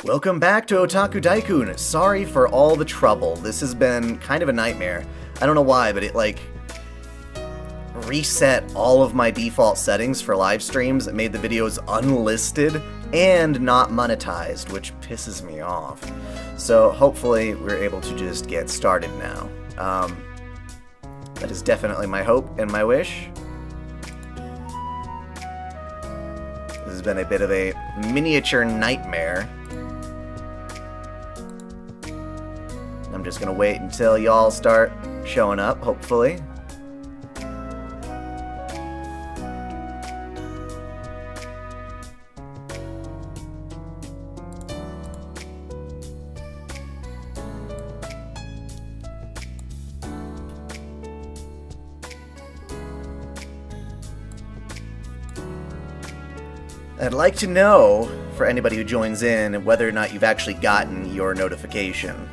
Welcome back to OtakuDaiKun. Sorry for all the trouble. This has been kind of a nightmare. I don't know why, but it, reset all of my default settings for live streams. It made the videos unlisted and not monetized, which pisses me off. So hopefully we're able to just get started now. That is definitely my hope and my wish. This has been a bit of a miniature nightmare. I'm just gonna wait until y'all start showing up, hopefully. I'd like to know, for anybody who joins in, whether or not you've actually gotten your notification.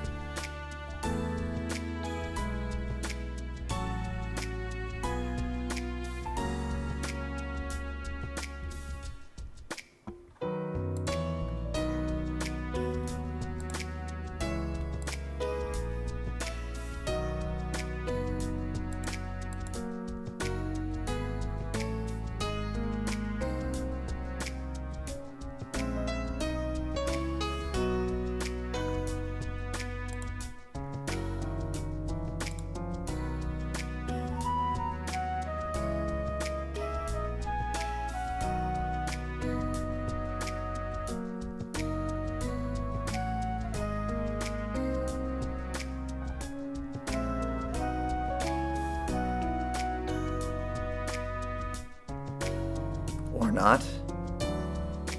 Or not.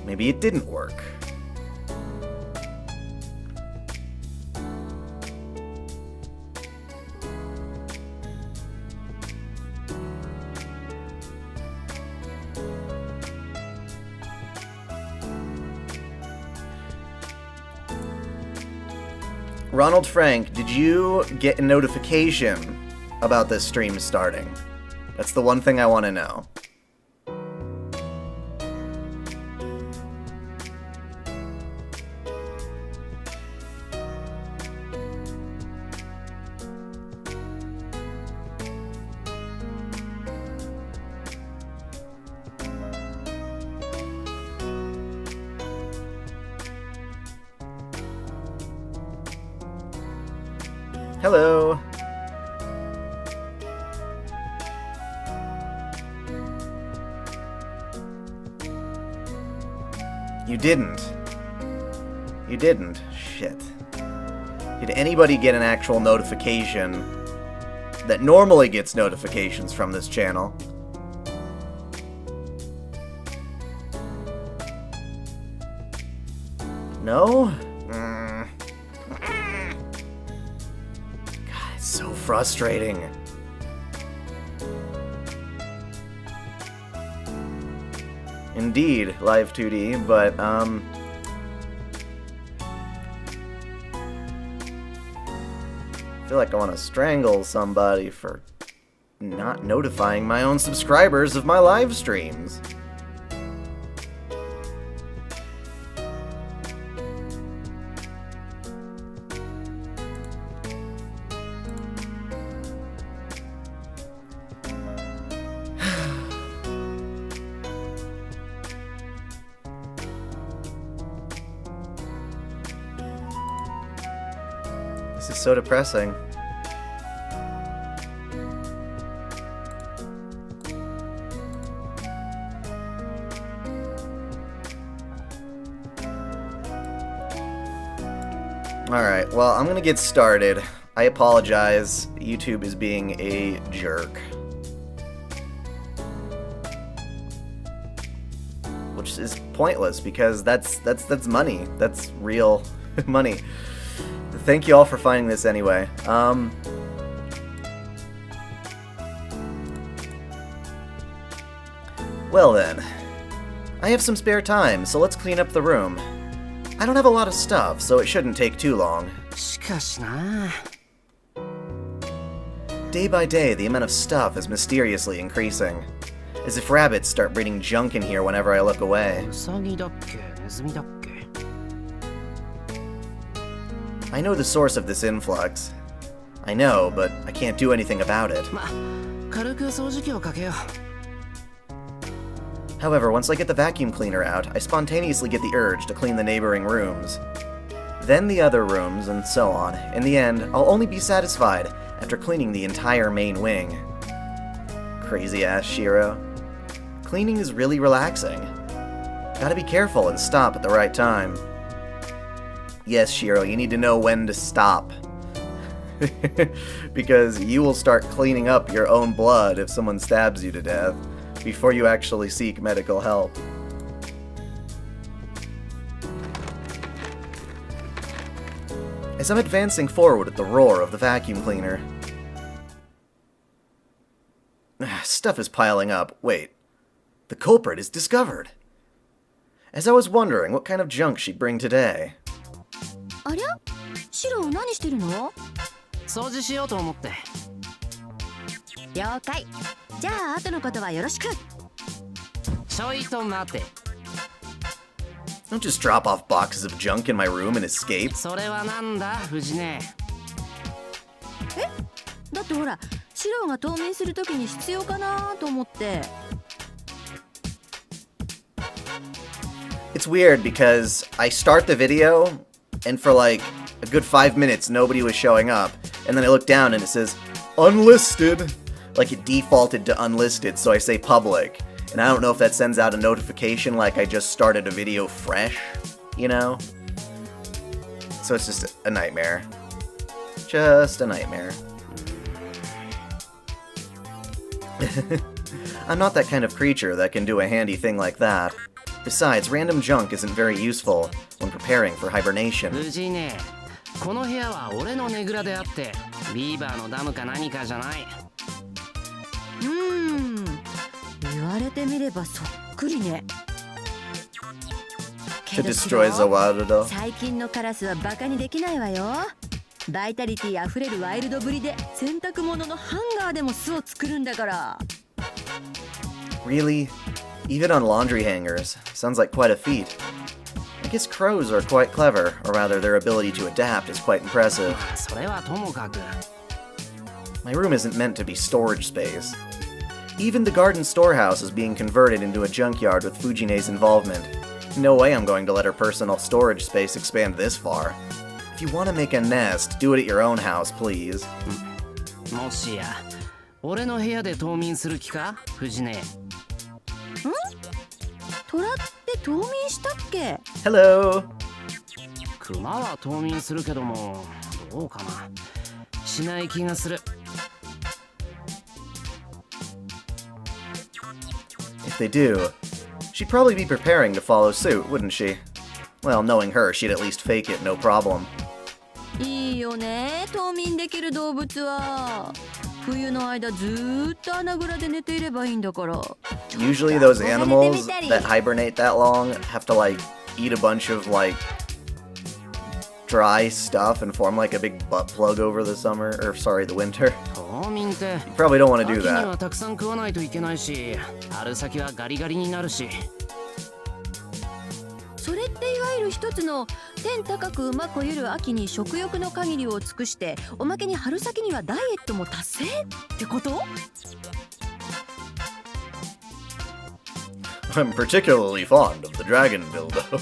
Maybe it didn't work. Ronald Frank, did you get a notification about this stream starting? That's the one thing I want to know. Hello. You didn't. You didn't. Shit. Did anybody get an actual notification that normally gets notifications from this channel? No? So frustrating. Indeed, live 2D, but I feel like I want to strangle somebody for not notifying my own subscribers of my live streams. This is so depressing. Alright, well, I'm gonna get started. I apologize. YouTube is being a jerk. Which is pointless, because that's money. That's real money. Thank you all for finding this anyway. Well then, I have some spare time, so let's clean up the room. I don't have a lot of stuff, so it shouldn't take too long. Day by day, the amount of stuff is mysteriously increasing. As if rabbits start breeding junk in here whenever I look away. I know the source of this influx. I know, but I can't do anything about it. However, once I get the vacuum cleaner out, I spontaneously get the urge to clean the neighboring rooms. Then the other rooms, and so on. In the end, I'll only be satisfied after cleaning the entire main wing. Crazy-ass Shiro. Cleaning is really relaxing. Gotta be careful and stop at the right time. Yes, Shiro, you need to know when to stop. Because you will start cleaning up your own blood if someone stabs you to death before you actually seek medical help. As I'm advancing forward at the roar of the vacuum cleaner. Stuff is piling up. Wait. The culprit is discovered. As I was wondering what kind of junk she'd bring today. ありゃ? シロ何してるの? 掃除しようと思って。了解。じゃあ後のことはよろしく。ちょいと待て。Don't just drop off boxes of junk in my room and escape. それはなんだ、藤根。え? だってほら、シロが冬眠するときに必要かなと思って。It's weird because I start the video and for like a good 5 minutes nobody was showing up, and then I look down and it says unlisted, like it defaulted to unlisted, so I say public, and I don't know if that sends out a notification like I just started a video fresh, you know? So it's just a nightmare. Just a nightmare. I'm not that kind of creature that can do a handy thing like that. Besides, random junk isn't very useful when preparing for hibernation. 藤根、この部屋は俺のねぐらであって、ビーバーのダムか何かじゃない。言われてみればそっくりね。 To destroy the world. 最近のカラスはバカにできないわよ。バイタリティあふれるワイルドぶりで洗濯物のハンガーでも巣を作るんだから。 Really? Even on laundry hangers. Sounds like quite a feat. I guess crows are quite clever, or rather their ability to adapt is quite impressive. それはともかく。 My room isn't meant to be storage space. Even the garden storehouse is being converted into a junkyard with Fujine's involvement. No way I'm going to let her personal storage space expand this far. If you want to make a nest, do it at your own house, please. もしや、俺の部屋で冬眠する気か、藤根。トラって冬眠したっけ? Hello! クマは冬眠するけども、どうかな。しない気がする。If they do, she'd probably be preparing to follow suit, wouldn't she? Well, knowing her, she'd at least fake it, no problem. いいよね、冬眠できる動物は。冬の間ずーっと穴蔵で寝ていればいいんだから。 Usually those animals that hibernate that long have to like eat a bunch of like dry stuff and form like a big butt plug over the summer, or sorry, the winter. 冬眠って You probably don't want to do 秋には that. たくさん食わないといけないし、春先はガリガリになるし。それっていわゆる一つの天高く馬こゆる秋に食欲の限りを尽くして、おまけに春先にはダイエットも達成ってこと? I'm particularly fond of the dragon dildo.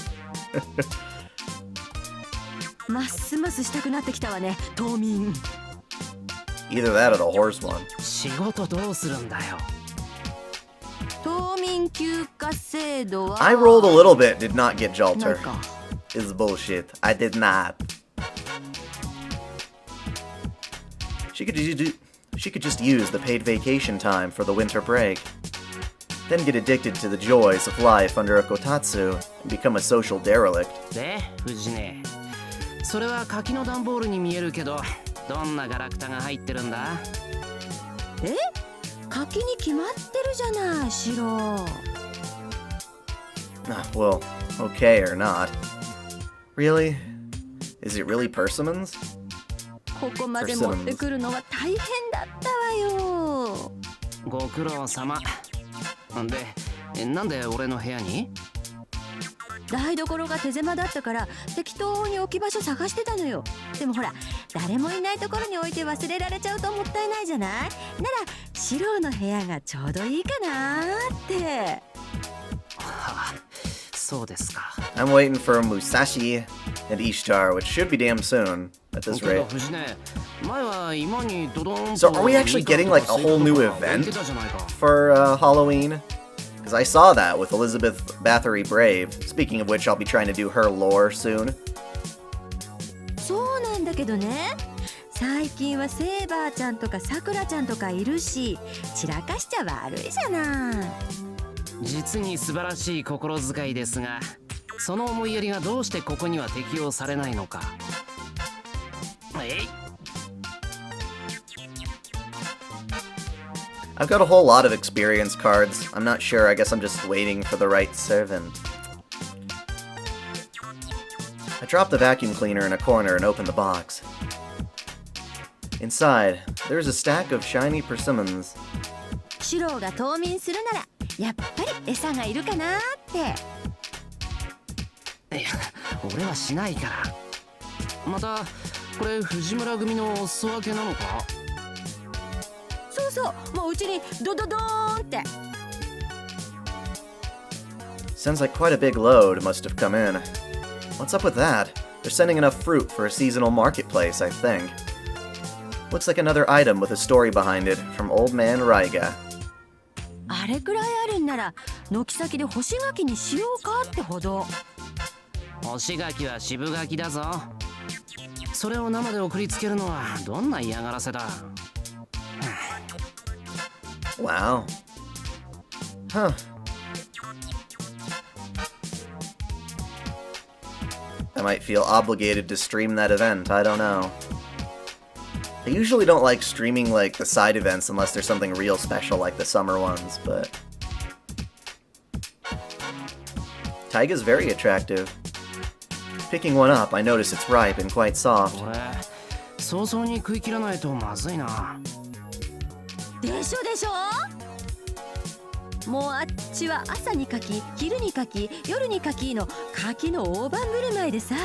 ますますしたくなってきたわね、冬眠。 Either that or the horse one. 仕事どうするんだよ。冬眠休暇制度は I rolled a little bit, did not get なん Jalter. か Is bullshit. I did not. She could just use the paid vacation time for the winter break. Then get addicted to the joys of life under a kotatsu and become a social derelict. で、藤根。それは柿の段ボールに見えるけど、どんなガラクタが入ってるんだ？え？柿に決まってるじゃない、シロ。Well, okay or not. Really? Is it really persimmons? ここまで持ってくるのは大変だったわよ。ご苦労様。で、なんで俺の部屋に？台所が手狭だったから適当に置き場所探してたのよ。でもほら、誰もいないところに置いて忘れられちゃうともったいないじゃない。ならシロの部屋がちょうどいいかなって。そうですか。 I'm waiting for Musashi and Ishtar, which should be damn soon at this rate. So are we actually getting like a whole new event for Halloween? Because I saw that with Elizabeth Bathory Brave. Speaking of which, I'll be trying to do her lore soon. そうなんだけどね、最近はセーバーちゃんとかさくらちゃんとかいるし、散らかしちゃ悪いじゃない。実に素晴らしい心遣いですが、その思いやりがどうしてここには適用されないのか。I've got a whole lot of experience cards. I'm not sure. I guess I'm just waiting for the right servant. I dropped the vacuum cleaner in a corner and opened the box. Inside, there's a stack of shiny persimmons. シロが冬眠するならやっぱり餌がいるかなって。いや、俺はしないから。またこれ藤村組のお裾分けなのか。そうそう、もううちにドドドーンって。Sounds like quite a big load must have come in. What's up with that? They're sending enough fruit for a seasonal marketplace, I think. Looks like another item with a story behind it from Old Man Ryder. あれくらいあるんなら軒先で干し柿にしようかってほど。干し柿は渋柿だぞ。それを生で送りつけるのはどんな嫌がらせだ。Wow. Huh. I might feel obligated to stream that event, I don't know. I usually don't like streaming like the side events unless there's something real special like the summer ones, but... Taiga's very attractive. Picking one up, I notice it's ripe and quite soft. 早々に食い切らないとまずいな。でしょでしょ。もうあっちは朝に柿、昼に柿、夜に柿の柿の大盤振る舞いでさ、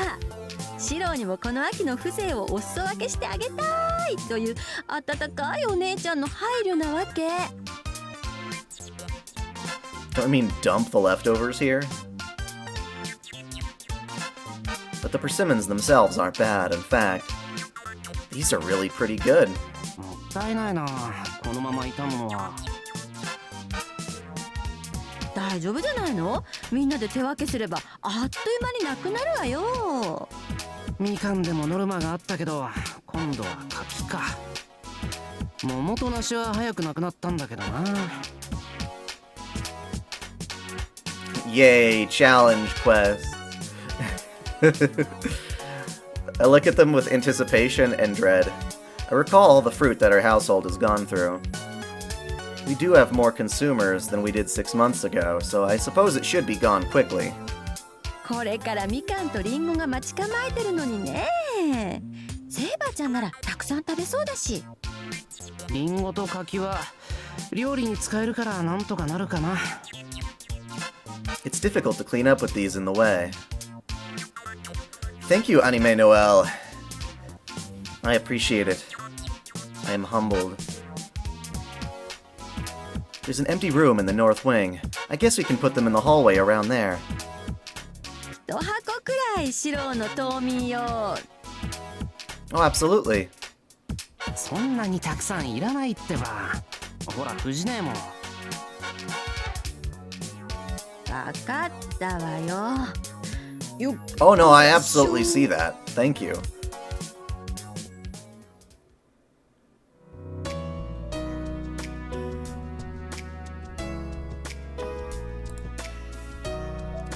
シロにもこの秋の風情をお裾分けしてあげたいという温かいお姉ちゃんの配慮なわけ。Don't I mean dump the leftovers here? But the persimmons themselves aren't bad. In fact, these are really pretty good. もったいないな、このまま傷むのは。大丈夫じゃないの？みんなで手分けすればあっという間になくなるわよ。みかんでもノルマがあったけど、今度は柿か。桃と梨は早くなくなったんだけどな。Yay, challenge quests. I look at them with anticipation and dread. I recall the fruit that our household has gone through. We do have more consumers than we did 6 months ago, so I suppose it should be gone quickly. これからみかんとリンゴが待ち構えてるのにね。セーバーちゃんならたくさん食べそうだし。リンゴと柿は料理に使えるからなんとかなるかな。It's difficult to clean up with these in the way. Thank you, Anime Noel. I appreciate it. I am humbled. There's an empty room in the north wing. I guess we can put them in the hallway around there. 一箱くらいシロの冬眠よ。Oh, absolutely. そんなにたくさんいらないってば。ほら、藤姉も。わかったわよ。Oh no, I absolutely see that. Thank you.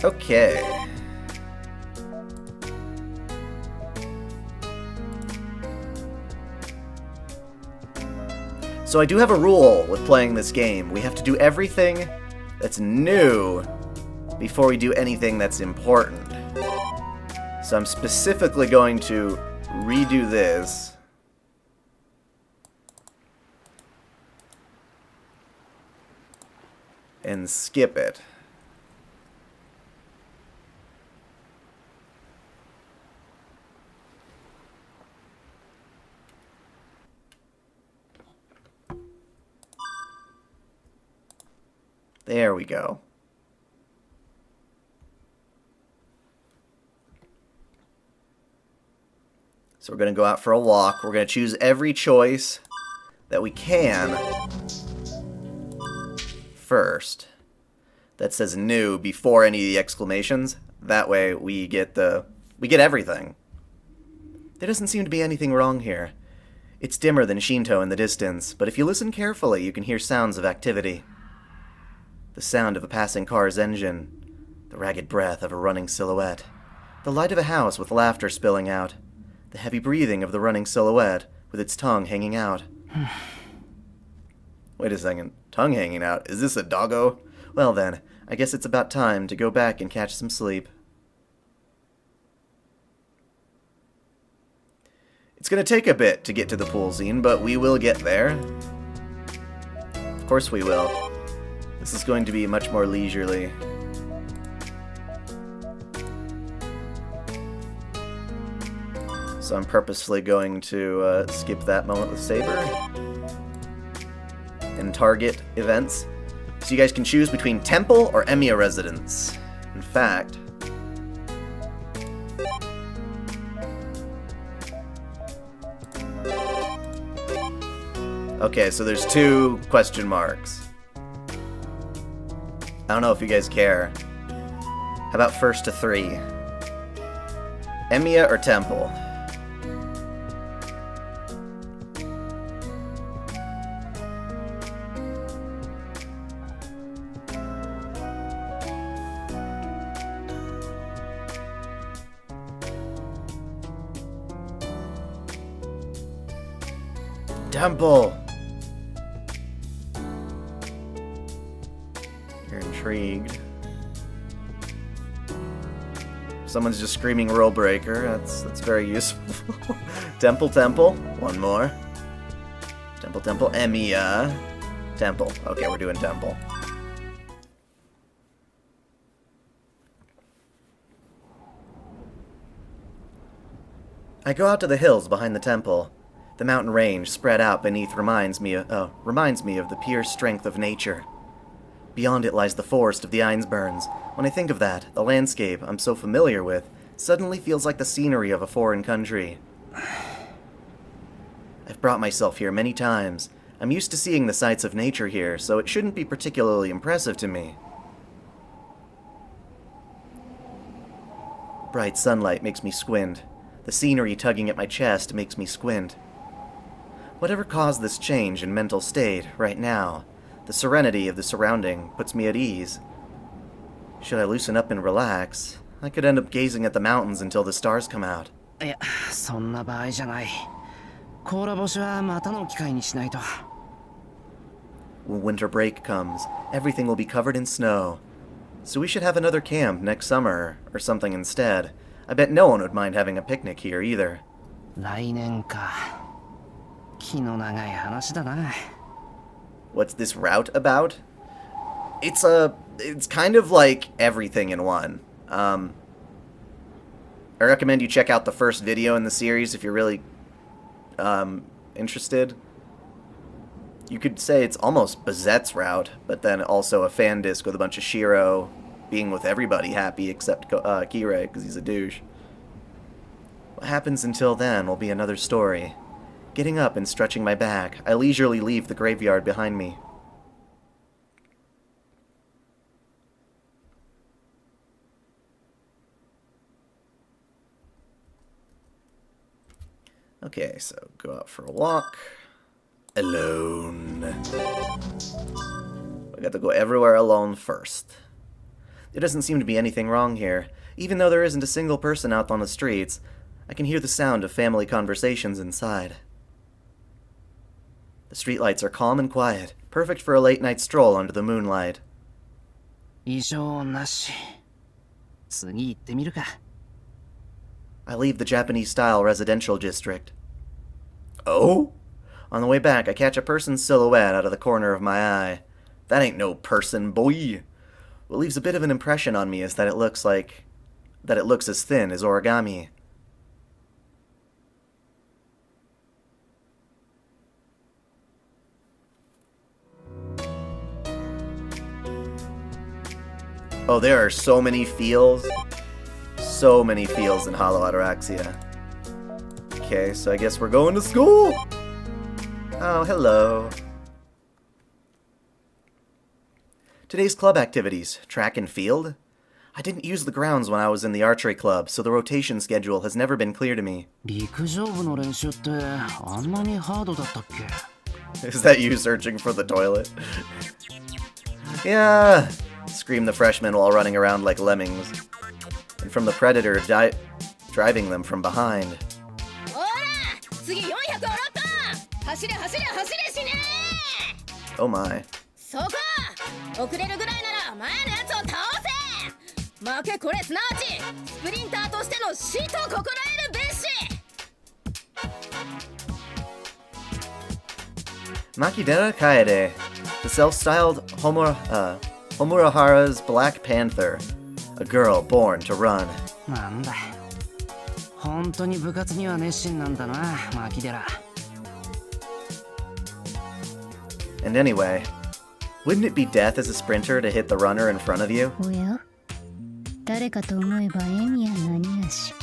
Okay. So I do have a rule with playing this game. We have to do everything that's new before we do anything that's important. So I'm specifically going to redo this. And skip it. There we go. So we're going to go out for a walk. We're going to choose every choice that we can first. That says new before any of the exclamations. That way we get everything. There doesn't seem to be anything wrong here. It's dimmer than Shinto in the distance, but if you listen carefully, you can hear sounds of activity. The sound of a passing car's engine, the ragged breath of a running silhouette, the light of a house with laughter spilling out, the heavy breathing of the running silhouette with its tongue hanging out. Wait a second, tongue hanging out? Is this a doggo? Well then, I guess it's about time to go back and catch some sleep. It's gonna take a bit to get to the pool scene, but we will get there. Of course we will. This is going to be much more leisurely. So I'm purposefully going to skip that moment with Saber and target events. So you guys can choose between temple or Emiya residence. In fact, okay, so there's 2 question marks. I don't know if you guys care. How about first to 3? Emiya or temple? Temple! You're intrigued. Someone's just screaming rule breaker. That's very useful. Temple, temple. One more. Temple, temple. Emiya. Temple. Okay, we're doing temple. I go out to the hills behind the temple. The mountain range spread out beneath reminds me of the pure strength of nature. Beyond it lies the forest of the Einsburns. When I think of that, the landscape I'm so familiar with suddenly feels like the scenery of a foreign country. I've brought myself here many times. I'm used to seeing the sights of nature here, so it shouldn't be particularly impressive to me. Bright sunlight makes me squint. The scenery tugging at my chest makes me squint. Whatever caused this change in mental state, right now, the serenity of the surrounding puts me at ease. Should I loosen up and relax, I could end up gazing at the mountains until the stars come out. いや、そんな場合じゃない。甲羅干しはまたの機会にしないと。When winter break comes, everything will be covered in snow. So we should have another camp next summer, or something instead. I bet no one would mind having a picnic here either. 来年か。気の長い話だな。What's this route about? It's kind of like everything in one. I recommend you check out the first video in the series if you're really interested. You could say it's almost Bazette's route, but then also a fan disc with a bunch of Shiro being with everybody happy except Kirei, because he's a douche. What happens until then will be another story. Getting up and stretching my back, I leisurely leave the graveyard behind me. Okay, so go out for a walk. Alone. I got to go everywhere alone first. There doesn't seem to be anything wrong here. Even though there isn't a single person out on the streets, I can hear the sound of family conversations inside. The streetlights are calm and quiet, perfect for a late-night stroll under the moonlight. 異常なし。次行ってみるか。I leave the Japanese-style residential district. Oh? On the way back, I catch a person's silhouette out of the corner of my eye. That ain't no person, boy. What leaves a bit of an impression on me is that it looks as thin as origami. Oh, there are so many feels. So many feels in Hollow Ataraxia. Okay, so I guess we're going to school! Oh, hello. Today's club activities. Track and field? I didn't use the grounds when I was in the archery club, so the rotation schedule has never been clear to me. 陸上部の練習ってあんなにハードだったっけ? Is that you searching for the toilet? Yeah! Scream the freshmen while running around like lemmings. And from the predator driving them from behind. Oh my. Makidera Kaede, the self-styled Homurahara's Black Panther, a girl born to run. なんだ。本当に部活には熱心なんだな、マキデラ。And anyway, wouldn't it be death as a sprinter to hit the runner in front of you? おや、誰かと思えばエミや何がし。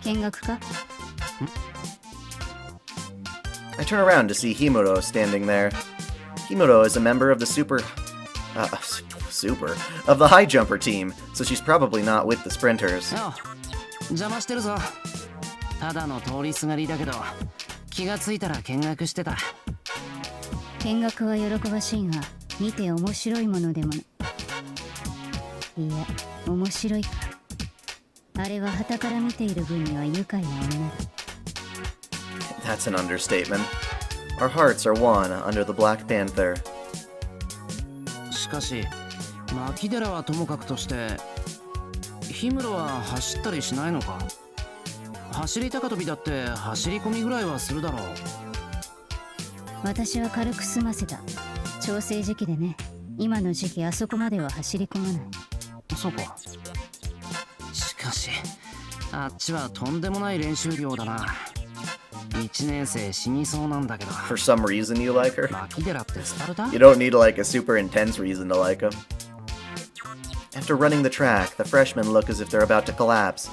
見学か? I turn around to see Himuro standing there. Himuro is a member of the of the high jumper team, so she's probably not with the sprinters. よ、邪魔してるぞ。ただの通りすがりだけど、気がついたら見学してた。見学は喜ばしいが、見て面白いものでもないや、面白いか。あれは傍から見ている分には愉快な女だ。That's an understatement. Our hearts are one under the Black Panther. しかし、マキデラはともかくとして、ヒムロは走ったりしないのか？走り高跳びだって走り込みぐらいはするだろう。私は軽く済ませた。調整時期でね。今の時期あそこまでは走り込まない。そうか。しかし、あっちはとんでもない練習量だな。1年生死にそうなんだけど。For some reason you like her? マキデラってスパルタ? You don't need like a super intense reason to like him. After running the track, the freshmen look as if they're about to collapse.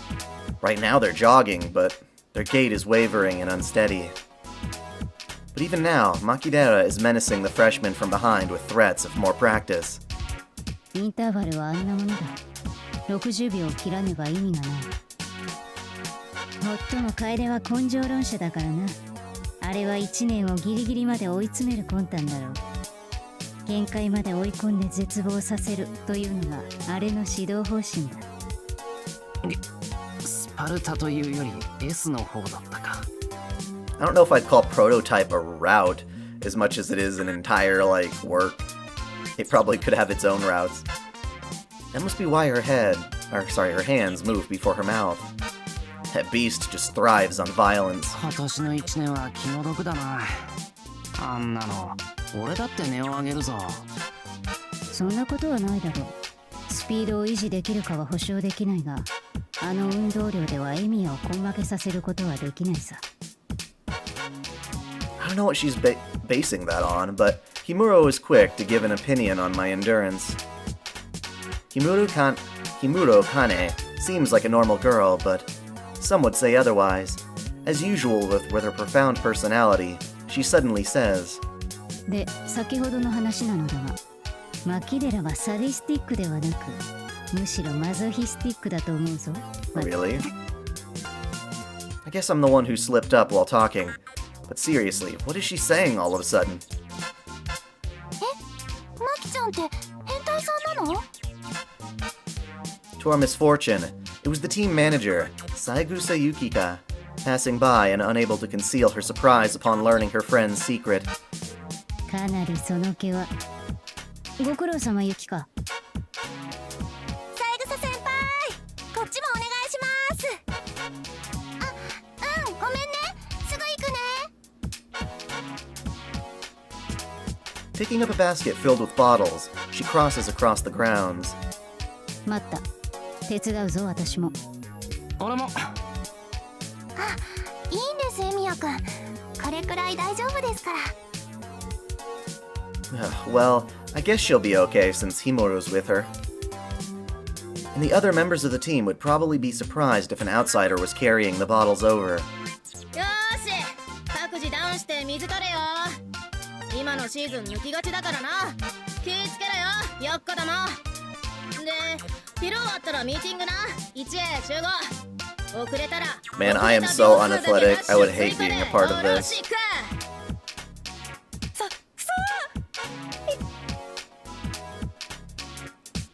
Right now they're jogging, but their gait is wavering and unsteady. But even now, Makidera is menacing the freshmen from behind with threats of more practice. インターバルはあんなものだ。60秒切らねば意味がない。もっとも楓は根性論者だからな。あれは1年をギリギリまで追い詰める魂胆だろう。限界まで追い込んで絶望させるというのがあれの指導方針だ。スパルタというより S の方だったか。I don't know if I'd call prototype a route as much as it is an entire, like, work. It probably could have its own routes. That must be why her hands move before her mouth. That beast just thrives on violence. 今年の1年は気の毒だな。あんなの、俺だって値を上げるぞ。そんなことはないだろう。スピードを維持できるかは保証できないが、あの運動量ではエミヤを根負けさせることはできないさ。I don't know what she's basing that on, but Himuro is quick to give an opinion on my endurance. Himuro Kane seems like a normal girl, but some would say otherwise. As usual with her profound personality, she suddenly says, で、先ほどの話なのだが、マキデラはサディスティックではなく、むしろマゾヒスティックだと思うぞ。Really? I guess I'm the one who slipped up while talking. But seriously, what is she saying all of a sudden? マキちゃんって変態さんなの? To our misfortune, it was the team manager, Saigusa Yukika, passing by and unable to conceal her surprise upon learning her friend's secret. かなりその気は。ご苦労様ユキカ。三枝先輩、こっちもお願いします。あ、ごめんね。すぐ行くね。Picking up a basket filled with bottles, she crosses across the grounds. 待った。手伝うぞ、私も。俺も。あ、いいんです、エミヤ君。これくらい大丈夫ですから。Well, I guess she'll be okay since Himuro's with her. And the other members of the team would probably be surprised if an outsider was carrying the bottles over. よーし各自ダウンして水取れよ今のシーズン抜きがちだからな気ぃつけろよよっこだもで昼終わったらミーティングな1へ集合遅れたら Man, I am so unathletic. I would hate being a part of this.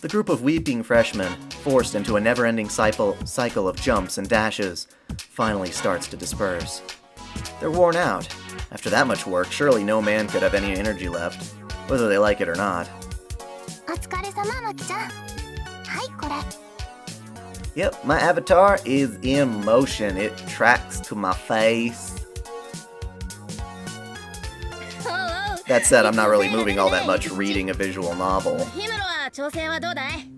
The group of weeping freshmen, forced into a never-ending cycle of jumps and dashes, finally starts to disperse. They're worn out. After that much work, surely no man could have any energy left, whether they like it or not. お疲れ様マキちゃんはいこれ Yep, my avatar is in motion. It tracks to my face. That said, I'm not really moving all that much reading a visual novel. ヒムロは調整はどうだい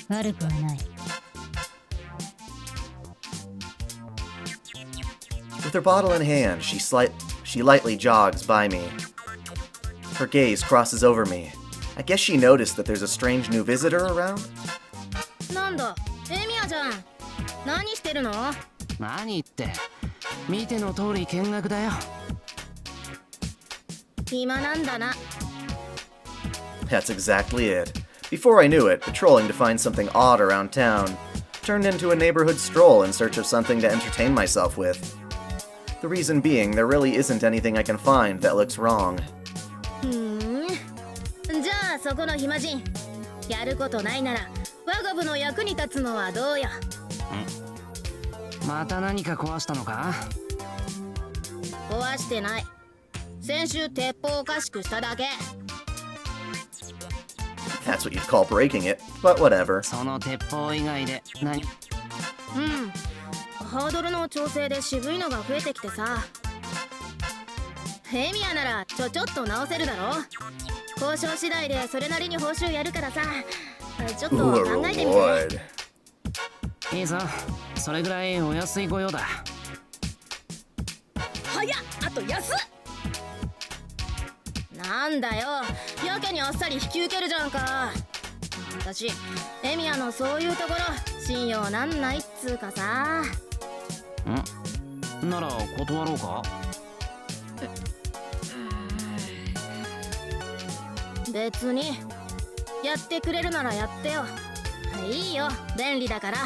悪くはない。 With her bottle in hand, she lightly jogs by me. Her gaze crosses over me. I guess she noticed that there's a strange new visitor around? なんだエミヤじゃん何してるの何って見ての通り見学だよ。暇なんだな That's exactly it. Before I knew it, patrolling to find something odd around town turned into a neighborhood stroll in search of something to entertain myself with. The reason being, there really isn't anything I can find that looks wrong. じゃあそこの暇人やることないなら我が部の役に立つのはどうよまた何か壊したのか壊してない先週鉄砲おかしくしただけ That's what you'd call breaking it, but whatever. その鉄砲以外で何ハードルの調整で渋いのが増えてきてさエミヤならちょっと直せるだろ交渉次第でそれなりに報酬やるからさちょっと Ooh, 考 a えてみて reward. いいぞそれぐらいお安い御用だ。早っあと安っなんだよやけにあっさり引き受けるじゃんか私エミヤのそういうところ信用なんないっつうかさなら断ろうか別にやってくれるならやってよいいよ便利だから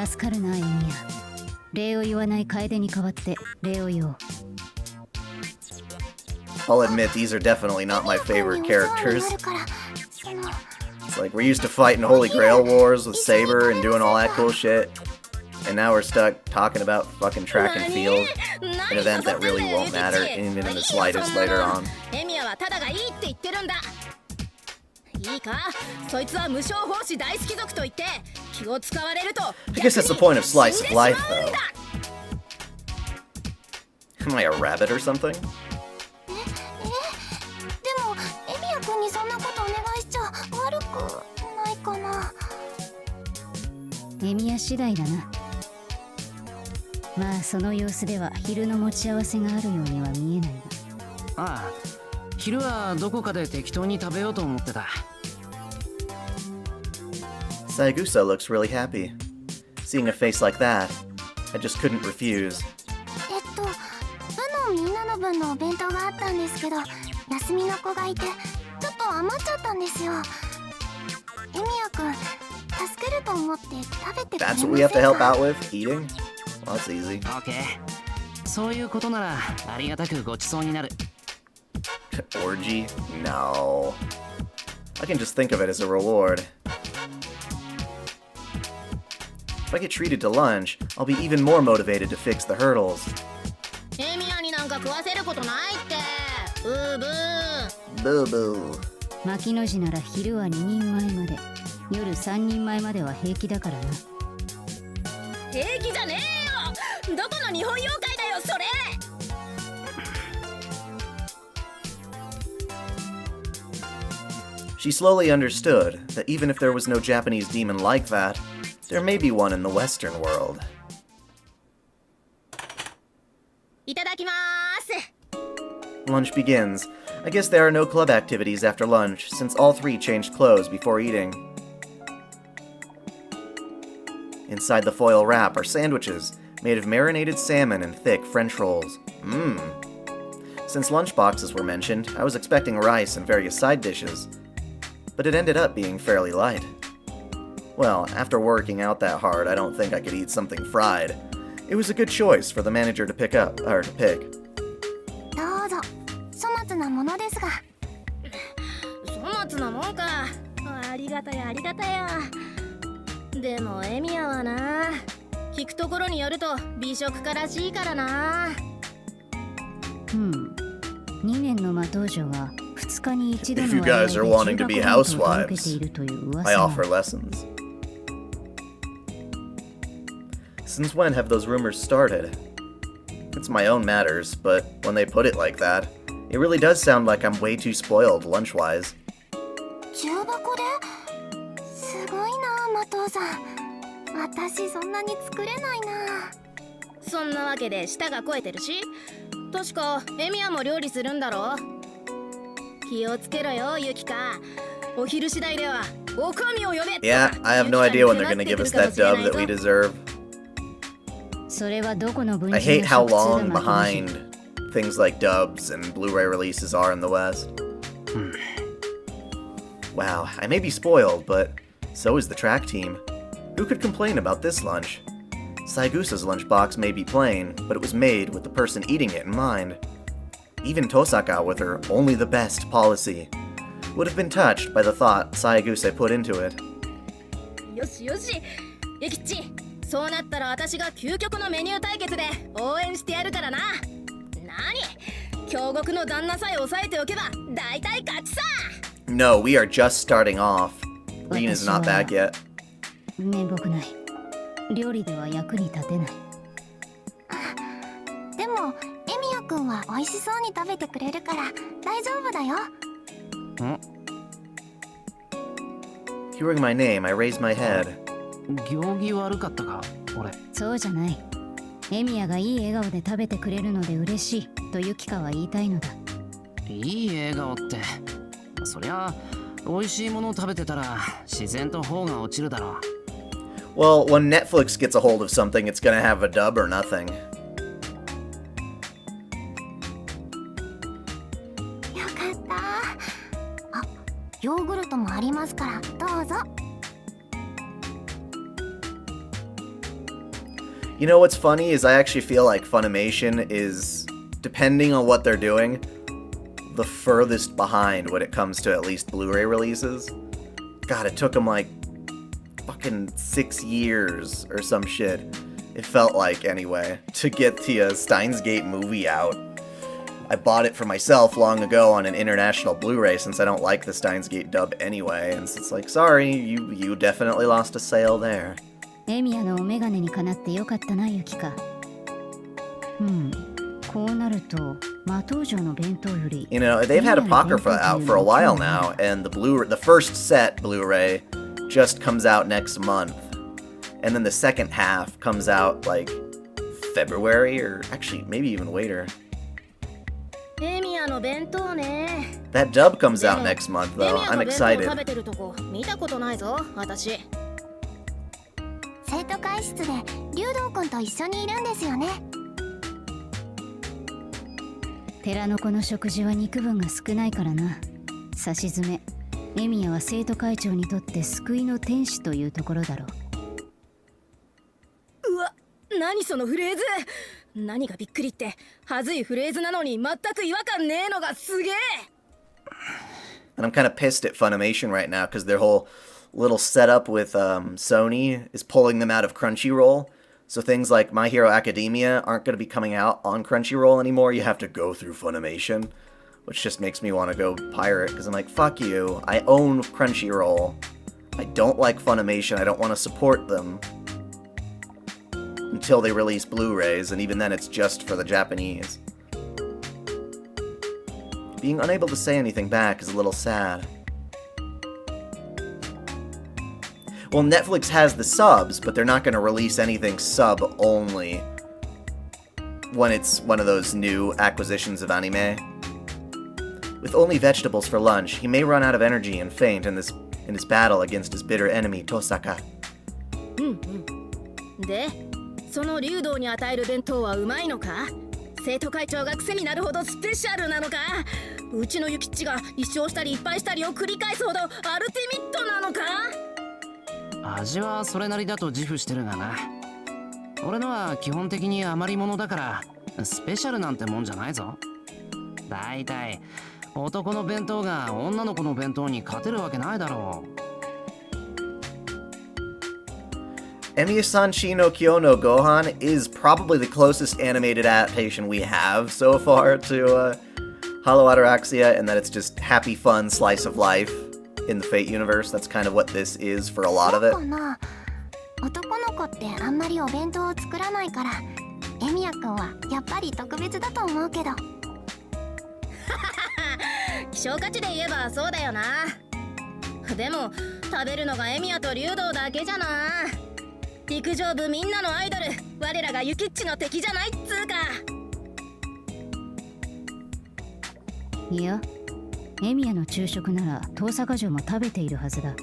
助かるなエミヤ。礼を言わない楓に代わって礼を言おう。 I'll admit, these are definitely not my favorite characters. It's like, we're used to fighting Holy Grail wars with Saber and doing all that cool shit. And now we're stuck talking about fucking track and field. An event that really won't matter even in the slightest later on. エミヤはただがいいって言ってるんだいいかそいつは無償奉仕大好き族と言って気を使われると I guess that's the point of slice of life, though. Am I a rabbit or something? でもエミヤ君にそんなことお願いしちゃ悪くないかなエミヤ次第だな。まあその様子では昼の持ち合わせがあるようには見えないが。ああ昼はどこかで適当に食べようと思ってた。Saigusa looks really happy. Seeing a face like that, I just couldn't refuse. 部のみんなの分のお弁当があったんですけど休みの子がいてちょっと余っちゃったんですよエミヤ君助けると思って食べてくれま That's せ what ん we have to help か out with? Eating? Well, that's easy. オッケーそういうことならありがたくごちそうになる。Orgy? No. I can just think of it as a reward. If I get treated to lunch, I'll be even more motivated to fix the hurdles. エミヤになんか食わせることないってブーブー Boo boo. 牧の字なら昼は2人前まで、夜3人前までは平気だからな。平気じゃねえよどこの日本妖怪だよそれ She slowly understood that even if there was no Japanese demon like that, there may be one in the Western world. いただきまーす Lunch begins. I guess there are no club activities after lunch, since all three changed clothes before eating. Inside the foil wrap are sandwiches made of marinated salmon and thick French rolls. Mmm. Since lunchboxes were mentioned, I was expecting rice and various side dishes, but it ended up being fairly light. Well, after working out that hard, I don't think I could eat something fried. It was a good choice for the manager to pick. どうぞ。粗末なものですが。粗末なもんか。ありがたやありがたや。でもエミヤはな、聞くところによると美食家らしいからな。2年の魔道女が2日に一度 If の you 割合 guys で are 中 wanting to 学 be レントを受けて housewives, いるという I 噂 offer が。 lessons. Since when have those rumors started? It's my own matters, but when they put it like that, it really does sound like I'm way too spoiled lunch-wise. 重箱で？すごいな、マトさん。私そんなに作れないな。そんなわけで舌が肥えてるし、確かエミヤも料理するんだろ。気をつけろよ、ユキカ。お昼次第ではおかみを呼べ。 Yeah, I have no idea when they're gonna give us that dub that we deserve. それはどこの文 I 人の hate how 食通が long まとめて behind things like dubs and Blu-ray releases are in the West. Wow, I may be spoiled, but so is the track team. Who could complain about this lunch? Saigusa's lunchbox may be plain, but it was made with the person eating it in mind. Even Tosaka, with her only the best policy, would have been touched by the thought Saigusa put into it. よしよし、ユキッチ。そうなったら私が究極のメニュー対決で応援してやるからな。何？京極の旦那さえ抑えておけば大体勝ちさ。 No, we are just starting off. Reen is not back yet. 面目ない。料理では役に立てない。でもエミヤくんは美味しそうに食べてくれるから大丈夫だよ。Hearing my name, I raised my head. 行儀悪かったか、俺。そうじゃない。エミヤがいい笑顔で食べてくれるので嬉しいとユキカは言いたいのだ。いい笑顔って。そりゃ、美味しいものを食べてたら自然と頬が落ちるだろう。Well, when Netflix gets a hold of something, it's gonna have a dub or nothing. よかった。あ、ヨーグルトもありますからどうぞ。You know what's funny is I actually feel like Funimation is, depending on what they're doing, the furthest behind when it comes to at least Blu-ray releases. God, it took them like fucking 6 years or some shit. It felt like, anyway, to get the Steins Gate movie out. I bought it for myself long ago on an international Blu-ray since I don't like the Steins Gate dub anyway, and it's like, sorry, you definitely lost a sale there. エミヤのお眼鏡にかなってよかったなユキカ。こうなると魔道場の弁当より You know, they've had Apocrypha out for a while now, and the first set Blu-ray just comes out next month. And then the second half comes out like February, or actually maybe even later. エミヤの弁当ね。 That dub comes out next month エ though. ミヤ I'm の弁当 excited. 食べてるとこ見たことないぞ、私。生徒会室で竜道くんと一緒にいるんですよね。寺の子の食事は肉分が少ないからな。差し詰め、エミヤは生徒会長にとって救いの天使というところだろう。うわ、何そのフレーズ。何がびっくりってはずいフレーズなのに全く違和感ねえのがすげえ。 And I'm kind of pissed at Funimation right now because their whole little setup with Sony is pulling them out of Crunchyroll. So things like My Hero Academia aren't going to be coming out on Crunchyroll anymore. You have to go through Funimation, which just makes me want to go pirate because I'm like, fuck you. I own Crunchyroll. I don't like Funimation. I don't want to support them until they release Blu-rays, and even then it's just for the Japanese. Being unable to say anything back is a little sad. Well, Netflix has the subs, but they're not going to release anything sub-only when it's one of those new acquisitions of anime. With only vegetables for lunch, he may run out of energy and faint in his battle against his bitter enemy, Tosaka. で、その竜道に与える弁当はうまいのか？生徒会長が癖になるほどスペシャルなのか？うちのユキッチが一生したりいっぱいしたりを繰り返すほどアルティミットなのか？味はそれなりだと自負してるがな。俺のは基本的に余り物だからスペシャルなんてもんじゃないぞ。だいたい男の弁当が女の子の弁当に勝てるわけないだろう。Emiya-san Shi no Kyo no Gohan is probably the closest animated adaptation we have so far to Hollow Ataraxia, and that it's just happy, fun slice of life in the Fate universe. That's kind of what this is for a lot of it. 男の子ってあんまりお弁当を作らないから、エミヤくんはやっぱり特別だと思うけど。希少価値で言えばそうだよな。でも食べるのがエミヤと竜道だけじゃな。陸上部みんなのアイドル、我らがユキッチの敵じゃないっつうか。いや、エミヤの昼食なら遠坂城も食べているはずだ。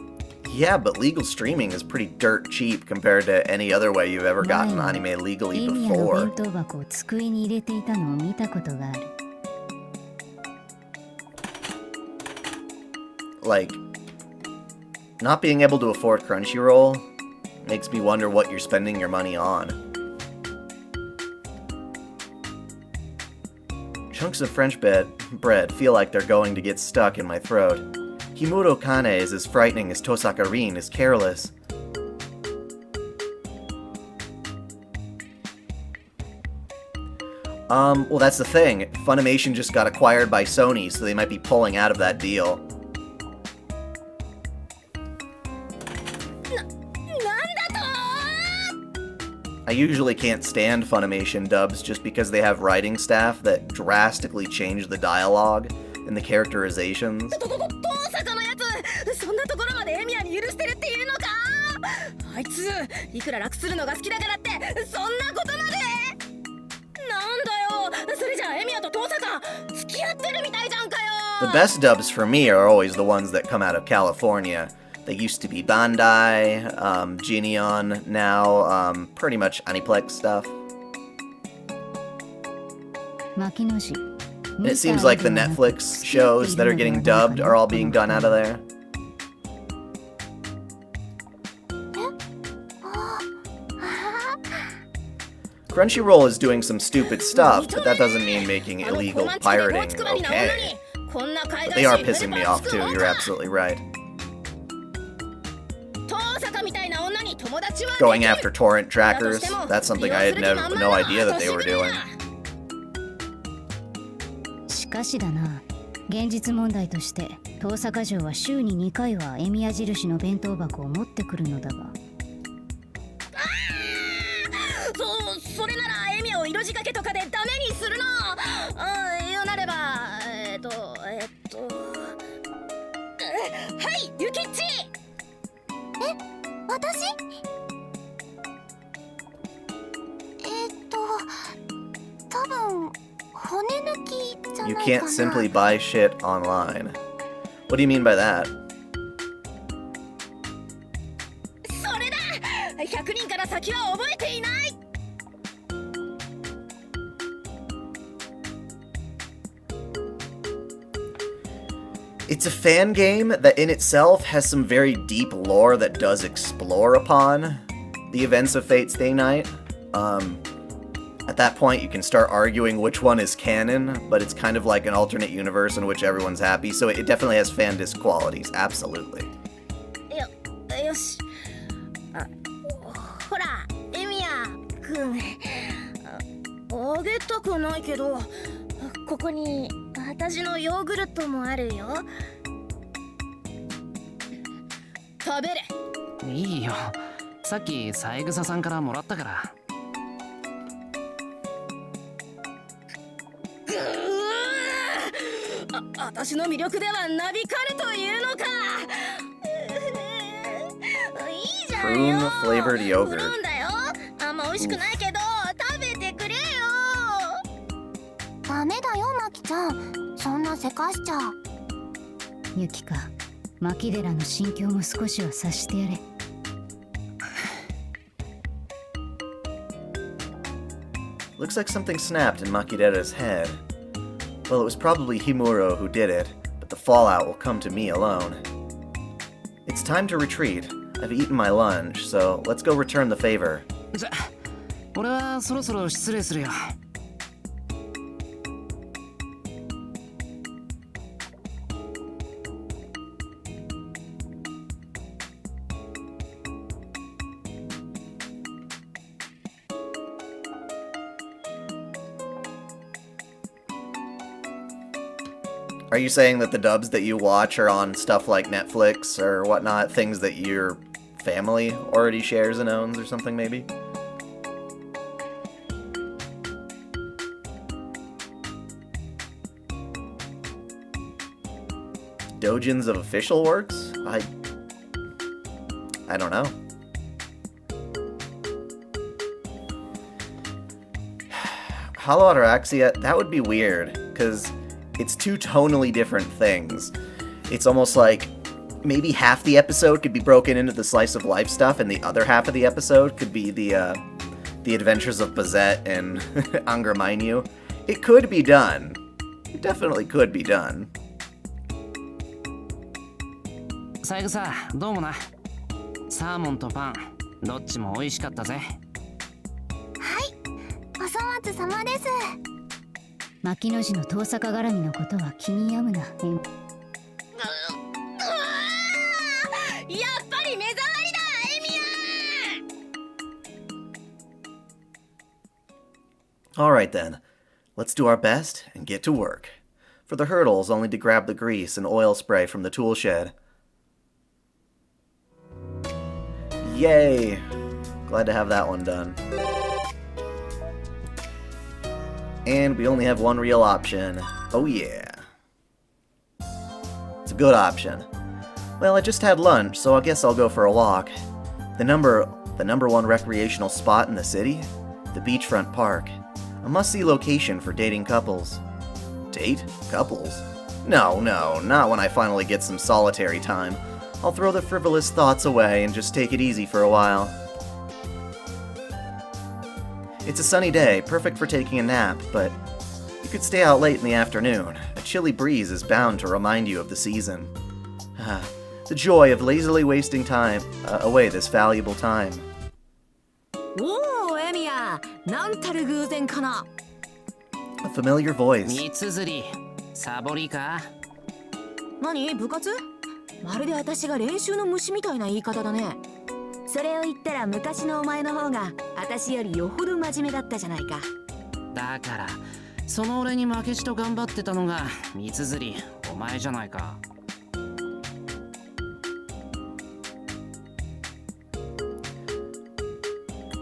Yeah, but legal streaming is pretty dirt cheap compared to any other way you've ever gotten anime legally エミヤの before. 弁当箱を机に入れていたのを見たことがある。Like, not being able to afford Crunchyroll makes me wonder what you're spending your money on. Chunks of French bread feel like they're going to get stuck in my throat. Himuro Kane is as frightening as Tosaka Rin is careless. Well, that's the thing. Funimation just got acquired by Sony, so they might be pulling out of that deal. I usually can't stand Funimation dubs just because they have writing staff that drastically change the dialogue and the characterizations. 遠坂のやつ、そんなところまでエミヤに許してるっていうのか？あいついくら楽するのが好きだからってそんなことまで？なんだよ、それじゃあエミヤと遠坂付き合ってるみたいじゃんかよ。 The best dubs for me are always the ones that come out of California. They used to be Bandai, Genion, now pretty much Aniplex stuff. And it seems like the Netflix shows that are getting dubbed are all being done out of there. Crunchyroll is doing some stupid stuff, but that doesn't mean making illegal pirating okay. But they are pissing me off too, you're absolutely right. Going after torrent trackers, that's something I had no idea that they were doing. しかしだな、現実問題として遠坂城は週に2回はエミヤ印の弁当箱を持ってくるのだが。それならエミヤを色仕掛けとかでダメにするの。言うなればはいユキッチ。私？多分骨抜きじゃないかな。 You can't simply buy shit online. What do you mean by that? それだ。100人から先は覚えていない。It's a fan game that in itself has some very deep lore that does explore upon the events of Fate Stay Night. At that point, you can start arguing which one is canon, but it's kind of like an alternate universe in which everyone's happy, so it definitely has fan disc qualities, absolutely. よし。ほら、エミヤくん。あげたくないけど、ここに私のヨーグルトもあるよ。食べれ。いいよ、さっき三枝さんからもらったから。私の魅力ではなびかるというのか。いいじゃんよ。 Prune flavored yogurt. 売るんだよ。あんま美味しくないけど食べてくれよ。ダメだよマキちゃん、そんなせかしちゃ。ユキか、牧寺の心境も少しは察してやれ。Looks like something snapped in Makidera's head. Well, it was probably Himuro who did it, but the fallout will come to me alone. It's time to retreat. I've eaten my lunch, so let's go return the favor. じゃ、俺はそろそろ失礼するよ。Are you saying that the dubs that you watch are on stuff like Netflix or whatnot, things that your family already shares and owns or something maybe? Dojins of official works? I don't know. Hollow Ataraxia, that would be weird, because it's two tonally different things. It's almost like maybe half the episode could be broken into the slice of life stuff, and the other half of the episode could be the adventures of Bazette and Avenger. It could be done. It definitely could be done. 三枝、どうもな。サーモンとパン、どっちも美味しかったぜ。はい、お粗末様です。牧野寺の遠坂絡みのことは気に病むな。やっぱり目障りだ、エミヤ。 Alright then, let's do our best and get to work. For the hurdles, only to grab the grease and oil spray from the tool shed. Yay! Glad to have that one done. And we only have one real option. Oh yeah. It's a good option. Well, I just had lunch, so I guess I'll go for a walk. The number one recreational spot in the city? The Beachfront Park. A must-see location for dating couples. Date? Couples? No, not when I finally get some solitary time. I'll throw the frivolous thoughts away and just take it easy for a while. It's a sunny day, perfect for taking a nap, but you could stay out late in the afternoon. A chilly breeze is bound to remind you of the season. The joy of lazily wasting time away this valuable time. おお、エミヤ、なんたる偶然かな。A familiar voice. 三つ釣り、サボりか。何、部活？まるで私が練習の虫みたいな言い方だね。それを言ったら昔のお前の方が私よりよほど真面目だったじゃないか。だからその俺に負けじと頑張ってたのが三つ釣り、お前じゃないか。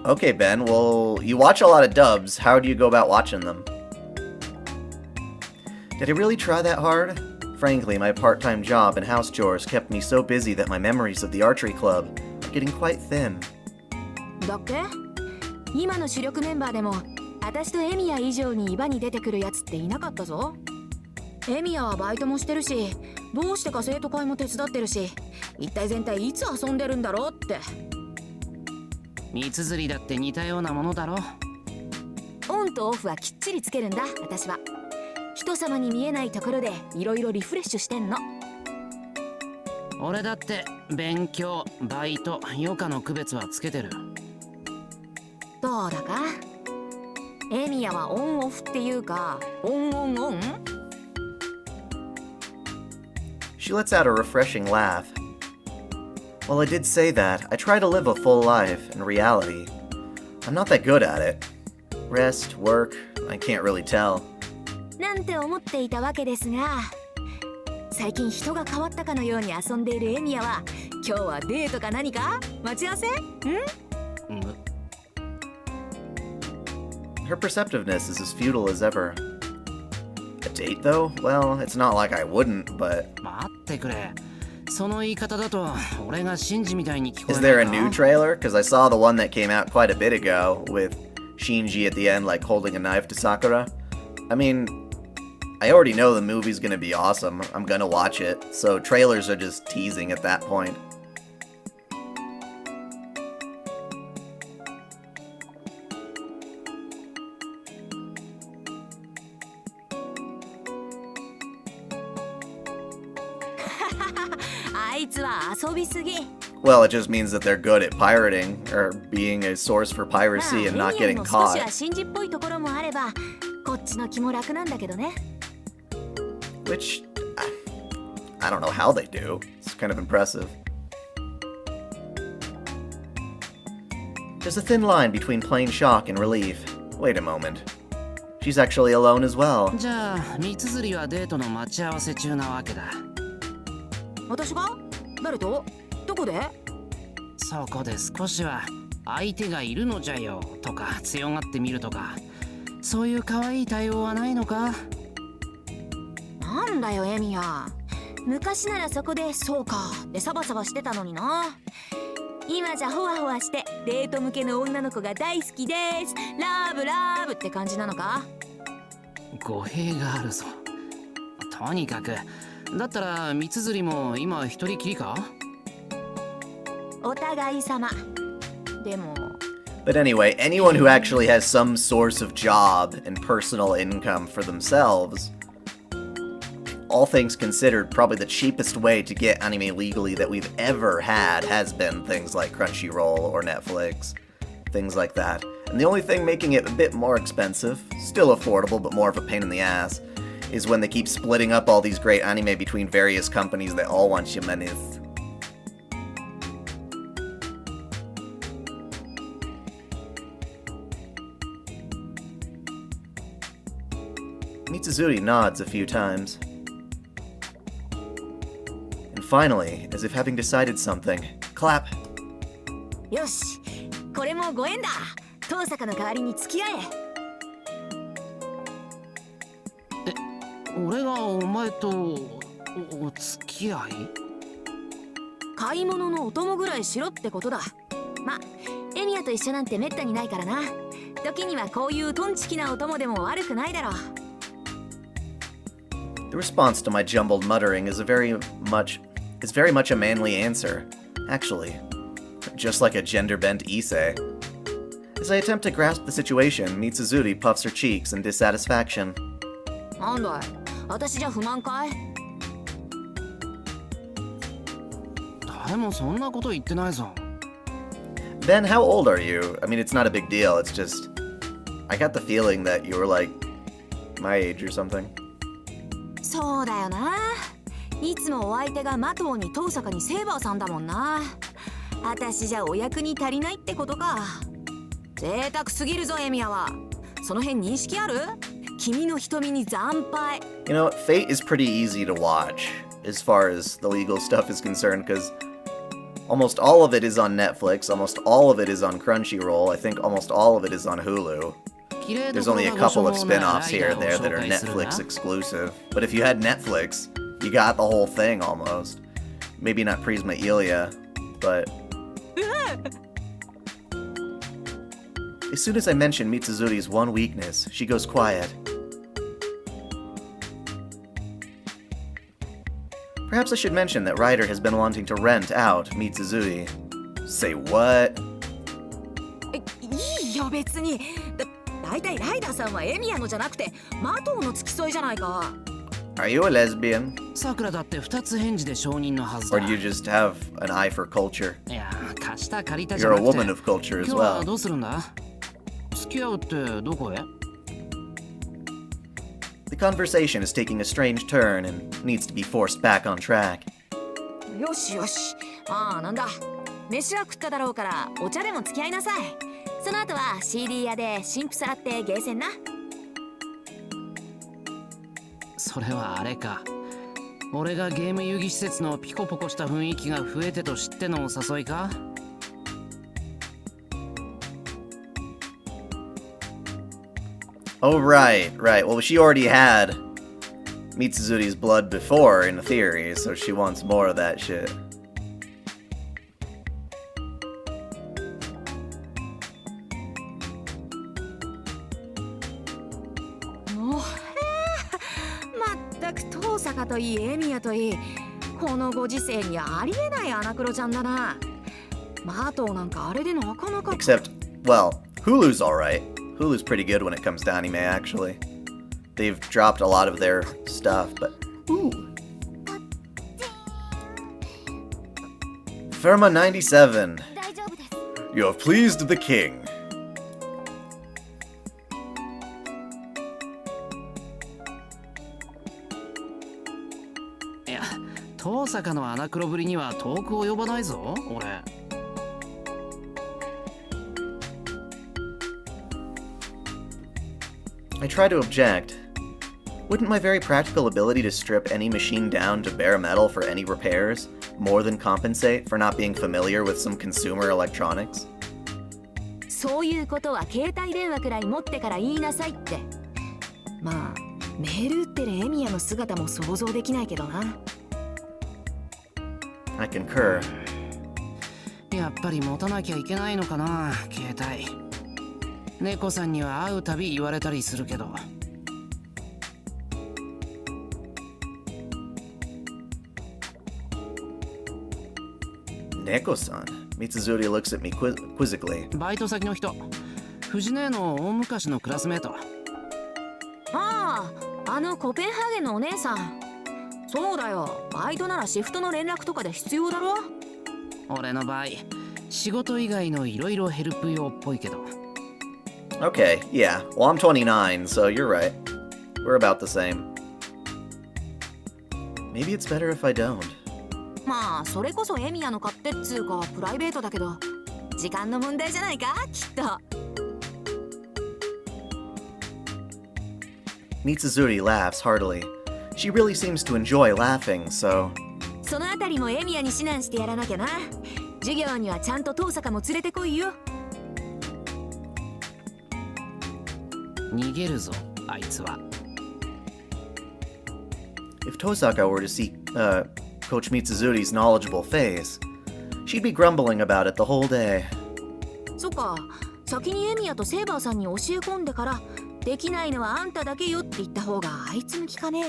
Okay, Ben, well, you watch a lot of dubs. How do you go about watching them? Did I really try that hard? Frankly, my part-time job and house chores kept me so busy that my memories of the archery club are getting quite thin. だっけ？今の主力メンバーでも私とエミヤ以上に場に出てくるやつっていなかったぞ。エミヤはバイトもしてるし、どうしてか生徒会も手伝ってるし、一体全体いつ遊んでるんだろうって。三つ釣りだって似たようなものだろ。オンとオフはきっちりつけるんだ、私は。人様に見えないところでいろいろリフレッシュしてんの。俺だって勉強、バイト、余暇の区別はつけてる。どうだか？エミヤはオンオフっていうか、オンオンオン？ She lets out a refreshing laugh. While I did say that, I try to live a full life in reality. I'm not that good at it. Rest, work, I can't really tell. なんて思っていたわけですが、最近人が変わったかのように遊んでいるエミヤは、今日はデートか何か？待ち合わせ？Her perceptiveness is as futile as ever. A date, though? Well, it's not like I wouldn't, but... 待ってくれ。その言い方だと俺がシンジみたいに聞こえ Is ない there か？ a new trailer? Because I saw the one that came out quite a bit ago with Shinji at the end, like holding a knife to Sakura. I mean, I already know the movie's gonna be awesome. I'm gonna watch it, so trailers are just teasing at that point. Well, it just means that they're good at pirating, or being a source for piracy and not getting caught. Which, I don't know how they do. It's kind of impressive. There's a thin line between plain shock and relief. Wait a moment. She's actually alone as well. じゃあ、三つ釣りはデートの待ち合わせ中なわけだ。私が？誰と？どこで？そこで少しは相手がいるのじゃよとか強がってみるとか、そういう可愛い対応はないのか？なんだよエミヤ。昔ならそこでそうかってサバサバしてたのにな。今じゃホワホワしてデート向けの女の子が大好きです。ラブラブって感じなのか？語弊があるぞ。とにかく、だったら三つ釣りも今一人きりか？お互い様。でも。But anyway, anyone who actually has some source of job and personal income for themselves, all things considered, probably the cheapest way to get anime legally that we've ever had has been things like Crunchyroll or Netflix, things like that. And the only thing making it a bit more expensive, still affordable but more of a pain in the ass, is when they keep splitting up all these great anime between various companies that all want Shimenis. Mitsuzuri nods a few times. And finally, as if having decided something, clap. よし、これもご縁だ。遠坂の代わりに付き合え。俺がお前とお付き合い？買い物のお供ぐらいしろってことだ。ま、エミヤと一緒なんてめったにないからな。時にはこういうトンチキなお供でも悪くないだろう。The response to my jumbled muttering is very much a manly answer, actually, just like a gender-bent issei. As I attempt to grasp the situation, Mitsuzuri puffs her cheeks in dissatisfaction. なんだい、私じゃ不満かい？誰もそんなこと言ってないぞ。Ben, how old are you? I mean, it's not a big deal, it's just... I got the feeling that you were like my age or something. そうだよな。いつもお相手がマトに遠坂にセーバーさんだもんな。私じゃお役に足りないってことか。贅沢すぎるぞエミヤは。その辺認識ある？君の瞳に惨敗。You know, Fate is pretty easy to watch as far as the legal stuff is concerned, because almost all of it is on Netflix, almost all of it is on Crunchyroll, I think almost all of it is on Hulu. There's only a couple of spin-offs here and there that are Netflix exclusive. But if you had Netflix, you got the whole thing almost. Maybe not Prisma Ilia, but... As soon as I mention Mitsuzuri's one weakness, she goes quiet. Perhaps I should mention that Ryder has been wanting to rent out Mitsuzuri. Say what? いいよ別に。だいたいライダーさんはエミヤのじゃなくてマトの付き添いじゃないか。Are you a lesbian? さくらだって二つ返事で承認のはずだ。 Or do you just have an eye for culture? いや、貸した借りたじゃな You're く a て。 woman of culture as 今日は well. どうするんだ？付き合うってどこへ？ The conversation is taking a strange turn and needs to be forced back on track. よしよし。ああなんだ。飯は食っただろうからお茶でも付き合いなさい。その後は CD 屋で新婦さらってゲーセンな。それはあれか。俺がゲーム遊戯施設のピコポコした雰囲気が増えてと知ってのお誘いかOh, right. Well, she already had Mitsuzuri's blood before, in theory, so she wants more of that shit. 遠坂といいエミヤといい、このご時世にありえないアナクロちゃんだな。マトなんかあれでなかなか。 Except, well, Hulu's alright. Hulu's pretty good when it comes to anime, actually. They've dropped a lot of their stuff, but... Ooh. Firma 97. 大丈夫です。 You have pleased the king. いや、遠坂のアナクロぶりには遠く及ばないぞ、俺。I try to object. Wouldn't my very practical ability to strip any machine down to bare metal for any repairs more than compensate for not being familiar with some consumer electronics? そういうことは携帯電話くらい持ってから言いなさいって。まあメール打ってるエミヤの姿も想像できないけどな。 I concur. やっぱり持たなきゃいけないのかな、携帯。猫さんには会うたび言われたりするけど。Neko-san. Mitsuzuri looks at me quizzically. バイト先の人、藤姉の大昔のクラスメート。ああ、あのコペンハーゲンのお姉さん。そうだよ、バイトならシフトの連絡とかで必要だろ。俺の場合、仕事以外のいろいろヘルプ用っぽいけど。Okay, yeah. Well, I'm 29, so you're right. We're about the same. Maybe it's better if I don't. まあそれこそエミヤの勝手っつうかプライベートだけど、時間の問題じゃないか、きっと。 Mitsuzuri laughs heartily. She really seems to enjoy laughing, so... そのあたりもエミヤに指南してやらなきゃな。授業にはちゃんと遠坂も連れてこいよ。逃げるぞ、あいつは。If Tosaka were to see, Coach Mitsuzuri's knowledgeable face, she'd be grumbling about it the whole day. そっか、先にエミヤとセーバーさんに教え込んでから、できないのはあんただけよって言った方があいつ向きかね。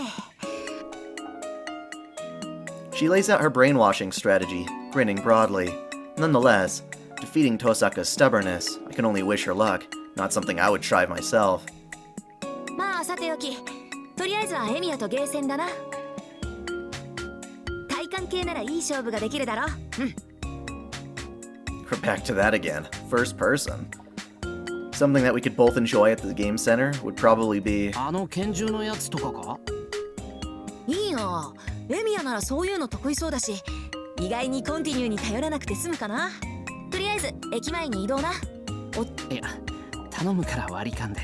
She lays out her brainwashing strategy, grinning broadly. Nonetheless, defeating Tosaka's stubbornness, I can only wish her luck, not something I would try myself. まあさておき、とりあえずはエミヤとゲーセンだな。体感系ならいい勝負ができるだろ。うん。 We're back to that again. First person. Something that we could both enjoy at the game center would probably be... あの拳銃のやつとかか？いいよ。エミヤならそういうの得意そうだし、意外にコンティニューに頼らなくて済むかな。とりあえず駅前に移動な。いや、頼むから割り勘で。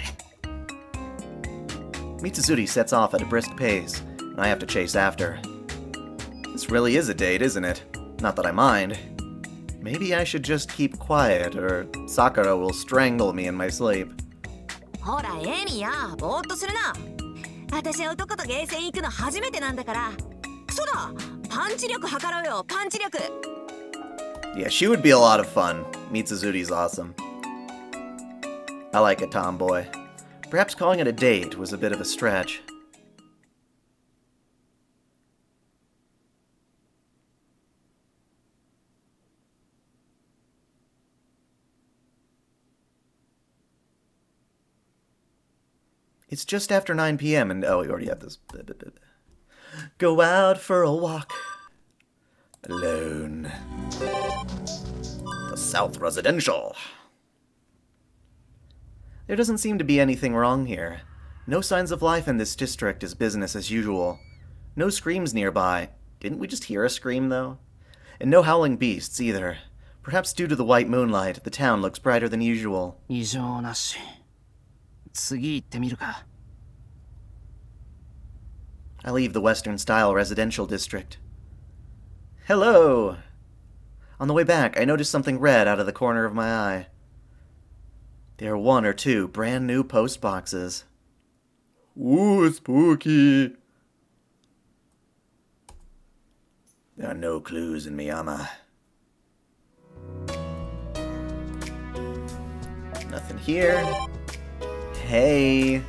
Mitsuzuri sets off at a brisk pace, and I have to chase after. This really is a date, isn't it? Not that I mind. Maybe I should just keep quiet, or Sakura will strangle me in my sleep. ほらエミヤ、ぼーっとするな。私は男とゲーセン行くの初めてなんだから。そうだ、パンチ力測ろうよ、パンチ力。 Yeah, she would be a lot of fun. Mitsuzuri's awesome. I like a tomboy. Perhaps calling it a date was a bit of a stretch. It's just after 9 p.m. and oh, we already have this. Go out for a walk. Alone. The South Residential. There doesn't seem to be anything wrong here. No signs of life in this district is business as usual. No screams nearby. Didn't we just hear a scream, though? And no howling beasts, either. Perhaps due to the white moonlight, the town looks brighter than usual. 異常なし。次行ってみるか。I leave the Western-style residential district. Hello! On the way back, I noticed something red out of the corner of my eye. There are 1 or 2 brand new post boxes. Ooh, spooky! There are no clues in Miyama. Nothing here. Hey.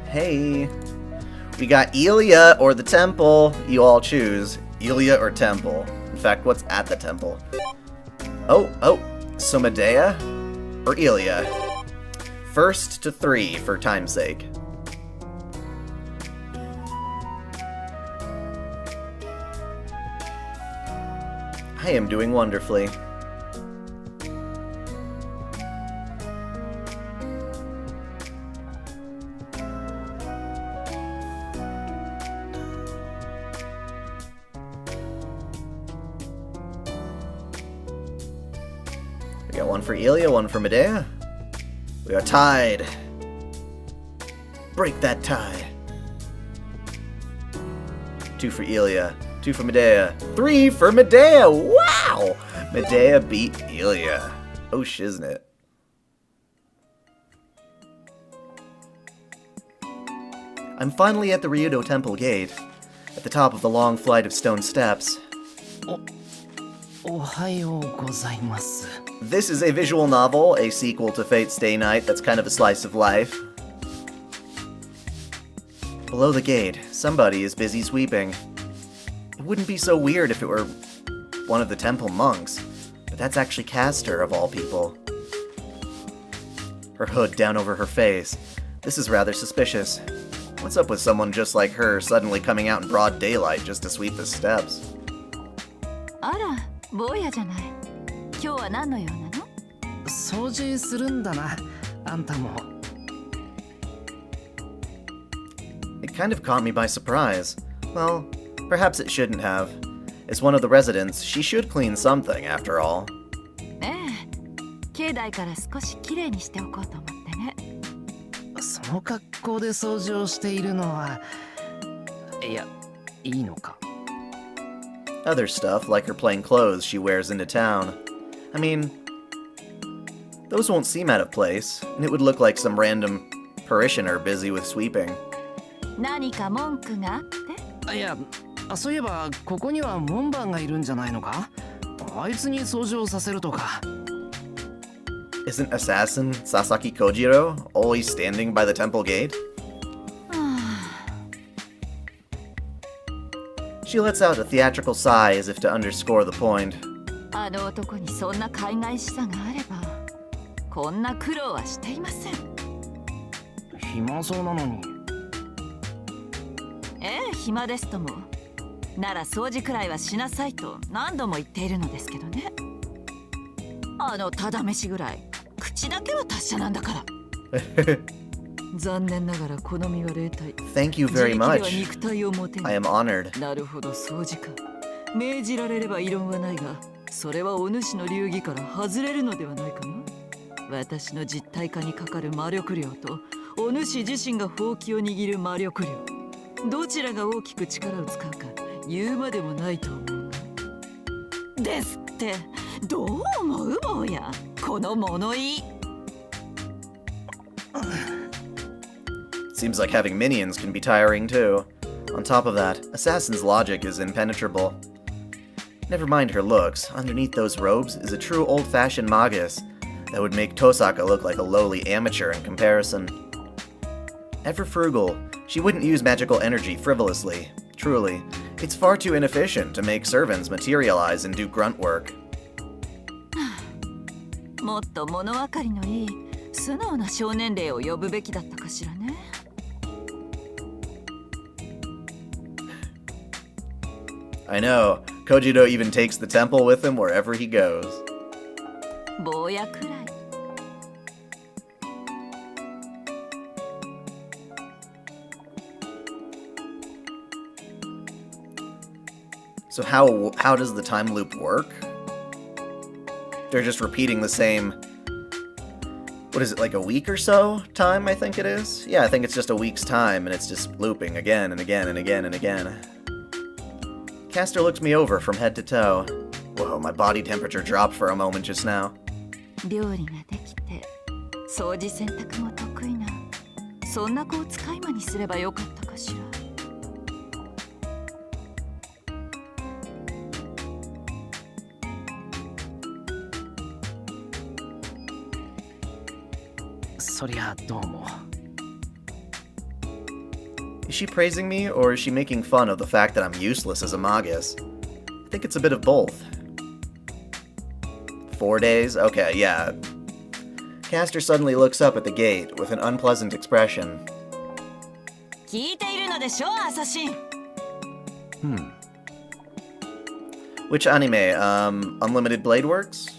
Hey. We got Ilia or the temple. You all choose. Ilia or temple. In fact, what's at the temple? Oh, so Medea or Ilia? First to 3 for time's sake. I am doing wonderfully. We got one for Ilia, one for Medea. We are tied. Break that tie. 2 for Ilia, 2 for Medea, 3 for Medea! Wow! Medea beat Ilia. Oh shiznit. I'm finally at the Ryudo Temple Gate, at the top of the long flight of stone steps. This is a visual novel, a sequel to Fate's Stay Night that's kind of a slice of life. Below the gate, somebody is busy sweeping. It wouldn't be so weird if it were one of the temple monks, but that's actually Castor, of all people. Her hood down over her face. This is rather suspicious. What's up with someone just like her suddenly coming out in broad daylight just to sweep the steps? あら、坊やじゃない。今日は何の用なの？掃除するんだな、あんたも。It kind of caught me by surprise. Well, perhaps it shouldn't have. As one of the residents, she should clean something, after all. ええ、境内から少しきれいにしておこうと思ってね。その格好で掃除をしているのは、いや、いいのか。Other stuff, like her plain clothes she wears into town. I mean, those won't seem out of place, and it would look like some random parishioner busy with sweeping. 何か文句があって？いや、そういえばここには門番がいるんじゃないのか？あいつに掃除をさせるとか。Isn't assassin Sasaki Kojiro always standing by the temple gate? She lets out a theatrical sigh as if to underscore the point. あの男にそんな海外視さがあれば、こんな苦労はしていません。暇そうなのに。ええ、暇ですとも。なら掃除くらいはしなさいと何度も言っているのですけどね。あのただ飯ぐらい口だけは達者なんだから。残念ながら好みは霊体。Thank you very much. 肉体を持てる。I am honored. なるほど、掃除か。命じられれば異論はないが、それはお主の流儀から外れるのではないかな。私の実体化にかかる魔力量とお主自身がほうきを握る魔力量、どちらが大きく力を使うか言うまでもないと思う。ですって、どう思う坊や、この物言い。Seems like having minions can be tiring too. On top of that, Assassin's logic is impenetrable. Never mind her looks, underneath those robes is a true old-fashioned magus that would make Tosaka look like a lowly amateur in comparison. Ever frugal, she wouldn't use magical energy frivolously. Truly, it's far too inefficient to make servants materialize and do grunt work. もっと物分かりのいい素直な少年霊を呼ぶべきだったかしらね。I know, Kojiro even takes the temple with him wherever he goes. 坊やくらい。So how does the time loop work? They're just repeating the same, what is it, like a week or so time, I think it is? Yeah, I think it's just a week's time, and it's just looping again and again and again and again. Castor looks me over from head to toe. Whoa, my body temperature dropped for a moment just now. 料理ができて、掃除洗濯も得意な、そんな子を使い魔にすればよかったかしら。そりゃどうも。Is she praising me, or is she making fun of the fact that I'm useless as a magus? I think it's a bit of both. 4 days? Okay, yeah. Caster suddenly looks up at the gate with an unpleasant expression. 聞いているのでしょ、アサシン。Which anime? Unlimited Blade Works?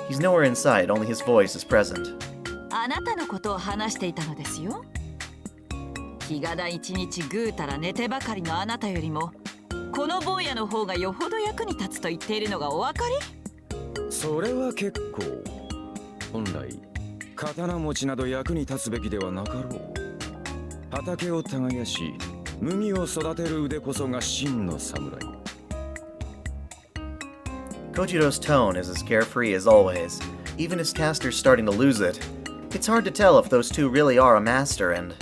He's nowhere in sight, only his voice is present. あなたのことを話していたのですよ。日がだ一日ぐうたら寝てばかりのあなたよりも、この坊やの方がよほど役に立つと言っているのがお分かり？それは結構。本来刀持ちなど役に立つべきではなかろう。畑を耕し、麦を育てる腕こそが真の侍。Kojito's tone is as carefree as always, even as Caster's starting to lose it. It's hard to tell if those two really are a master and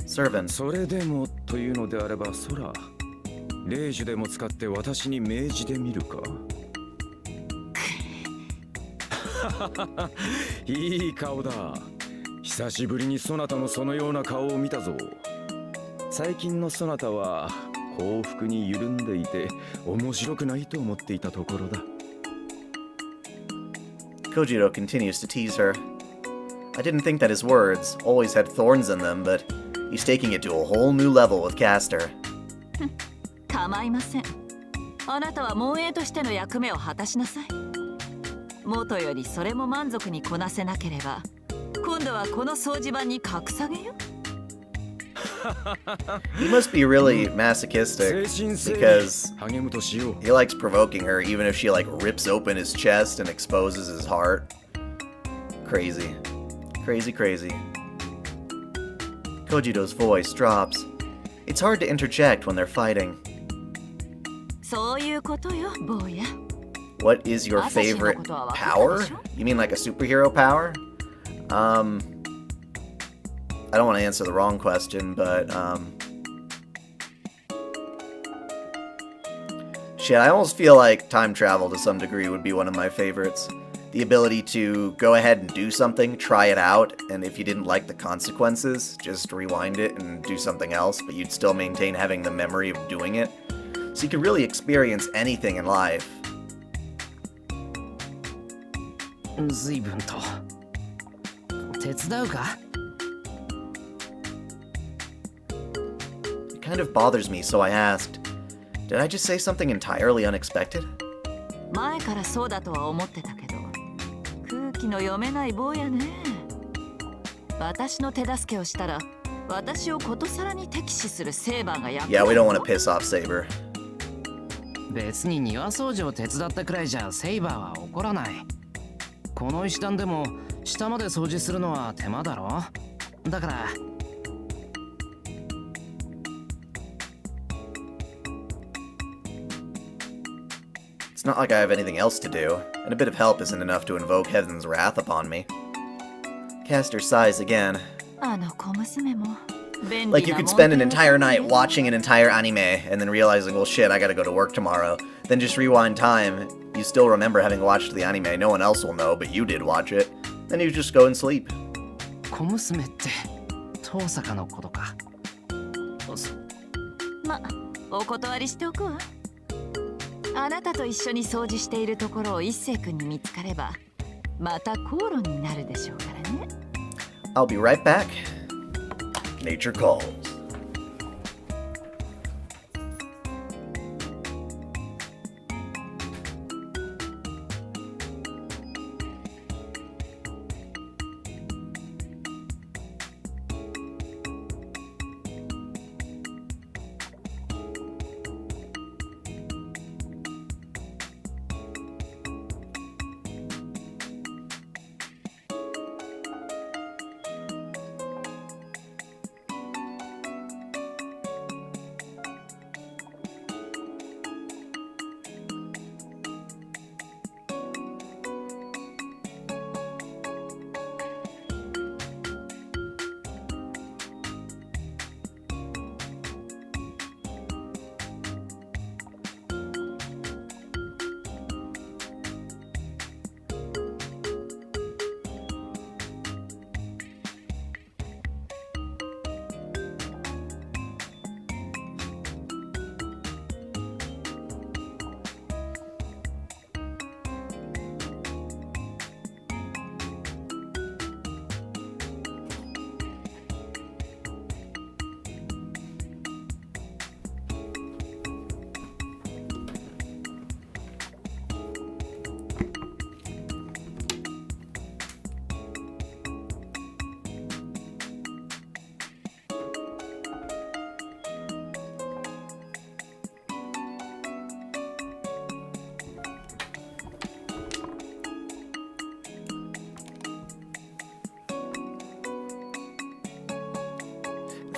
servant. それでもというのであれば、そら、霊樹でも使って私に命じてみるか。いい顔だ。久しぶりにそなたのそのような顔を見たぞ。最近のそなたは幸福に緩んでいて面白くないと思っていたところだ。Kojito continues to tease her. I didn't think that his words always had thorns in them, but he's taking it to a whole new level with Caster. 構いません。あなたは門営としての役目を果たしなさい。元よりそれも満足にこなせなければ、今度はこの掃除場に格下げよ。He must be really masochistic because he likes provoking her even if she like rips open his chest and exposes his heart. Crazy. Crazy, crazy. Kojito's voice drops. It's hard to interject when they're fighting. そういうことよ、坊や。What is your favorite power? You mean like a superhero power? I don't want to answer the wrong question, but, shit, I almost feel like time travel to some degree would be one of my favorites. The ability to go ahead and do something, try it out, and if you didn't like the consequences, just rewind it and do something else, but you'd still maintain having the memory of doing it. So you could really experience anything in life. 随分と手伝うか？ It kind of bothers me, so I asked, did I just say something entirely unexpected? 前からそうだとは思ってたけど、空気の読めない坊やね。私の手助けをしたら、私をことさらに敵視するセーバーが役立つ。 Yeah, we don't want to piss off Saber. 別に庭掃除を手伝ったくらいじゃセイバーは怒らない。この石段でも下まで掃除するのは手間だろ。だから。It's not like I have anything else to do, and a bit of help isn't enough to invoke heaven's wrath upon me. Caster sighs again. あの小娘も。 Like you could spend an entire night watching an entire anime and then realizing, well shit, I gotta go to work tomorrow. Then just rewind time, you still remember having watched the anime, no one else will know, but you did watch it. Then you just go and sleep. 小娘って遠坂のことか。ま、お断りしておくわ。あなたと一緒に掃除しているところを一星君に見つかれば、また口論になるでしょうからね。I'll be right back. Nature calls.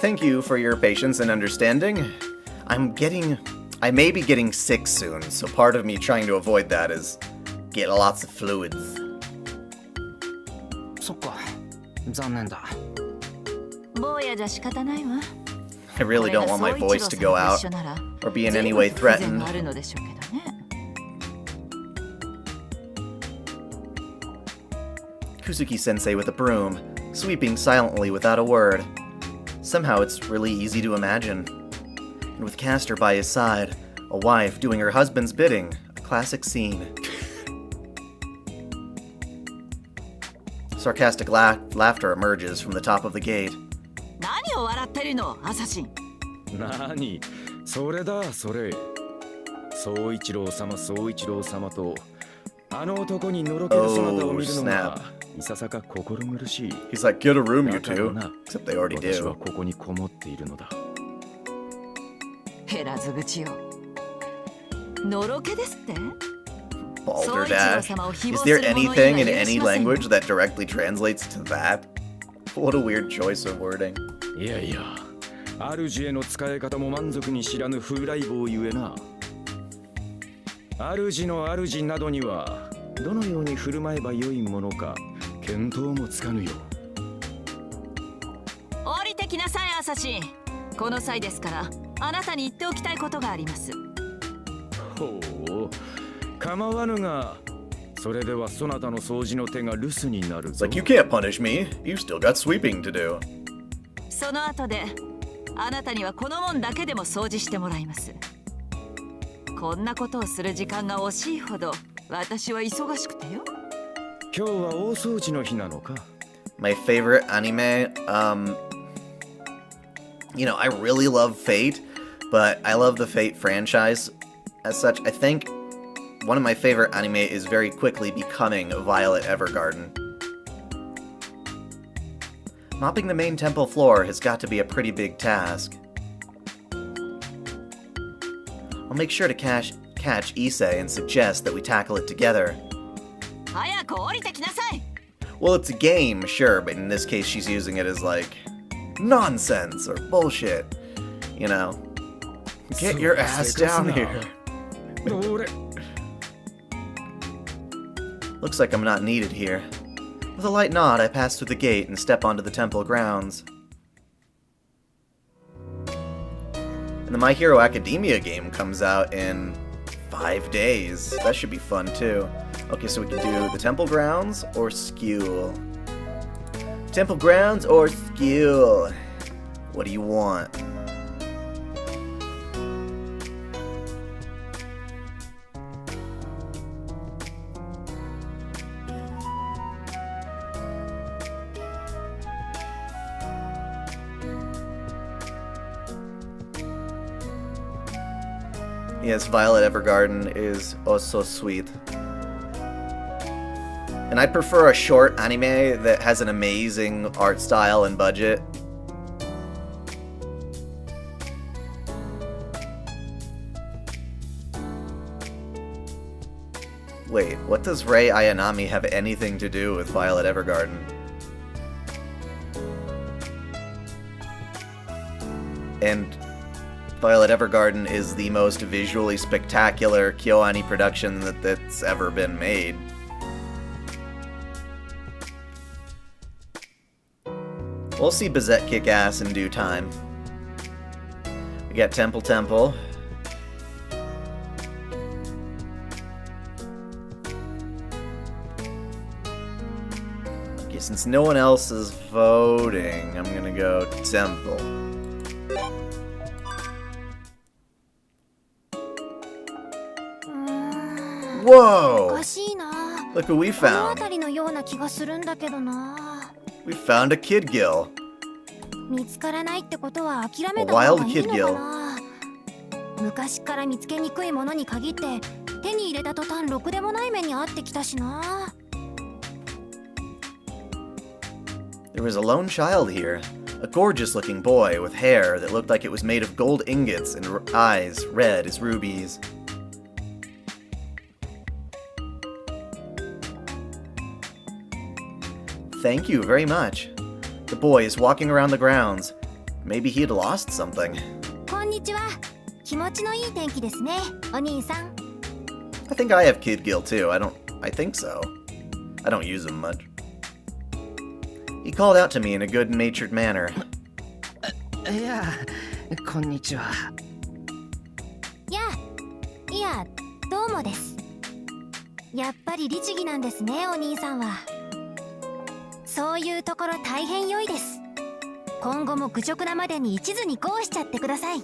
thank you for your patience and understanding. I may be getting sick soon, so part of me trying to avoid that is get lots of fluids. そっか、残念だ。坊やじゃ仕方ないわ。 I really don't want my voice to go out or be in any way threatened. あるのでしょうけどね。 Kuzuki-sensei with a broom, sweeping silently without a word. Somehow it's really easy to imagine. And with Castor by his side, a wife doing her husband's bidding, a classic scene. Sarcastic laughter emerges from the top of the gate. 何を笑ってるの、アサシン。なに、それだ、それ。総一郎様、総一郎様と、あの男にのろける姿を見るのが、いささか心苦しい。He's like, get a room, you two. Except they already 私は do. ここにこもっているのだ。減らず口よ。のろけですって？ Balderdash. Is there anything in any language that directly translates to that? What a weird choice of wording. いやいや、主への使い方も満足に知らぬ風来坊ゆえな。主の主などにはどのように振る舞えばよいものか見当もつかぬよ。降りてきなさい、アサシン。この際ですからあなたに言っておきたいことがあります。ほう、構わぬが、それではそなたの掃除の手が留守になるぞ。 It's like, you can't punish me. You still got sweeping to do. その後であなたにはこの門だけでも掃除してもらいます。こんなことをする時間が惜しいほど私は忙しくてよ。今日は大掃除の日なのか。 My favorite anime, you know, I really love Fate, but I love the Fate franchise as such. I think one of my favorite anime is very quickly becoming Violet Evergarden. Mopping the main temple floor has got to be a pretty big task. I'll make sure to catch Issei and suggest that we tackle it together. 早く降りてきなさい。 Well, it's a game, sure, but in this case she's using it as like nonsense or bullshit. You know, get your ass down here. どれ Looks like I'm not needed here. With a light nod, I pass through the gate and step onto the temple grounds. And the My Hero Academia game comes out in 5 days. That should be fun too. Okay, so we can do the temple grounds or school. Temple grounds or school? What do you want? Yes, Violet Evergarden is oh so sweet. And I prefer a short anime that has an amazing art style and budget. Wait, what does Rei Ayanami have anything to do with Violet Evergarden? And Violet Evergarden is the most visually spectacular KyoAni production that's ever been made. We'll see Bazette kick ass in due time. We got Temple. Okay, since no one else is voting, I'm gonna go Temple. Whoa! おかしいな。 Look what we この found. 辺りのような気がするんだけどな。 We found a kid gill. 見つからないってことは諦めた方がいいの A wild kid かな。昔から見つけにくいものに限って手に入れた途端ろくでもない目に遭ってきたしな。 There was a lone child here. A gorgeous-looking boy with hair that looked like it was made of gold ingots and eyes red as rubies. Thank you very much. The boy is walking around the grounds. maybe he'd lost something. こんにちは。気持ちのいい天気ですね、お兄さん。 I think I have kid guilt too. I think so. I don't use them much. He called out to me in a good-natured manner. いや、こんにちは。いや、どうもです。やっぱり律儀なんですね、お兄さんは。そういうところ大変良いです。今後も愚直なまでに一途にこうしちゃってください。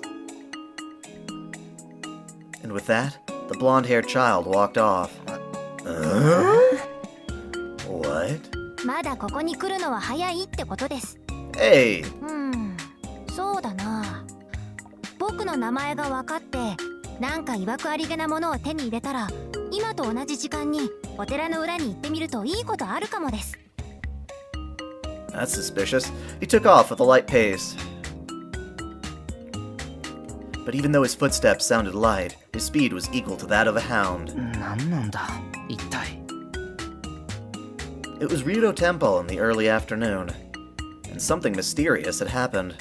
And with that, the blonde-haired child walked off. What? まだここに来るのは早いってことです。 Hey! そうだな。僕の名前が分かってなんか曰くありげなものを手に入れたら、今と同じ時間にお寺の裏に行ってみるといいことあるかもです。 That's suspicious. He took off with a light pace. But even though his footsteps sounded light, his speed was equal to that of a hound. なんなんだ、一体。It was Ryudo Temple in the early afternoon, and something mysterious had happened.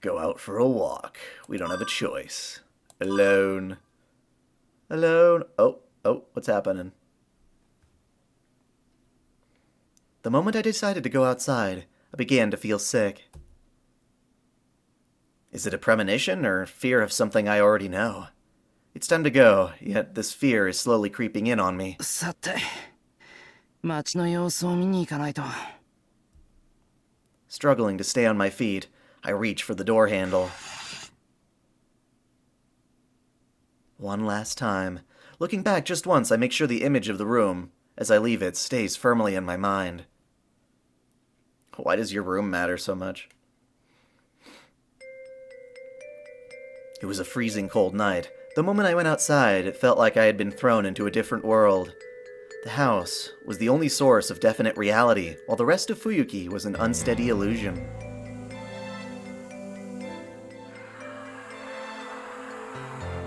Go out for a walk. We don't have a choice. Alone. Alone. Oh, what's happening? The moment I decided to go outside, I began to feel sick. Is it a premonition or fear of something I already know? It's time to go, yet this fear is slowly creeping in on me. さて、街の様子を見に行かないと。Struggling to stay on my feet, I reach for the door handle. One last time. Looking back just once, I make sure the image of the room, as I leave it, stays firmly in my mind. Why does your room matter so much? It was a freezing cold night. The moment I went outside, it felt like I had been thrown into a different world. The house was the only source of definite reality, while the rest of Fuyuki was an unsteady illusion.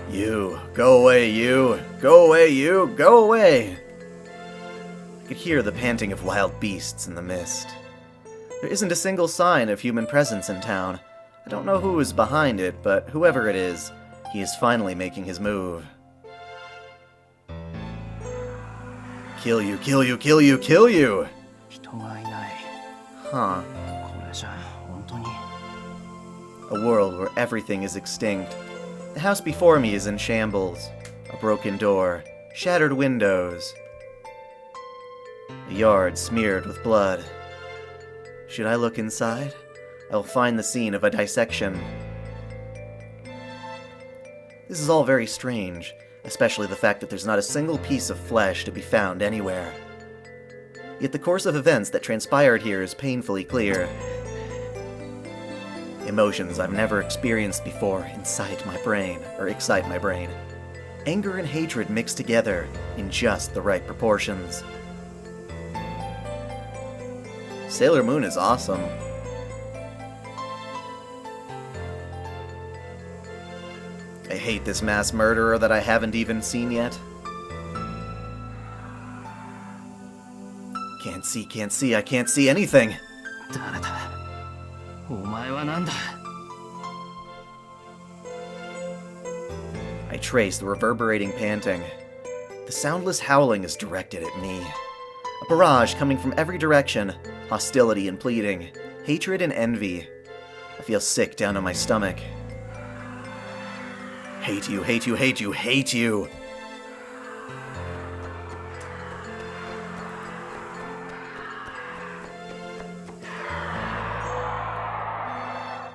You, go away, you, go away, you, go away! I could hear the panting of wild beasts in the mist. There isn't a single sign of human presence in town. I don't know who is behind it, but whoever it is, he is finally making his move. Kill you, kill you, kill you, kill you! 人がいない。 Huh. これじゃ本当に。 A world where everything is extinct. The house before me is in shambles. A broken door, shattered windows. A yard smeared with blood. Should I look inside? I will find the scene of a dissection. This is all very strange, especially the fact that there's not a single piece of flesh to be found anywhere. Yet the course of events that transpired here is painfully clear. Emotions I've never experienced before excite my brain. Anger and hatred mixed together in just the right proportions. Sailor Moon is awesome. I hate this mass murderer that I haven't even seen yet. Can't see, I can't see anything. 誰だ。お前はなんだ。I trace the reverberating panting. The soundless howling is directed at me. A barrage coming from every direction, hostility and pleading, hatred and envy. I feel sick down in my stomach. Hate you, hate you, hate you, hate you!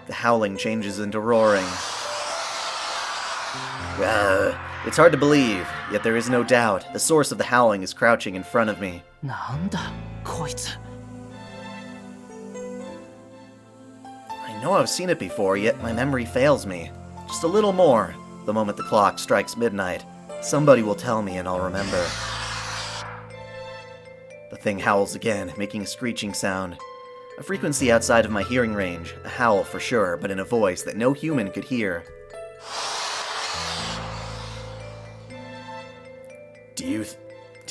The howling changes into roaring. It's hard to believe, yet there is no doubt. The source of the howling is crouching in front of me. なんだこいつ。 I know I've seen it before, yet my memory fails me. Just a little more. The moment the clock strikes midnight, somebody will tell me and I'll remember. The thing howls again, making a screeching sound. A frequency outside of my hearing range, a howl for sure, but in a voice that no human could hear.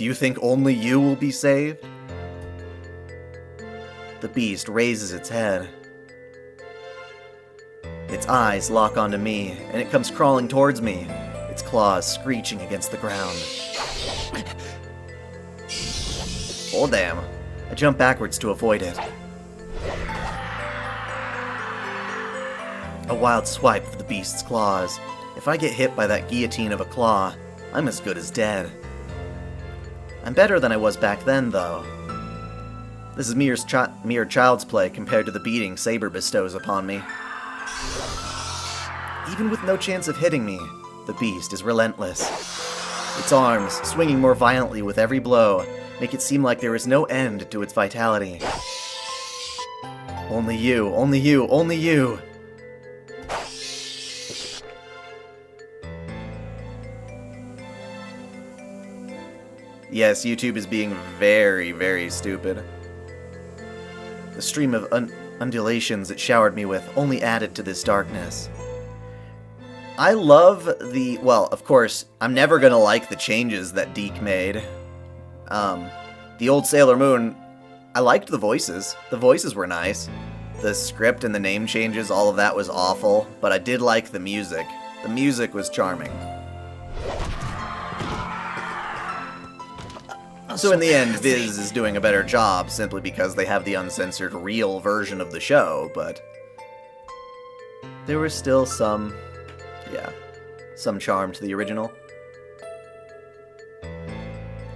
Do you think only you will be saved? The beast raises its head. Its eyes lock onto me, and it comes crawling towards me, its claws screeching against the ground. Oh damn. I jump backwards to avoid it. A wild swipe of the beast's claws. If I get hit by that guillotine of a claw, I'm as good as dead. I'm better than I was back then, though. This is mere child's play compared to the beating Saber bestows upon me. Even with no chance of hitting me, the beast is relentless. Its arms, swinging more violently with every blow, make it seem like there is no end to its vitality. Only you, only you, only you! Yes, YouTube is being very, very stupid. The stream of undulations it showered me with only added to this darkness. I love the... well, of course, I'm never gonna like the changes that Deke made. The old Sailor Moon, I liked the voices. The voices were nice. The script and the name changes, all of that was awful, but I did like the music. The music was charming. So in the end, Viz is doing a better job simply because they have the uncensored real version of the show, but there was still some charm to the original.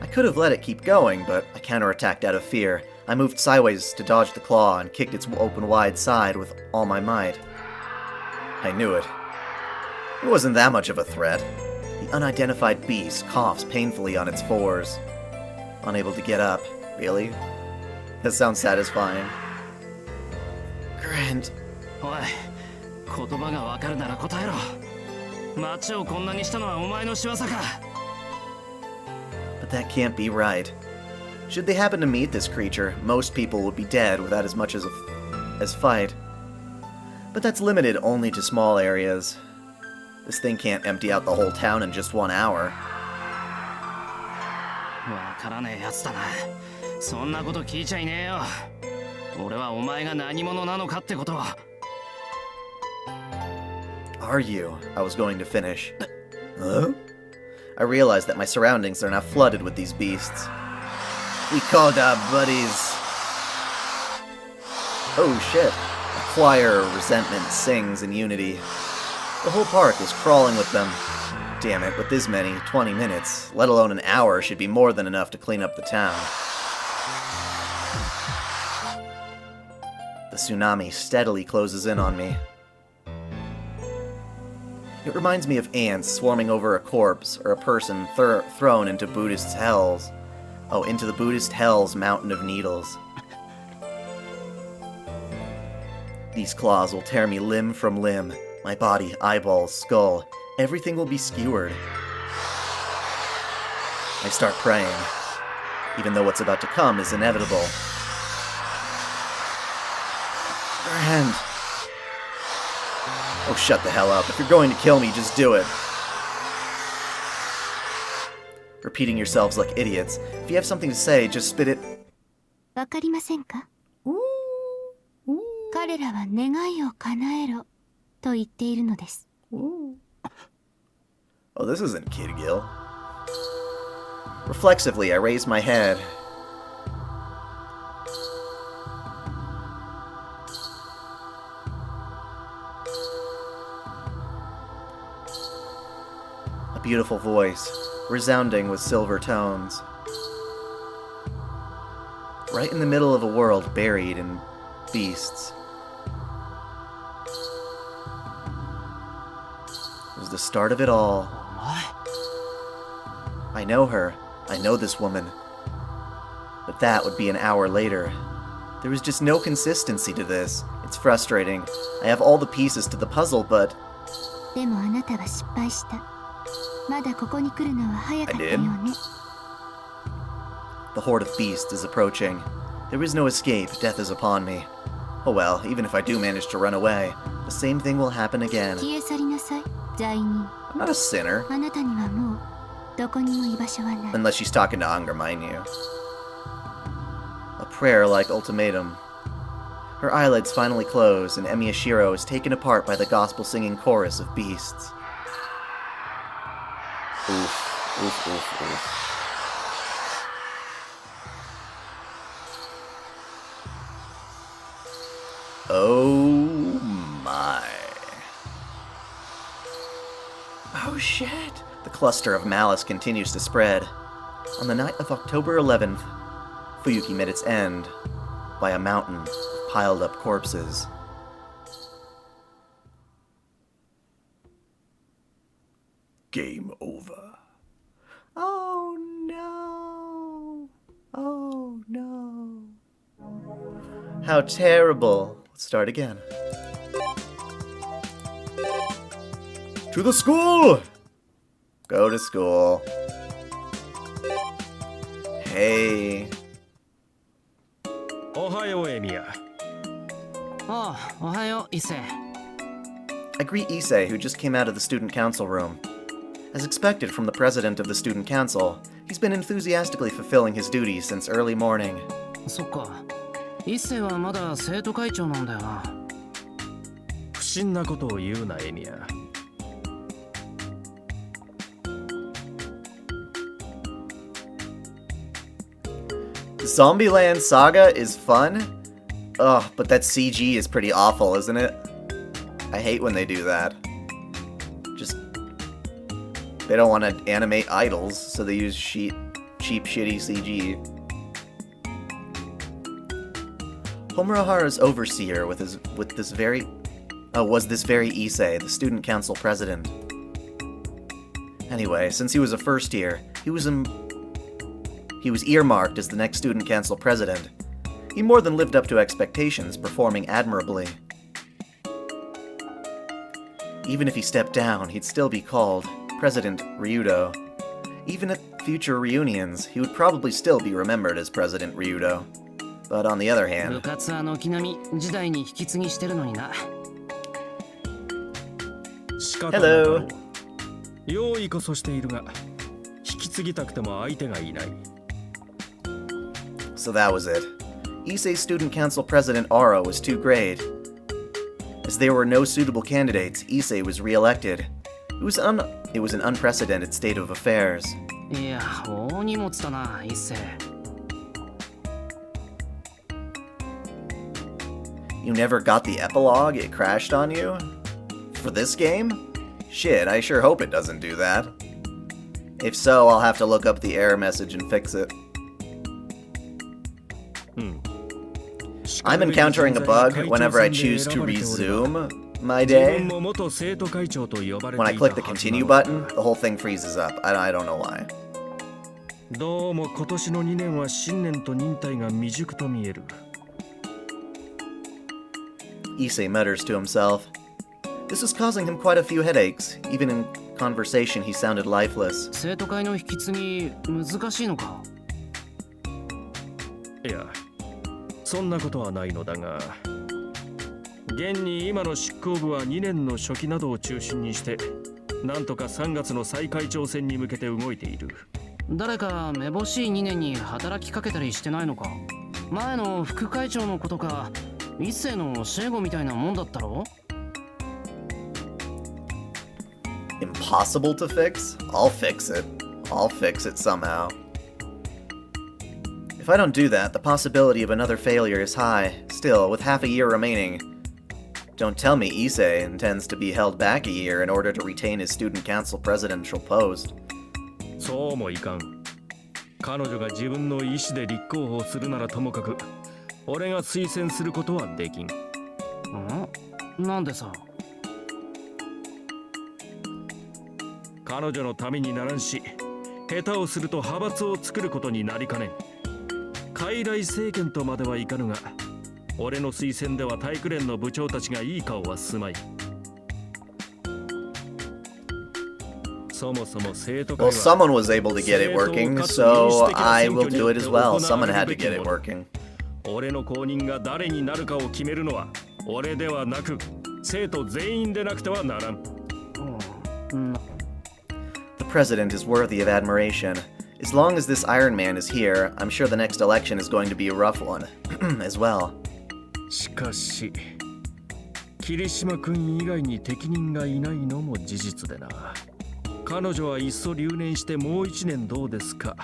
I could have let it keep going, but I counterattacked out of fear. I moved sideways to dodge the claw and kicked its open wide side with all my might. I knew it. It wasn't that much of a threat. The unidentified beast coughs painfully on its fours. Unable to get up. Really? That sounds satisfying. Grant. おい、言葉がわかるなら答えろ。街をこんなにしたのはお前の仕業か。But that can't be right. Should they happen to meet this creature, most people would be dead without as much as fight. But that's limited only to small areas. This thing can't empty out the whole town in just 1 hour. わからねえやつだな。そんなこと聞いちゃいねえよ。俺はお前が何者なのかってことを。Are you? I was going to finish. Huh? I realized that my surroundings are now flooded with these beasts. We called our buddies. Oh shit. A choir of resentment sings in unity. The whole park is crawling with them. Damn it, with this many, 20 minutes, let alone an hour, should be more than enough to clean up the town. The tsunami steadily closes in on me. It reminds me of ants swarming over a corpse, or a person thrown into Buddhist hells. Oh, into the Buddhist hell's mountain of needles. These claws will tear me limb from limb. My body, eyeballs, skull, everything will be skewered. I start praying, even though what's about to come is inevitable. Grand. Oh, shut the hell up. If you're going to kill me, just do it. Repeating yourselves like idiots. If you have something to say, just spit it. わかりませんか？彼らは願いを叶えろと言っているのです。 Oh, this isn't Kid Gill. Reflexively, I raise my head. A beautiful voice, resounding with silver tones. Right in the middle of a world buried in beasts. It was the start of it all. I know her. I know this woman. But that would be an hour later. There was just no consistency to this. It's frustrating. I have all the pieces to the puzzle, but... でもあなたは失敗した。まだここに来るのは早かったよね。 The horde of beasts is approaching. There is no escape. Death is upon me. Oh well, even if I do manage to run away, the same thing will happen again. 消え去りなさい、罪人。 I'm not a sinner. あなたにはもうどこにも居場所はない。 Unless she's talking to Anger, mind you. A prayer like ultimatum. Her eyelids finally close, and Emiyashiro is taken apart by the gospel-singing chorus of beasts. Oof, oof, oof, oof. Oh my. Oh shit. The cluster of malice continues to spread. On the night of October 11th, Fuyuki met its end by a mountain of piled up corpses. Game over. Oh no. Oh no. How terrible. Let's start again. To the school! Go to school. Hey. おはようエミヤ。ああ、おはよう、伊勢。I greet Issei, who just came out of the student council room. As expected from the president of the student council, he's been enthusiastically fulfilling his duties since early morning. そっか。伊勢はまだ生徒会長なんだよな。不審なことを言うなエミヤ。Zombieland Saga is fun? Ugh, but that CG is pretty awful, isn't it? I hate when they do that. Just... They don't want to animate idols, so they use cheap, shitty CG. Homurahara's overseer was this very Issei, the student council president. Anyway, since he was a first year, he was earmarked as the next student council president. He more than lived up to expectations, performing admirably. Even if he stepped down, he'd still be called President Ryudo. Even at future reunions, he would probably still be remembered as President Ryudo. But on the other hand... 部活は軒並み時代に引き継ぎしてるのにな。仕方なかろう。用意こそしているが、引き継ぎたくても相手がいない。So that was it. Issei's student council president Aura was too great. As there were no suitable candidates, Issei was re-elected. It was an unprecedented state of affairs. いや、大荷物だな、伊勢。You never got the epilogue? It crashed on you? For this game? Shit, I sure hope it doesn't do that. If so, I'll have to look up the error message and fix it. I'm encountering a bug whenever I choose to resume my day. When I click the continue button, the whole thing freezes up. I don't know why. どうも今年の2年は新年と忍耐が未熟と見える。Issei mutters to himself. This was causing him quite a few headaches. Even in conversation, he sounded lifeless. 生徒会の引き継ぎ難しいのか？いや、そんなことはないのだが、現に今の執行部は2年の初期などを中心にして、なんとか3月の再会長選に向けて動いている。誰かめぼしい2年に働きかけたりしてないのか？前の副会長のことか、一世の教え子みたいなもんだったろ？Impossible to fix? I'll fix it. I'll fix it somehow. If I don't do that, the possibility of another failure is high. Still, with half a year remaining, don't tell me Issei intends to be held back a year in order to retain his student council presidential post. そうもいかん。彼女が自分の意思で立候補するならともかく、俺が推薦することはできん。なんでさ？彼女のためにならんし、下手をすると派閥を作ることになりかねん。傀儡政権とまではいかぬが、俺の推薦では体育連の部長たちがいい顔はすまい。そもそも生徒会は Well, someone was able to get it working, so I will do it as well. Someone had to get it working. 俺の後任が誰になるかを決めるのは俺ではなく生徒全員でなくてはならん。The president is worthy of admiration. As long as this Iron Man is here, I'm sure the next election is going to be a rough one, as well. しかし霧島君以外に適任がいないのも事実でな。彼女はいっそ留年してもう1年どうですか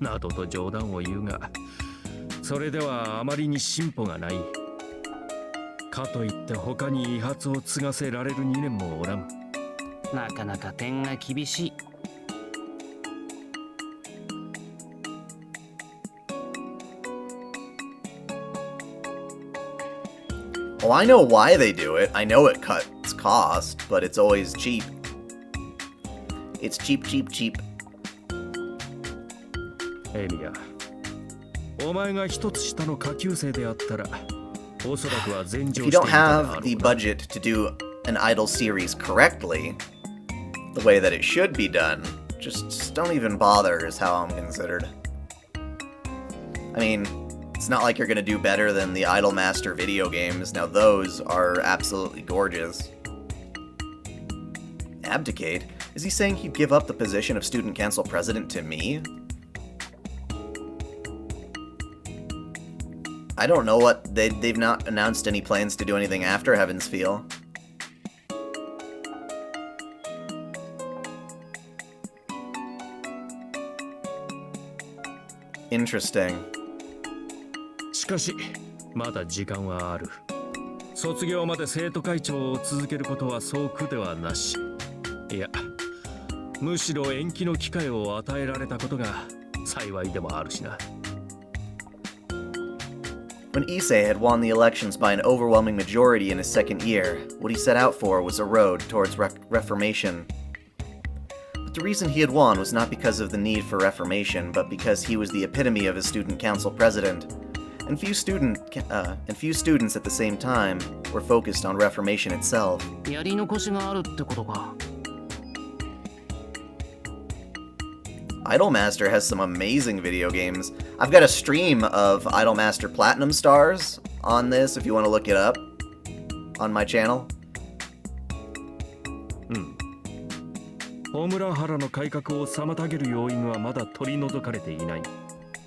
などと冗談を言うが、それではあまりに進歩がない。かといって他に遺髪を継がせられる2年もおらん。なかなか点が厳しい。Well, I know why they do it. I know it cuts cost, but it's always cheap. It's cheap, cheap, cheap. エミヤ、お前が一つ下の下級生であったら、おそらくは前 If 上 you してい don't たであ have ろ the うな。 budget to do an idol series correctly, the way that it should be done, just don't even bother is how I'm considered. I mean, it's not like you're gonna do better than the Idol Master video games. Now those are absolutely gorgeous. Abdicate? Is he saying he'd give up the position of student council president to me? I don't know what they've not announced any plans to do anything after Heaven's Feel. Interesting. しかしまだ時間はある。卒業まで生徒会長を続けることはそう苦ではなし。いや、むしろ延期の機会を与えられたことが幸いでもあるしな。When Issei had won the elections by an overwhelming majority in his second year, what he set out for was a road towards reformation. But the reason he had won was not because of the need for reformation, but because he was the epitome of a student council president. And few students at the same time were focused on reformation itself. やり残しがあるってことか。Idol Master has some amazing video games. I've got a stream of Idol Master Platinum Stars on this if you want to look it up on my channel. ホムラハラの改革を妨げる要因はまだ取り除かれていない。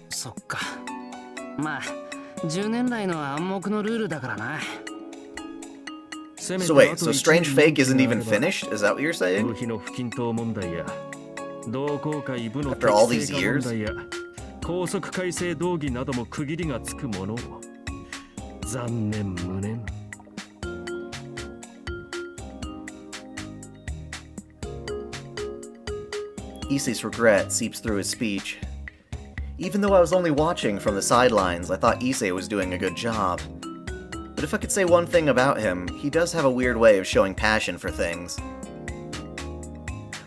そっか。まあ、10年来の暗黙のルールだからな。So wait, so Strange Fake isn't even finished? Is that what you're saying? 部費の不均等問題や同好会部の After all 適 these 正化 years? 問題や校則改正動議なども区切りがつくもの。残念無念。Issei's regret seeps through his speech. Even though I was only watching from the sidelines, I thought Issei was doing a good job. But if I could say one thing about him, he does have a weird way of showing passion for things.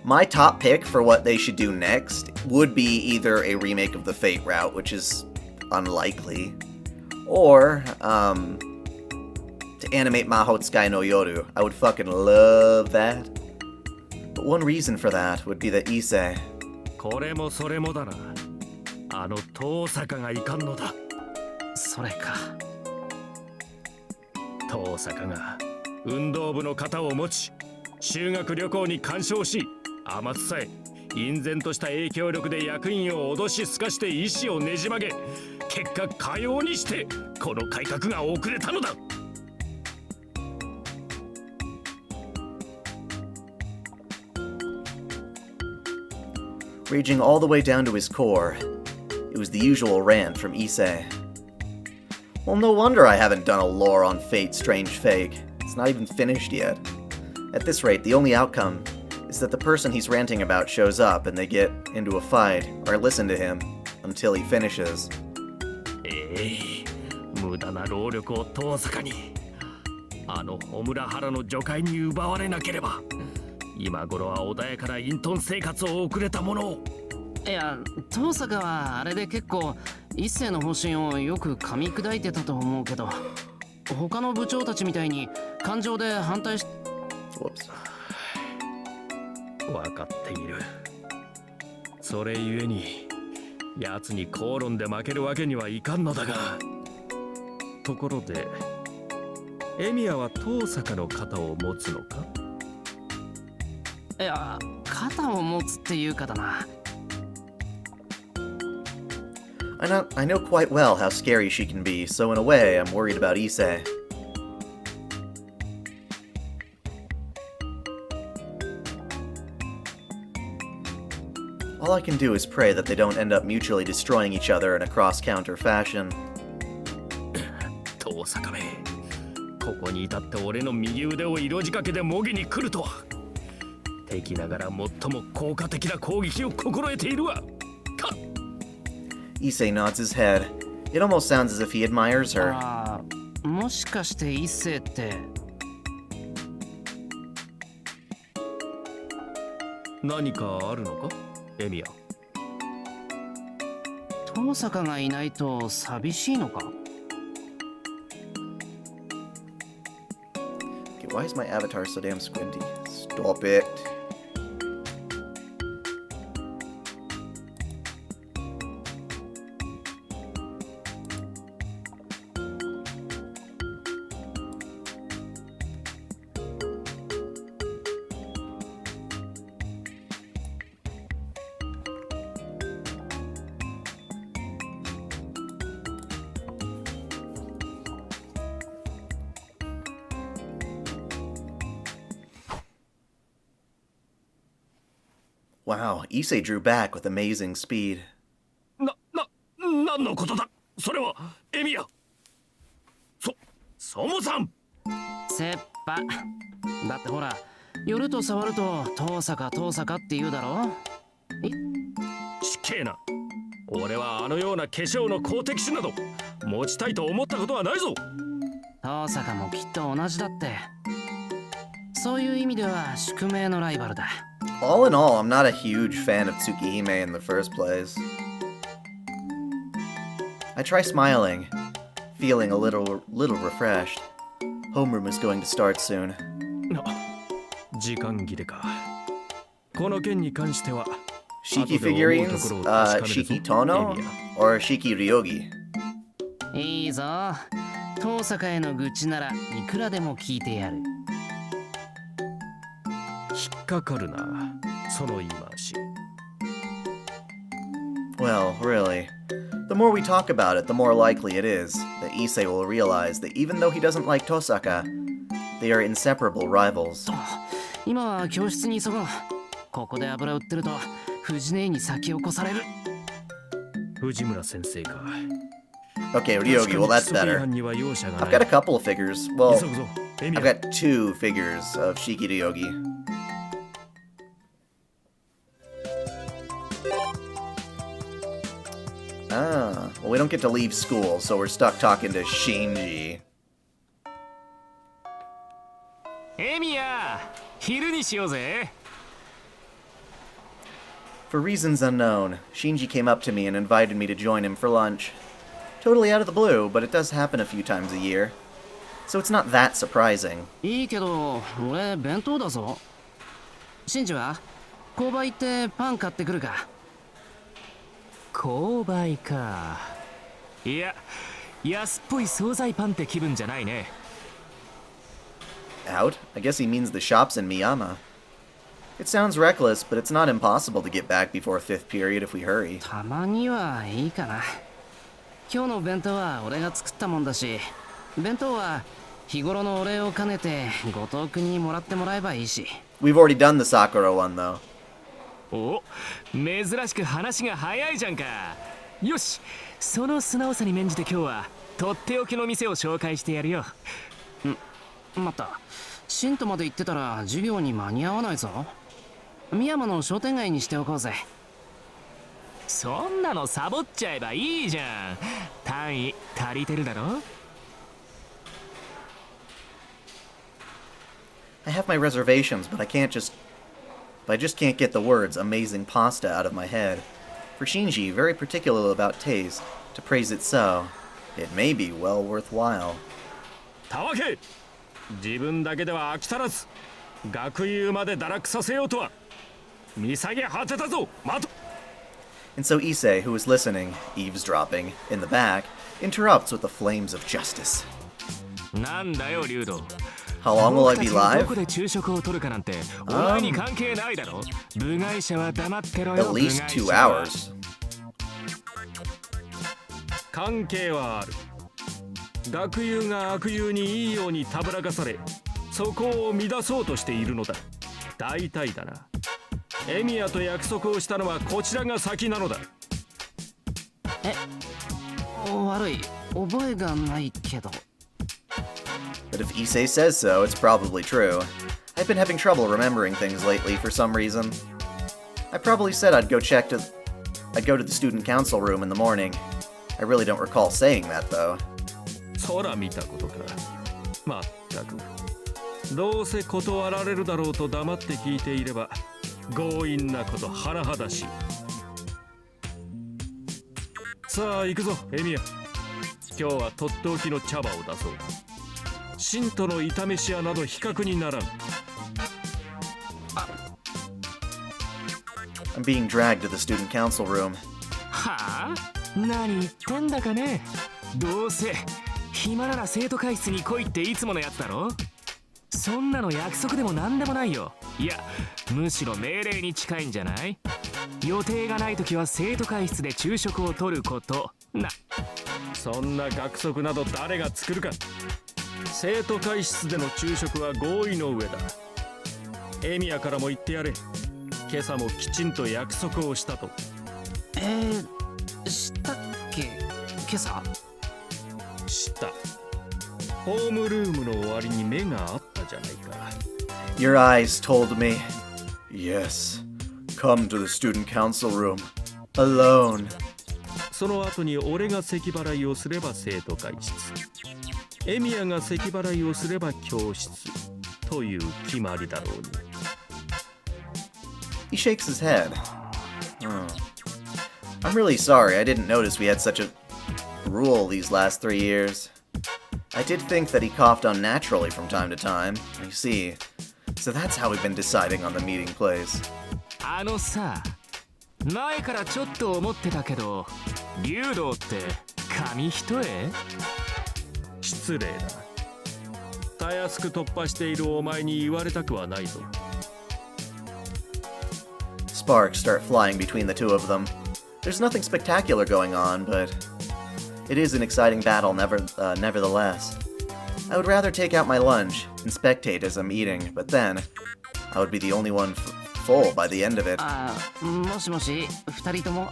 My top pick for what they should do next would be either a remake of the Fate route, which is unlikely, or to animate Mahotsukai no Yoru. I would fucking love that. But one reason for that would be that Issei... これもそれもだな。あの遠坂がいかんのだ。それか。遠坂が運動部の肩を持ち、修学旅行に干渉し、天津さえ隠然とした影響力で役員を脅しすかして意志をねじ曲げ、結果かようにしてこの改革が遅れたのだ。Raging all the way down to his core, it was the usual rant from Issei. Well, no wonder I haven't done a lore on Fate Strange Fake. It's not even finished yet. At this rate, the only outcome is that the person he's ranting about shows up and they get into a fight, or I listen to him until he finishes. 無駄な労力を遠坂に。あのホムラハラの女界に奪われなければ、今頃は穏やかな隠遁生活を送れたものを。いや、遠坂はあれで結構一世の方針をよく噛み砕いてたと思うけど、他の部長たちみたいに感情で反対し。Whoops. 分かっている。それゆえに奴に口論で負けるわけにはいかんのだが。ところでエミヤは遠坂の肩を持つのか？いや、肩を持つっていうかだな。I know quite well how scary she can be, so in a way, I'm worried about Issei. All I can do is pray that they don't end up mutually destroying each other in a cross-counter fashion. 遠坂め、ここに至って俺の右腕を色仕掛けで模擬に来るとは。敵ながら最も効果的な攻撃を心得ているわ。Issei nods his head. It almost sounds as if he admires her. ああ、もしかして一世って。何かあるのか、エミヤ。遠坂がいないと寂しいのか。Okay, why is my avatar so damn squinty? Stop it. Wow, Issei drew back with amazing speed. 何のことだそれは、エミヤ。そもさん。せっぱ。だってほら、寄ると触ると遠坂遠坂って言うだろ。ちけえな。俺はあのような化粧の公的種など持ちたいと思ったことはないぞ。遠坂もきっと同じだって。そういう意味では宿命のライバルだ。All in all, I'm not a huge fan of Tsukihime in the first place. I try smiling, feeling a little refreshed. Homeroom is going to start soon. 時間切れか。この件に関しては Shiki figurines? Shiki Tono? Or Shiki Ryogi? いいぞ。遠坂への愚痴ならいくらでも聞いてやる。引っかかるな、その言い回し。Well, really. The more we talk about it, the more likely it is that Issei will realize that even though he doesn't like Tosaka, they are inseparable rivals. 今は教室に急ごう。ここで油売ってると藤姉に先を越される。藤村先生か。Okay, Ryogi, well that's better. I've got a couple of figures. Well, I've got 2 figures of Shiki Ryogi. Ah, well we don't get to leave school, so we're stuck talking to Shinji. エミヤ、昼にしようぜ。For reasons unknown, Shinji came up to me and invited me to join him for lunch. Totally out of the blue, but it does happen a few times a year. So it's not that surprising. いいけど、俺弁当だぞ。シンジは購買行ってパン買ってくるか。購買か。いや、安っぽい惣菜パンって気分じゃないね。Out? I guess he means the shops in Miyama. It sounds reckless, but it's not impossible to get back before 5th period if we hurry. たまにはいいかな。今日の弁当は俺が作ったもんだし、弁当は日頃のお礼を兼ねて後藤君にもらってもらえばいいし。We've already done the Sakura one, though. お、珍しく話が早いじゃんか。よし、その素直さに免じて今日はとっておきの店を紹介してやるよ。待った。シントまで行ってたら授業に間に合わないぞ。深山の商店街にしておこうぜ。そんなのサボっちゃえばいいじゃん。単位足りてるだろ。I have my reservations, but I just can't get the words amazing pasta out of my head. For Shinji, very particular about taste, to praise it so, it may be well worthwhile. たわけ、自分だけでは飽き足らず、学友まで堕落させようとは見下げ果てたぞ、マト。And so Issei, who is listening, eavesdropping, in the back, interrupts with the flames of justice. なんだよ、リュウド。How long will I 僕た be ちがど live? こで昼食を取るかなんてお前に関係ないだろ。部外者は黙ってろよ。 At least 2部外者は hours. 関係はある。学友が悪友にいいようにたぶらかされ、そこを乱そうとしているのだ。大体だな。エミヤと約束をしたのはこちらが先なのだ。悪い、覚えがないけど。 But if Issei says so, it's probably true. I've been having trouble remembering things lately for some reason. I probably said I'd go to the student council room in the morning. I really don't recall saying that though. 空見たことか。まったく。どうせ断られるだろうと黙って聞いていれば強引なこと甚だしい。さあ行くぞエミヤ。今日はとっておきの茶葉を出そう。シントの炒めし屋など比較にならん。I'm being dragged to the student council room. はあ、何言ってんだかね。どうせ暇なら生徒会室に来いっていつものやつだろ。そんなの約束でも何でもないよ。いや、むしろ命令に近いんじゃない。予定がないときは生徒会室で昼食をとることな。そんな約束など誰が作るか。生徒会室での昼食は合意の上だ。エミヤからも言ってやれ。今朝もきちんと約束をしたと。したっけ、今朝。した。ホームルームの終わりに目があったじゃないか。 Your eyes told me. Yes. Come to the student council room. Alone. その後に俺が咳払いをすれば生徒会室、エミヤが咳払いをすれば教室という決まりだろうに。 He shakes his head. I'm really sorry. I didn't notice we had such a rule these last 3 years. I did think that he coughed unnaturally from time to time. I see. So that's how we've been deciding on the meeting place. あのさ、前からちょっと思ってたけど、竜道って紙一重？失礼だ。たやすく突破しているお前に言われたくはないぞ。 Sparks start flying between the two of them. There's nothing spectacular going on, but it is an exciting battle nevertheless. I would rather take out my lunch and spectate as I'm eating, but then I would be the only one full by the end of it. もしもし、二人とも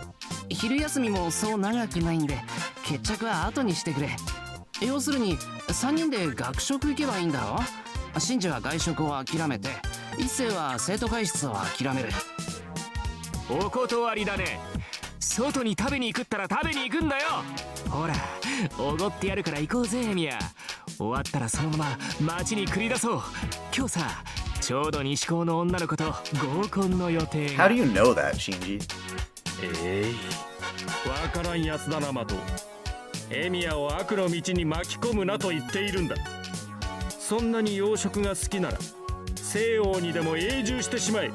昼休みもそう長くないんで決着は後にしてくれ。要するに3人で学食行けばいいんだろ。シンジは外食を諦めて、一星は生徒会室を諦める。お断りだね。外に食べに行くったら食べに行くんだよ。ほら、おごってやるから行こうぜエミヤ。終わったらそのまま街に繰り出そう。今日さ、ちょうど西高の女の子と合コンの予定が。 How do you know that, Shinji? わからんやつだなマト。エミヤを悪の道に巻き込むなと言っているんだ。そんなに洋食が好きなら西欧にでも永住してしまえ。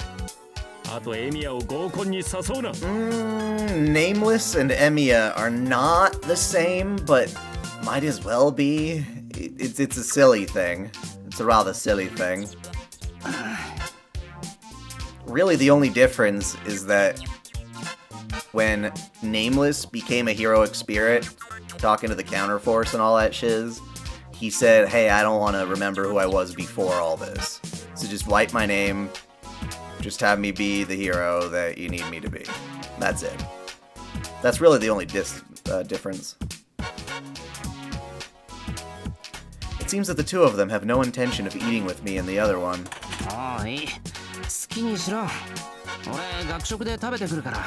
あとエミヤを合コンに誘うな。Nameless and Emiya are not the same, but might as well be. It's a silly thing. It's a rather silly thing. Really, the only difference is that when Nameless became a heroic spirit, talking to the counterforce and all that shiz, he said, hey, I don't want to remember who I was before all this. So just wipe my name, just have me be the hero that you need me to be. That's it. That's really the only difference. It seems that the two of them have no intention of eating with me and the other one. もういい、好きにしろ。俺学食で食べてくるから。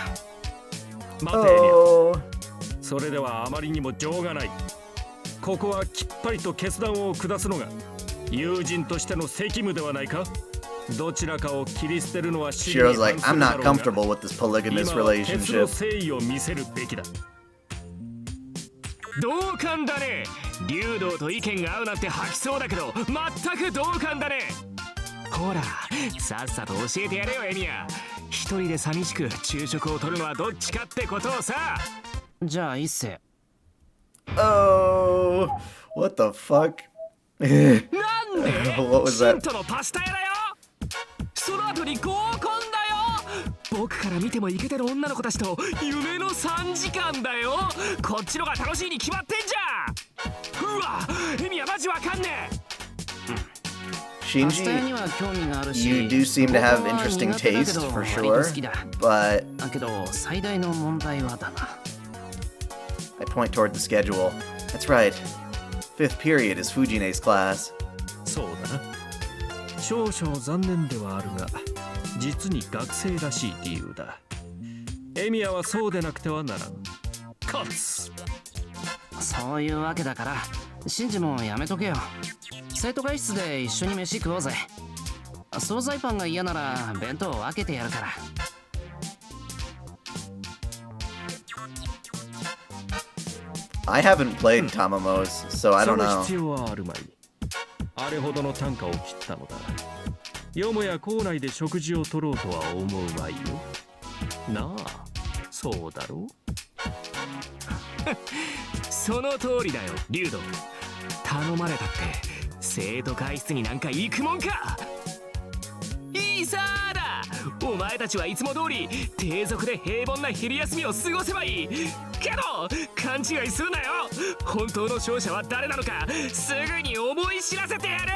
待てエミヤ。それではあまりにも情がない。ここはきっぱりと決断を下すのが友人としての責務ではないか。どちらかを切り捨てるのは真理に Shiro's like, I'm not comfortable with this polygamous 今は鉄の relationship. 誠意を見せるべきだ。同感だね。竜道と意見が合うなんて吐きそうだけど、全く同感だね。ほら、さっさと教えてやれよエミヤ。一人で寂しく昼食をとるのはどっちかってことをさ。じゃあ一星。Oh, what the fuck? なんなんで What was that? シントのパスタ屋だよ。その後に合コンだよ。僕から見てもイケてる女の子たちと夢の3時間だよ。こっちのが楽しいに決まってんじゃん。うわ、エミはマジわかんねえ。Shinji, you do seem to have interesting taste, for sure, but I point toward the schedule. That's right. 5th period is Fujine's class. そうだな。少々残念ではあるが、実に学生らしい理由だ。エミヤはそうでなくてはならん。勝つ。そういうわけだから、シンジもやめとけよ。生徒会室で一緒に飯食おうぜ。惣菜パンが嫌なら弁当を分けてやるから。I haven't played Tamamos, so I don't その know. 必要はあるまい。あれほどの単価を切ったのだ。よもや校内で食事を取ろうとは思うまいよ。なあ、そうだろう。その通りだよ、リュウド。頼まれたって生徒会室になんか行くもんか。いいさーだ。お前たちはいつも通り低俗で平凡な昼休みを過ごせばいい。けど勘違いするなよ。本当の勝者は誰なのかすぐに思い知らせてやる。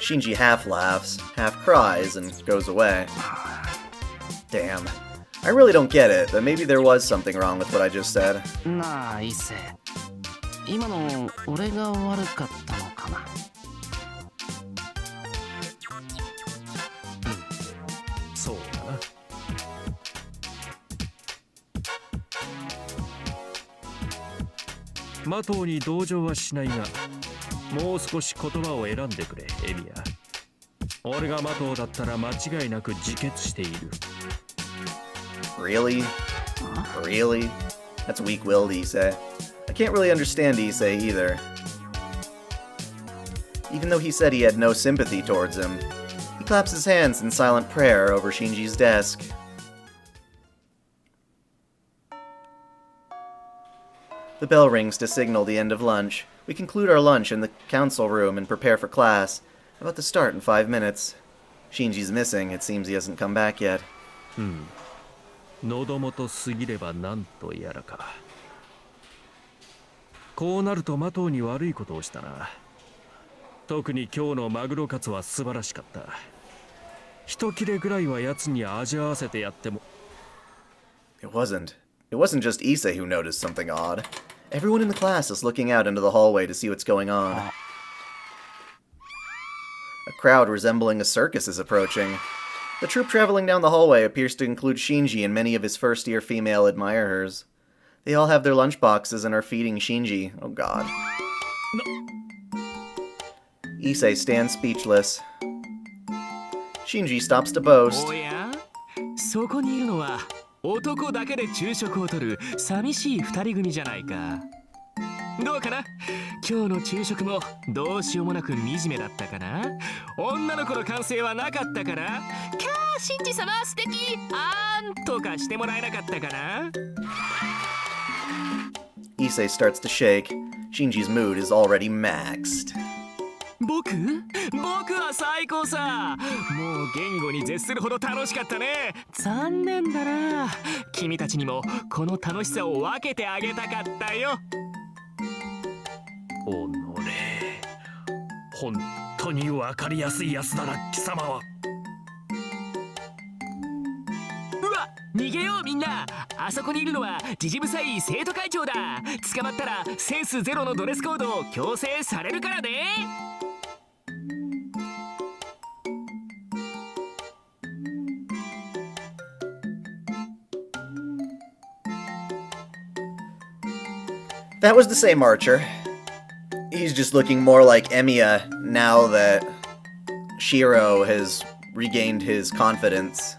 Shinji half laughs, half cries, and goes away. Damn. I really don't get it, but maybe there was something wrong with what I just said. なあ、一世。今の俺が悪かったのかな。そうだな。マトウに同情はしないが、もう少し言葉を選んでくれ、エミヤ。俺がマトウだったら間違いなく自決している。Really? Really? That's weak-willed, Issei. I can't really understand Issei either. Even though he said he had no sympathy towards him, he claps his hands in silent prayer over Shinji's desk. The bell rings to signal the end of lunch. We conclude our lunch in the council room and prepare for class. About to start in 5 minutes. Shinji's missing. It seems he hasn't come back yet. 喉元過ぎればなんとやらか。こうなるとマトウに悪いことをしたな。特に今日のマグロカツは素晴らしかった。一切れぐらいは奴に味合わせてやっても。It wasn't just Issei who noticed something odd. Everyone in the class is looking out into the hallway to see what's going on. A crowd resembling a circus is approaching. The troupe traveling down the hallway appears to include Shinji and many of his first-year female admirers. They all have their lunchboxes and are feeding Shinji. Oh god. Issei stands speechless. Shinji stops to boast. おや、そこにいるのは男だけで昼食をとる寂しい二人組じゃないか。どうかな。今日の昼食もどうしようもなく惨めだったかな。女の子の歓声はなかったから。キャー、シンジ様素敵あーんとかしてもらえなかったかな。Issei starts to shake. Shinji's mood is already maxed. 僕は最高さ。もう言語に絶するほど楽しかったね。残念だな。君たちにもこの楽しさを分けてあげたかったよ。おのれ、本当に分かりやすいやつだな、貴様は。うわ、逃げようみんな。あそこにいるのはジジブサイ生徒会長だ。捕まったらセンスゼロのドレスコードを強制されるからね。That was the same archer. He's just looking more like Emiya now that Shiro has regained his confidence.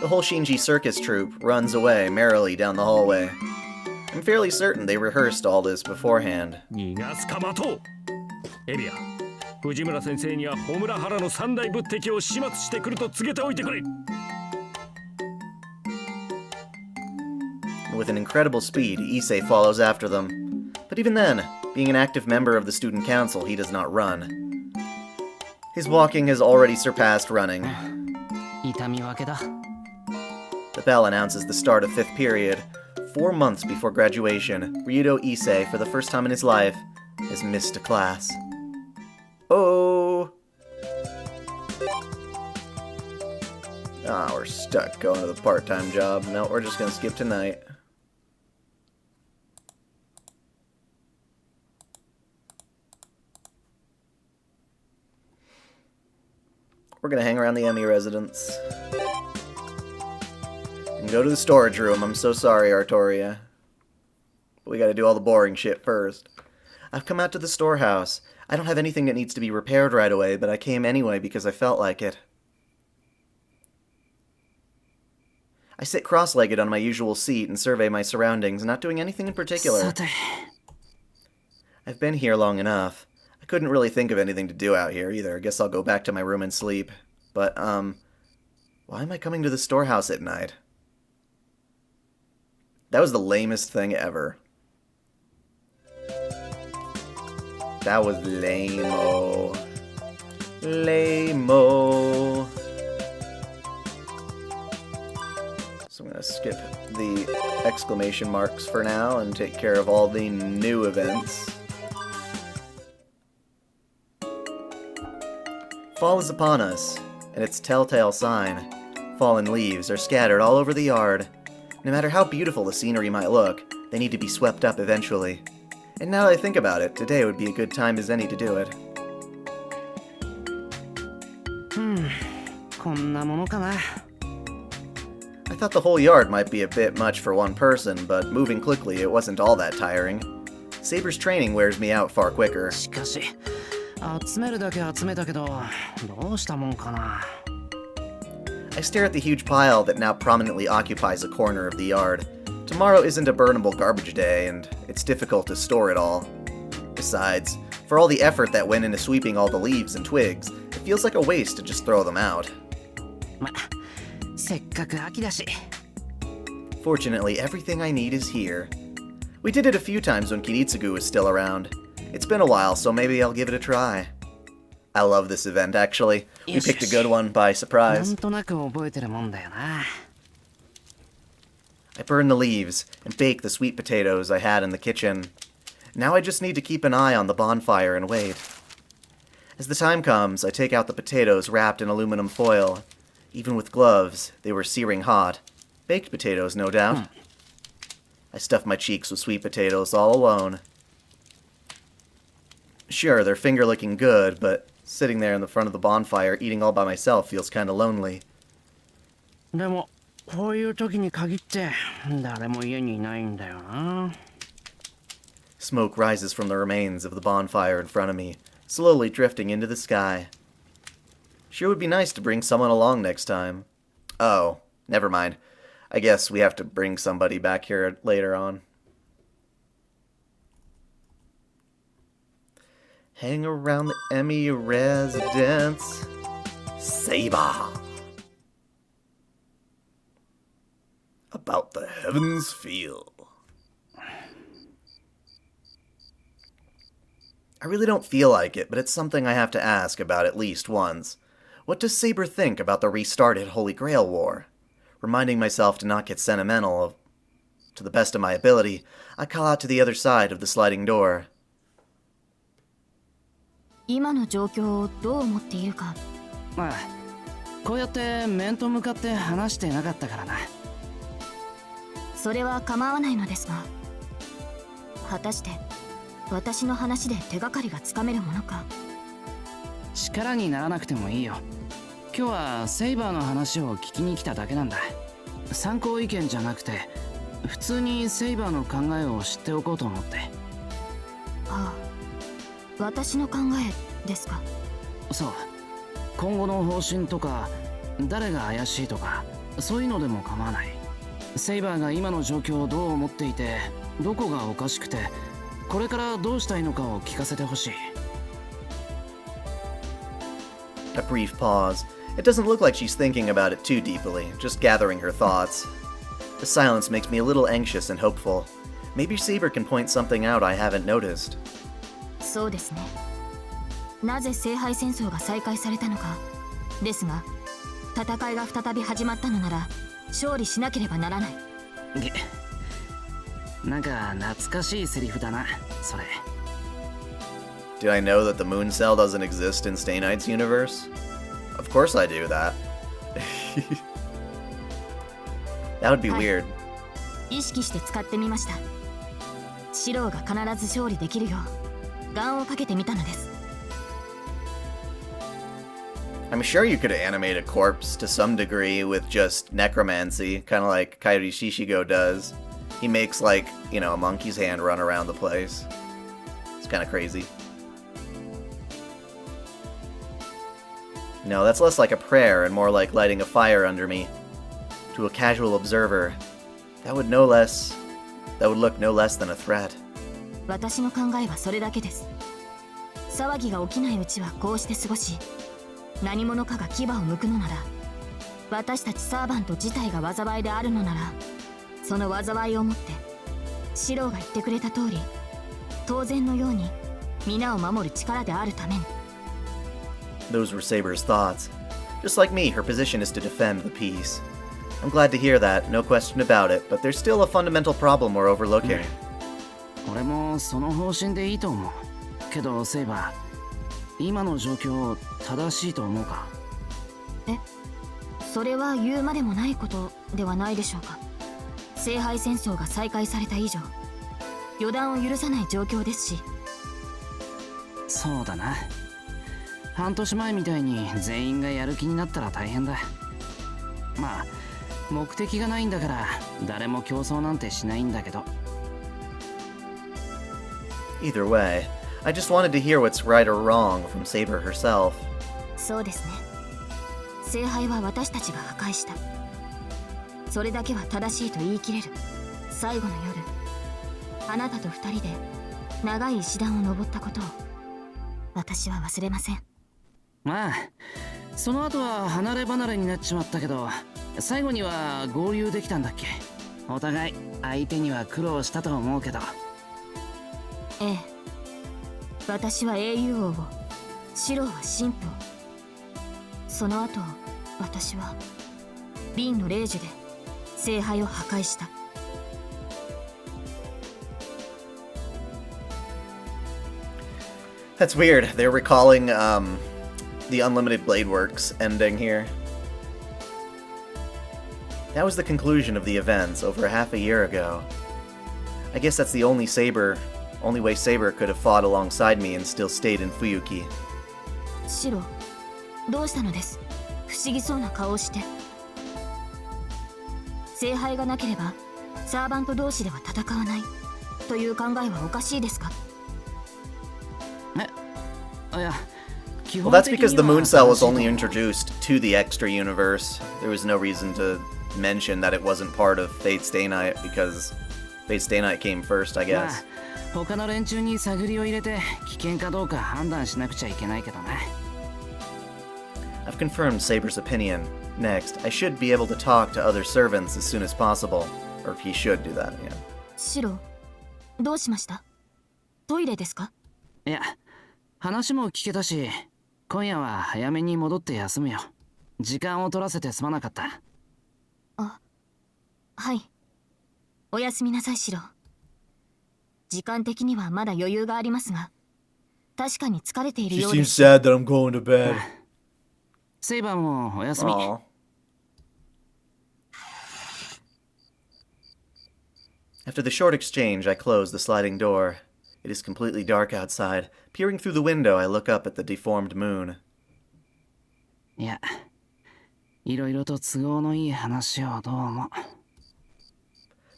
The whole Shinji circus troupe runs away merrily down the hallway. I'm fairly certain they rehearsed all this beforehand. 逃がすかマトウ。エリア、藤村先生には穂村原の三大仏敵を始末してくると告げておいてくれ。 With an incredible speed, Issei follows after them. But even then, being an active member of the student council, he does not run. His walking has already surpassed running. 痛み分けだ。 The bell announces the start of 5th period. 4 months before graduation, Ryudo Issei, for the first time in his life, has missed a class. Oh! Ah, we're stuck going to the part-time job. No, we're just gonna skip tonight. We're gonna hang around the Emmy residence. And go to the storage room. I'm so sorry, Artoria. But we gotta do all the boring shit first. I've come out to the storehouse. I don't have anything that needs to be repaired right away, but I came anyway because I felt like it. I sit cross-legged on my usual seat and survey my surroundings, not doing anything in particular. I've been here long enough. I couldn't really think of anything to do out here either. I guess I'll go back to my room and sleep. But, why am I coming to the storehouse at night? That was the lamest thing ever. That was lame-o. Lame-o. So I'm gonna skip the exclamation marks for now and take care of all the new events. Fall is upon us, and its telltale sign. Fallen leaves are scattered all over the yard. No matter how beautiful the scenery might look, they need to be swept up eventually. And now that I think about it, today would be a good time as any to do it. こんなものかな。 I thought the whole yard might be a bit much for one person, but moving quickly, it wasn't all that tiring. Saber's training wears me out far quicker. しかし、集めるだけ集めたけど、どうしたもんかな。 I stare at the huge pile that now prominently occupies a corner of the yard. Tomorrow isn't a burnable garbage day, and it's difficult to store it all. Besides, for all the effort that went into sweeping all the leaves and twigs, it feels like a waste to just throw them out. ま、せっかく秋だし。 Fortunately, everything I need is here. We did it a few times when Kiritsugu was still around. It's been a while, so maybe I'll give it a try. I love this event, actually. We picked a good one by な surprise. んとなく覚えてるもんだよな。 I burn the leaves and bake the sweet potatoes I had in the kitchen. Now I just need to keep an eye on the bonfire and wait. As the time comes, I take out the potatoes wrapped in aluminum foil. Even with gloves, they were searing hot. Baked potatoes, no doubt. I stuff my cheeks with sweet potatoes all alone. Sure, they're finger-licking good, but sitting there in the front of the bonfire eating all by myself feels kinda lonely. でも、こういう時に限って誰も家にいないんだよな。 Smoke rises from the remains of the bonfire in front of me, slowly drifting into the sky. Sure would be nice to bring someone along next time. Oh, never mind. I guess we have to bring somebody back here later on. Hang around the Emmy residence. Saber. About the heavens feel. I really don't feel like it, but it's something I have to ask about at least once. What does Saber think about the restarted Holy Grail War? Reminding myself to not get sentimental, to the best of my ability, I call out to the other side of the sliding door. 今の状況をどう思っているか。まあ、こうやって面と向かって話してなかったからな。それは構わないのですが、果たして私の話で手がかりがつかめるものか。力にならなくてもいいよ。今日はセイバーの話を聞きに来ただけなんだ。参考意見じゃなくて、普通にセイバーの考えを知っておこうと思って。ああ、私の考えですか。そう。今後の方針とか、誰が怪しいとか、そういうのでも構わない。セイバーが今の状況をどう思っていて、どこがおかしくて、これからどうしたいのかを聞かせてほしい。A brief pause. It doesn't look like she's thinking about it too deeply, just gathering her thoughts. The silence makes me a little anxious and hopeful. Maybe Saber can point something out I haven't noticed. そうですね。なぜ聖杯戦争が再開されたのか。ですが、戦いが再び始まったのなら勝利しなければならない。なんか懐かしいセリフだな、それ。Do I know that the moon cell doesn't exist in Stay Night's universe? Of course I do that. That would be weird. 意識して使ってみました。シローが必ず勝利できるよう願をかけてみたのです。I'm sure you could animate a corpse to some degree with just necromancy, kind of like Kairi Shishigo does. He makes, like, you know, a monkey's hand run around the place. It's kind of crazy. No, that's less like a prayer and more like lighting a fire under me. To a casual observer, that would look no less than a threat. 私の考えはそれだけです。騒ぎが起きないうちはこうして過ごし、何者かが牙を剥くのなら、私たちサーバント自体が災いであるのなら、その災いをもってシローが言ってくれた通り、当然のように皆を守る力であるために。Those were Saber's thoughts. Just like me, her position is to defend the peace. I'm glad to hear that, no question about it, but there's still a fundamental problem we're overlooking. 俺もその方針でいいと思う。けどセイバー、今の状況正しいと思うか？それは言うまでもないことではないでしょうか。聖杯戦争が再開された以上、予断を許さない状況ですし。そうだな。半年前みたいに全員がやる気になったら大変だ。まあ目的がないんだから誰も競争なんてしないんだけど。Either way, I just wanted to hear what's right or wrong from Saber herself. そうですね。聖杯は私たちが破壊した。それだけは正しいと言い切れる。最後の夜、あなたと二人で長い石段を登ったことを私は忘れません。まあその後は離れ離れになっちまったけど、最後には合流できたんだっけ？お互い相手には苦労したと思うけど。ええ、私は英雄王を、シローは神父を。その後私はリンの霊樹で聖杯を破壊した。That's weird. They're recalling the Unlimited Blade Works ending here. That was the conclusion of the events over half a year ago. I guess that's the only way Saber could have fought alongside me and still stayed in Fuyuki. シロ、どうしたのです？不思議そうな顔をして。聖杯がなければサーバント同士では戦わないという考えはおかしいですか？Well, that's because the moon cell was only introduced to the extra universe. There was no reason to mention that it wasn't part of Fate Stay Night because Fate Stay Night came first, I guess. 他の連中に探りを入れて危険かどうか判断しなくちゃいけないけどね。I've confirmed Saber's opinion. Next, I should be able to talk to other servants as soon as possible. Or he should do that, yeah. シロ、どうしました？トイレですか？いや、話も聞けたし、今夜は早めに戻って休むよ。時間を取らせてすまなかった。あ、はい。おやすみなさい、シロ。時間的にはまだ余裕がありますが、確かに疲れているようです。She seems sad that I'm going to bed. セイバーもおやすみ。After the short exchange, I close the sliding door. It is completely dark outside. Peering through the window, I look up at the deformed moon. いや、いろいろと都合のいい話をどうも。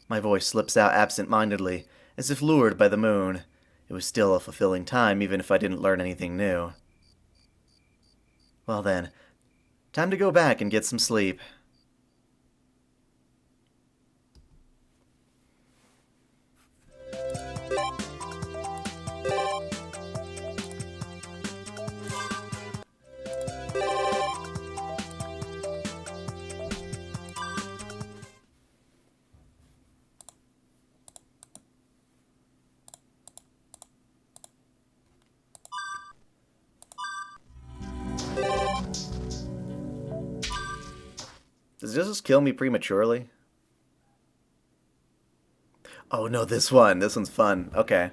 My voice slips out absent-mindedly, as if lured by the moon. It was still a fulfilling time, even if I didn't learn anything new. Well then, time to go back and get some sleep. Does this just kill me prematurely? Oh no, this one. This one's fun. Okay.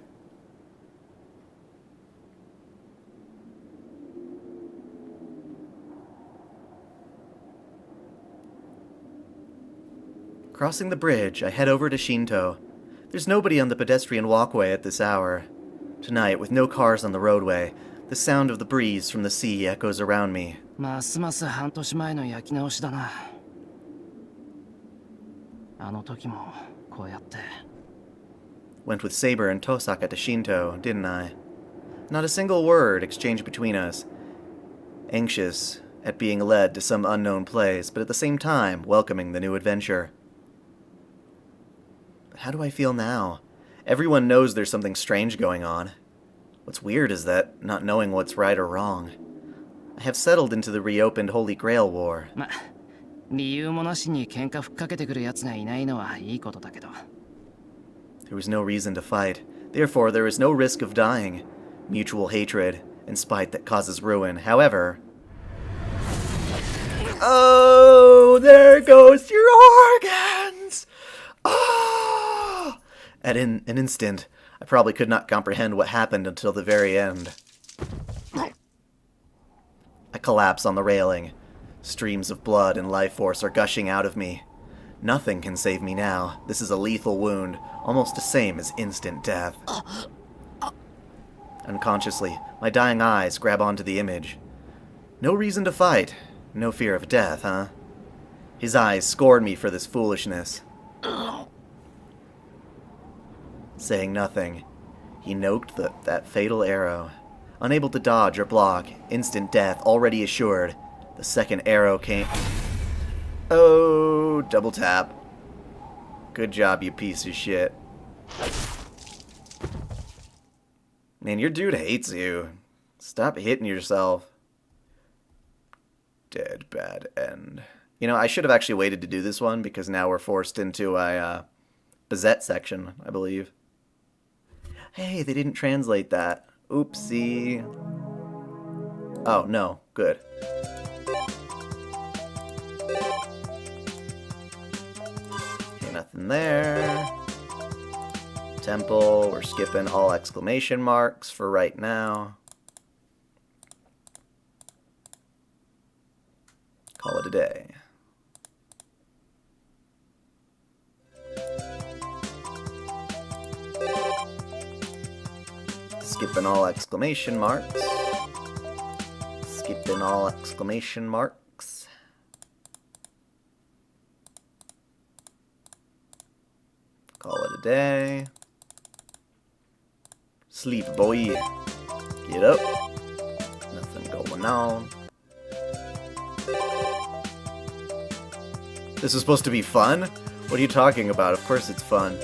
Crossing the bridge, I head over to Shinto. There's nobody on the pedestrian walkway at this hour. Tonight, with no cars on the roadway, the sound of the breeze from the sea echoes around me. ますます半年前の焼き直しだな。あの時もこうやって。Went with Saber and Tosaka to Shinto, didn't I? Not a single word exchanged between us. Anxious at being led to some unknown place, but at the same time welcoming the new adventure. How do I feel now? Everyone knows there's something strange going on. What's weird is that, not knowing what's right or wrong, I have settled into the reopened Holy Grail War. ま、理由もなしに喧嘩ふっかけてくる奴がいないのはいいことだけど。There was no reason to fight. Therefore, there is no risk of dying. Mutual hatred and spite that causes ruin. However... Oh, there goes your organs! Oh! At an instant, I probably could not comprehend what happened until the very end. I collapse on the railing. Streams of blood and life force are gushing out of me. Nothing can save me now. This is a lethal wound, almost the same as instant death. Unconsciously, my dying eyes grab onto the image. No reason to fight. No fear of death, huh? His eyes scored me for this foolishness. Saying nothing, he noked that fatal arrow. Unable to dodge or block, instant death already assured. The second arrow came... Oh, double tap. Good job, you piece of shit. Man, your dude hates you. Stop hitting yourself. Dead bad end. You know, I should have actually waited to do this one because now we're forced into a Bazette section, I believe. Hey, they didn't translate that. Oopsie. Oh, no. Good. Okay, nothing there. Temple, we're skipping all exclamation marks for right now. Call it a day. Skipping all exclamation marks. Skipping all exclamation marks. Call it a day. Sleep, boy. Get up. Nothing going on. This is supposed to be fun? What are you talking about? Of course it's fun.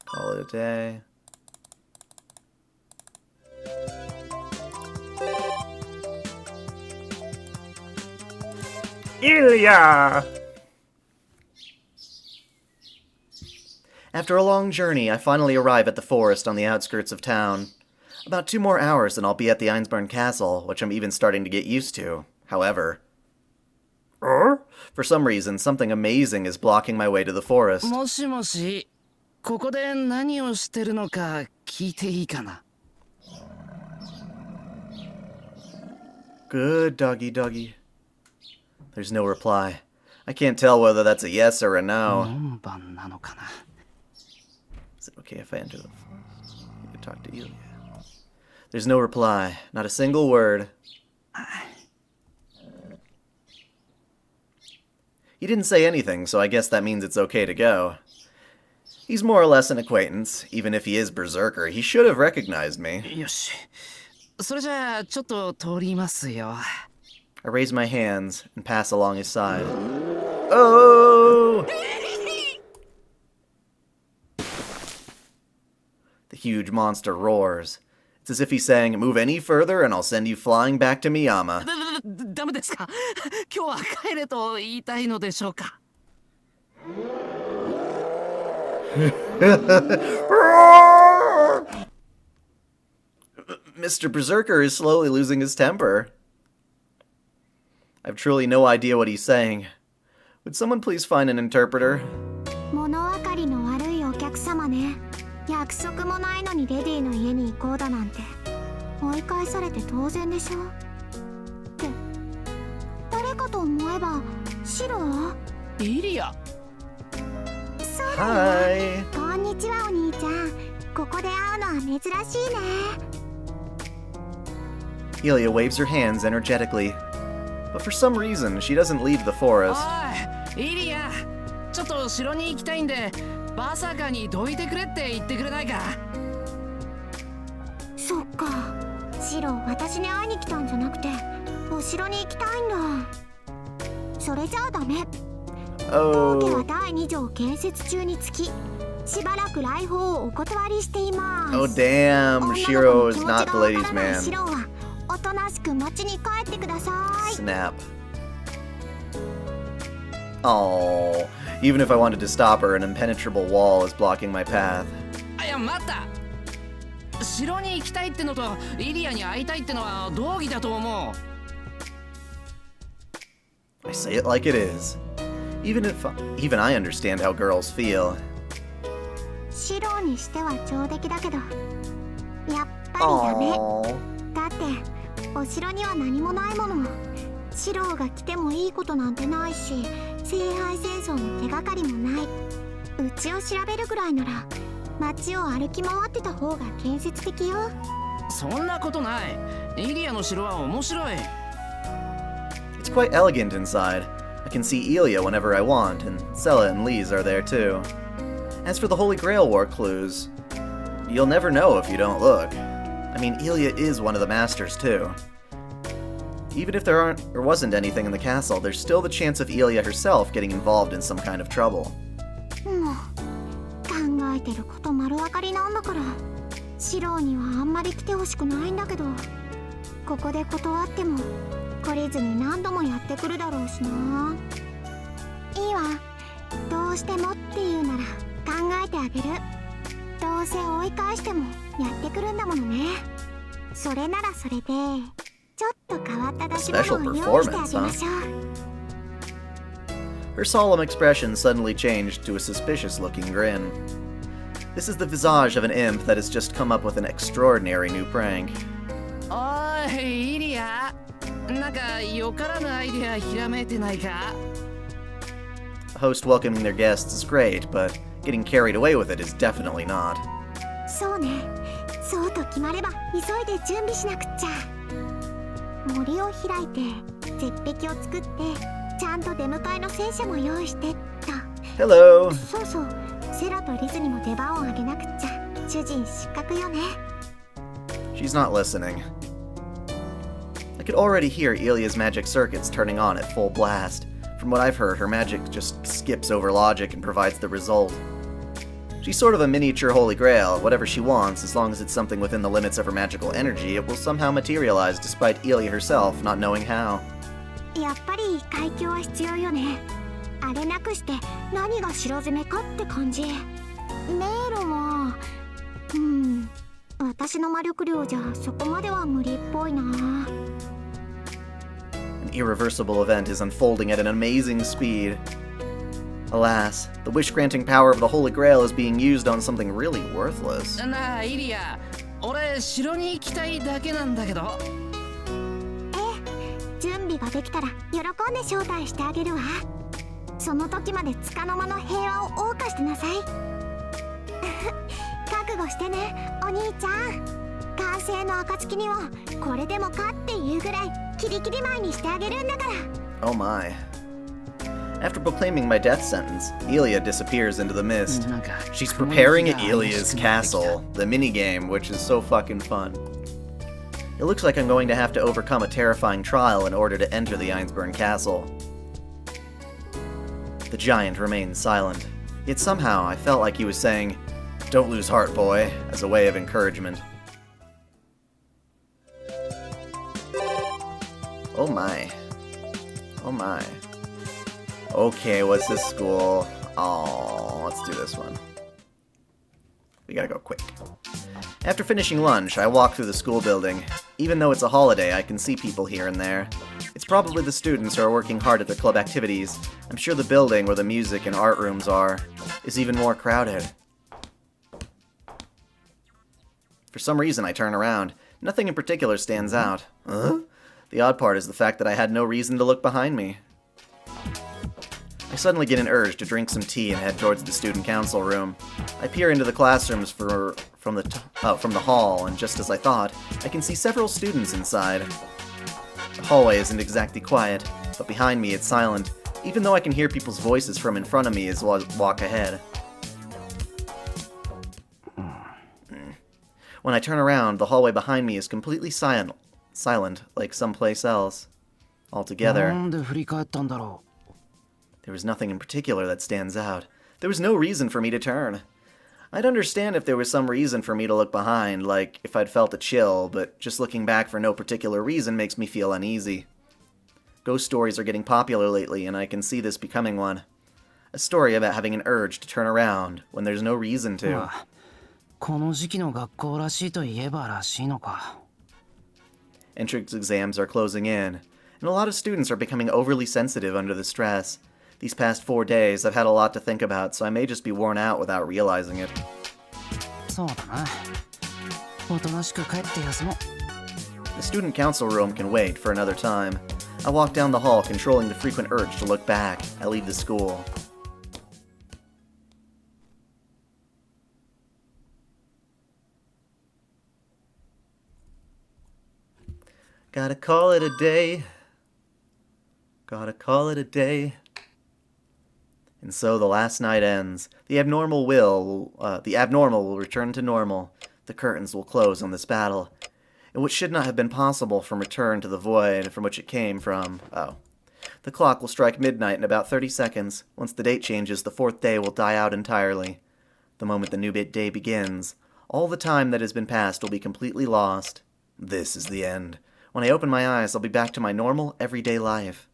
Call it a day. Ilia! After a long journey, I finally arrive at the forest on the outskirts of town. About 2 more hours and I'll be at the Einsborn Castle, which I'm even starting to get used to. However... For some reason, something amazing is blocking my way to the forest. もしもし、ここで何をしてるのか聞いていいかな? Good doggy doggy. There's no reply. I can't tell whether that's a yes or a no. 4番なのかな? Is it okay if I enter the forest? You can talk to Ilia. There's no reply. Not a single word. He didn't say anything, so I guess that means it's okay to go. He's more or less an acquaintance. Even if he is berserker, he should have recognized me. よし。それじゃあちょっと通りますよ。I raise my hands and pass along his side. Oh! The huge monster roars. It's as if he's saying, move any further and I'll send you flying back to Miyama. ダメですか? 今日は帰れと言いたいのでしょうか? Mr. Berserker is slowly losing his temper. I have truly no idea what he's saying. Would someone please find an interpreter? 物分かりの悪いお客様ね。約束もないのにレディの家に行こうだなんて追い返されて当然でしょ。って誰かと思えばシロ？イリア。そうだよ。Hi. こんにちはお兄ちゃん。ここで会うのは珍しいね。Ilia waves her hands energetically. But for some reason, she doesn't leave the forest. おいイリア、ちょっと城に行きたいんでバサカにどいてくれって言ってくれないか。そっか。シロ、私に会いに来たんじゃなくてお城に行きたいんだ。それじゃあダメ。皇家は Oh. 第2条建設中につきしばらく来訪をお断りしています。 Oh, damn. 女の子 Shiro の is 気持ち not が the わ ladies' からない man. シロはおとなしく町に帰ってください。 Snap. Oh. Even if I wanted to stop her, an impenetrable wall is blocking my path. いや待った。城に行きたいってのとイリアに会いたいってのは同義だと思う。I say it like it is. Even I understand how girls feel. シロにしては上出来だけどやっぱりダメ。 Aww. だってお城には何もないもの。シロが来てもいいことなんてないし聖杯戦争の手がかりもない。うちを調べるぐらいなら街を歩き回ってた方が建設的よ。そんなことない。イリアの城は面白い。 It's quite elegant inside. I can see Ilia whenever I want, and Sella and Lise are there too. As for the Holy Grail War clues, you'll never know if you don't look. I mean, Ilia is one of the masters too. Even if there wasn't anything in the castle, there's still the chance of Ilia herself getting involved in some kind of trouble. もう考えてること丸分かりなんだからシロにはあんまり来てほしくないんだけどここで断っても懲りずに何度もやってくるだろうしな。いいわ。どうしてもって言うなら考えてあげる。どうせ追い返してもやってくるんだものね。それならそれでちょっと変わった出し物を用意してあげましょう。Her solemn expression suddenly changed to a suspicious-looking grin. This is the visage of an imp that has just come up with an extraordinary new prank. おいイリア、なんかよからぬアイデアひらめいてないか。 A host welcoming their guests is great, but getting carried away with it is definitely not. そうね。そうと決まれば急いで準備しなくっちゃ。森を開いて絶壁を作ってちゃんと出迎えの戦車も用意してっと。 Hello! そうそう。セラとリズにも出番をあげなくっちゃ。主人失格よね。 She's not listening. I could already hear Ilia's magic circuits turning on at full blast. From what I've heard, her magic just skips over logic and provides the result. She's sort of a miniature Holy Grail. Whatever she wants, as long as it's something within the limits of her magical energy, it will somehow materialize despite Ilia herself not knowing how. やっぱり海峡は必要よね。あれなくして何が城攻めかって感じ。迷路は私の魔力量じゃそこまでは無理っぽいな。 An irreversible event is unfolding at an amazing speed. Alas, the wish-granting power of the Holy Grail is being used on something really worthless. なあイリア、俺城に行きたいだけなんだけど。準備ができたら喜んで招待してあげるわ。その時まで束の間の平和を謳歌してなさい。覚悟してねお兄ちゃん。完成の暁にはこれでもかっていうぐらいキリキリ前にしてあげるんだから。 Oh my. After proclaiming my death sentence, Ilia disappears into the mist. She's preparing Ilia's castle, the minigame, which is so fucking fun. It looks like I'm going to have to overcome a terrifying trial in order to enter the Ainsburn castle. The giant remained silent, yet somehow I felt like he was saying, "Don't lose heart, boy," as a way of encouragement. Oh my. Oh my. Okay, what's this school? Oh, let's do this one. We gotta go quick. After finishing lunch, I walk through the school building. Even though it's a holiday, I can see people here and there. It's probably the students who are working hard at their club activities. I'm sure the building where the music and art rooms are is even more crowded. For some reason, I turn around. Nothing in particular stands out. Huh? The odd part is the fact that I had no reason to look behind me. I suddenly get an urge to drink some tea and head towards the student council room. I peer into the classrooms from the hall, and just as I thought, I can see several students inside. The hallway isn't exactly quiet, but behind me it's silent, even though I can hear people's voices from in front of me as I walk ahead. When I turn around, the hallway behind me is completely silent, like someplace else. Altogether, there was nothing in particular that stands out. There was no reason for me to turn. I'd understand if there was some reason for me to look behind, like if I'd felt a chill, but just looking back for no particular reason makes me feel uneasy. Ghost stories are getting popular lately, and I can see this becoming one. A story about having an urge to turn around when there's no reason to. Entrance exams are closing in, and a lot of students are becoming overly sensitive under the stress. These past 4 days, I've had a lot to think about, so I may just be worn out without realizing it. The student council room can wait for another time. I walk down the hall, controlling the frequent urge to look back. I leave the school. Gotta call it a day. Gotta call it a day. And so the last night ends. The abnormal will return to normal. The curtains will close on this battle. And what should not have been possible from return to the void from which it came from. The clock will strike midnight in about 30 seconds. Once the date changes, the fourth day will die out entirely. The moment the new day begins, all the time that has been passed will be completely lost. This is the end. When I open my eyes, I'll be back to my normal, everyday life.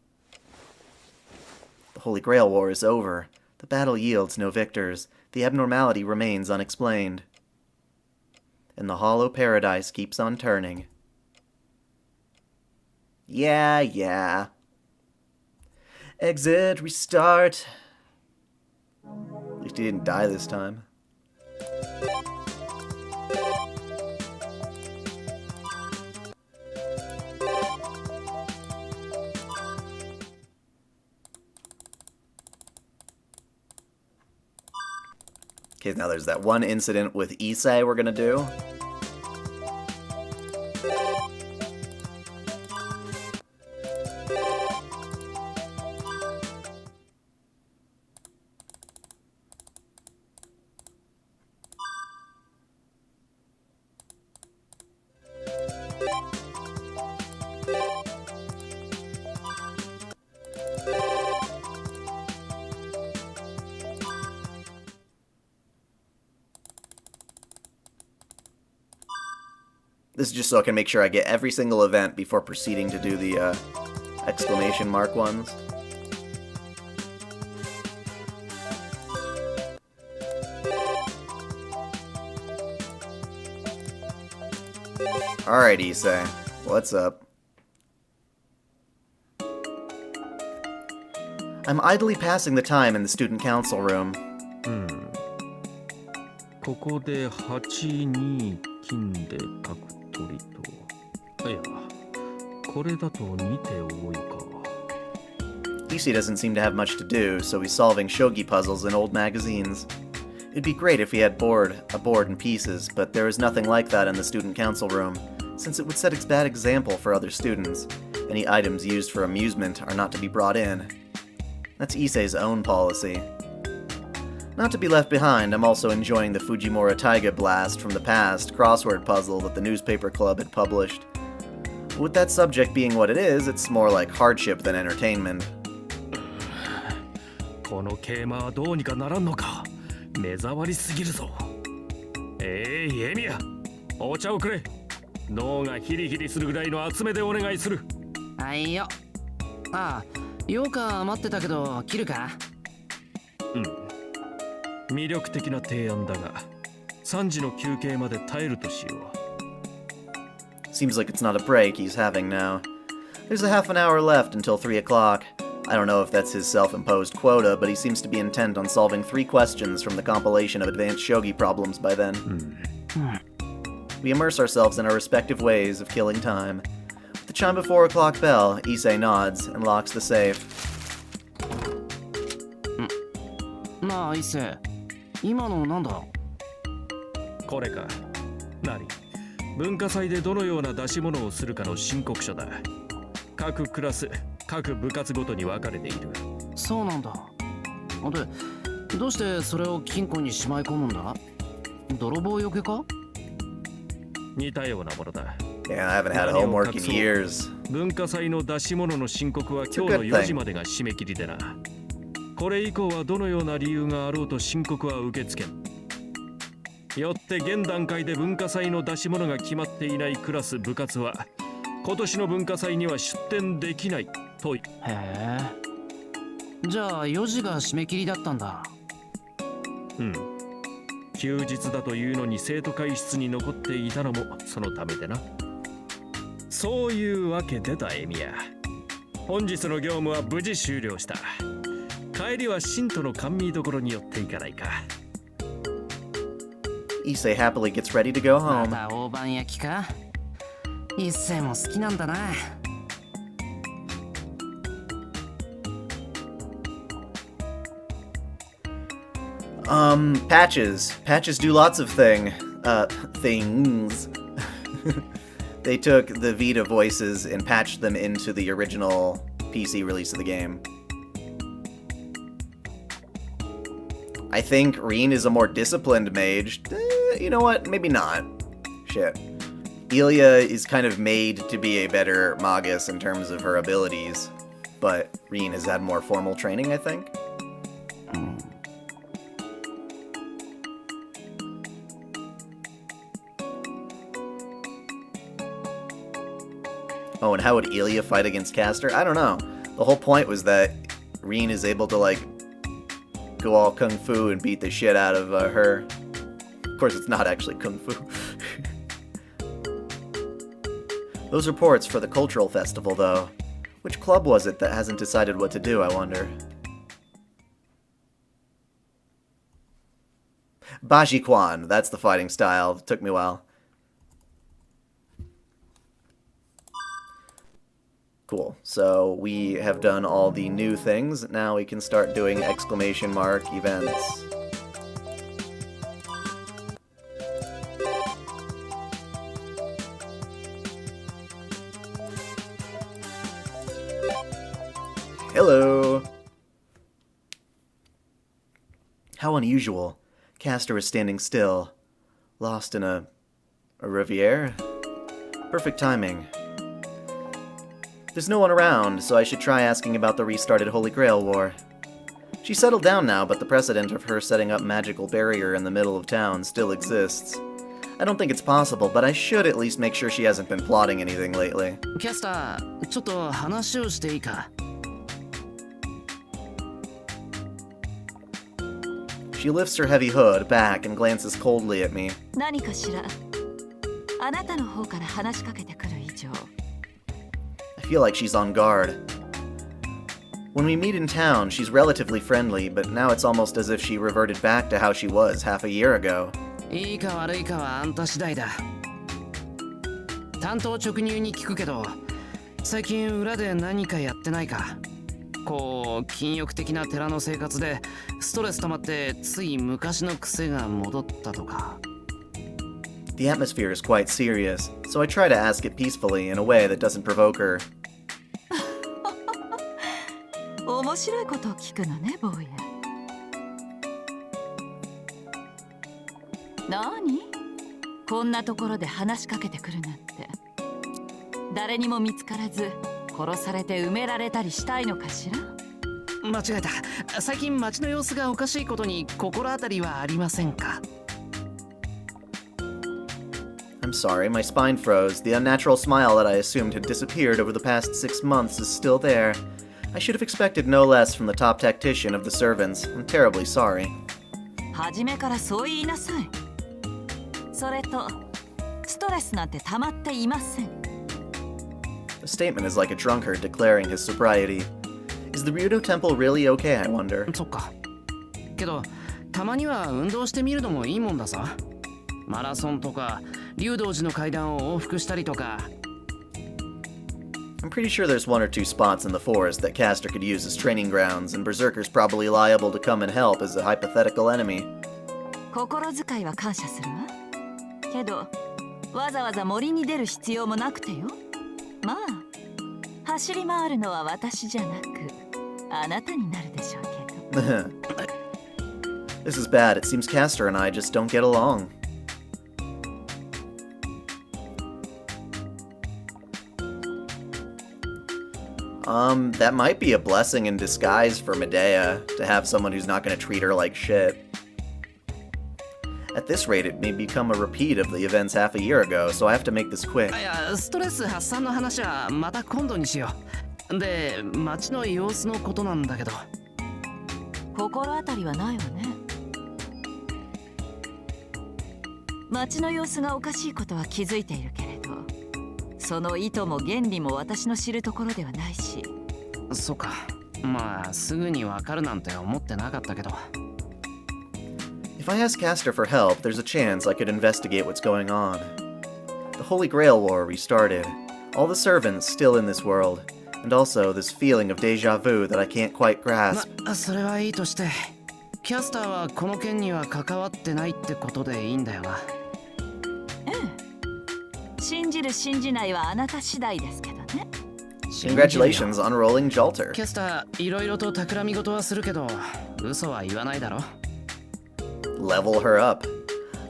The Holy Grail War is over. The battle yields no victors. The abnormality remains unexplained. And the hollow paradise keeps on turning. Yeah. Exit, restart. At least he didn't die this time. Okay, now there's that one incident with Issei we're gonna do. This is just so I can make sure I get every single event before proceeding to do the exclamation mark ones. Alright, Issei. What's up? I'm idly passing the time in the student council room. ここで8に金で角取りと。いや、これだと2手多いか。Issei doesn't seem to have much to do, so he's solving shogi puzzles in old magazines. It'd be great if he had a board and pieces, but there is nothing like that in the student council room, since it would set a bad example for other students. Any items used for amusement are not to be brought in. That's Issei's own policy. Not to be left behind, I'm also enjoying the Fujimura Taiga Blast from the past crossword puzzle that the newspaper club had published. With that subject being what it is, it's more like hardship than entertainment. この桂馬はどうにかならんのか。目障りすぎるぞ。エミヤ、お茶をくれ。脳がヒリヒリするぐらいの厚めでお願いする。はいよ。ああ、ようか待ってたけど切るか。魅力的な提案だが、3時の休憩まで耐えるとしよ Seems like it's not a break he's having now. There's a half an hour left until 3 o'clock. I don't know if that's his self-imposed quota, but he seems to be intent on solving 3 questions from the compilation of advanced shogi problems by then. We immerse ourselves in our respective ways of killing time. With the chime of 4 o'clock bell, Issei nods and locks the safe. なあ伊勢、今のなんだ？う。これか。何？文化祭でどのような出し物をするかの申告書だ。各クラス、各部活ごとに分かれている。そうなんだ。で、どうしてそれを金庫にしまい込むんだ？泥棒よけか？似たようなものだ。Yeah, I haven't had homework in years. 文化祭の出し物の申告は今日の4時までが締め切りでな。これ以降はどのような理由があろうと申告は受け付けん。よって現段階で文化祭の出し物が決まっていないクラス部活は今年の文化祭には出展できないと。へえ。じゃあ4時が締め切りだったんだ。うん。休日だというのに生徒会室に残っていたのもそのためでな。そういうわけでだエミヤ。本日の業務は無事終了した。帰りはシントの甘味どころに寄っていかないか。Issei happily gets ready to go ま home. た大判焼きか？一世も好きなんだな。Patches. Patches do lots of things. They took the Vita voices and patched them into the original PC release of the game. I think Reen is a more disciplined mage. You know what? Maybe not. Shit. Ilia is kind of made to be a better Magus in terms of her abilities, but Reen has had more formal training, I think. Oh, and how would Ilia fight against Caster? I don't know. The whole point was that Reen is able to, like, go all kung fu and beat the shit out of her. Of course, it's not actually kung fu. Those reports for the cultural festival, though. Which club was it that hasn't decided what to do, I wonder? Bajikwan, that's the fighting style. It took me a while. Cool. So we have done all the new things. Now we can start doing exclamation mark events. Hello! How unusual. Caster is standing still, lost in a riviere? Perfect timing. There's no one around, so I should try asking about the restarted Holy Grail War. She's settled down now, but the precedent of her setting up magical barrier in the middle of town still exists. I don't think it's possible, but I should at least make sure she hasn't been plotting anything lately. キャスター、ちょっと話をしていいか？ She lifts her heavy hood back and glances coldly at me. 何かしら？あなたの方から話しかけてくる以上。I feel like she's on guard. When we meet in town, she's relatively friendly, but now it's almost as if she reverted back to how she was half a year ago. いいか悪いかはあんた次第だ。担当直入に聞くけど、最近裏で何かやってないか？こう禁欲的な寺の生活でストレス溜まってつい昔の癖が戻ったとか。The atmosphere is quite serious, so I try to ask it peacefully in a way that doesn't provoke her. 面白いことを聞くのね、坊や。何？こんなところで話しかけてくるなんて。誰にも見つからず殺されて埋められたりしたいのかしら？間違えた。最近街の様子がおかしいことに心当たりはありませんか？ I'm sorry, my spine froze. The unnatural smile that I assumed had disappeared over the past 6 months is still there. I should have expected no less from the top tactician of the servants. I'm terribly sorry. 初めからそう言いなさい。それとストレスなんて溜まっていません。 The statement is like a drunkard declaring his sobriety. Is the Ryudo Temple really okay, I wonder? そっか。けどたまには運動してみるのもいいもんださ。マラソンとか竜道寺の階段を往復したりとか。I'm pretty sure there's one or two spots in the forest that Castor could use as training grounds, and Berserker's probably liable to come and help as a hypothetical enemy. 心遣いは感謝するわ。けどわざわざ森に出る必要もなくてよ。まあ走り回るのは私じゃなくあなたになるでしょうけど。This is bad. It seems Castor and I just don't get along. That might be a blessing in disguise for Medea, to have someone who's not going to treat her like shit. At this rate, it may become a repeat of the events half a year ago, so I have to make this quick. いや、ストレス発散の話はまた今度にしよう。で、街の様子のことなんだけど。心当たりはないわね。街の様子がおかしいことは気づいているけれど、その意図も原理も私の知るところではないし。そうか。まあすぐにわかるなんて思ってなかったけど。If I ask Castor for help, there's a chance I could investigate what's going on. The Holy Grail War restarted. All the servants still in this world, and also this feeling of deja vu that I can't quite grasp. それはいいとして、キャスターはこの件には関わってないってことでいいんだよな。信じる信じないはあなた次第ですけどね。Congratulations on rolling Jolter. キャスター、いろいろと企み事はするけど、嘘は言わないだろ。Level her up.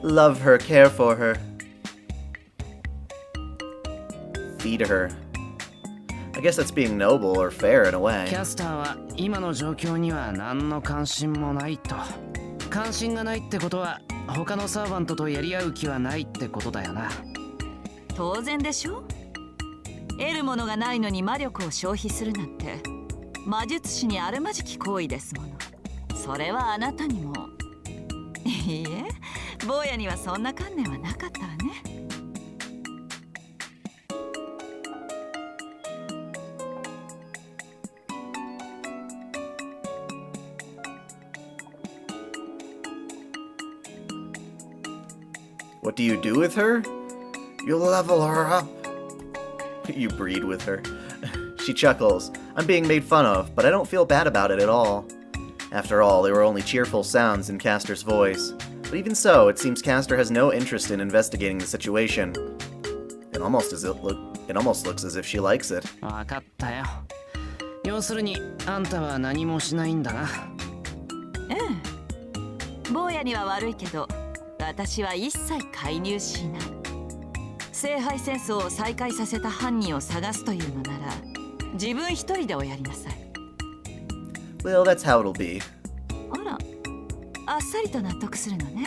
Love her, care for her. Feed her. I guess that's being noble or fair in a way. キャスターは今の状況には何の関心もないと。関心がないってことは他のサーバントとやり合う気はないってことだよな。当然でしょ。得るものがないのに魔力を消費するなんて魔術師にあるまじき行為ですもの。それはあなたにも。いいえ、坊やにはそんな観念はなかったわね。What do you do with her? You level her up. You breed with her. She chuckles. I'm being made fun of, but I don't feel bad about it at all. After all, they were only cheerful sounds in Castor's voice. But even so, it seems Castor has no interest in investigating the situation. It almost looks as if she likes it. わかったよ。要するに、あんたは何もしないんだな。ええ。坊やには悪いけど、私は一切介入しない。聖杯戦争を再開させた犯人を探すというのなら、自分一人でおやりなさい。Well, that's how it'll be. あら、あっさりと納得するのね。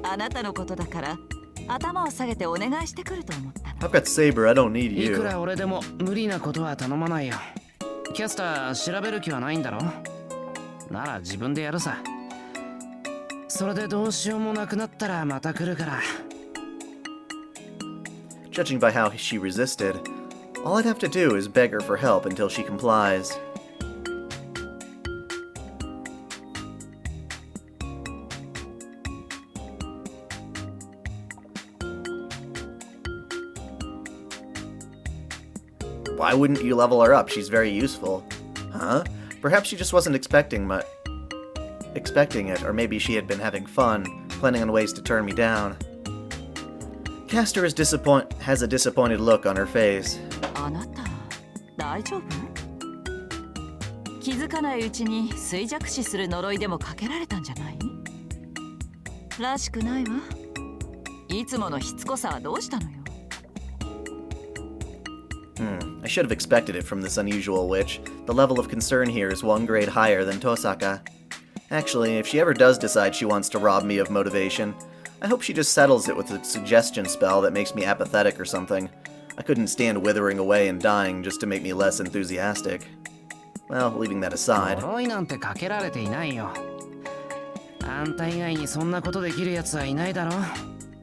あなたのことだから頭を下げてお願いしてくると思ったの。I've got Saber, I don't need い you. くら俺でも無理なことは頼まないよ。キャスター調べる気はないんだろ。なら自分でやるさ。それでどうしようもなくなったらまた来るから。Judging by how she resisted, all I'd have to do is beg her for help until she complies. Why wouldn't you level her up? She's very useful. Huh? Perhaps she just wasn't expecting it, or maybe she had been having fun, planning on ways to turn me down. Castor has a disappointed look on her face. あなた、大丈夫？気づかないうちに衰弱死する呪いでもかけられたんじゃない？らしくないわ。いつものしつこさはどうしたのよ。I should have expected it from this unusual witch. The level of concern here is one grade higher than Tosaka. Actually, if she ever does decide she wants to rob me of motivation, I hope she just settles it with a suggestion spell that makes me apathetic or something. I couldn't stand withering away and dying just to make me less enthusiastic. Well, leaving that aside. 呪いなんてかけられていないよ。あんた以外にそんなことできるやつはいないだろ。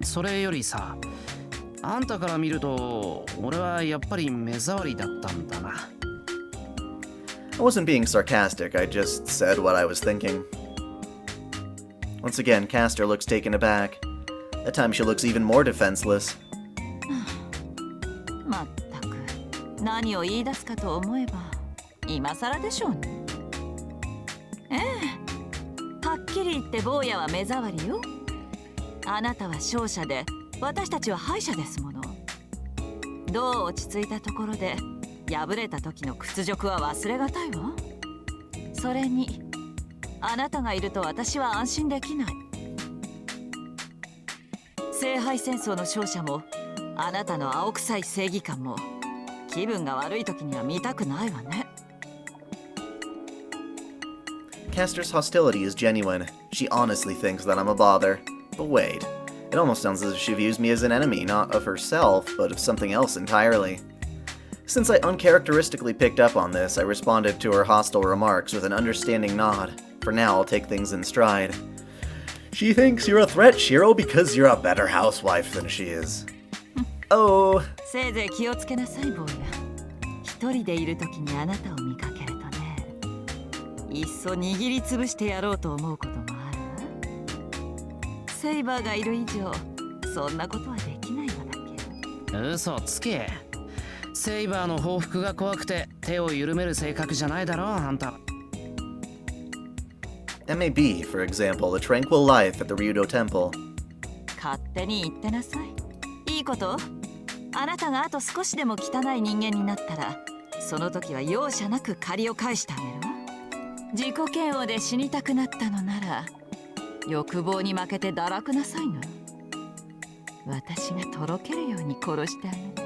それよりさ、あんたから見ると俺はやっぱり目障りだったんだな。I wasn't being sarcastic, I just said what I was thinking. Once again, Castor looks taken aback. That time she looks even more defenseless. まったく何を言い出すかと思えば今更でしょうね。ええ、はっきり言って坊やは目障りよ。あなたは勝者で私たちは敗者ですもの。どう落ち着いたところで敗れた時の屈辱は忘れがたいわ。それにあなたがいると私は安心できない。聖杯戦争の勝者もあなたの青臭い正義感も気分が悪い時には見たくないわね。Castor's hostility is genuine. She honestly thinks that I'm a bother. But wait, it almost sounds as if she views me as an enemy, not of herself, but of something else entirely. Since I uncharacteristically picked up on this, I responded to her hostile remarks with an understanding nod. For now, I'll take things in stride. She thinks you're a threat, Shiro, because you're a better housewife than she is. Oh. せいぜい気をつけなさい坊や。一人でいる時にあなたを見かけるとね、いっそ握りつぶしてやろうと思うこともあるわ。セイバーがいる以上そんなことはできないのだけど。嘘つけ。セイバーの報復が怖くて手を緩める性格じゃないだろあんた。That may be, for example, the tranquil life at the Ryudo Temple. 勝手に言ってなさい。いいこと？あなたがあと少しでも汚い人間になったら、その時は容赦なく借りを返してあげるわ。自己嫌悪で死にたくなったのなら、欲望に負けて堕落なさいな。私がとろけるように殺してあげて。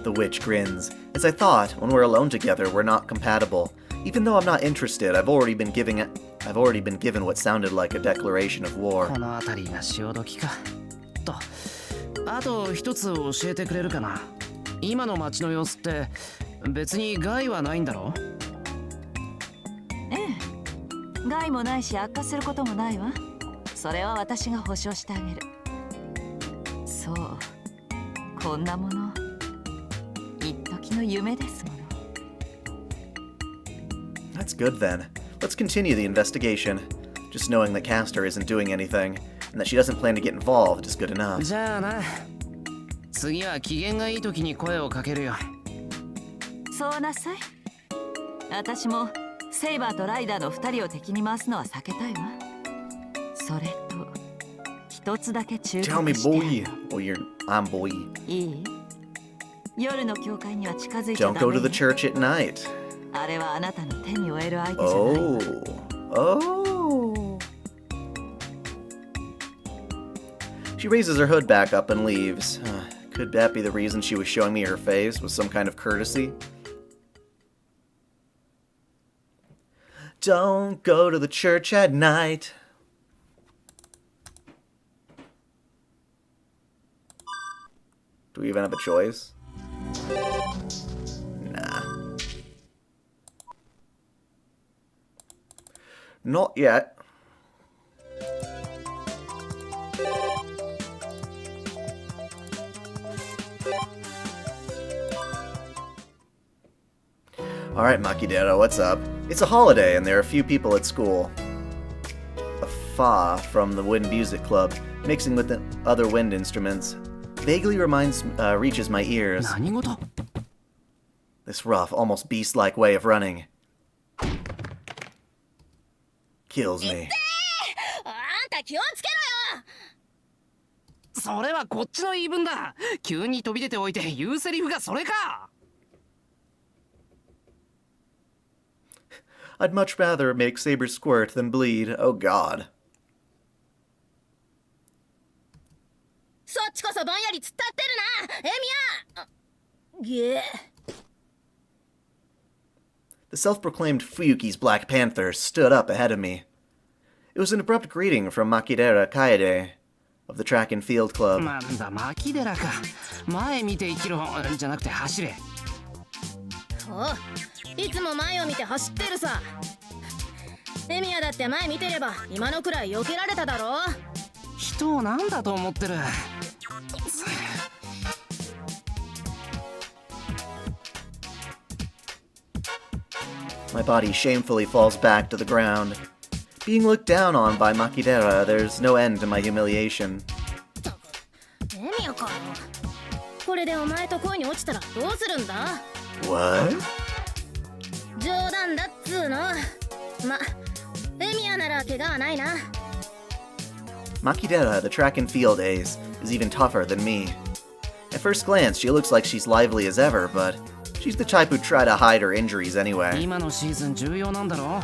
The witch grins. As I thought, when we're alone together, we're not compatible. Even though I'm not interested, I've already been given what sounded like a declaration of war. この辺りが潮時か。と、あと一つ教えてくれるかな。今の街の様子って別に害はないんだろ？ええ、害もないし悪化することもないわ。それは私が保証してあげる。そう、こんなもの一時の夢ですもの。That's good then. Let's continue the investigation. Just knowing that Castor isn't doing anything, and that she doesn't plan to get involved is good enough. じゃあな。次は機嫌がいい時に声をかけるよ。そうなさい。私もセイバーとライダーの2人を敵に回すのは避けたいわ。それと一つだけ忠 Tell me, 告して boy. I'm boy. いい？夜の教会には近づいちゃ Don't ダ go メ to the ね。church at night. あれはあなたの手に負える相手じゃないわ。Oh. She raises her hood back up and leaves. Could that be the reason she was showing me her face, with some kind of courtesy? Don't go to the church at night. Do we even have a choice? Nah. Not yet. Alright, Makidera, what's up? It's a holiday and there are a few people at school. A fa from the Wind Music Club, mixing with the other wind instruments, vaguely reaches my ears. 何事？ This rough, almost beast-like way of running kills me. あんた気をつけろよ。それはこっちの言い分だ。急に飛び出ておいて言うセリフがそれか。I'd much rather make Saber squirt than bleed. Oh god. そっちこそぼんやり突っ立ってるな、エミヤ。げえ。The self-proclaimed Fuyuki's Black Panther stood up ahead of me. It was an abrupt greeting from Makidera Kaede of the Track and Field Club. なんだ、牧寺か。前見て生きろじゃなくて走れ。おう、いつも前を見て走ってるさ。エミヤだって前見てれば今のくらい避けられただろ。人をなんだと思ってる。My body shamefully falls back to the ground. Being looked down on by Makidera, there's no end to my humiliation. エミヤかよ。これでお前と恋に落ちたらどうするんだ？ What? 冗談だっつーの。ま、エミヤなら怪我はないな。Makidera, the track and field ace, is even tougher than me. At first glance, she looks like she's lively as ever, but she's the type who'd try to hide her injuries anyway. 今のシーズン重要なんだろ。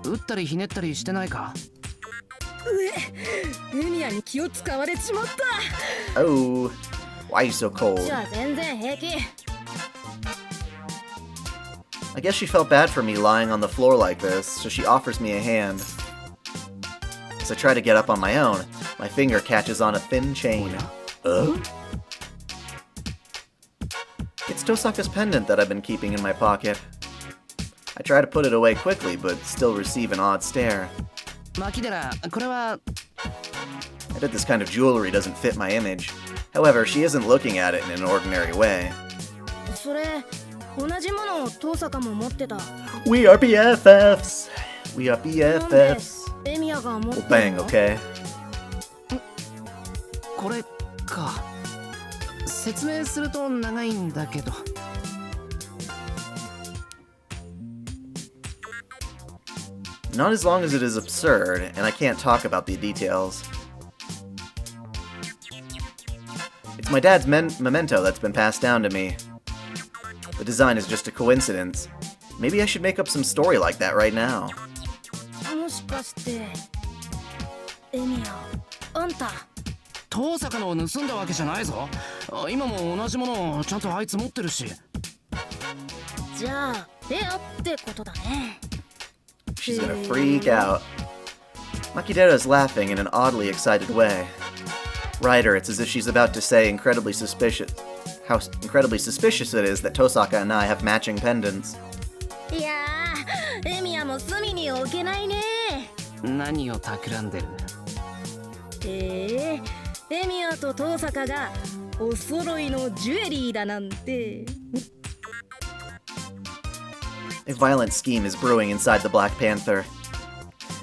打ったりひねったりしてないか。エミヤに気を使われちまった。Oh, why are you so cold? じゃあ全然平気。I guess she felt bad for me lying on the floor like this, so she offers me a hand. As I try to get up on my own, my finger catches on a thin chain. It's Tosaka's pendant that I've been keeping in my pocket. I try to put it away quickly, but still receive an odd stare. マキデラ、これは。 I bet this kind of jewelry doesn't fit my image. However, she isn't looking at it in an ordinary way. それ、同じものを遠坂も持ってた。We are BFFs! We are BFFs! エミヤが持って Well, た bang, の？ okay? これか。説明すると長いんだけど。Not as long as it is absurd, and I can't talk about the details. It's my dad's memento that's been passed down to me. The design is just a coincidence. Maybe I should make up some story like that right now. もしかして、エミヤ、あんた。遠坂のを盗んだわけじゃないぞ。今も同じものをちゃんとあいつ持ってるし。じゃあ、ペアってことだね。She's gonna freak out. Makidera is laughing in an oddly excited way. Ryder, it's as if she's about to say how incredibly suspicious it is that Tosaka and I have matching pendants. いやー、エミヤも隅に置けないね。何を企んでる？エミヤと遠坂がお揃いのジュエリーだなんて。A violent scheme is brewing inside the Black Panther.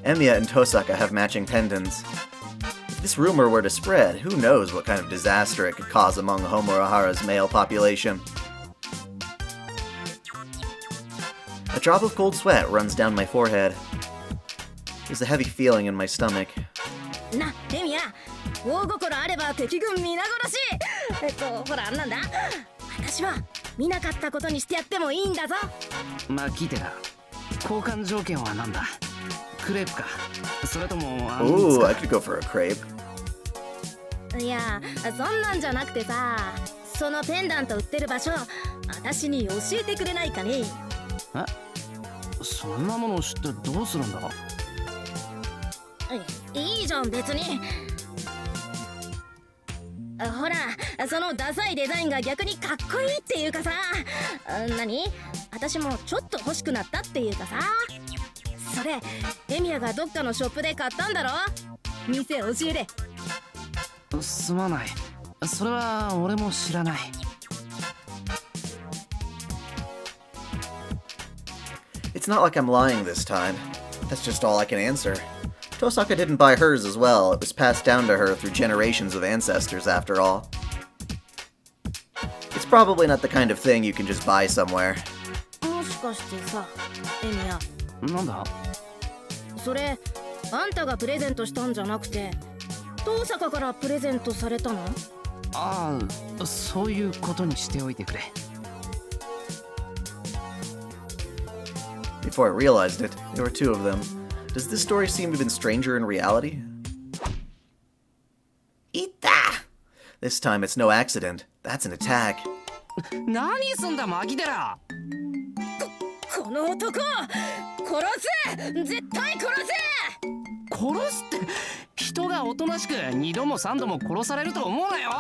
Emiya and Tosaka have matching pendants. If this rumor were to spread, who knows what kind of disaster it could cause among Homurahara's male population. A drop of cold sweat runs down my forehead. There's a heavy feeling in my stomach. な、エミヤ、大心あれば敵軍皆殺し。ほら、なんだ。私は見なかったことにしてやってもいいんだぞ。マキデラ、交換条件はなんだ？クレープか、それともOoh, I could go for a crepe. いや、そんなんじゃなくてさ、そのペンダント売ってる場所、私に教えてくれないかね。そんなものを知ってどうするんだ？いいじゃん別に。ほら、そのダサいデザインが逆にかっこいいっていうかさ。何？私もちょっと欲しくなったっていうかさ。それ、エミヤがどっかのショップで買ったんだろ？店教えて。すまない。それは俺も知らない。It's not like I'm lying this time. That's just all I can answer. Tosaka didn't buy hers as well. It was passed down to her through generations of ancestors, after all. It's probably not the kind of thing you can just buy somewhere. もしかしてさ、エミヤ。なんだ？それ、あんたがプレゼントしたんじゃなくて、遠坂からプレゼントされたの？ああ、そういうことにしておいてくれ。Before I realized it, there were two of them. Does this story seem even stranger in reality? Ita! This time it's no accident. That's an attack. 何すんだマキデラ！この男！殺せ！絶対殺せ！殺すって、人がおとなしく2度も3度も殺されると思うなよ。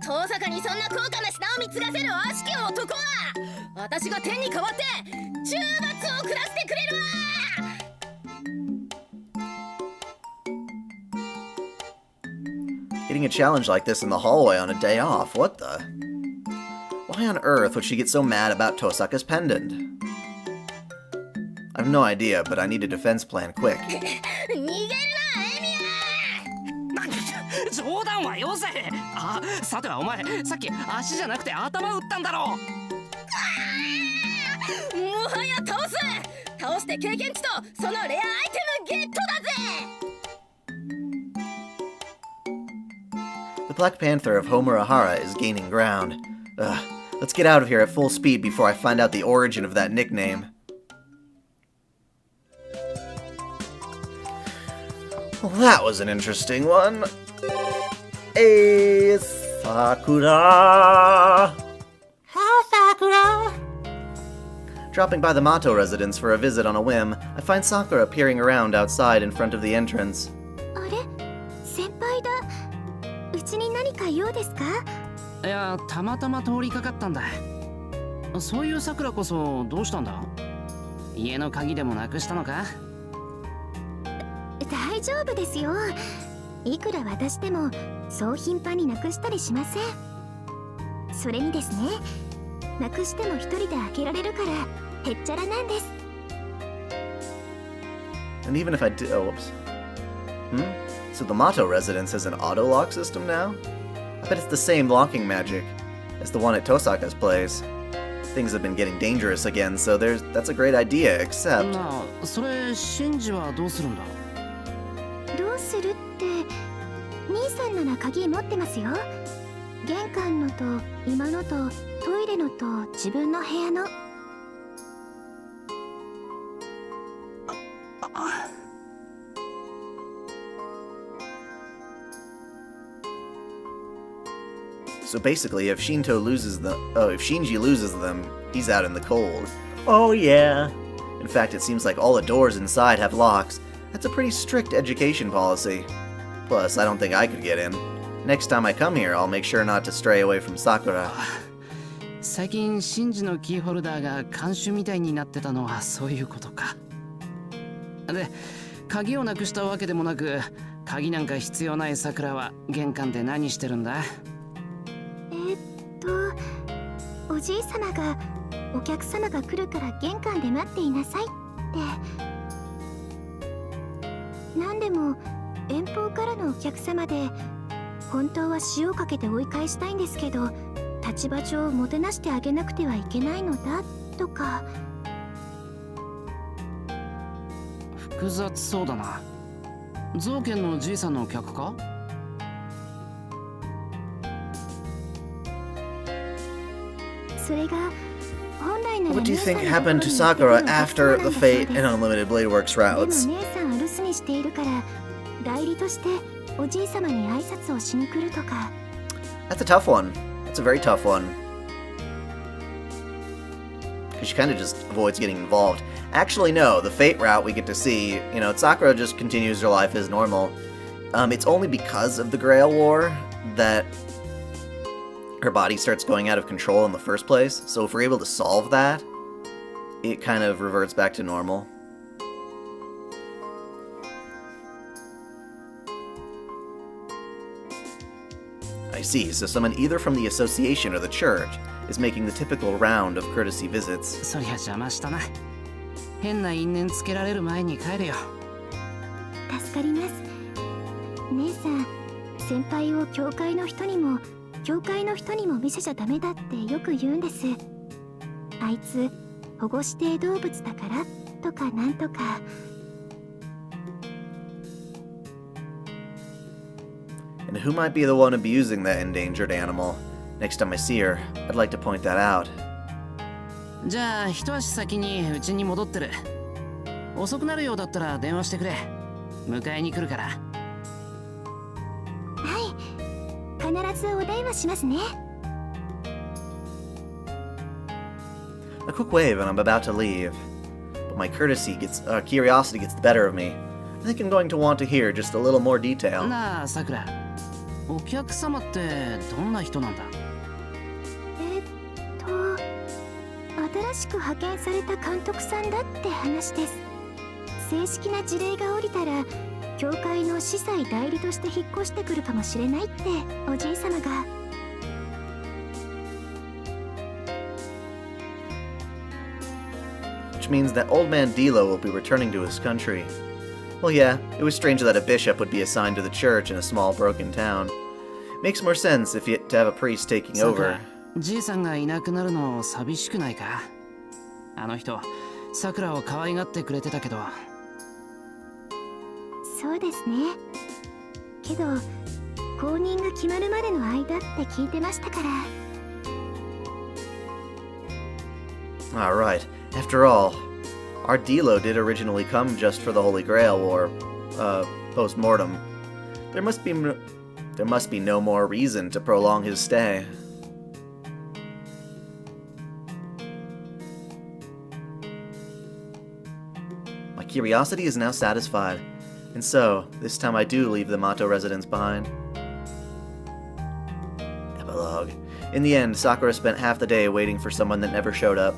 遠坂にそんな高価な品を貢がせる悪しき男は、私が天に代わって罰を下してくれるわ。 Getting a challenge like this in the hallway on a day off, what the? Why on earth would she get so mad about Tosaka's pendant? I have no idea, but I need a defense plan quick. 逃げるなエミ冗談はよせ。あ、さてはお前さっき足じゃなくて頭打ったんだろう。もはや倒して経験値とそのレアアイテムゲットだぜ。 The Black Panther of Homurahara is gaining ground. Ugh, let's get out of here at full speed before I find out the origin of that nickname. Well, that was an interesting one. Hey, Sakura! Hi, Sakura! Dropping by the Mato residence for a visit on a whim, I find Sakura peering around outside in front of the entrance. あれ先輩だ。うちに何か用ですか？いや、たまたま通りかかったんだ。そういう桜こそどうしたんだ？家の鍵でもなくしたのか？大丈夫ですよ。いくら渡してもそう頻繁になくしたりしません。それにですね、なくしても一人で開けられるからへっちゃらなんです。 And even if I did... Oh, whoops. So the Mato residence has an auto-lock system now? I bet it's the same locking magic as the one at Tosaka's place. Things have been getting dangerous again, so that's a great idea, except... なあ、それシンジはどうするんだ？どうするって兄さんなら鍵持ってますよ。玄関のと居間のとトイレのと自分の部屋の。So basically, if Shinto loses if Shinji loses them, he's out in the cold. Oh yeah. In fact, it seems like all the doors inside have locks. That's a pretty strict education policy. Plus, I don't think I could get in. Next time I come here, I'll make sure not to stray away from Sakura. 最近シンジのキーホルダーが監修みたいになってたのはそういうことか。で、鍵をなくしたわけでもなく、鍵なんか必要ない桜は玄関で何してるんだ？おじいさまがお客様が来るから玄関で待っていなさいって。なんでも遠方からのお客様で本当は塩をかけて追い返したいんですけど、立場上もてなしてあげなくてはいけないのだとか。複雑そうだな。造建のじいさんの客か？それが本来なら What do you think happened to Sakura after the Fate and Unlimited Blade Works で routes? も姉さんは留守にしているから代理としておじい様に挨拶をしに来るとか。 That's a tough one. That's a very tough one. Because she kind of just avoids getting involved. Actually, no, the Fate route we get to see, you know, Sakura just continues her life as normal. It's only because of the Grail War that her body starts going out of control in the first place. So if we're able to solve that, it kind of reverts back to normal. I see, so someone either from the association or the church is making the typical round of courtesy visits. そりゃ邪魔したな。変な因縁つけられる前に帰るよ。助かります。姉さん、先輩を教会の人にも見せちゃダメだってよく言うんです。あいつ保護指定動物だからとかなんとか。And who might be the one abusing that endangered animal? Next time I see her, I'd like to point that out. じゃあ一足先にうちに戻ってる。遅くなるようだったら電話してくれ。迎えに来るから。はい、必ずお電話しますね。 A quick wave and I'm about to leave. But my curiosity gets the better of me. I think I'm going to want to hear just a little more detail. なあ、さくら。お客様ってどんな人なんだ？新しく派遣された監督さんだって話です。正式な辞令が下りたら教会の司祭代理として引っ越してくるかもしれないっておじい様が。Which means that old man Dilo will be returning to his country. Well, yeah, it was strange that a bishop would be assigned to the church in a small broken town. Makes more sense if you to have a priest taking over. じいさんがいなくなるの寂しくないか？あの人、さくらを可愛がってくれてたけど。そうですね。けど後任が決まるまでの間って聞いてましたから。Alright, after all, our Dilo did originally come just for the Holy Grail, or, post-mortem. There must be no more reason to prolong his stay. My curiosity is now satisfied, and so, this time I do leave the Mato residence behind. Epilogue. In the end, Sakura spent half the day waiting for someone that never showed up.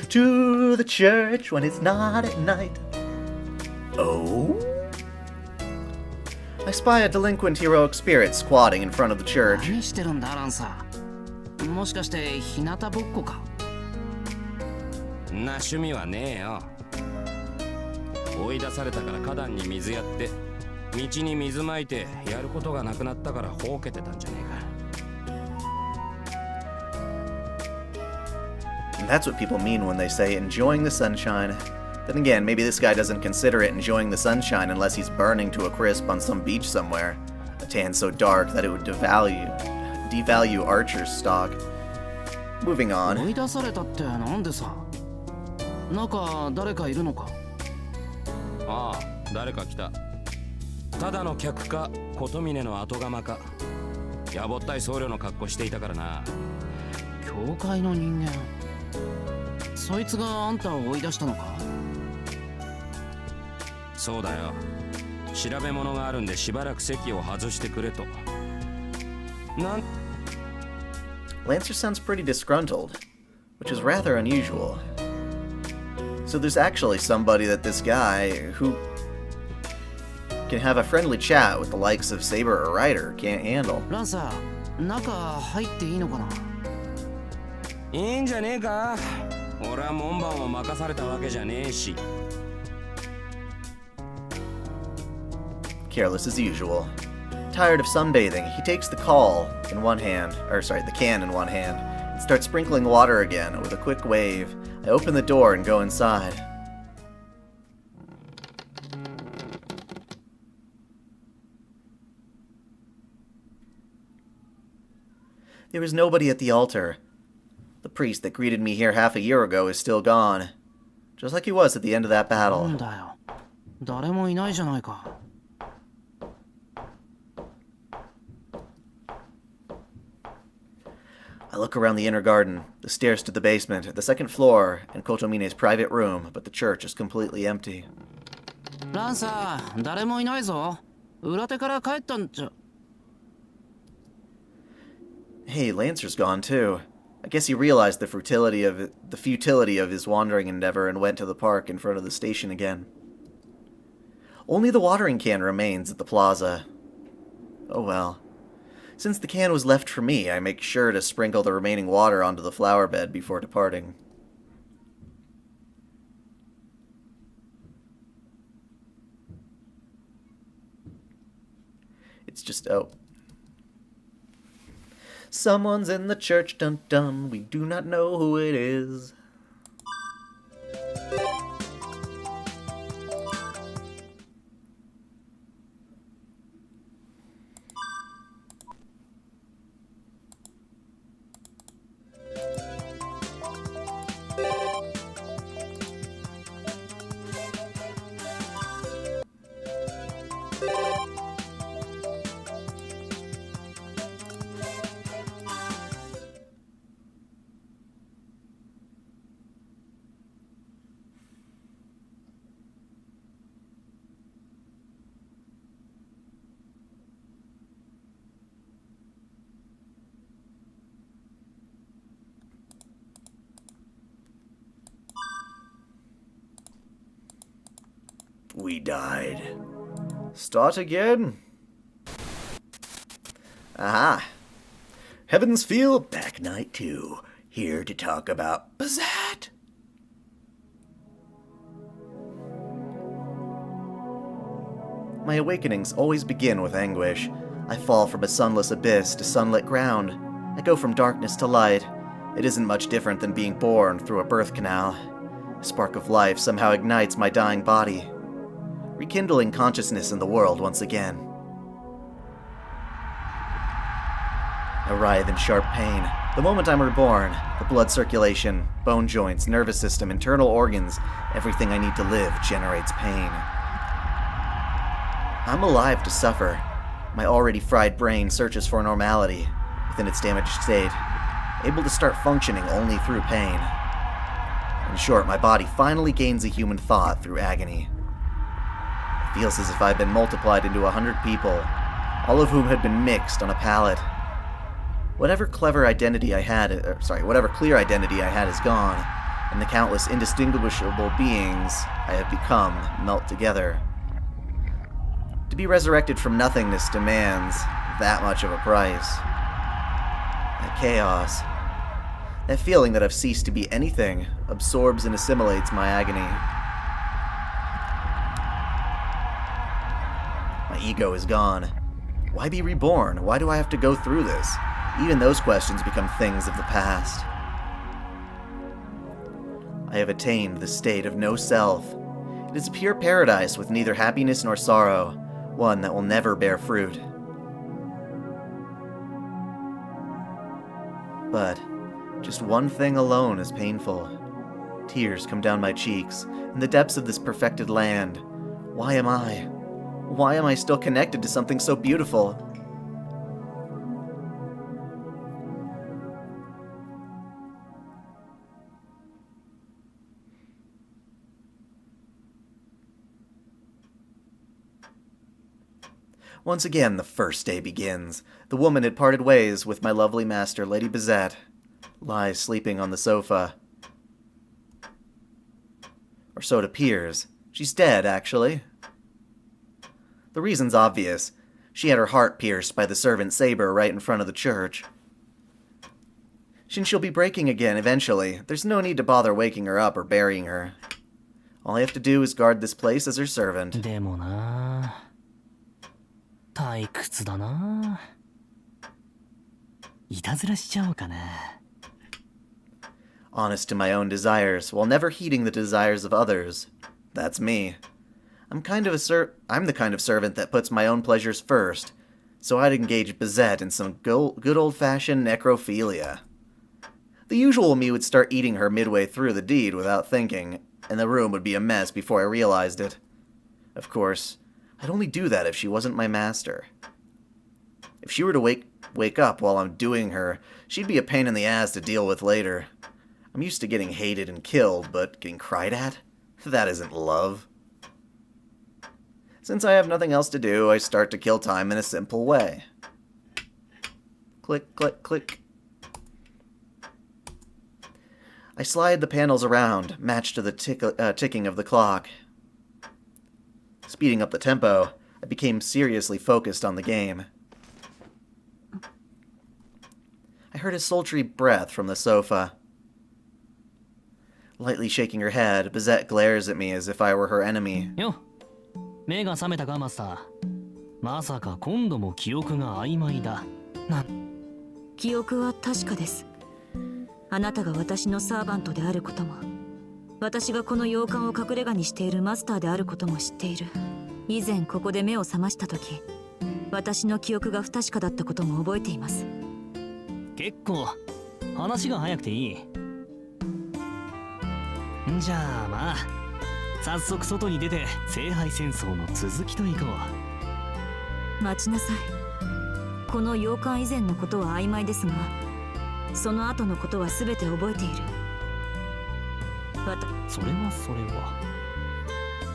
To the church when it's not at night. Oh? I spy a delinquent heroic spirit squatting in front of the church. 何してるんだランサー。もしかして日向ぼっこか？な趣味はねえよ。追い出されたから花壇に水やって道に水まいてやることがなくなったからほうけてたんじゃねえか。That's what people mean when they say enjoying the sunshine. Then again, maybe this guy doesn't consider it enjoying the sunshine unless he's burning to a crisp on some beach somewhere. A tan so dark that it would devalue Archer's stock. Moving on. 追い出されたってなんでさ？中誰かいるのか？ああ、誰か来た。ただの客か、琴峰の後釜か。やぼったい僧侶の格好していたからな。教会の人間。そいつがあんたを追い出したのか？そうだよ。調べ物があるんでしばらく席を外してくれと。Lancer sounds pretty disgruntled, which is rather unusual. So there's actually somebody that this guy who can have a friendly chat with the likes of Saber or Ryder can't handle. ランサー、中入っていいのかな？いいんじゃねえか。俺は門番を任されたわけじゃねえし。Careless as usual. Tired of sunbathing, he takes the can in one hand, and starts sprinkling water again with a quick wave. I open the door and go inside. There is nobody at the altar. The priest that greeted me here half a year ago is still gone. Just like he was at the end of that battle. なんだよ。誰もいないじゃないか。I look around the inner garden, the stairs to the basement, the second floor, and Kotomine's private room, but the church is completely empty. ランサー、誰もいないぞ。裏手から帰ったんじゃ。Hey, Lancer's gone too. I guess he realized the futility of his wandering endeavor and went to the park in front of the station again. Only the watering can remains at the plaza. Oh well. Since the can was left for me, I make sure to sprinkle the remaining water onto the flower bed before departing. It's just, oh. Someone's in the church, dun dun, we do not know who it is. We died. Start again. Aha. Heavens Feel Back Night 2. Here to talk about Bazette. My awakenings always begin with anguish. I fall from a sunless abyss to sunlit ground. I go from darkness to light. It isn't much different than being born through a birth canal. A spark of life somehow ignites my dying body, rekindling consciousness in the world once again. I writhe in sharp pain. The moment I'm reborn, the blood circulation, bone joints, nervous system, internal organs, everything I need to live generates pain. I'm alive to suffer. My already fried brain searches for normality within its damaged state, able to start functioning only through pain. In short, my body finally gains a human thought through agony. It feels as if I've been multiplied into 100 people, all of whom had been mixed on a pallet. Whatever clear identity I had is gone, and the countless indistinguishable beings I have become melt together. To be resurrected from nothingness demands that much of a price. That chaos, that feeling that I've ceased to be anything, absorbs and assimilates my agony. My ego is gone. Why be reborn? Why do I have to go through this? Even those questions become things of the past. I have attained the state of no self. It is a pure paradise with neither happiness nor sorrow, one that will never bear fruit. But just one thing alone is painful. Tears come down my cheeks. In the depths of this perfected land, why am I? Why am I still connected to something so beautiful? Once again, the first day begins. The woman had parted ways with my lovely master, Lady Bazette, lies sleeping on the sofa. Or so it appears. She's dead, actually. The reason's obvious. She had her heart pierced by the servant Saber right in front of the church. She'll be breaking again eventually. There's no need to bother waking her up or burying her. All I have to do is guard this place as her servant. でもな、退屈だな。いたずらしちゃおうかな。Honest to my own desires, while never heeding the desires of others. That's me. I'm the kind of servant that puts my own pleasures first, so I'd engage Bazette in some good old-fashioned necrophilia. The usual me would start eating her midway through the deed without thinking, and the room would be a mess before I realized it. Of course, I'd only do that if she wasn't my master. If she were to wake up while I'm doing her, she'd be a pain in the ass to deal with later. I'm used to getting hated and killed, but getting cried at? That isn't love. Since I have nothing else to do, I start to kill time in a simple way. Click, click, click. I slide the panels around, matched to the ticking of the clock. Speeding up the tempo, I became seriously focused on the game. I heard a sultry breath from the sofa. Lightly shaking her head, Bazette glares at me as if I were her enemy. よ、目が覚めたかマスター。まさか今度も記憶が曖昧だ。記憶は確かです。あなたが私のサーバントであることも、私がこの洋館を隠れ家にしているマスターであることも知っている。以前ここで目を覚ました時、私の記憶が不確かだったことも覚えています。結構話が早くていい。じゃあまあ早速外に出て聖杯戦争の続きといこう。待ちなさい。この洋館以前のことは曖昧ですが、その後のことは全て覚えている。それは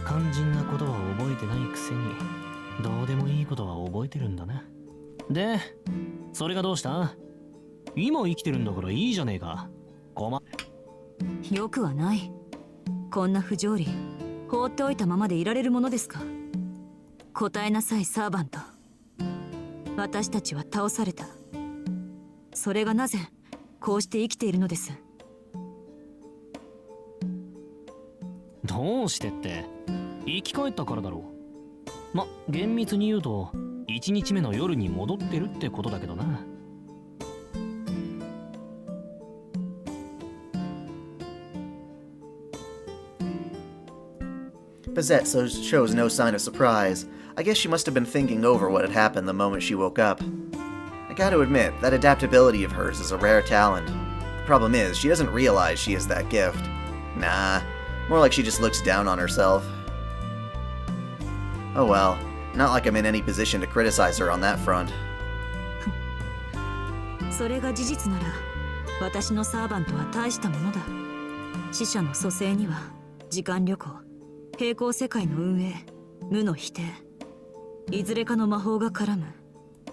肝心なことは覚えてないくせにどうでもいいことは覚えてるんだね。でそれがどうした？今生きてるんだからいいじゃねえか。よくはない。こんな不条理放っておいたままでいられるものですか。答えなさいサーバント。私たちは倒された。それがなぜこうして生きているのです。どうしてって生き返ったからだろう。ま、厳密に言うと1日目の夜に戻ってるってことだけどな。Bazette shows no sign of surprise. I guess she must have been thinking over what had happened the moment she woke up. I gotta admit, that adaptability of hers is a rare talent. The problem is, she doesn't realize she has that gift. Nah, more like she just looks down on herself. Oh well, not like I'm in any position to criticize her on that front. それが事実なら、私のサーバントは大したものだ。死者の蘇生には時間旅行、平行世界の運営、無の否定、いずれかの魔法が絡む。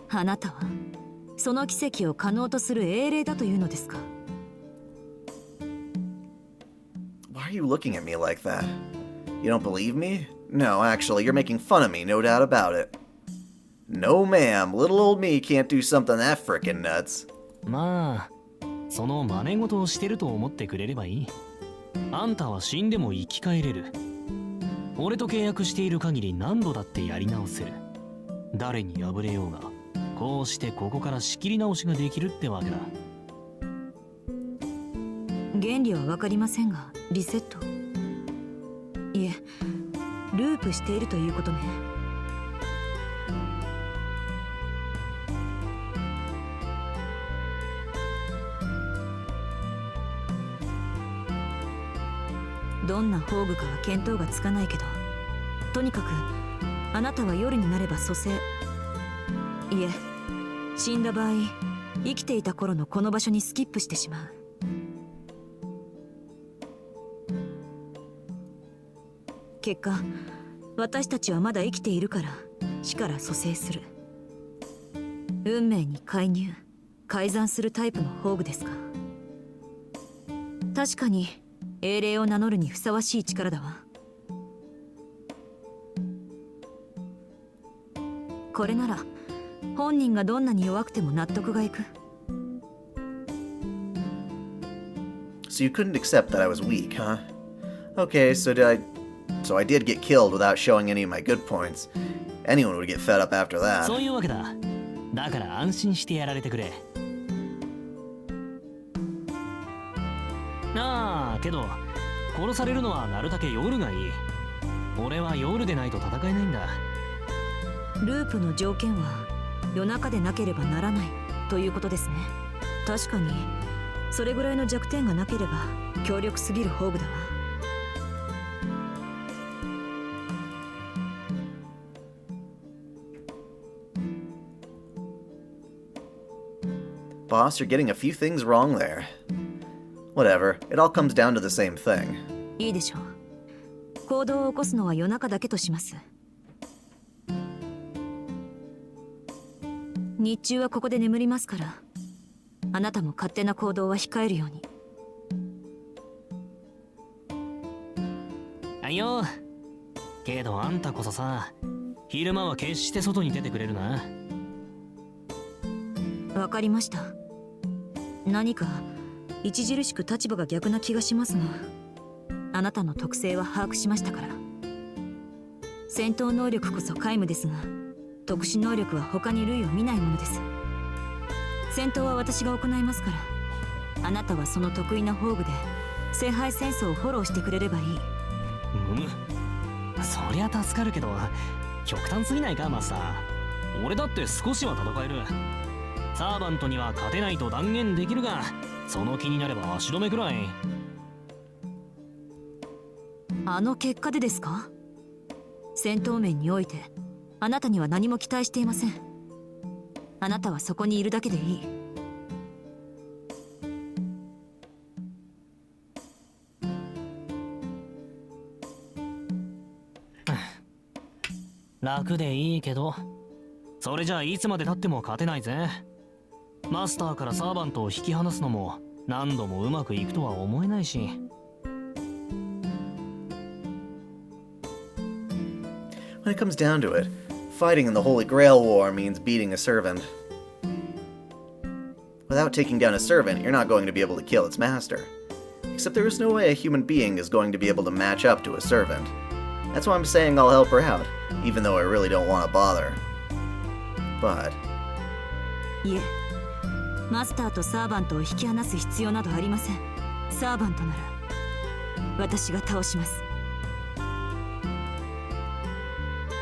あなたはその奇跡を可能とする英霊だというのですか？ Why are you looking at me like that? You don't believe me? No, actually, you're making fun of me, no doubt about it. No ma'am, little old me can't do something that frickin' nuts. まあその真似事をしてると思ってくれればいい。あんたは死んでも生き返れる。俺と契約している限り何度だってやり直せる。誰に敗れようがこうしてここから仕切り直しができるってわけだ。原理は分かりませんが、リセット、いえ、ループしているということね。どんな宝具かは見当がつかないけど、とにかくあなたは夜になれば蘇生、いえ、死んだ場合生きていた頃のこの場所にスキップしてしまう。結果、私たちはまだ生きているから死から蘇生する。運命に介入改ざんするタイプの宝具ですか？確かに英霊を名乗るにふさわしい力だわ。これなら本人がどんなに弱くても納得がいく。 So you couldn't accept that I was weak, huh? Okay, so I did get killed without showing any of my good points. Anyone would get fed up after that. そういうわけだ。だから安心してやられてくれ。ああ、けど殺されるのはなるだけ夜がいい。俺は夜でないと戦えないんだ。ループの条件は夜中でなければならないということですね。確かにそれぐらいの弱点がなければ強力すぎる宝具だわ。Boss, you're getting a few things wrong there. Whatever, it all comes down to the same thing. いいでしょう。行動を起こすのは夜中だけとします。日中はここで眠りますから、あなたも勝手な行動は控えるように。はいよ。けどあんたこそさ、昼間は決して外に出てくれるな。わかりました。何か著しく立場が逆な気がしますが、あなたの特性は把握しましたから。戦闘能力こそ皆無ですが、特殊能力は他に類を見ないものです。戦闘は私が行いますから、あなたはその得意な宝具で聖杯戦争をフォローしてくれればいい。そりゃ助かるけど、極端すぎないかマスター。俺だって少しは戦える。サーバントには勝てないと断言できるが、その気になれば足止めくらい。あの結果でですか？戦闘面においてあなたには何も期待していません。あなたはそこにいるだけでいい。楽でいいけど、それじゃあいつまで経っても勝てないぜ。マスターからサーバントを引き離すのも何度もうまくいくとは思えないし。When it comes down to it, fighting in the Holy Grail War means beating a servant. Without taking down a servant, you're not going to be able to kill its master. Except there is no way a human being is going to be able to match up to a servant. That's why I'm saying I'll help her out, even though I really don't want to bother. But... いえ、マスターとサーバントを引き離す必要などありません。サーバントなら私が倒します。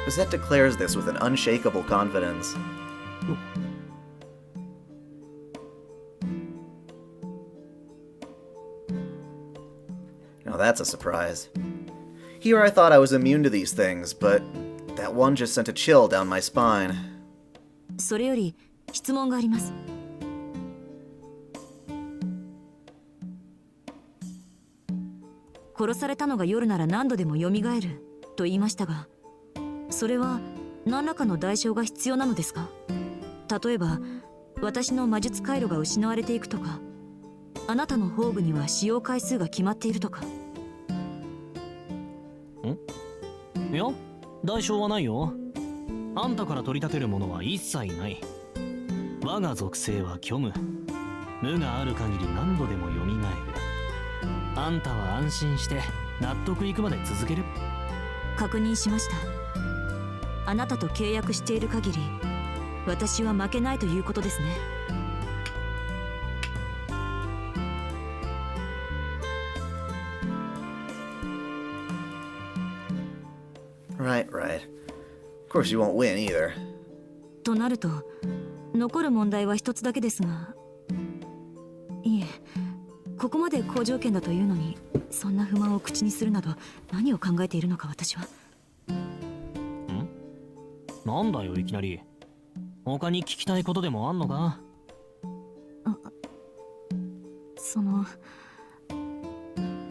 Bazette declares this with an unshakable confidence. Now that's a surprise. Here I thought I was immune to these things, but that one just sent a chill down my spine. それより質問があります。殺されたのが夜なら何度でも蘇ると言いましたが、それは何らかの代償が必要なのですか？例えば私の魔術回路が失われていくとか、あなたの宝具には使用回数が決まっているとか。いや、代償はないよ。あんたから取り立てるものは一切ない。我が属性は虚無。無がある限り何度でも蘇る。あんたは安心して納得いくまで続ける。確認しました。あなたと契約している限り私は負けないということですね。Right. Of course you won't win either. となると残る問題は一つだけですが、いえ、ここまで好条件だというのにそんな不満を口にするなど何を考えているのか私は。なんだよいきなり。他に聞きたいことでもあんのか？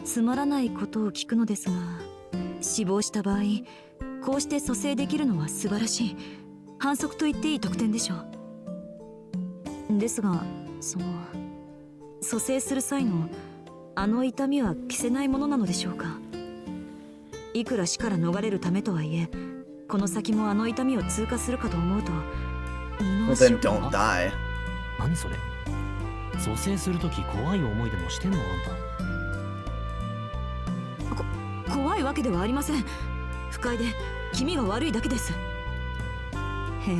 つまらないことを聞くのですが、死亡した場合こうして蘇生できるのは素晴らしい反則と言っていい得点でしょう。ですが蘇生する際のあの痛みは消せないものなのでしょうか。いくら死から逃れるためとはいえ、この先もあの痛みを通過するかと思うと二の足を。 Well then don't die. 何それ？蘇生するとき怖い思いでもしてんのあんた？怖いわけではありません。不快で気味が悪いだけです。へえ、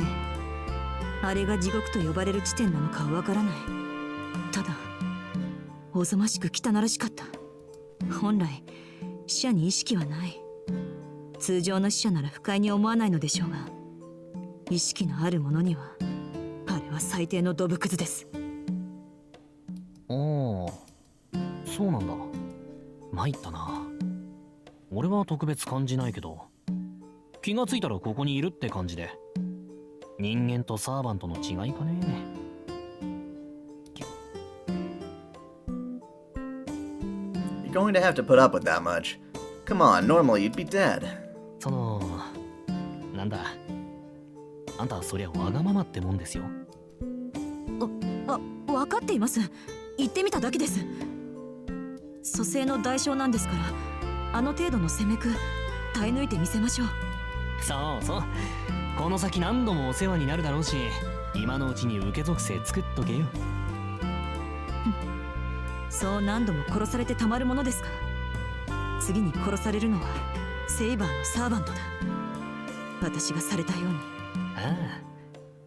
あれが地獄と呼ばれる地点なのかわからない。ただおぞましく汚らしかった。本来死者に意識はない。通常の死者なら不快に思わないのでしょうが、意識のある者にはあれは最低のドブクズです。ああ、そうなんだ。参ったな。俺は特別感じないけど、気がついたらここにいるって感じで。人間とサーバントの違いかね。You're going to have to put up with that much. Come on, normally you'd be dead. なんだ。あんたそりゃわがままってもんですよ。分かっています。言ってみただけです。蘇生の代償なんですから、あの程度の攻めく耐え抜いてみせましょう。そうそう。この先何度もお世話になるだろうし、今のうちに受け属性作っとけよ。そう何度も殺されてたまるものですか。次に殺されるのはセイバーのサーバントだ。私がされたように。あ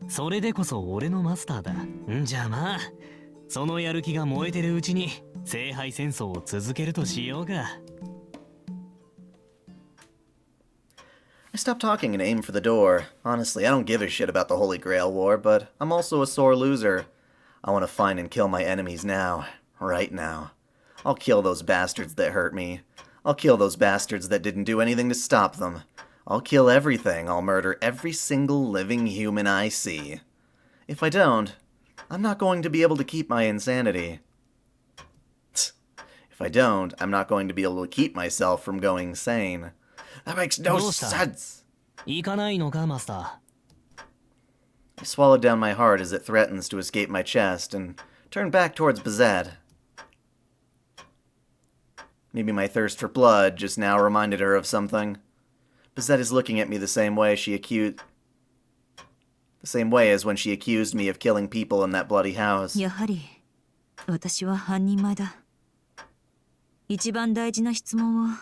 あ、それでこそ俺のマスターだ。んじゃあまあ、そのやる気が燃えてるうちに聖杯戦争を続けるとしようか。I stopped talking and aimed for the door. Honestly, I don't give a shit about the Holy Grail War, but I'm also a sore loser. I want to find and kill my enemies now. Right now. I'll kill those bastards that hurt me. I'll kill those bastards that didn't do anything to stop them. I'll kill everything. I'll murder every single living human I see. If I don't, I'm not going to be able to keep my insanity. If I don't, I'm not going to be able to keep myself from going sane. That makes no sense. 行かないのか、マスタ I swallowed down my heart as it threatens to escape my chest and turned back towards Bazette. Maybe my thirst for blood just now reminded her of something. Bazette is looking at me the same way as when she accused me of killing people in that bloody house. やはり私は半人前だ。一番大事な質問を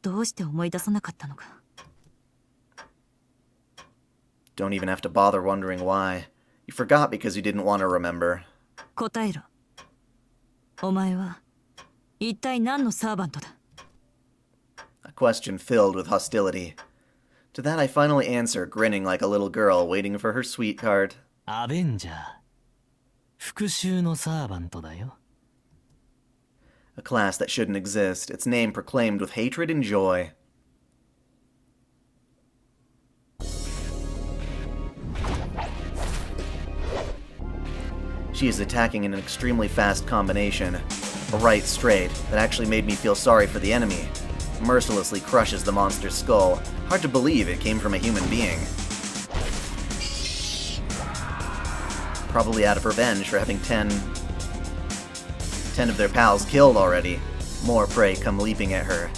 どうして思い出さなかったのか。Don't even have to bother wondering why. You forgot because you didn't want to remember. 答えろ。お前は一体何のサーバントだ？ A question filled with hostility. To that I finally answer, grinning like a little girl waiting for her sweetheart. ー。アベンジャー。復讐のサーバントだよ。A class that shouldn't exist, its name proclaimed with hatred and joy. She is attacking in an extremely fast combination. A right straight that actually made me feel sorry for the enemy. Mercilessly crushes the monster's skull. Hard to believe it came from a human being. Probably out of revenge for having 10 of their pals killed already. More prey come leaping at her.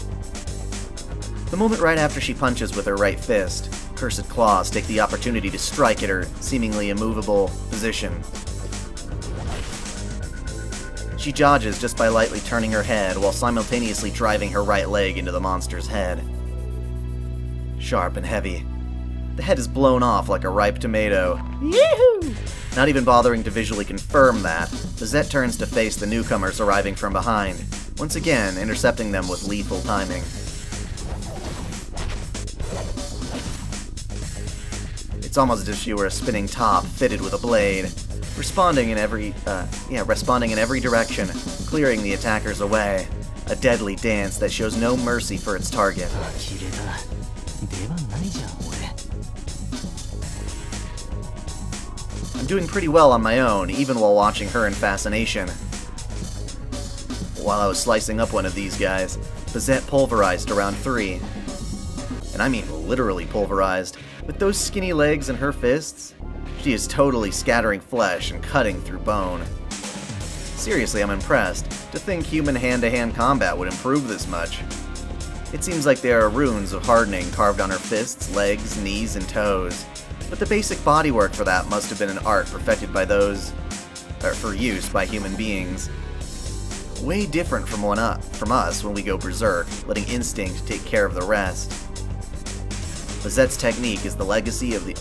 The moment right after she punches with her right fist, cursed claws take the opportunity to strike at her seemingly immovable position. She dodges just by lightly turning her head while simultaneously driving her right leg into the monster's head. Sharp and heavy. The head is blown off like a ripe tomato. Yee-hoo! Not even bothering to visually confirm that, Bazette turns to face the newcomers arriving from behind, once again intercepting them with lethal timing. It's almost as if she were a spinning top fitted with a blade, responding in every direction, clearing the attackers away. A deadly dance that shows no mercy for its target. 呆れだ。出番ないじゃん、俺。I'm doing pretty well on my own, even while watching her in fascination. While I was slicing up one of these guys, Bazette pulverized around 3. And I mean literally pulverized. With those skinny legs and her fists, she is totally scattering flesh and cutting through bone. Seriously, I'm impressed. To think human hand-to-hand combat would improve this much. It seems like there are runes of hardening carved on her fists, legs, knees, and toes. But the basic bodywork for that must have been an art perfected by for use by human beings. Way different from us when we go berserk, letting instinct take care of the rest. Bazette's technique is the legacy of the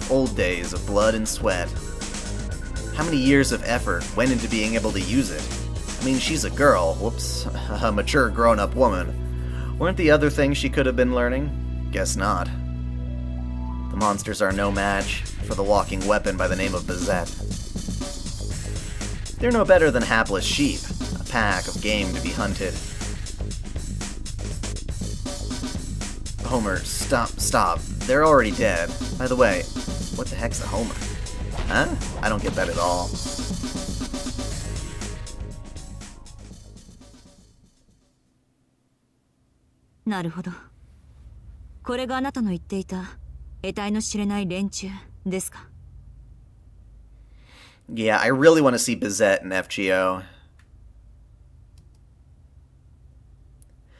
old days of blood and sweat. How many years of effort went into being able to use it? I mean, she's a girl, whoops, a mature grown-up woman. Weren't the other things she could have been learning? Guess not. The monsters are no match for the walking weapon by the name of Bazette. They're no better than hapless sheep, a pack of game to be hunted. Homer, stop. They're already dead. By the way, what the heck's a Homer? Huh? I don't get that at all. なるほど。これがあなたの言っていた得体の知れない連中ですか？ Yeah, I really want to see Bazette and FGO.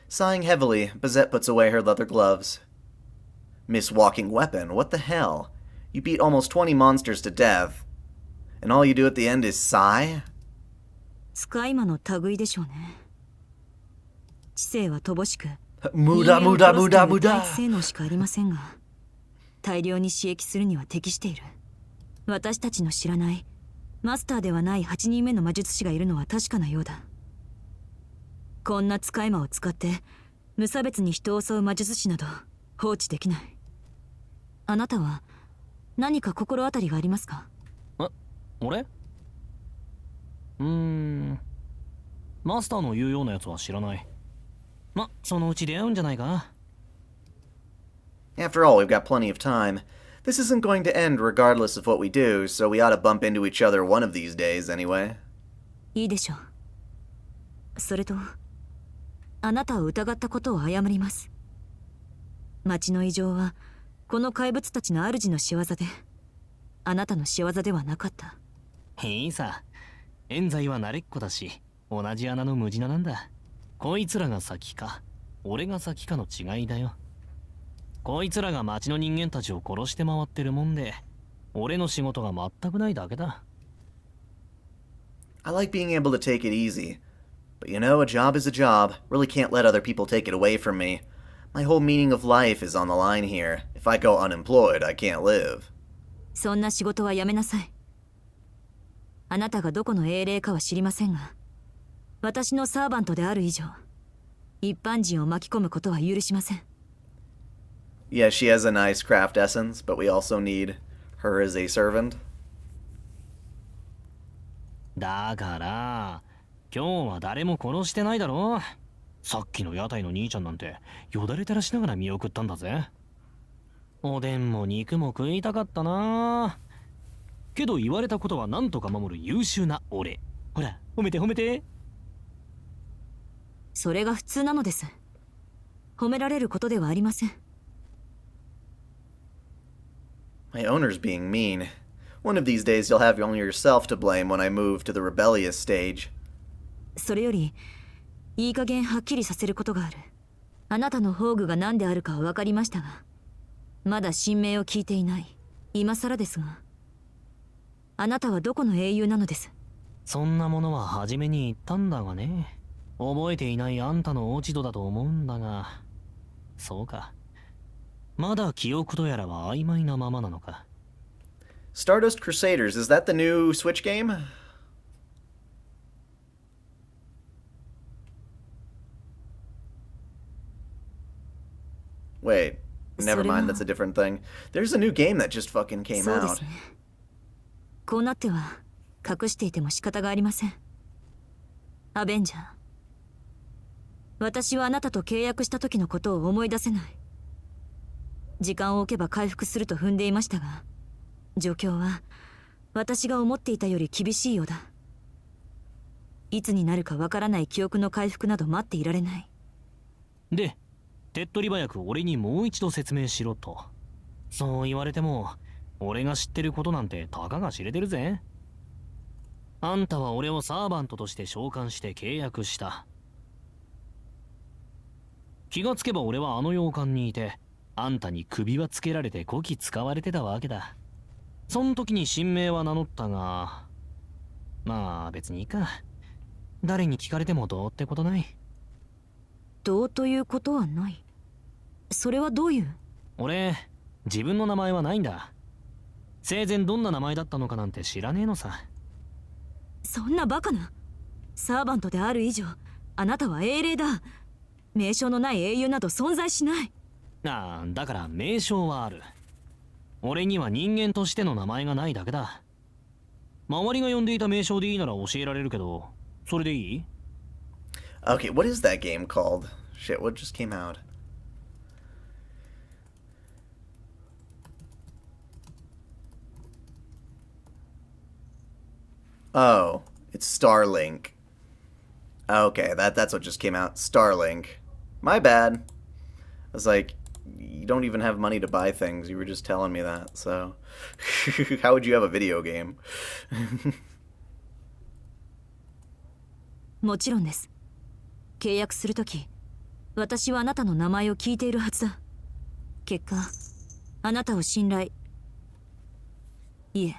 Sighing heavily, Bazette puts away her leather gloves. Miss Walking Weapon, what the hell? You beat almost 20 monsters to death, and all you do at the end is sigh? 使い魔の類でしょうね。知性は乏しく、無駄性能しかありませんが、大量に刺激するには適している。私たちの知らないマスターではない8人目の魔術師がいるのは確かなようだ。こんな使い魔を使って無差別に人を襲う魔術師など放置できない。あなたは何か心当たりがありますか？俺？マスターの言うようなやつは知らない。ま、そのうち出会うんじゃないか。After all, we've got plenty of time. This isn't going to end regardless of what we do, so we ought to bump into each other one of these days anyway. いいでしょう。それと、あなたを疑ったことを謝ります。町の異常はこの怪物たちの主の仕業で、あなたの仕業ではなかった。いいさ、冤罪は慣れっこだし、同じ穴の無地ななんだ。こいつらが先か俺が先かの違いだよ。こいつらが町の人間たちを殺して回ってるもんで、俺の仕事が全くないだけだ。I like being able to take it easy. But you know, a job is a job. Really can't let other people take it away from me. My whole meaning of life is on the line here. If I go unemployed, I can't live. そんな仕事はやめなさい。あなたがどこの英霊かは知りませんが、私のサーバントである以上、一般人を巻き込むことは許しません。Yeah, she has a nice craft essence, but we also need her as a servant. だから今日は誰も殺してないだろ。さっきの屋台の兄ちゃんなんてよだれ垂らしながら見送ったんだぜ。おでんも肉も食いたかったな。けど言われたことは何とか守る優秀な俺。ほら、褒めて褒めて。それが普通なのです。褒められることではありません。My owner's being mean. One of these days you'll have only yourself to blame when I move to the rebellious stage. それより、いい加減はっきりさせることがある。あなたの宝具が何であるかは分かりましたが、まだ神名を聞いていない。今更ですが、あなたはどこの英雄なのです？そんなものは初めに言ったんだがね。覚えていないあんたの落ち度だと思うんだが、そうか。まだ記憶とやらは曖昧なままなのか。Stardust Crusaders, is that the new Switch game? Wait, never mind, that's a different thing. There's a new game that just fucking came そうで out. すね。こうなっては隠していても仕方がありません。アベンジャー。私はあなたと契約した時のことを思い出せない。時間を置けば回復すると踏んでいましたが、状況は私が思っていたより厳しいようだ。いつになるかわからない記憶の回復など待っていられない。で、手っ取り早く俺にもう一度説明しろと。そう言われても、俺が知ってることなんてたかが知れてるぜ。あんたは俺をサーバントとして召喚して契約した。気がつけば俺はあの洋館にいて、あんたに首はつけられてこき使われてたわけだ。そん時に神名は名乗ったが、まあ別にいいか。誰に聞かれてもどうってことない。どうということはない。それはどういう？俺、自分の名前はないんだ。生前どんな名前だったのかなんて知らねえのさ。そんなバカな。サーバントである以上、あなたは英霊だ。名称のない英雄など存在しない。ああ、だから名称はある。俺には人間としての名前がないだけだ。周りが呼んでいた名称でいいなら教えられるけど、それでいい？ Okay, what is that game called? Shit, what just came out? Oh, it's Starlink. Okay, that's what just came out. Starlink. My bad. I was like, you don't even have money to buy things. You were just telling me that, so... How would you have a video game? もちろんです。契約するとき、私はあなたの名前を聞いているはずだ。結果、あなたを信頼。いえ、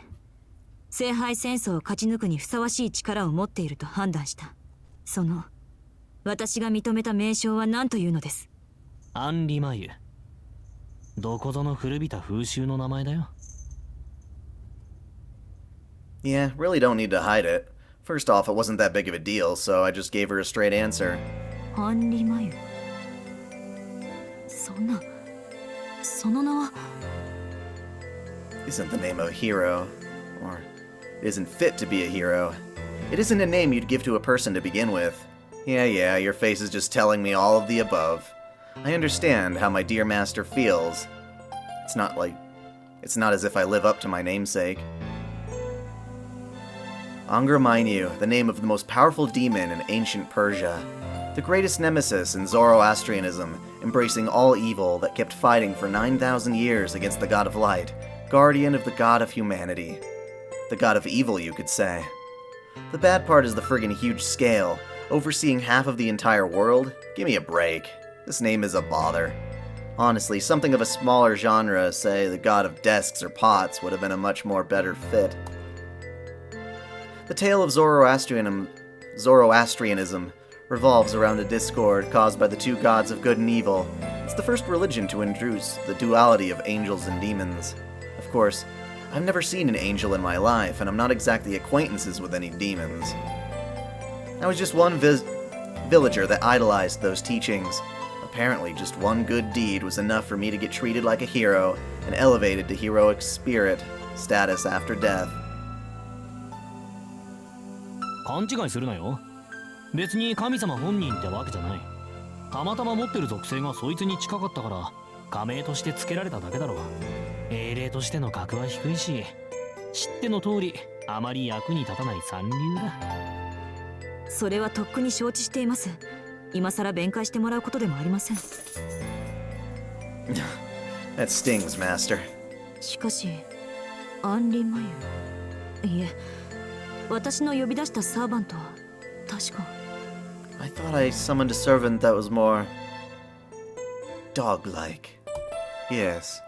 聖杯戦争を勝ち抜くにふさわしい力を持っていると判断した。その、私が認めた名称は何というのです。アンリマユ。どこぞの古びた風習の名前だよ。Yeah, really don't need to hide it. First off, it wasn't that big of a deal, so I just gave her a straight answer. アンリマユ。そんな、その名は。Isn't the name of a hero, or it isn't fit to be a hero. It isn't a name you'd give to a person to begin with. Yeah, your face is just telling me all of the above. I understand how my dear master feels. It's not as if I live up to my namesake. Angra Mainyu, the name of the most powerful demon in ancient Persia. The greatest nemesis in Zoroastrianism, embracing all evil that kept fighting for 9,000 years against the god of light, guardian of the god of humanity. The god of evil, you could say. The bad part is the friggin' huge scale, overseeing half of the entire world. Give me a break. This name is a bother. Honestly, something of a smaller genre, say the god of desks or pots, would have been a much more better fit. The tale of Zoroastrianism revolves around a discord caused by the two gods of good and evil. It's the first religion to introduce the duality of angels and demons. Of course, I've never seen an angel in my life, and I'm not exactly acquaintances with any demons. I was just one villager that idolized those teachings. Apparently, just one good deed was enough for me to get treated like a hero and elevated to heroic spirit status after death. 勘違いするなよ。別に神様本人ってわけじゃない。たまたま持ってる属性がそいつに近かったから加盟として付けられただけだろう。英霊としての格は低いし、知っての通りあまり役に立たない三流だ。それはとっくに承知しています。今さら弁解してもらうことでもありません。That stings, Master. しかし、アンリマユ。いえ、私の呼び出したサーバントは確か。I thought I summoned a servant that was more dog-like. Yes,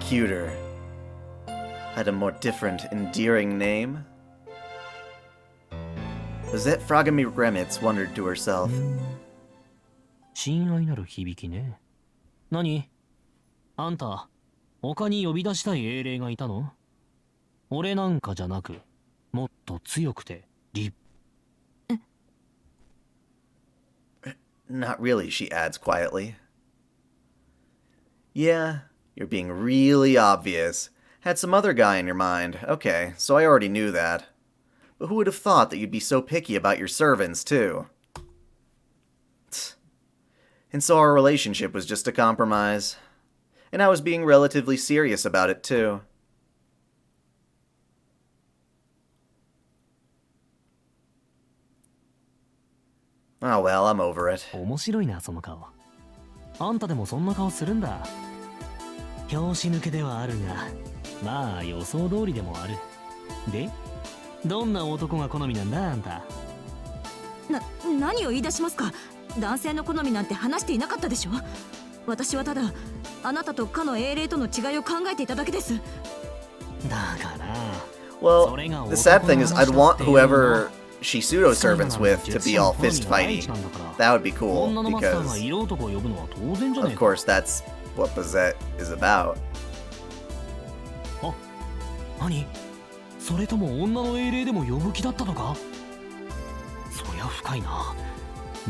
cuter. Had a more different, endearing name. Bazette Fragamirremitz wondered to herself. 親愛なる響きね。何？あんた、他に呼び出したい英霊がいたの？俺なんかじゃなく、もっと強くて立。Not really, she adds quietly. Yeah, you're being really obvious. Had some other guy in your mind. Okay, so I already knew that. But who would have thought that you'd be so picky about your servants, too? And so our relationship was just a compromise. And I was being relatively serious about it, too. Oh well, I'm over it. 面白いな、その顔。あんたでもそんな顔するんだ。拍子抜けではあるが、まあ予想通りでもある。で、どんな男が好みなんだ、あんた。何を言い出しますか。男性の好みなんて話していなかったでしょ。私はただあなたとかの英霊との違いを考えていただけです。だから。Well, the sad thing is I'd want whoever she pseudo-servants with to be all fist-fighty. That would be cool, because of course that's what Bazette is about. あ、何？それとも女の英霊でも呼ぶ気だったのか？そりゃ深いな。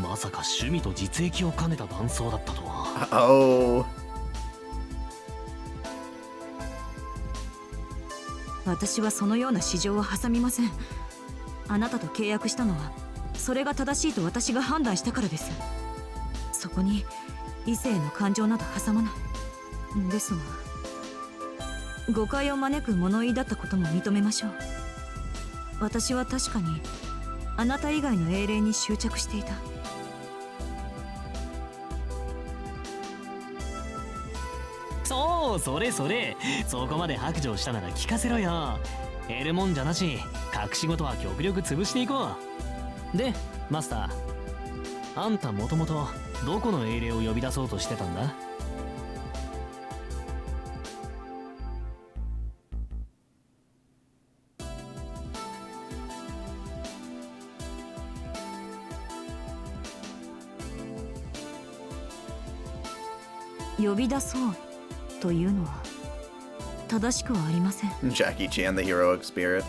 まさか趣味と実益を兼ねた男装だったとは。Oh. 私はそのような市場は挟みません。あなたと契約したのはそれが正しいと私が判断したからです。そこに異性の感情など挟まない。ですが誤解を招く物言いだったことも認めましょう。私は確かにあなた以外の英霊に執着していた。そう、それそれ。そこまで白状したなら聞かせろよ。得るもんじゃなし、隠し事は極力潰していこう。で、マスター、あんたもともとどこの英霊を呼び出そうとしてたんだ？呼び出そうというのは正しくはありません。 Jackie Chan, the heroic spirit.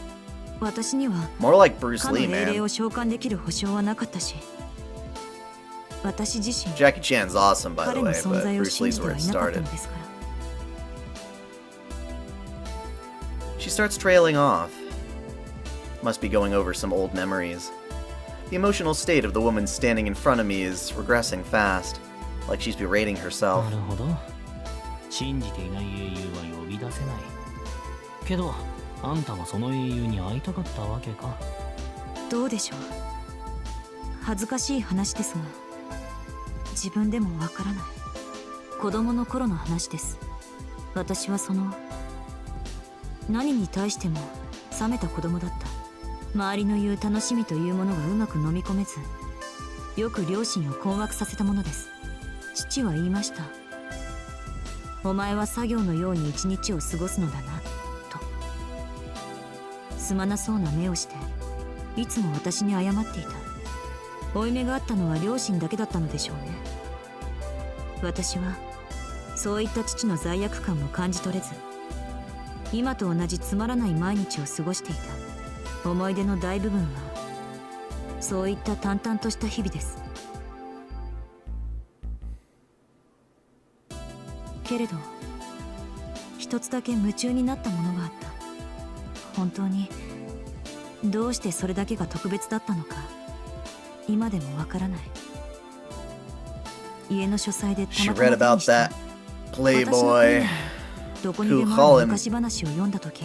私には More like Bruce かの Lee, 英霊 man. を召喚できる保証はなかったし、私自身 Jackie Chan's awesome, by the 彼の way, 存 but 在を Bruce 信 Lee's じて where は it いなかった started. のですから。 She starts trailing off. Must be going over some old memories. The emotional state of the woman standing in front of me is regressing fast, like she's berating herself. なるほど。信じていない英雄は呼び出せない。けどあんたはその英雄に会いたかったわけか。どうでしょう。恥ずかしい話ですが、自分でもわからない。子供の頃の話です。私は何に対しても冷めた子供だった。周りの言う楽しみというものがうまく飲み込めず、よく両親を困惑させたものです。父は言いました。お前は作業のように一日を過ごすのだなと。すまなそうな目をしていつも私に謝っていた。負い目があったのは両親だけだったのでしょうね。私はそういった父の罪悪感も感じ取れず、今と同じつまらない毎日を過ごしていた。思い出の大部分はそういった淡々とした日々です。けれど一つだけ夢中になったものがあった。本当にどうしてそれだけが特別だったのか今でもわからない。家の書斎でた She またま read 手に about した that 私の本 playboy やどこに who でもあ call る him 昔話を読んだとき、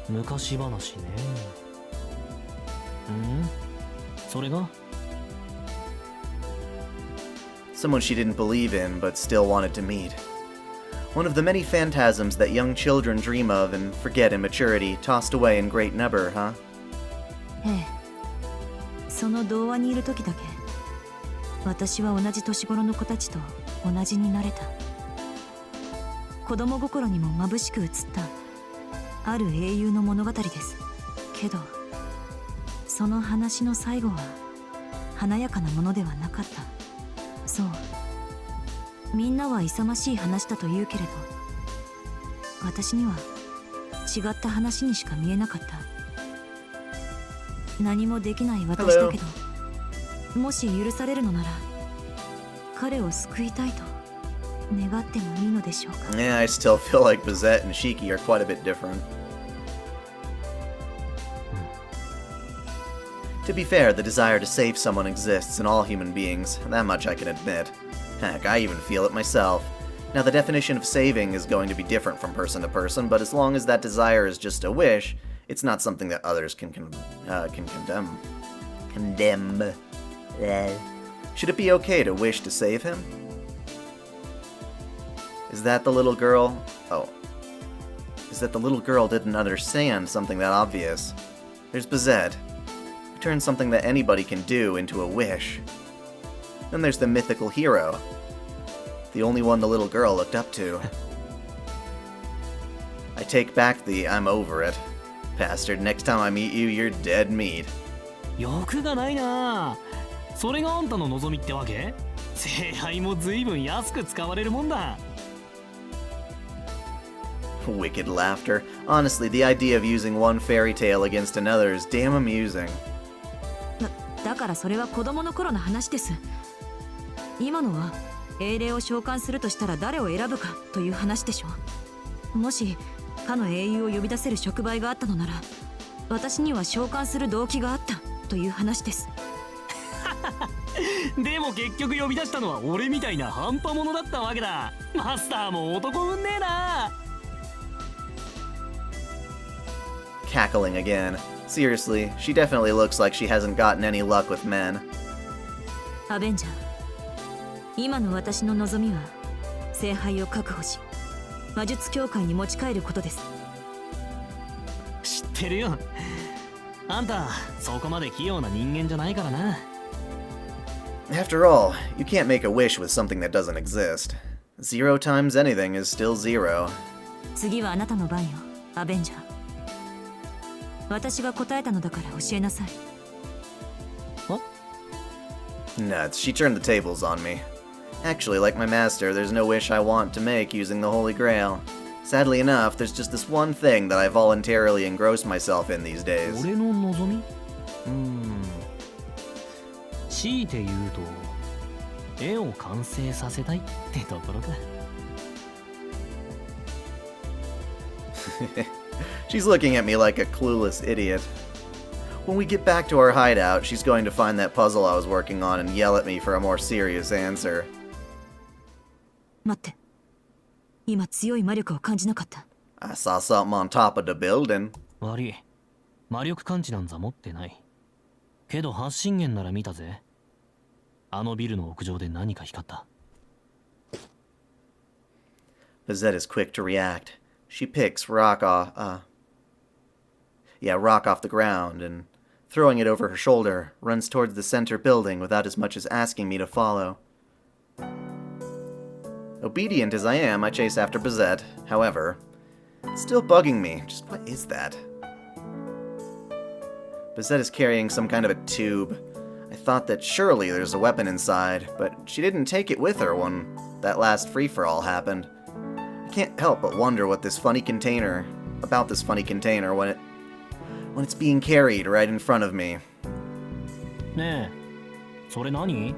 昔話ね。それが someone she didn't believe in but still wanted to meet. One of the many phantasms that young children dream of and forget in maturity, tossed away in great number, huh? ええ、その童話にいる時だけ私は同じ年頃の子たちと同じになれた。子供心にも眩しく映ったある英雄の物語です。けどその話の最後は華やかなものではなかった。そう、みんなは勇ましい話だと言うけれど、私には違った話にしか見えなかった。何もできない私だけど、もし許されるのなら彼を救いたいと願ってもいいのでしょうか。 Yeah, I still feel like Bazette and Shiki are quite a bit different. To be fair, the desire to save someone exists in all human beings, that much I can admit. Heck, I even feel it myself. Now, the definition of saving is going to be different from person to person, but as long as that desire is just a wish, it's not something that others can condemn. Should it be okay to wish to save him? Is that the little girl? Oh. Is that the little girl didn't understand something that obvious? There's Bazette, who turns something that anybody can do into a wish. Then there's the mythical hero, the only one the little girl looked up to. I take back the I'm over it. Bastard, next time I meet you, you're dead meat. 欲がないな。それがあんたの望みってわけ？聖杯も随分安く使われるもんだ。Wicked laughter. Honestly, the idea of using one fairy tale against another is damn amusing. だからそれは子供の頃の話です。今のは英霊を召喚するとしたら誰を選ぶかという話でしょ。もしかの英雄を呼び出せる触媒があったのなら、私には召喚する動機があったという話です。でも結局呼び出したのは俺みたいな半端者だったわけだ。マスターも男運ねえな。Cackling again. Seriously, she definitely looks like she hasn't gotten any luck with men. アベンジャー、今の私の望みは聖杯を確保し魔術協会に持ち帰ることです。知ってるよ。あんたそこまで器用な人間じゃないからな。After all, you can't make a wish with something that doesn't exist. 0 times anything is still 0. 次はあなたの番よ、アベンジャー。私が答えたのだから教えなさい。Nuts, she turned the tables on me. Actually, like my master, there's no wish I want to make using the Holy Grail. Sadly enough, there's just this one thing that I voluntarily engross myself in these days. 俺の望み？強いて言うと絵を完成させたいってところか。She's looking at me like a clueless idiot. When we get back to our hideout, she's going to find that puzzle I was working on and yell at me for a more serious answer. 待って。今強い魔力を感じなかった。I saw something on top of the building. 悪い。魔力感知なんざ持ってない。けど発信源なら見たぜ。あのビルの屋上で何か光った。Bazette is quick to react. She picks rock off the ground and, throwing it over her shoulder, runs towards the center building without as much as asking me to follow. Obedient as I am, I chase after Bazette. However, it's still bugging me. Just what is that? Bazette is carrying some kind of a tube. I thought that surely there's a weapon inside, but she didn't take it with her when that last free-for-all happened. I can't help but wonder about this funny container when it's being carried right in front of me. ねえ、それ何?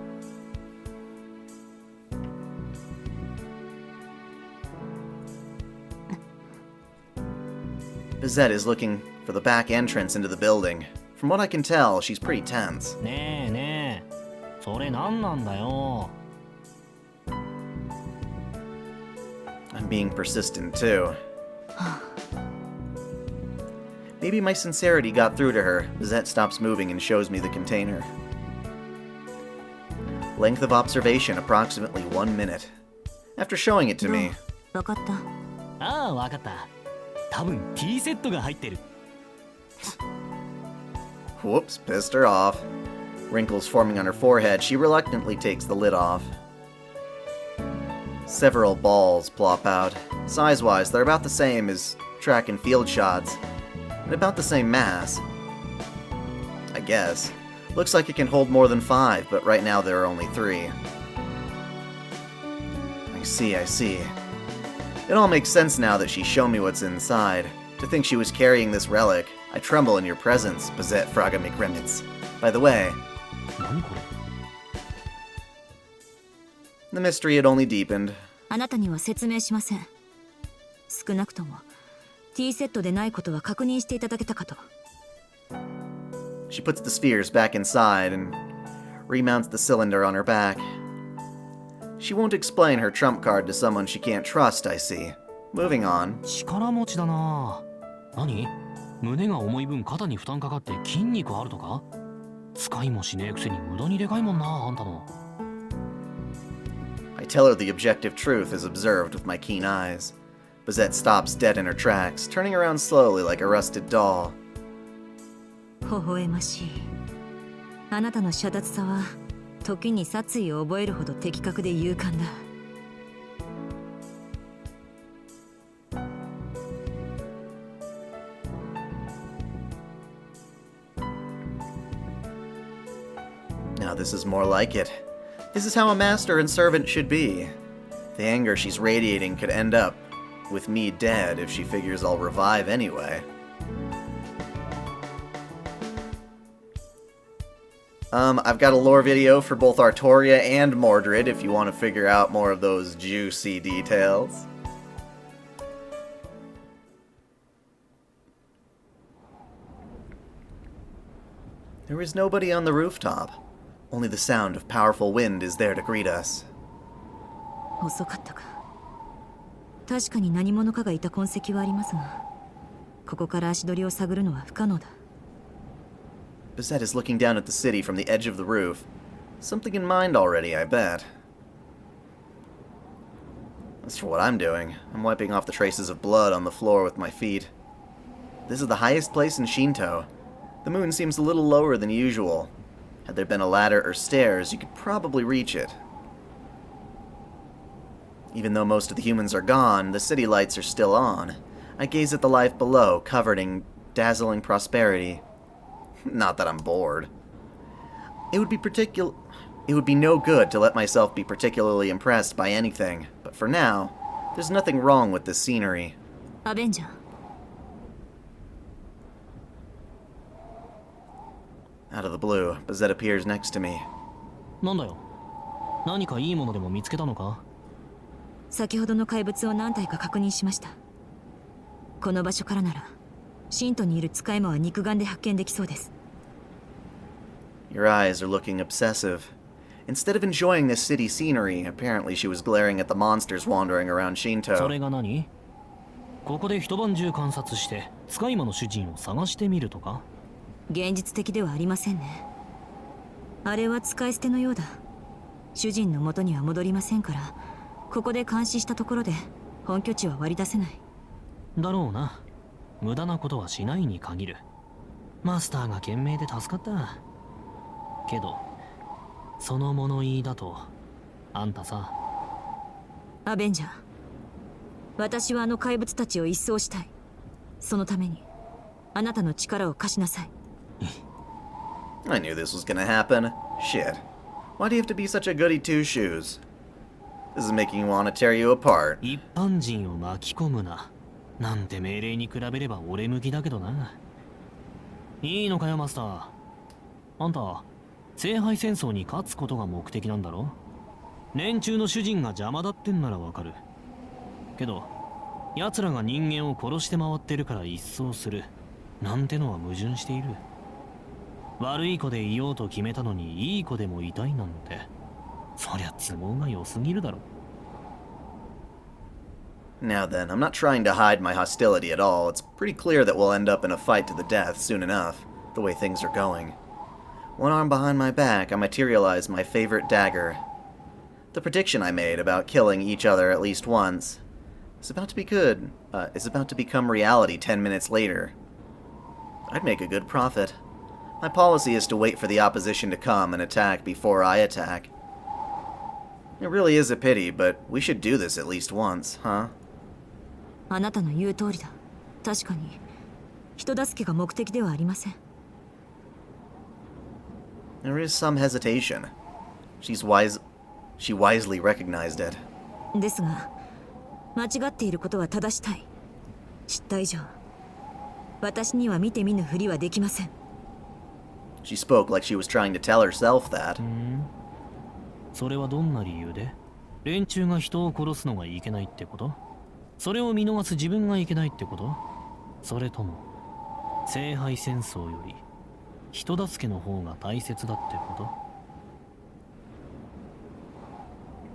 Bazette is looking for the back entrance into the building. From what I can tell, she's pretty tense. ねえねえ、それ何なんだよ。I'm being persistent too. Maybe my sincerity got through to her. Bazette stops moving and shows me the container. Length of observation approximately 1 minute. After showing it to me, わかった。ああ、わかった。多分 T セットが入ってる。whoops, pissed her off. Wrinkles forming on her forehead, she reluctantly takes the lid off. Several balls plop out. Size-wise, they're about the same as track and field shots, and about the same mass. I guess. Looks like it can hold more than 5, but right now there are only 3. I see. It all makes sense now that she's shown me what's inside. To think she was carrying this relic, I tremble in your presence, Bazette Fraga McRemnitz. By the way, the mystery had only deepened. あなたには説明しません。少なくとも T セットでないことは確認していただけたかと。She puts the spheres back inside and remounts the cylinder on her back. She won't explain her trump card to someone she can't trust, I see. Moving on. 力持ちだな。何？胸が重い分肩に負担かかって筋肉あるとか？使いもしねえくせに無駄にでかいもんな、あんたの。I tell her the objective truth as observed with my keen eyes. Bazette stops dead in her tracks, turning around slowly like a rusted doll. 微笑ましい。あなたの遮奪さは時に殺意を覚えるほど的確で勇敢だ。Now this is more like it. This is how a master and servant should be. The anger she's radiating could end up with me dead if she figures I'll revive anyway. I've got a lore video for both Artoria and Mordred if you want to figure out more of those juicy details. There is nobody on the rooftop. Only the sound of powerful wind is there to greet us. 遅かったか。確かに何者かがいた痕跡はありますが、ここから足取りを探るのは不可能だ。Bazette is looking down at the city from the edge of the roof. Something in mind already, I bet. As for what I'm doing, I'm wiping off the traces of blood on the floor with my feet. This is the highest place in Shinto. The moon seems a little lower than usual. Had there been a ladder or stairs, you could probably reach it. Even though most of the humans are gone, the city lights are still on. I gaze at the life below, covered in dazzling prosperity. Not that I'm bored. It would be no good to let myself be particularly impressed by anything, but for now, there's nothing wrong with this scenery. Avenger. Out of the blue, Bazette appears next to me. なんだよ。何かいいものでも見つけたのか？先ほどの怪物を何体か確認しました。この場所からなら、シントにいる使い魔は肉眼で発見できそうです。Your eyes are looking obsessive. Instead of enjoying this city scenery, apparently she was glaring at the monsters wandering around そ Shinto. れが何？ここで一晩中観察して使い魔の主人を探してみるとか？現実的ではありませんね。あれは使い捨てのようだ。主人の元には戻りませんから、ここで監視したところで本拠地は割り出せない。だろうな。無駄なことはしないに限る。マスターが賢明で助かった。けどその物言いだとあんたさ。アベンジャー、私はあの怪物たちを一掃したい。そのためにあなたの力を貸しなさい。I knew this was gonna happen. Shit. Why do you have to be such a goody two-shoes? This is making you want to tear you apart. 一般人を巻き込むななんて命令に比べれば俺向きだけどな。いいのかよマスター。あんた聖杯戦争に勝つことが目的なんだろ。連中の主人が邪魔だってんならわかるけど、奴らが人間を殺して回ってるから一掃するなんてのは矛盾している。悪い子でいようと決めたのにいい子でもいたいなんて、そりゃ都合が良すぎるだろ。Now then, I'm not trying to hide my hostility at all. It's pretty clear that we'll end up in a fight to the death soon enough, the way things are going. One arm behind my back, I materialize my favorite dagger. The prediction I made about killing each other at least once is about to be good. Is about to become reality 10 minutes later. I'd make a good profit. My policy is to wait for the opposition to come and attack before I attack. It really is a pity, but we should do this at least once, huh? あなたの言う通りだ。確かに人助けが目的ではありません。There is some hesitation. She wisely recognized it. ですが、間違っていることは正したい。知った以上、私には見て見ぬふりはできません。She spoke like she was trying to tell herself that. それはどんな理由で？連中が人を殺すのがいけないってこと？それを見逃す自分がいけないってこと？それとも聖杯戦争より人助けの方が大切だってこと？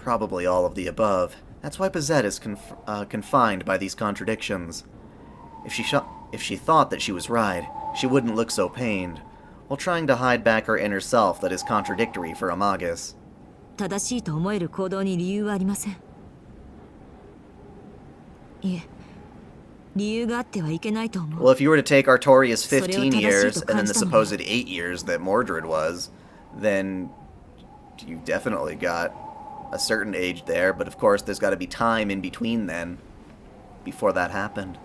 Probably all of the above. That's why Bazette is confined by these contradictions. If she thought that she was right, she wouldn't look so pained, while trying to hide back her inner self that is contradictory for a magus. 正しいと思える行動に理由はありません。いえ、理由があってはいけないと思う。 Well, if you were to take Artorias 15 years and then the supposed 8 years that Mordred was, then you definitely got a certain age there, but of course there's got to be time in between then, before that happened.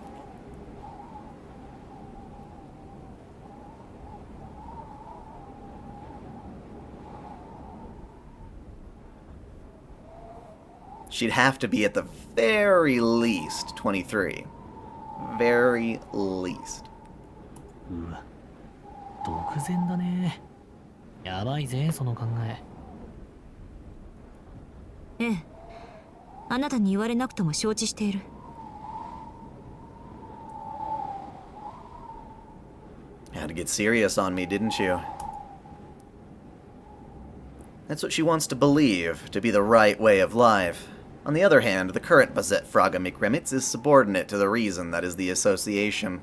She'd have to be at the very least 23. Very least. うわ、独善だね。やばいぜ、その考え。ええ、あなたに言われなくとも承知している。Had to get serious on me, didn't you? That's what she wants to believe to be the right way of life. On the other hand, the current Bazette Fraga McRemitz is subordinate to the reason that is the association.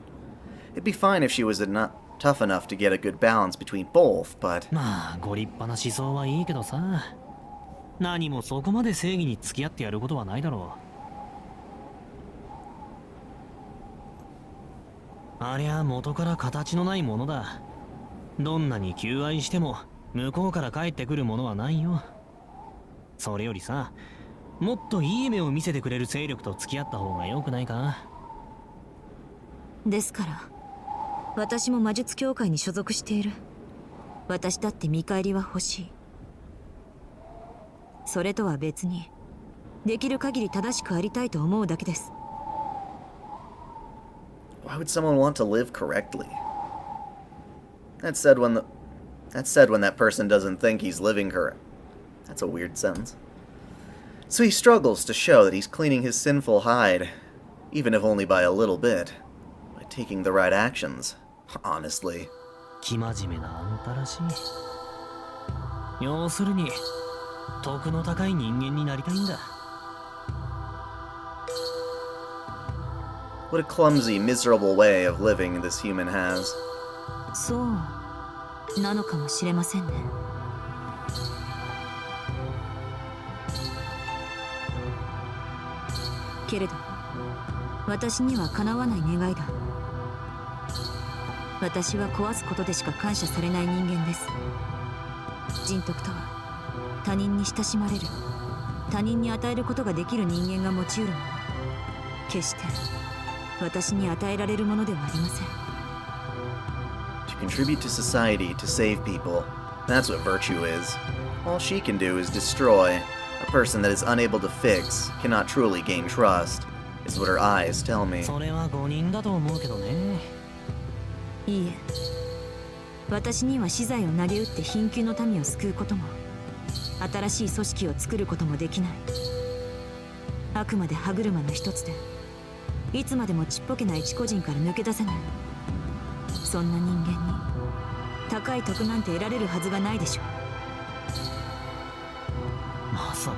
It'd be fine if she was not tough enough to get a good balance between both, but... まあ、ご立派な思想はいいけどさ。何もそこまで正義に付き合ってやることはないだろう。ありゃ元から形のないものだ。どんなに求愛しても向こうから帰ってくるものはないよ。それよりさ、もっといい目を見せてくれる勢力と付き合った方が良くないか？ですから私も魔術協会に所属している。私だって見返りは欲しい。それとは別にできる限り正しくありたいと思うだけです。 Why would someone want to live correctly? That's said when that person doesn't think he's living correct. That's a weird sentence. So he struggles to show that he's cleaning his sinful hide, even if only by a little bit, by taking the right actions, honestly. 生真面目なあんたらしい。要するに徳の高い人間になりたいんだ。 What a clumsy, miserable way of living this human has. そうなのかもしれませんね。けれど私にはかなわない願いだ。私は壊すことでしか感謝されない人間です。人徳とは他人に親しまれる、他人に与えることができる人間が持ち得るもの、決して私に与えられるものではありません。 To contribute to society, to save people. That's what virtue is. All she can do is destroy. A person that is unable to fix, cannot truly gain trust, is what her eyes tell me. それは誤認だと思うけどね。いいえ、私には私財を投げ打って貧窮の民を救うことも、新しい組織を作ることもできない。あくまで歯車の一つで、いつまでもちっぽけな一個人から抜け出せない。そんな人間に高い徳なんて得られるはずがないでしょう。まさか。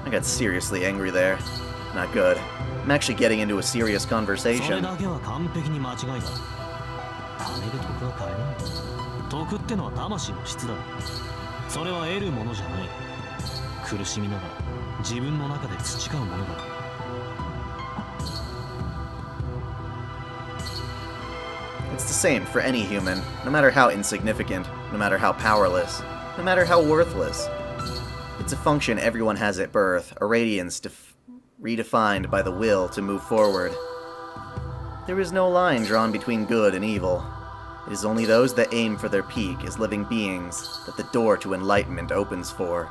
I got seriously angry there. Not good. I'm actually getting into a serious それ conversation. だけは完璧に間違いだ。金で徳は買えない。徳ってのは魂の質だ。それは得るものじゃない。苦しみながら自分の中で培うものだ。 It's the same for any human, no matter how insignificant, no matter how powerless, no matter how worthless. It's a function everyone has at birth, a radiance redefined by the will to move forward. There is no line drawn between good and evil. It is only those that aim for their peak as living beings that the door to enlightenment opens for.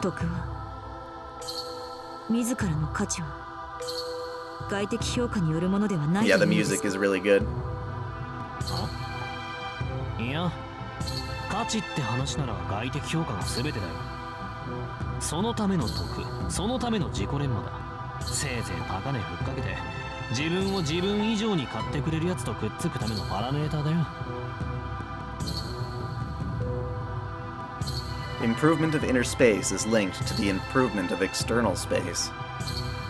徳は自らの価値は外的評価によるものではない Yeah, と the いうのです music is really good. いや、価値って話なら外的評価が全てだよ。そのための徳、そのための自己錬磨だ。せいぜい高値ふっかけて自分を自分以上に買ってくれるやつとくっつくためのパラメーターだよ。 Improvement of inner space is linked to the improvement of external space.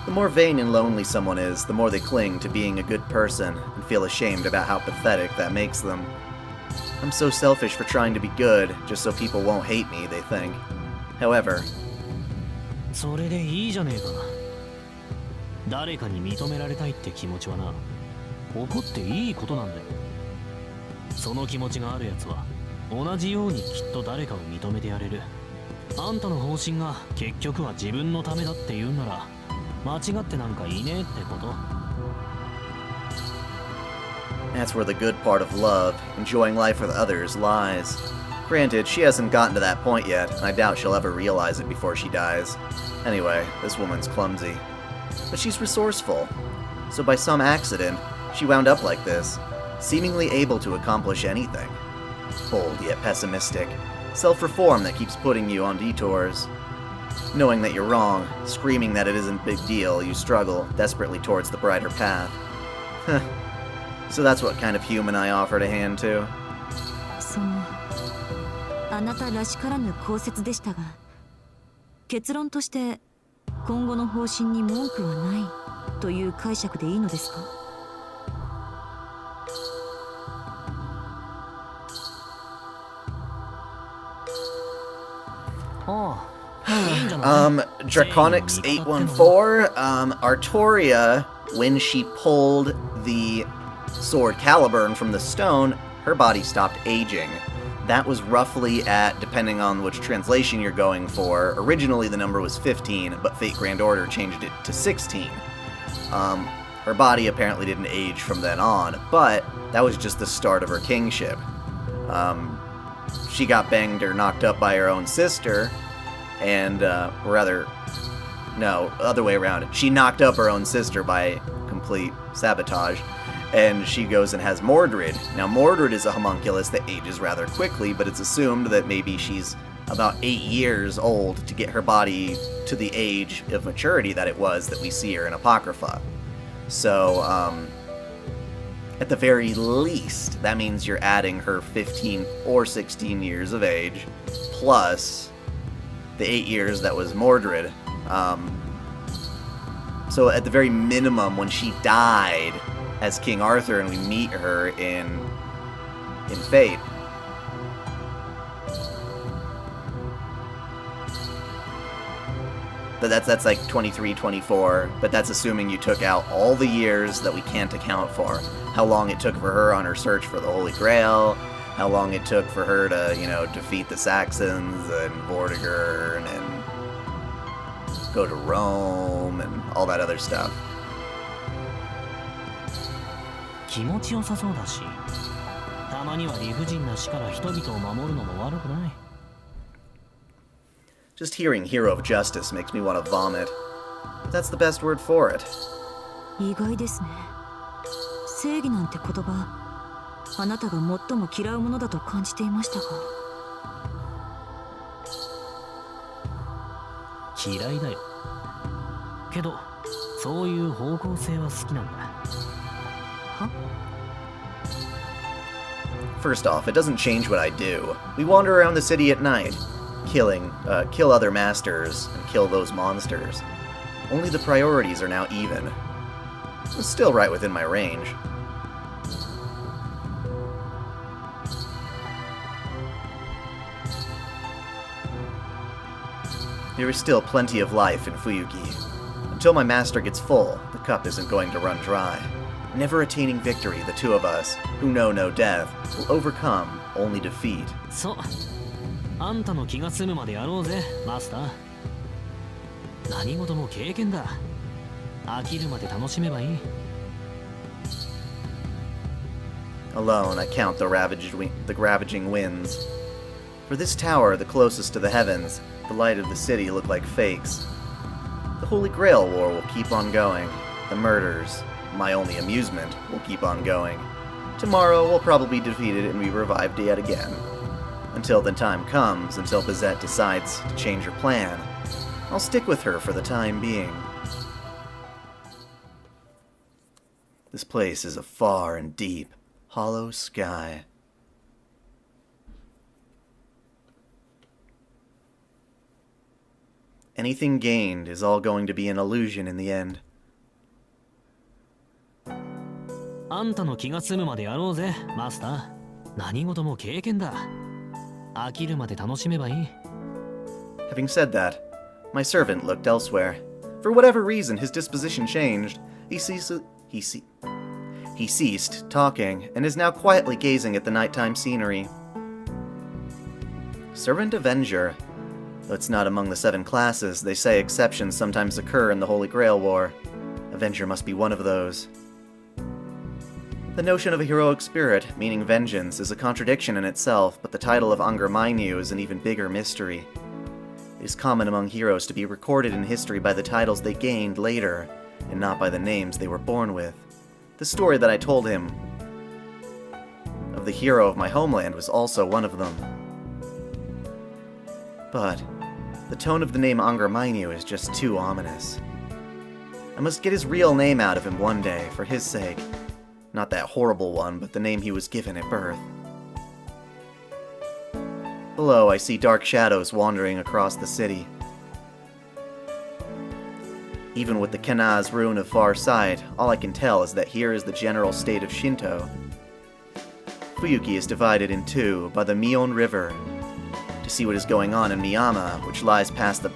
The more vain and lonely someone is, the more they cling to being a good person and feel ashamed about how pathetic that makes them. I'm so selfish for trying to be good, just so people won't hate me, they think. However, それでいいじゃねえか。誰かに認められたいって気持ちはな、怒っていいことなんだよ。その気持ちがあるやつは同じようにきっと誰かを認めてやれる。あんたの方針が結局は自分のためだって言うなら間違ってなんかいねえってこと。 that's where the good part of love, enjoying life with others, lies. Granted, she hasn't gotten to that point yet, and I doubt she'll ever realize it before she dies. Anyway, this woman's clumsy. But she's resourceful. So by some accident, she wound up like this, seemingly able to accomplish anything. Bold yet pessimistic. Self-reform that keeps putting you on detours. Knowing that you're wrong, screaming that it isn't a big deal, you struggle desperately towards the brighter path. So that's what kind of human I offered a hand to. そのあなたらしからぬ考説でしたが、結論として今後の方針に文句はないという解釈でいいのですか？ Draconics 814, Artoria, when she pulled the sword Caliburn from the stone, her body stopped aging. That was roughly at, depending on which translation you're going for, originally the number was 15, but Fate Grand Order changed it to 16. Her body apparently didn't age from then on, but that was just the start of her kingship. She got banged or knocked up by her own sister, and, other way around. She knocked up her own sister by complete sabotage, and she goes and has Mordred. Now, Mordred is a homunculus that ages rather quickly, but it's assumed that maybe she's about 8 years old to get her body to the age of maturity that it was that we see her in Apocrypha. So, At the very least, that means you're adding her 15 or 16 years of age, plus the 8 years that was Mordred. So at the very minimum, when she died as King Arthur and we meet her in Fate, that's like 23, 24, but that's assuming you took out all the years that we can't account for. How long it took for her on her search for the Holy Grail, how long it took for her to, defeat the Saxons and Vortigern and go to Rome and all that other stuff. 気持ちよさそうだし、たまには理不尽な死から人々を守るのも悪くない。 Just hearing Hero of Justice makes me want to vomit. But that's the best word for it. 意外ですね。正義なんて言葉、あなたが最も嫌うものだと感じていましたが。嫌いだよ。けど、そういう方向性は好きなんだ。は？ First off, it doesn't change what I do. We wander around the city at night, kill other masters, and kill those monsters. Only the priorities are now even. It's still right within my range. There is still plenty of life in Fuyuki. Until my master gets full, the cup isn't going to run dry. Never attaining victory, the two of us, who know no death, will overcome only defeat. そう。あんたの気が済むまでやろうぜ、マスター。何事も経験だ。飽きるまで楽しめばいい。Alone, I count the ravaging winds. For this tower, the closest to the heavens, the light of the city look like fakes. The Holy Grail War will keep on going. The murders, my only amusement, will keep on going. Tomorrow we'll probably be defeated and be revived yet again. Until the time comes, until Bazette decides to change her plan, I'll stick with her for the time being. This place is a far and deep, hollow sky. Anything gained is all going to be an illusion in the end. あんたの気が済むまでやろうぜ、マスター。何事も経験だ。飽きるまで楽しめばいい。Having said that, my servant looked elsewhere. For whatever reason, his disposition changed. He ceased talking, and is now quietly gazing at the nighttime scenery. Servant Avenger. Though it's not among the 7 classes, they say exceptions sometimes occur in the Holy Grail War. Avenger must be one of those. The notion of a heroic spirit, meaning vengeance, is a contradiction in itself, but the title of Anger Mainyu is an even bigger mystery. It is common among heroes to be recorded in history by the titles they gained later, and not by the names they were born with. The story that I told him of the hero of my homeland was also one of them. But the tone of the name Anger Mainyu is just too ominous. I must get his real name out of him one day, for his sake. Not that horrible one, but the name he was given at birth. Below, I see dark shadows wandering across the city. Even with the Kanaz rune of far sight, all I can tell is that here is the general state of Shinto. Fuyuki is divided in two by the Mion River. To see what is going on in Miyama, which lies past the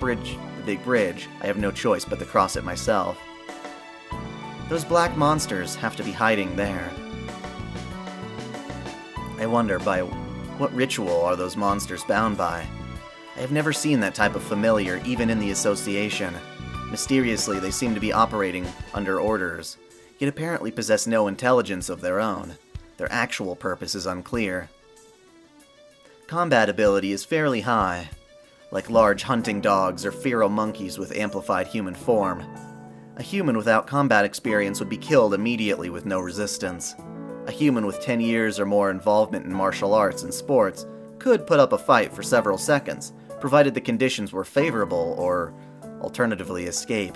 big bridge, I have no choice but to cross it myself. Those black monsters have to be hiding there. I wonder by what ritual are those monsters bound by? I have never seen that type of familiar even in the association. Mysteriously, they seem to be operating under orders, yet apparently possess no intelligence of their own. Their actual purpose is unclear. Combat ability is fairly high, like large hunting dogs or feral monkeys with amplified human form. A human without combat experience would be killed immediately with no resistance. A human with 10 years or more involvement in martial arts and sports could put up a fight for several seconds, provided the conditions were favorable or, alternatively, escape.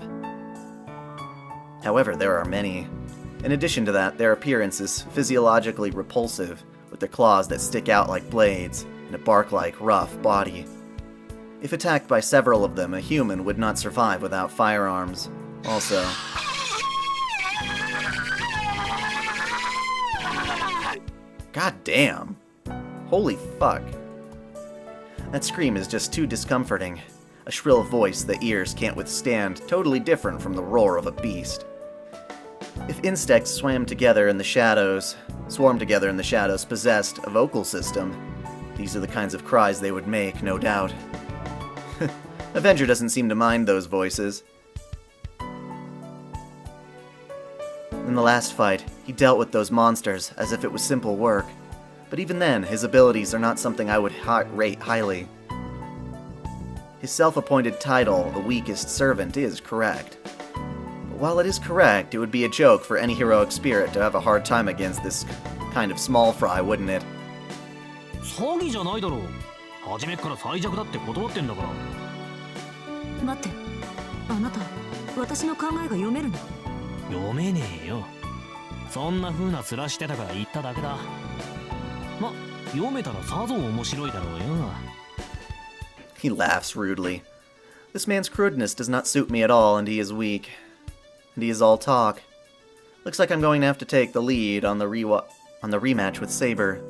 However, there are many In addition to that, their appearance is physiologically repulsive, with their claws that stick out like blades, and a bark-like, rough body. If attacked by several of them, a human would not survive without firearms. Also, god damn. Holy fuck. That scream is just too discomforting. A shrill voice that ears can't withstand, totally different from the roar of a beast. If insects swarm together in the shadows, possessed a vocal system, these are the kinds of cries they would make, no doubt. Avenger doesn't seem to mind those voices. In the last fight, he dealt with those monsters as if it was simple work. But even then, his abilities are not something I would rate highly. His self-appointed title, the weakest servant, is correct. But while it is correct, it would be a joke for any heroic spirit to have a hard time against this kind of small fry, wouldn't it? 詐欺じゃないだろう。初めっから最弱だって断ってんだから。待って、あなた、私の考えが読めるの？読めねえよ。そんな風な面してたから言っただけだ。ま、読めたらさぞ面白いだろうよ。He laughs rudely. This man's crudeness does not suit me at all, and he is weak. And he is all talk. Looks like I'm going to have to take the lead on the rematch with Saber.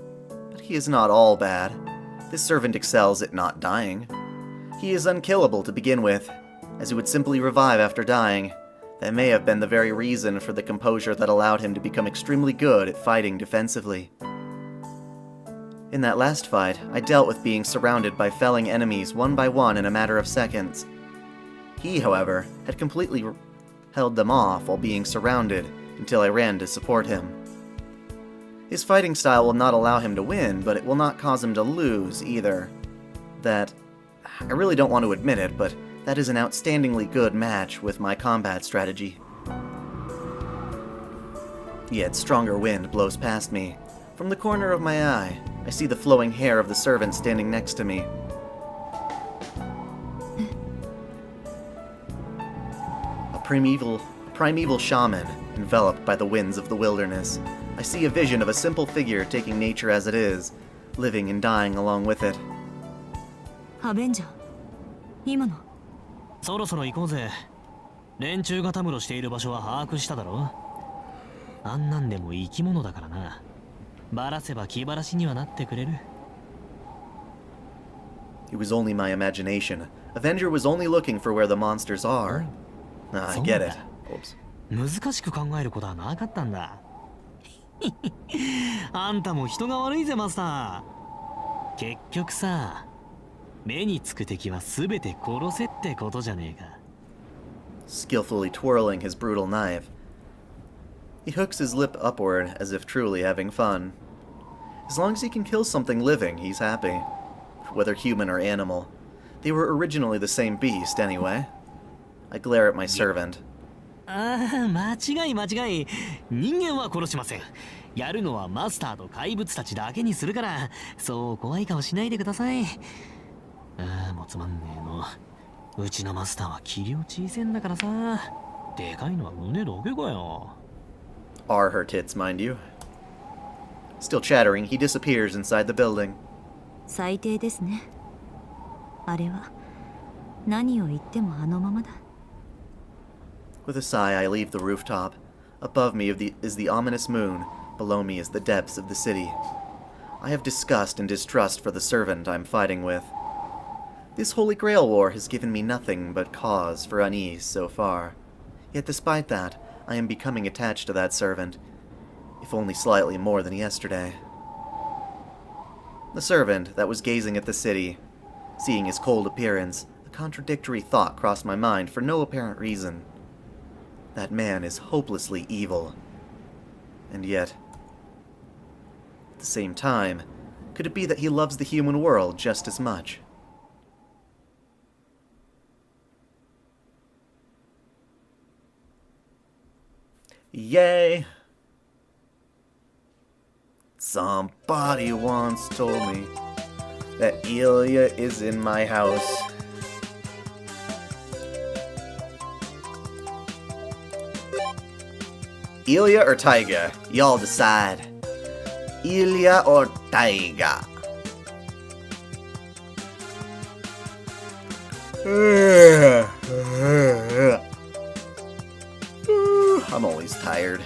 But he is not all bad. This servant excels at not dying. He is unkillable to begin with, as he would simply revive after dying. That may have been the very reason for the composure that allowed him to become extremely good at fighting defensively. In that last fight, I dealt with being surrounded by felling enemies one by one in a matter of seconds. He, however, had completely held them off while being surrounded until I ran to support him. His fighting style will not allow him to win, but it will not cause him to lose either. That, I really don't want to admit it, but that is an outstandingly good match with my combat strategy. Yet stronger wind blows past me. From the corner of my eye, I see the flowing hair of the servant standing next to me. A primeval shaman, enveloped by the winds of the wilderness. I see a vision of a simple figure taking nature as it is, living and dying along with it. Avenger, 今の。そろそろ行こうぜ。連中がたむろしている場所は把握しただろ。あんなんでも生き物だからな。ばらせば気晴らしにはなってくれる。It was only my imagination. Avenger was only looking for where the monsters are. I get it. Oops. 難しく考えることはなかったんだ。あんたも人が悪いぜマスター。結局さ、目につく敵はすべて殺せってことじゃねえか。Skillfully twirling his brutal knife, he hooks his lip upward as if truly having fun. As long as he can kill something living, he's happy. Whether human or animal. They were originally the same beast, anyway. I glare at my servant. ああ、間違い。人間は殺しません。やるのはマスターと怪物たちだけにするから、そう怖い顔しないでください。ああ、もうつまんねえの。うちのマスターは器量小せんだからさ。でかいのは胸だけかよ。Are her tits, mind you. Still chattering, he disappears inside the building. 最低ですね。あれは何を言ってもあのままだ。With a sigh, I leave the rooftop. Above me is the ominous moon. Below me is the depths of the city. I have disgust and distrust for the servant I'm fighting with. This Holy Grail war has given me nothing but cause for unease so far. Yet despite that, I am becoming attached to that servant, if only slightly more than yesterday. The servant that was gazing at the city, seeing his cold appearance, a contradictory thought crossed my mind for no apparent reason. That man is hopelessly evil. And yet, at the same time, could it be that he loves the human world just as much? Yay! Somebody once told me that Ilia is in my house. Ilia or Taiga? Y'all decide. Ilia or Taiga? I'm always tired.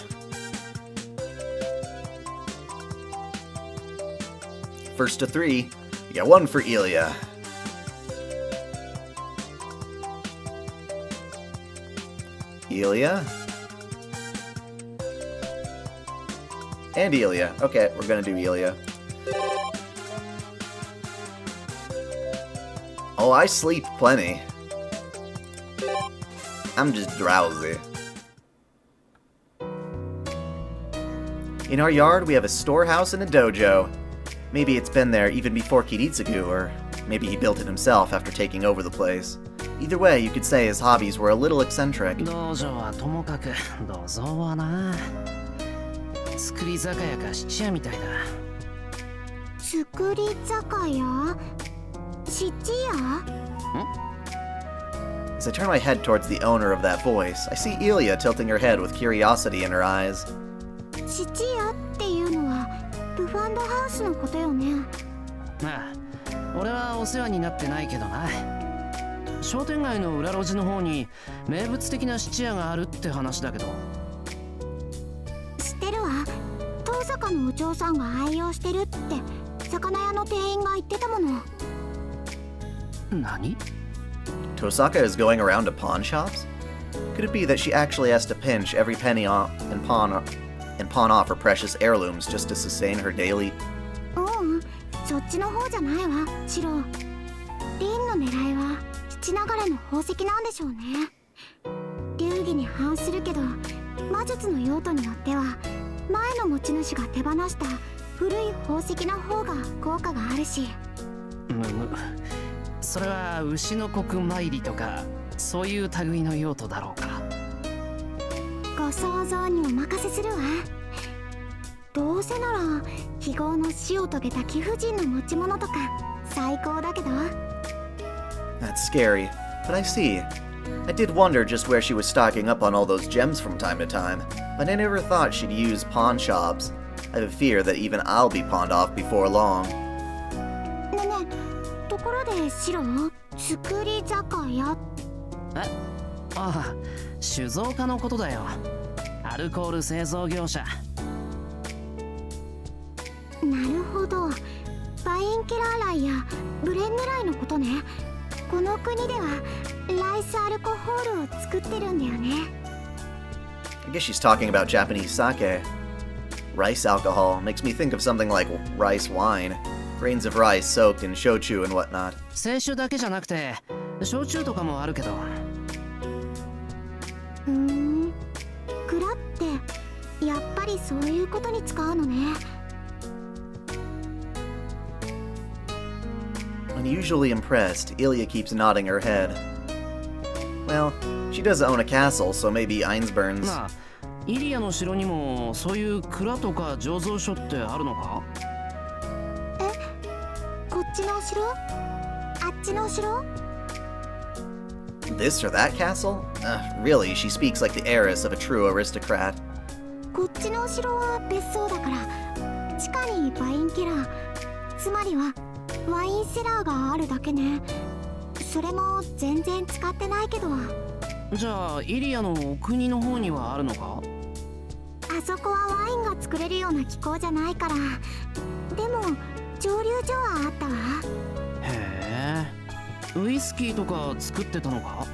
First to 3. You got 1 for Ilia. Ilia? And Ilia. Okay, we're gonna do Ilia. Oh, I sleep plenty. I'm just drowsy. In our yard, we have a storehouse and a dojo. Maybe it's been there even before Kiritsugu, or maybe he built it himself after taking over the place. Either way, you could say his hobbies were a little eccentric. 道場はともかく土蔵はな作り酒屋か質屋みたいだ。作り酒屋？質屋？ As I turn my head towards the owner of that voice, I see Ilia tilting her head with curiosity in her eyes. 質屋っていうのはブファンドハウスのことよね。ああ、俺はお世話になってないけどな。商店街の裏路地の方に名物的な質屋があるって話だけど。知ってるわ。遠坂のお嬢さんが愛用してるって魚屋の店員が言ってたもの。何？ Tosaka is going around to pawn shops? Could it be that she actually has to pinch every penny off and pawn off her precious heirlooms just to sustain her daily? そっちの方じゃないわ、シロ。リンの狙いは質流れの宝石なんでしょうね。流儀に反するけど、魔術の用途によっては前の持ち主が手放した古い宝石の方が効果があるし。それは牛の国参りとかそういう類の用途だろうか。ご想像にお任せするわ。どうせなら非業の死を遂げた貴婦人の持ち物とか最高だけど。 That's scary, but I see. I did wonder just where she was stocking up on all those gems from time to time, but I never thought she'd use pawn shops. I have a fear that even I'll be pawned off before long. ねえねえ、ところでシロ、作り酒屋？え？ああ、酒造家のことだよ。アルコール製造業者。なるほど。バインケラーライやブレンヌライのことね。この国ではライスアルコホールを作ってるんだよね。I guess she's talking about Japanese sake. Rice alcohol makes me think of something like rice wine. Grains of rice soaked in shochu and whatnot. 清酒だけじゃなくて焼酎とかもあるけど。蔵ってやっぱりそういうことに使うのね。Unusually impressed, Ilia keeps nodding her head. Well, she does own a castle, so maybe Einsburns. なあ、イリアの城にもそういう蔵とか醸造所ってあるのか？こっちのお城？あっちのお城？ This or that castle? Really, she speaks like the heiress of a true aristocrat. こっちのお城は別荘だから地下にバインケラー、つまりはワインセラーがあるだけね。それも全然使ってないけど。じゃあイリアのお国の方にはあるのか？あそこはワインが作れるような気候じゃないから。でも蒸留所はあったわ。へえ、ウイスキーとか作ってたのか？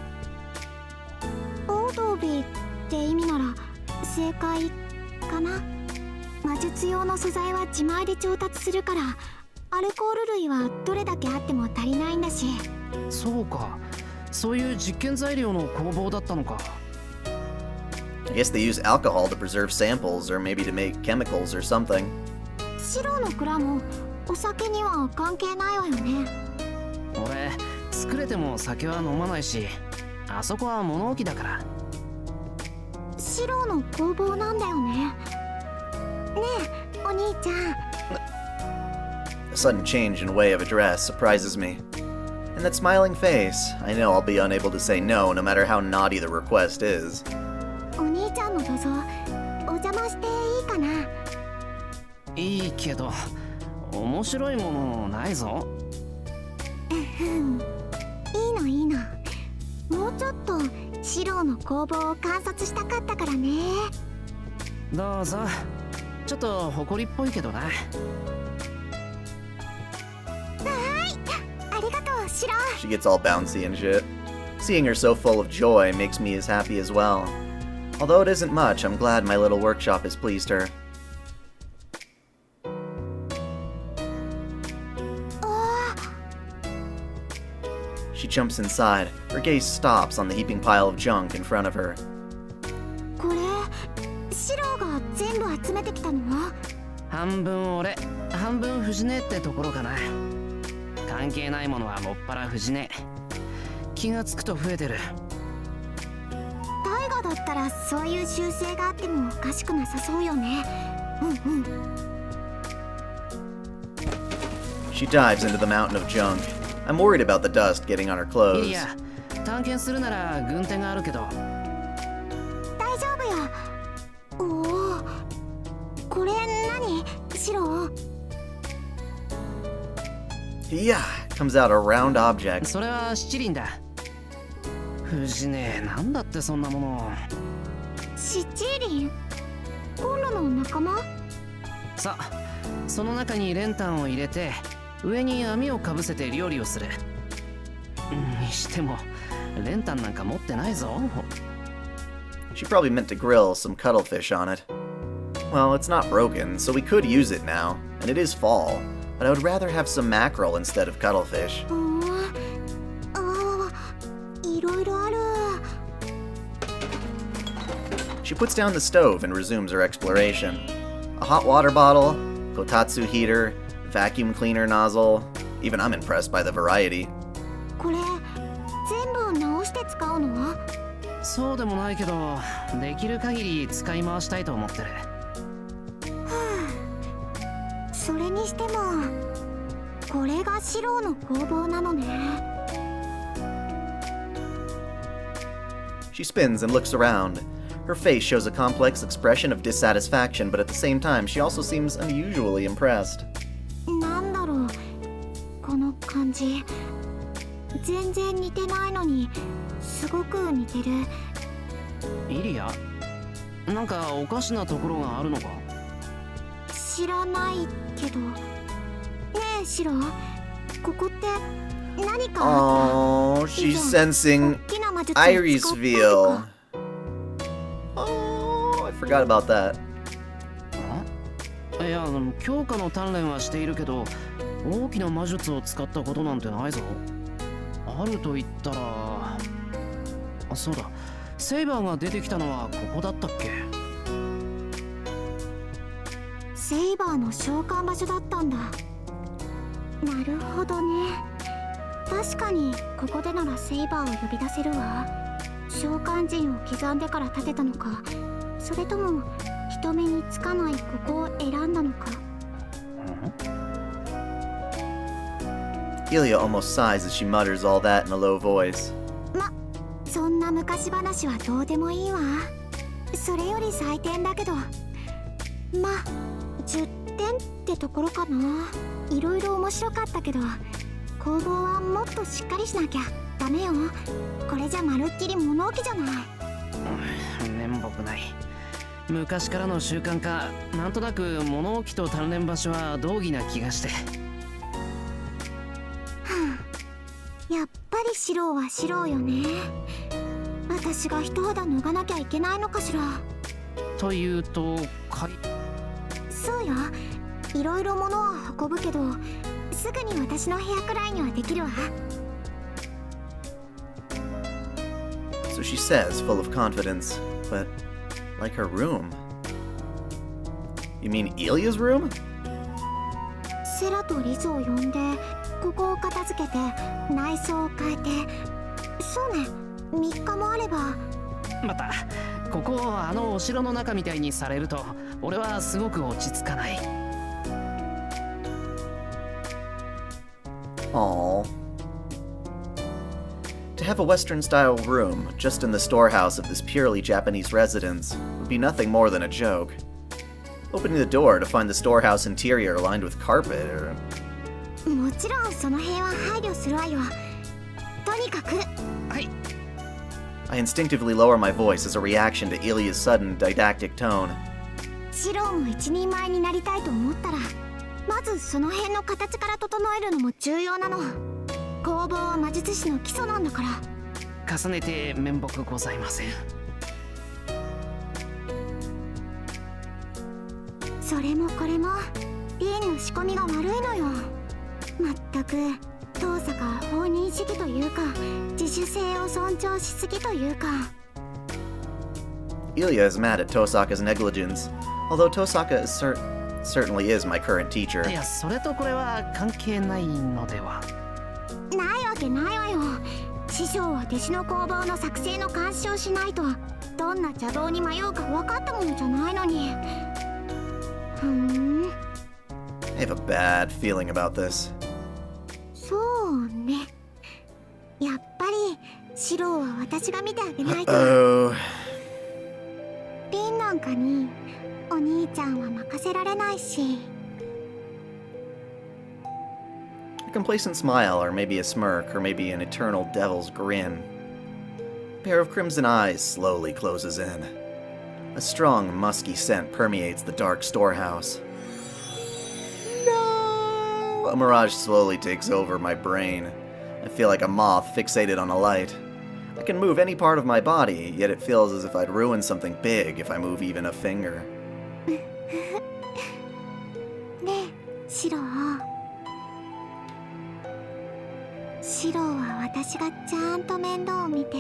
オードービーって意味なら正解かな。魔術用の素材は自前で調達するから、アルコール類はどれだけあっても足りないんだし。そうか、そういう実験材料の工房だったのか。I guess they use alcohol to preserve samples, or maybe to make chemicals or something. シロの蔵もお酒には関係ないわよね。俺、作れても酒は飲まないし、あそこは物置だから。シロの工房なんだよね。ねえ、お兄ちゃん。A sudden change in way of address surprises me. And that smiling face, I know I'll be unable to say no matter how naughty the request is. お兄ちゃんの土蔵、お邪魔していいかな？いいけど面白いものないぞ。いいのいいの。もうちょっとシロの工房を観察したかったからね。どうぞ。ちょっと誇りっぽいけどな。ありがとう、シロ。 She gets all bouncy and shit. Seeing her so full of joy makes me as happy as well. Although it isn't much, I'm glad my little workshop has pleased her. She jumps inside. Her gaze stops on the heaping pile of junk in front of her. これシロが全部集めてきたの？半分俺半分藤根ってところかな。関係ないものはもっぱら藤根。気がつくと増えてる。大河だったらそういう習性があってもおかしくなさそうよね。うんうん。 She dives into the mountain of junk. I'm worried about the dust getting on her イ clothes. リア、探検するなら軍手があるけど。大丈夫よ。おお、これ何？シロ？ Yeah, comes out a round object. それは七輪だ。藤根、なんだってそんなもの。七輪？コンロの仲間？さあ、その中に練炭を入れて上に網をかぶせて料理をする。にしても練炭なんか持ってないぞ。 She probably meant to grill some cuttlefish on it. Well, it's not broken, so we could use it now, and it is fall, but I would rather have some mackerel instead of cuttlefish. いろいろある。 She puts down the stove and resumes her exploration. A hot water bottle, kotatsu heater, vacuum cleaner nozzle. Even I'm impressed by the variety. これ全部直して使うの？そうでもないけど、できる限り使い回したいと思ってる。それにしてもこれがシロの工房なのね。 She spins and looks around. Her face shows a complex expression of dissatisfaction, but at the same time, she also seems unusually impressed. なんだろう、この感じ。全然似てないのにすごく似てる。イリア、なんかおかしなところがあるのか？知らないけど。ねえシロ、ここって何かあった？ Oh, she's sensing 大きな魔術を使ったと Irisville. か。 Oh, I forgot about that. いや、強化の鍛錬はしているけど、大きな魔術を使ったことなんてないぞ。あると言ったら、あ、そうだ、セイバーが出てきたのはここだったっけ？セイバーの召喚場所だったんだ。なるほどね。確かにここでならセイバーを呼び出せるわ。召喚陣を刻んでから立てたのか、それとも人目につかないここを選んだのか。Ilia almost sighs as she mutters all that in a low voice. そんな昔話はどうでもいいわ。それより採点だけど、10点ってところかな。いろいろ面白かったけど、工房はもっとしっかりしなきゃダメよ。これじゃまるっきり物置じゃない。面目ない。昔からの習慣か、なんとなく物置と鍛錬場所は同義な気がして。やっぱりシロはシロよね。私が一肌脱がなきゃいけないのかしら。というと、そうよ。いろいろ物は運ぶけど、すぐに私の部屋くらいにはできるわ。 So she says, full of confidence, but like her room. You mean Ilia's room? セラとリズを呼んで、ここを片付けて内装を変えて、そうね、3日もあれば。またここをあのお城の中みたいにされると、俺はすごく落ち着かない。Aww. To have a Western-style room just in the storehouse of this purely Japanese residence would be nothing more than a joke. Opening the door to find the storehouse interior lined with carpet or... もちろんその辺は配慮するわよ。とにかく。はい。 I instinctively lower my voice as a reaction to Ilia's sudden didactic tone. シロも一人前になりたいと思ったら、まずその辺の形から整えるのも重要なの。工房は魔術師の基礎なんだから。重ねて面目ございません。それもこれもリーンの仕込みが悪いのよ。まったく遠坂は放任主義というか自主性を尊重しすぎというか。 Ilia is mad at Tosaka's negligence, although Tosaka is certainly is my current teacher. いや、それとこれは関係ないのでは。ないわけないわよ。師匠は弟子の工房の作成の監視をしないとどんな邪道に迷うか分かったものじゃないのに。I have a bad feeling about this. そうね。やっぱりシロは私が見てあげないと。リンなんかにお兄ちゃんは任せられないし。A complacent smile, or maybe a smirk, or maybe an eternal devil's grin. A pair of crimson eyes slowly closes in. A strong, musky scent permeates the dark storehouse. No! A mirage slowly takes over my brain. I feel like a moth fixated on a light. I can move any part of my body, yet it feels as if I'd ruin something big if I move even a finger. ねえ、シロ。シロは私がちゃんと面倒を見て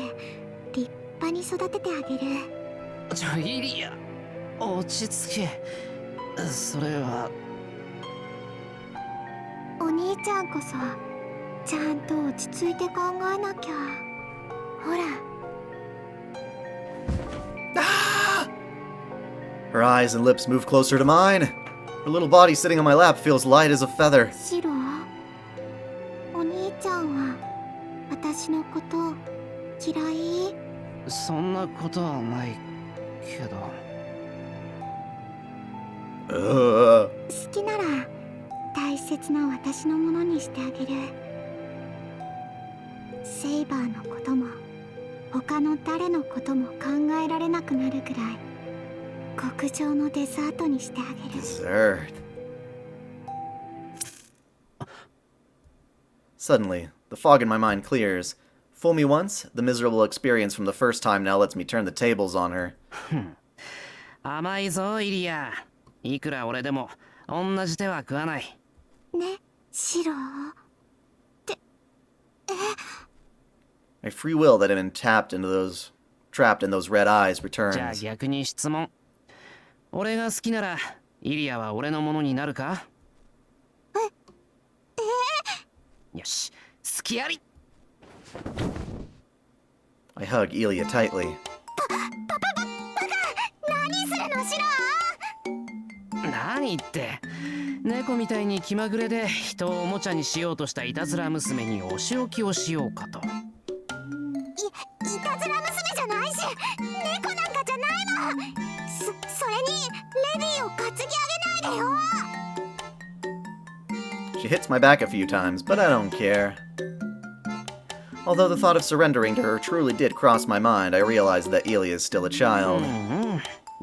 立派に育ててあげる。イリア、落ち着け。それは。お兄ちゃんこそちゃんと落ち着いて考えなきゃ。ほら。Her eyes and lips move closer to mine. Her little body sitting on my lap feels light as a feather. シロ、お兄ちゃんは私のこと嫌い？そんなことはないけど。好きなら大切な私のものにしてあげる。セイバーのことも他の誰のことも考えられなくなるくらい極上のデザートにしてあげる。 Dessert. Suddenly, the fog in my mind clears. Fool me once, the miserable experience from the first time now lets me turn the tables on her. 甘いぞ、イリア。いくら俺でも同じ手は食わない。ね、シロ。って、My free will that had been trapped in those red eyes じゃあ returns. 逆に質問。俺が好きならイリアは俺のものになるか？よし、好きあり。I hug Ilia tightly. 何するの、シロ。何言って。猫みたいに気まぐれで人をおもちゃにしようとしたいたずら娘にお仕置きをしようかと。いたずら娘じゃないし猫なんかじゃないの。それにレディーを担ぎ上げないでよ。 She hits my back a few times, but I don't care. Although the thought of surrendering to her truly did cross my mind, I realized that Ilia is still a child.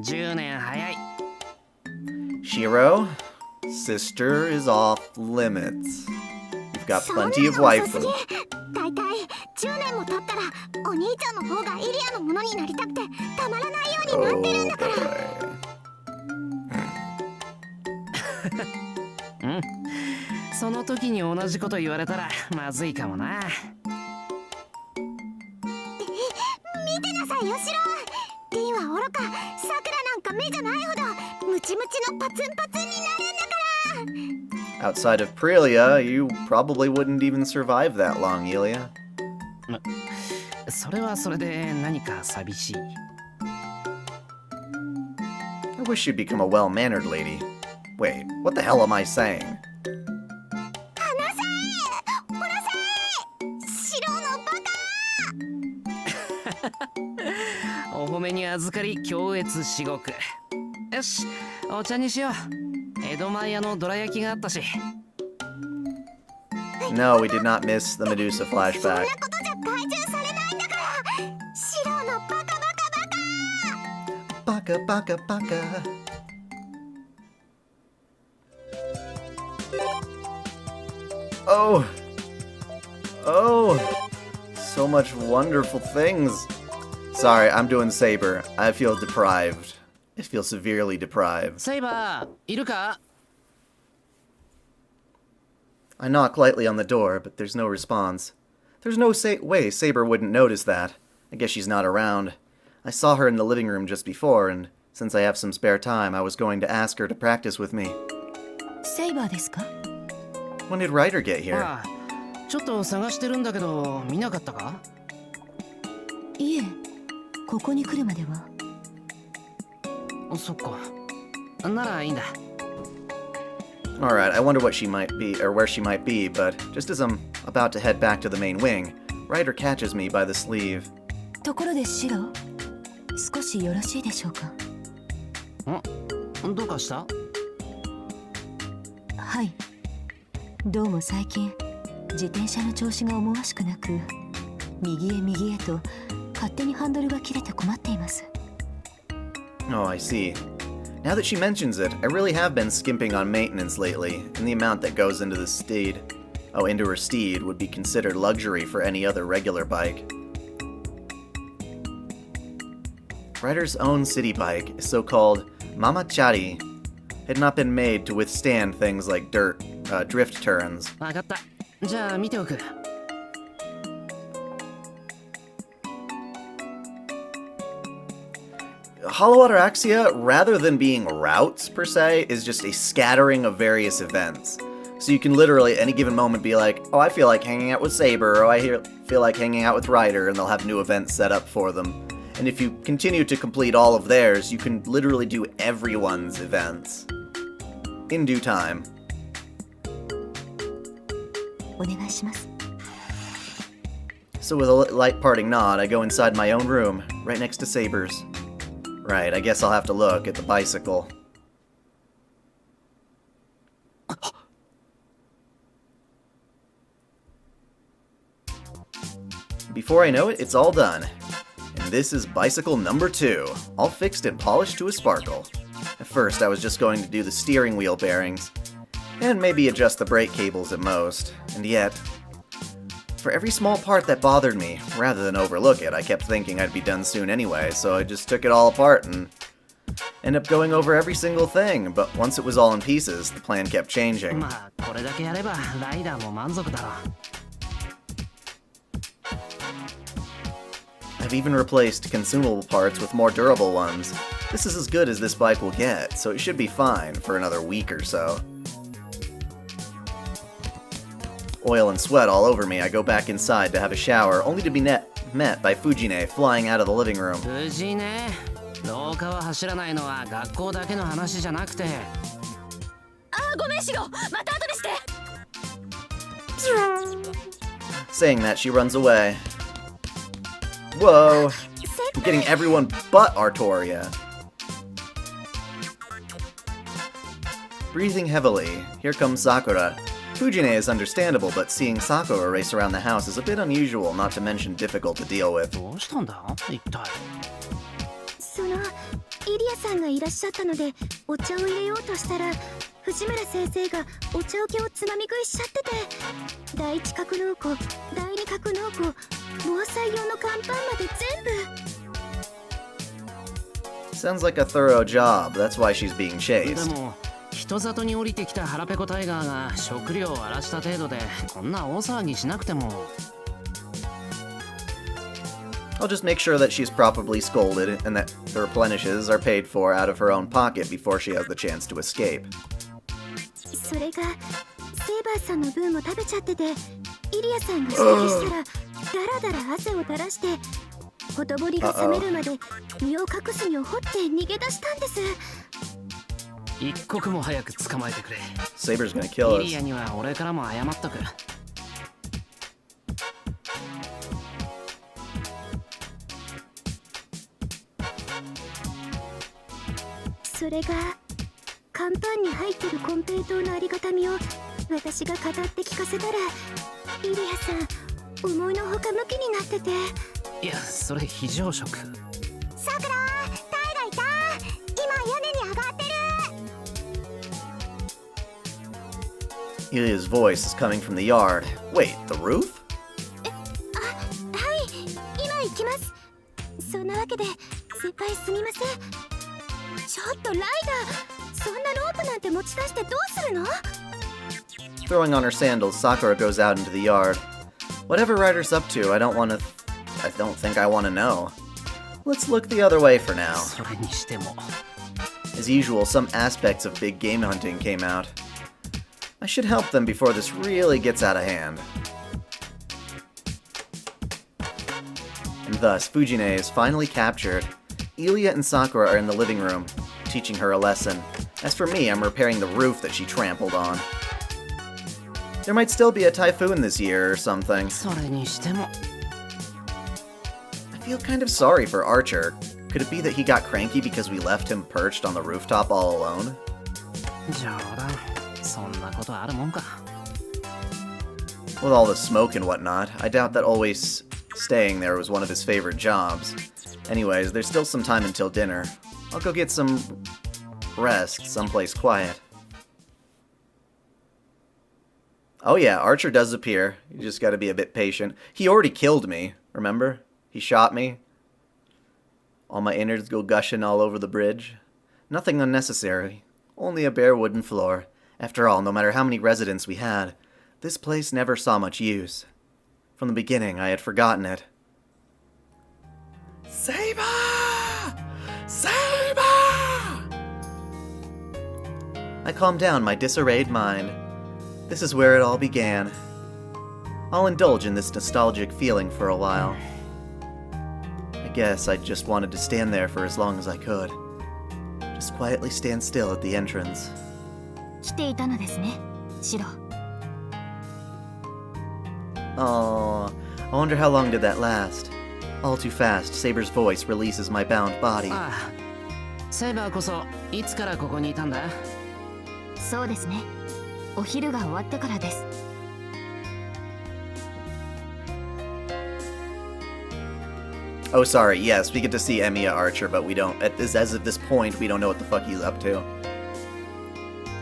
10年早い。 Shiro, sister is off limits. You've got plenty of そんなの遅 waifu. すぎ。だいたい10年も経ったらお兄ちゃんの方がイリアのものになりたくてたまらないようになってるんだから。うん。その時に同じこと言われたらまずいかもな。見てなさいよ、シロ。リンはおろか、サクラなんか目じゃないほどムチムチのパツンパツンになるんだから。 Outside of Prelia, you probably wouldn't even survive that long, Ilia. それはそれで何か寂しい。I wish you'd become a well-mannered lady. Wait, what the hell am I saying? 離せ！ほらせ！シロのバカ！お褒めに預かり強越至極。よし、お茶にしよう。江戸前屋のどら焼きがあったし。No, we did not miss the Medusa flashback. ことじゃ懐柔されないんだから。シロのバカバカバカ。 Baka baka baka. Oh! Oh! So much wonderful things. Sorry, I'm doing Saber. I feel deprived. I feel severely deprived. セイバー、いるか？ I knock lightly on the door, but there's no response. There's no way Saber wouldn't notice that. I guess she's not around. I saw her in the living room just before, and since I have some spare time, I was going to ask her to practice with me. セイバーですか？ When did Ryder get here? ああ、ちょっと探してるんだけど、見なかったか？いえ、ここに来るまでは。そっか。ならいいんだ。Alright, I wonder what she might be, or where she might be, but just as I'm about to head back to the main wing, Ryder catches me by the sleeve. ところでシロ、少しよろしいでしょうか？どうかした？はい。どうも最近、自転車の調子が思わしくなく、右へ右へと勝手にハンドルが切れて困っています。Oh, I see. Now that she mentions it, I really have been skimping on maintenance lately, and the amount that goes into the steed. Oh, into her steed would be considered luxury for any other regular bike. Ryder's own city bike is so-called Mamachari. Had not been made to withstand things like drift turns. わかった。じゃあ見ておく。Hollow Ataraxia, rather than being routes per se, is just a scattering of various events. So you can literally at any given moment be like, oh, I feel like hanging out with Saber, or I feel like hanging out with Ryder, and they'll have new events set up for them. And if you continue to complete all of theirs, you can literally do everyone's events. In due time. お願いします。 So with a light parting nod, I go inside my own room, right next to Saber's. Right, I guess I'll have to look at the bicycle. Before I know it, it's all done. And this is bicycle number 2, all fixed and polished to a sparkle. At first, I was just going to do the steering wheel bearings, and maybe adjust the brake cables at most, and yet, for every small part that bothered me, rather than overlook it, I kept thinking I'd be done soon anyway, so I just took it all apart and ended up going over every single thing, but once it was all in pieces, the plan kept changing. まあ、これだけやればライダーも満足だろう。I've even replaced consumable parts with more durable ones. This is as good as this bike will get, so it should be fine for another week or so. Oil and sweat all over me, I go back inside to have a shower, only to be met by Fujine flying out of the living room. 藤ね、廊下は走らないのは学校だけの話じゃなくて。あ、ごめんシロ、また後にして。Saying that, she runs away. Whoa! I'm getting everyone but Artoria. Breathing heavily, here comes Sakura. Fujine is understandable, but seeing Sakura race around the house is a bit unusual, not to mention difficult to deal with. どうしたんだ？一体。そのイリアさんがいらっしゃったのでお茶を入れようとしたら藤村先生がお茶受けをつまみ食いしちゃってて、第一格納庫、第二格納庫、防災用の乾パンまで全部。 Sounds like a thorough job, that's why she's being で chased. も人里に降りてきた腹ペコタイガーが食料を荒らした程度でこんな大騒ぎしなくても。I'll just make sure that she's properly scolded and that the replenishes are paid for out of her own pocket before she has the chance to escape. それがセーバーさんの分も食べちゃってて、イリアさんが指摘したらダラダラ汗を垂らしてほとぼりが冷めるまで身を隠すにを掘って逃げ出したんです。一刻も早く捕まえてくれ。 Saber's gonna kill イリア us. には俺からも謝っとく。それが乾パンに入ってるコンペイトーのありがたみを私が語って聞かせたらイリアさん思いのほかムキになってて。いや、それ非常食。さくら、タイがいた。今屋根に上がってる。 Ilia's voice is coming from the yard. Wait, the roof? はい、今行きます。そんなわけで先輩すみません。ちょっとライダー、そんなロープなんて持ち出してどうするの？ Throwing on her sandals, Sakura goes out into the yard. Whatever Ryder's up to, I don't think I want to know. Let's look the other way for now. それにしても As usual, some aspects of big game hunting came out. I should help them before this really gets out of hand. And thus, Fujine is finally captured. Ilia and Sakura are in the living room, teaching her a lesson. As for me, I'm repairing the roof that she trampled on. There might still be a typhoon this year or something. それにしても I feel kind of sorry for Archer. Could it be that he got cranky because we left him perched on the rooftop all alone? 冗談。そんなことあるもんか。 With all the smoke and whatnot, I doubt that always staying there was one of his favorite jobs. Anyways, there's still some time until dinner. I'll go get some rest someplace quiet. Oh yeah, Archer does appear. You just gotta be a bit patient. He already killed me, remember? He shot me. All my innards go gushing all over the bridge. Nothing unnecessary. Only a bare wooden floor. After all, no matter how many residents we had, this place never saw much use. From the beginning, I had forgotten it. Saber! Saber! I calmed down my disarrayed mind. This is where it all began. I'll indulge in this nostalgic feeling for a while. I guess I just wanted to stand there for as long as I could. Just quietly stand still at the entrance. 来ていたのですね、シロ。 Oh, I wonder how long did that last? All too fast, Saber's voice releases my bound body. ああ、セイバーこそいつからここにいたんだ？そうですね。お昼が終わってからです。 Oh, sorry, yes, we get to see Emiya Archer, but we don't, as of this point, we don't know what the fuck he's up to.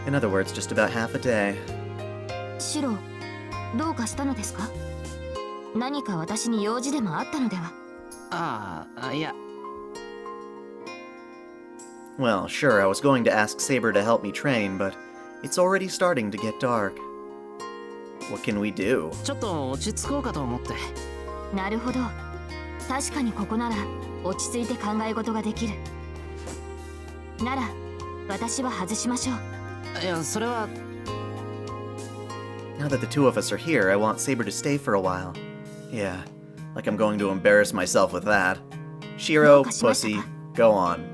In other words, just about half a day. シロ、どうかしたのですか？何か私に用事でもあったのでは？ああ、いや。 Well, sure, I was going to ask Saber to help me train, but it's already starting to get dark. What can we do? ちょっと落ち着こうかと思って。なるほど。確かにここなら落ち着いて考え事ができる。なら、私は外しましょう。いや、それは。 Now that the two of us are here, I want Saber to stay for a while. Yeah, like I'm going to embarrass myself with that. Shiro, pussy, go on.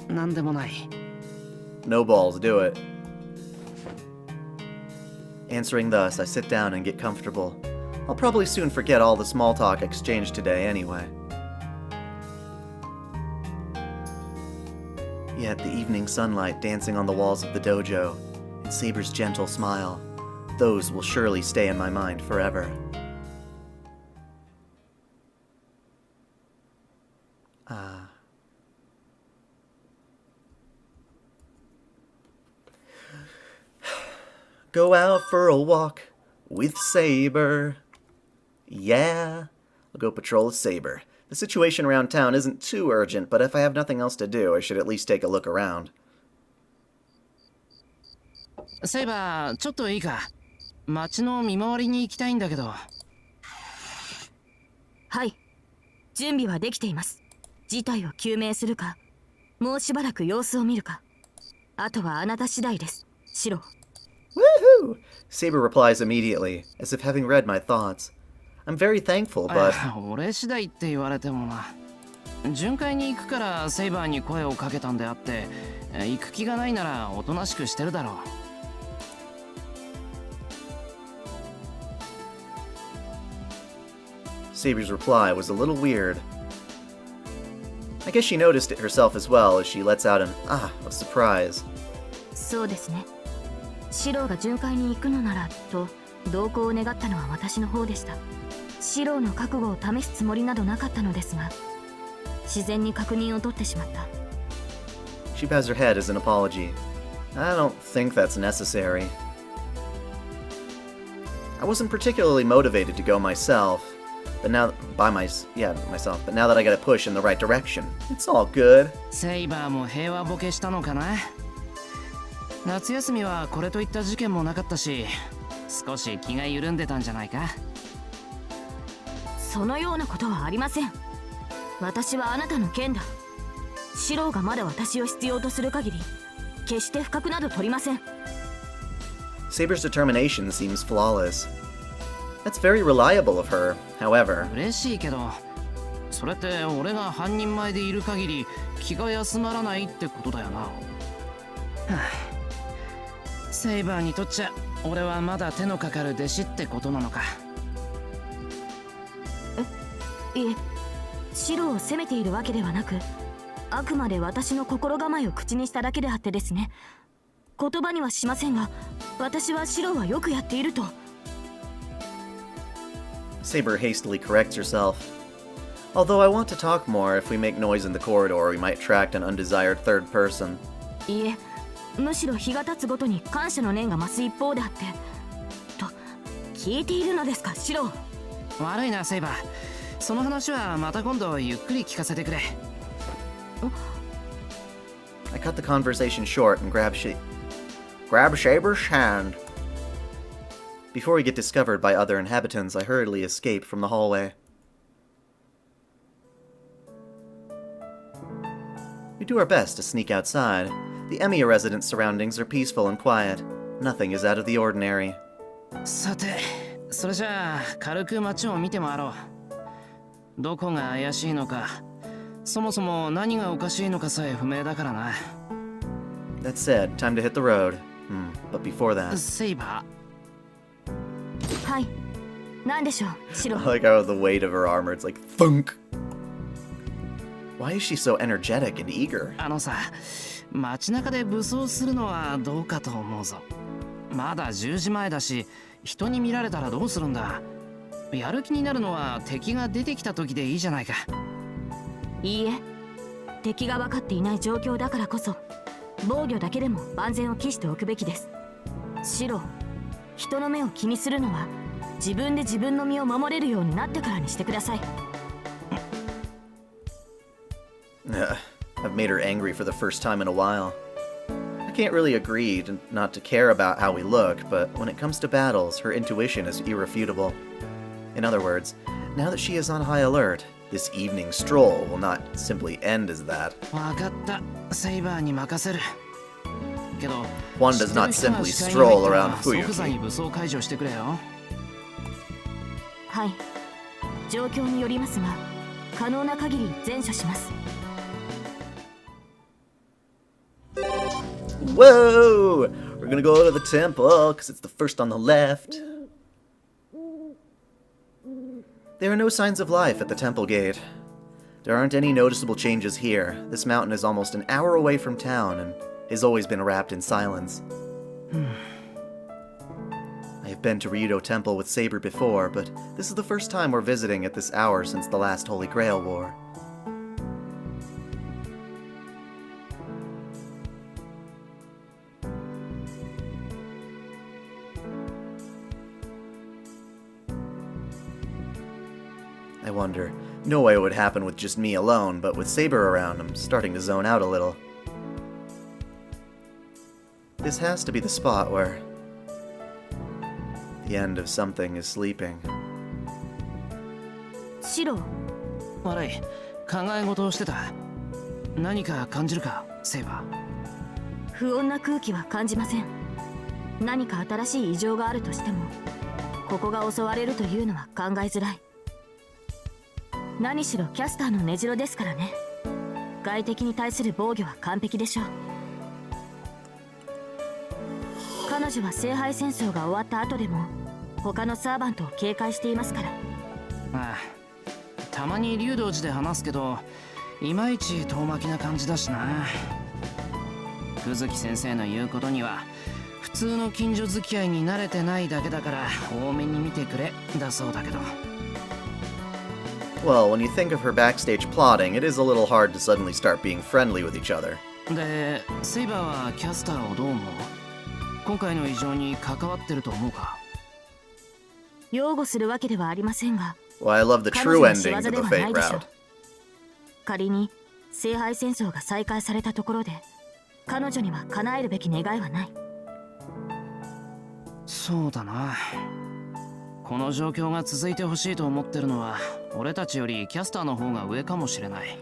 なんでもない。 No balls, do it. Answering thus, I sit down and get comfortable. I'll probably soon forget all the small talk exchanged today anyway. Yet the evening sunlight dancing on the walls of the dojo, and Saber's gentle smile, those will surely stay in my mind forever. Go out for a walk with Saber. Yeah, I'll go patrol with Saber. The situation around town isn't too urgent, but if I have nothing else to do, I should at least take a look around. セイバー、ちょっといいか？街の見回りに行きたいんだけど。はい、準備はできています。事態を究明するか、もうしばらく様子を見るか、あとはあなた次第です、シロ。 Woohoo! Saber replies immediately, as if having read my thoughts. I'm very thankful, but... 俺次第って言われてもな。巡回に行くからセイバーに声をかけたんであって、行く気がないならおとなしくしてるだろう。Saber's reply was a little weird. I guess she noticed it herself as well as she lets out an ah of surprise. そうですね。シローが巡回に行くのならと同行を願ったのは私の方でした。シローの覚悟を試すつもりなどなかったのですが、自然に確認を取ってしまった。She bows her head as an apology. I don't think that's necessary. I wasn't particularly motivated to go myself, but now myself. But now that I got a push in the right direction, it's all good. セイバーも平和ボケしたのかな。夏休みはこれといった事件もなかったし、少し気が緩んでたんじゃないか。そのようなことはありません。私はあなたの剣だ。シローがまだ私を必要とする限り、決して不覚など取りません。Saber's determination seems flawless. That's very reliable of her, however. 嬉しいけど、それって俺が半人前でいる限り気が休まらないってことだよな。はあ、セイバーにとっちゃ俺はまだ手のかかる弟子ってことなのか。いえ、シローを責めているわけではなく、あくまで私の心構えを口にしただけであってですね。言葉にはしませんが、私はシローはよくやっていると。Saber hastily corrects herself. Although I want to talk more, if we make noise in the corridor, we might attract an undesired third person. いえ、むしろ日が経つごとに感謝の念が増す一方であって。と、聞いているのですか、シロー。悪いな、セイバー。その話はまた今度ゆっくり聞かせてくれ。I cut the conversation short and grab Saber's hand. Before we get discovered by other inhabitants, I hurriedly escape from the hallway. We do our best to sneak outside. The Emiya residence surroundings are peaceful and quiet. Nothing is out of the ordinary. さて、それじゃあ軽く街を見て回ろう。どこが怪しいのか、そもそも何がおかしいのかさえ不明だからな。That said, time to hit the road. But before that... セイバー。はい。何でしょう、シロ。I like how the weight of her armor, it's like thunk. Why is she so energetic and eager? あのさ、街中で武装するのはどうかと思うぞ。まだ10時前だし、人に見られたらどうするんだ。やる気になるのは敵が出てきた時でいいじゃないか。いいえ、敵が分かっていない状況だからこそ、防御だけでも万全を期しておくべきです。シロ、人の目を気にするのは自分で自分の身を守れるようになってからにしてください。I've made her angry for the first time in a while. I can't really agree not to care about how we look, but when it comes to battles, her intuition is irrefutable. In other words, now that she is on high alert, this evening stroll will not simply end as that. わかった、セイバーに任せる。けど、 One does not simply stroll around Fuyuki. 即座に武装解除してくれよ。はい、状況によりますが、可能な限り善処します。Whoa! We're gonna go to the temple, because it's the first on the left. There are no signs of life at the temple gate. There aren't any noticeable changes here. This mountain is almost an hour away from town and has always been wrapped in silence. I have been to Ryder Temple with Saber before, but this is the first time we're visiting at this hour since the last Holy Grail War. I wonder. No way it would happen with just me alone, but with Saber around, I'm starting to zone out a little. This has to be the spot where the end of something is sleeping. シロ。悪い、考え事をしてた。何か感じるか、セイバー。不穏な空気は感じません。何か新しい異常があるとしても、ここが襲われるというのは考えづらい。何しろキャスターの根城ですからね。外敵に対する防御は完璧でしょう。彼女は聖杯戦争が終わった後でも他のサーバントを警戒していますから。ああ、たまに竜道寺で話すけど、いまいち遠巻きな感じだしな。久月先生の言うことには普通の近所付き合いに慣れてないだけだから多めに見てくれだそうだけど。 Well, when you think of her backstage plotting, it is a little hard to suddenly start being friendly with each other. で、セイバーはキャスターをどう思う？今回の異常に関わってると思うか？擁護するわけではありませんが、 Well, I love the 彼 true 女の ending 仕 to 業 the ではな fate いでしょう。 route. 仮に聖杯戦争が再開されたところで、彼女には叶えるべき願いはない。そうだな。この状況が続いてほしいと思ってるのは俺たちよりキャスターの方が上かもしれない。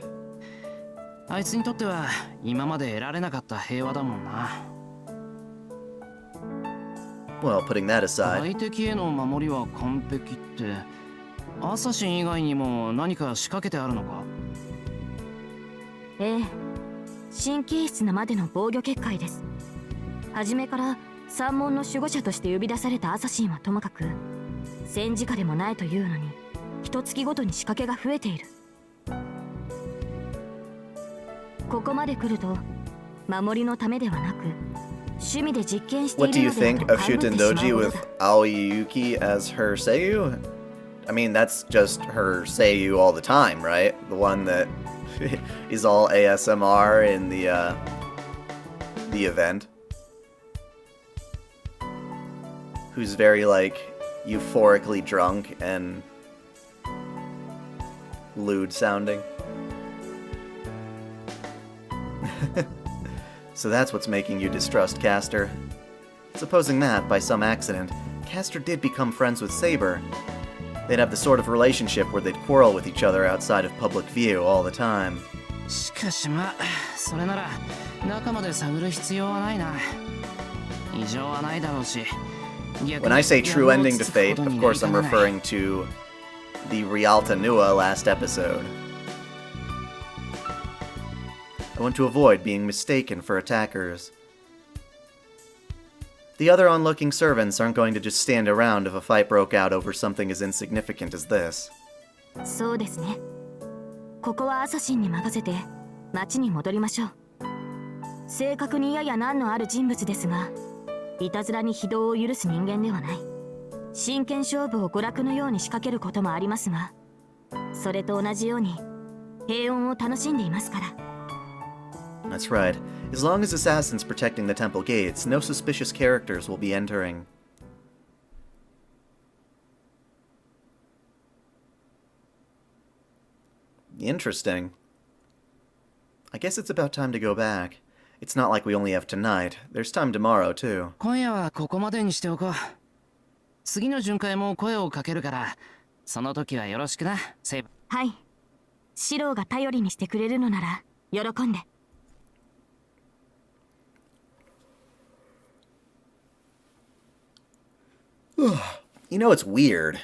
あいつにとっては今まで得られなかった平和だもんな。 Well, putting that aside, 外敵への守りは完璧って、アサシン以外にも何か仕掛けてあるのか？ええ、神経質なまでの防御結界です。初めから三門の守護者として呼び出されたアサシンはともかく、戦時下でもないというのに一月ごとに仕掛けが増えている。ここまで来ると守りのためではなく趣味で実験してい what do る you のでは think と of 勘ぐってしまう Shutendoji ほど with だ。 Aoyuki as her Seiyu? I mean, that's just her Seiyu all the time, right? The one that is all ASMR in the event. Who's very, like, euphorically drunk and lewd sounding. So that's what's making you distrust Castor. Supposing that, by some accident, Castor did become friends with Saber, they'd have the sort of relationship where they'd quarrel with each other outside of public view all the time. しかしまあ、それなら中まで探る必要はないな。異常はないだろうし。 When I say true ending to Fate, of course I'm referring to the Rialta Nua last episode. I want to avoid being mistaken for attackers. The other onlooking servants aren't going to just stand around if a fight broke out over something as insignificant as this. そうですね。ここはアサシンに任せて町に戻りましょう。正確にやや難のある人物ですが、いたずらに非道を許す人間ではない。真剣勝負を娯楽のように仕掛けることもありますが、それと同じように平穏を楽しんでいますから。 That's right. As long as assassins protecting the temple gates, no suspicious characters will be entering. Interesting. I guess it's about time to go back. It's not like we only have tonight. There's time tomorrow, too. 今夜はここまでにしておこう。次の巡回も声をかけるから、その時はよろしくな、セイブ。はい。シローが頼りにしてくれるのなら喜んで。You know what's weird?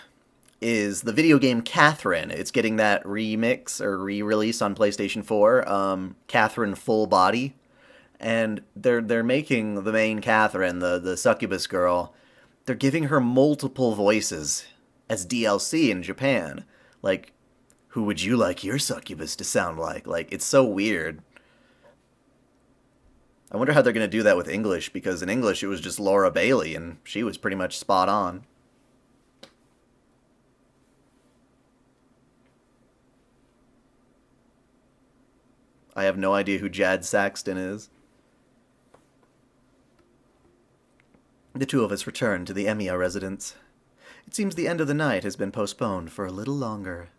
Is the video game Catherine. It's getting that remix or re-release on PlayStation 4. Catherine Full Body. And they're making the main Catherine, the succubus girl, they're giving her multiple voices as DLC in Japan. Like, who would you like your succubus to sound like? Like, it's so weird. I wonder how they're going to do that with English, because in English it was just Laura Bailey, and she was pretty much spot on. I have no idea who Jad Saxton is. The two of us return to the Emiya residence. It seems the end of the night has been postponed for a little longer.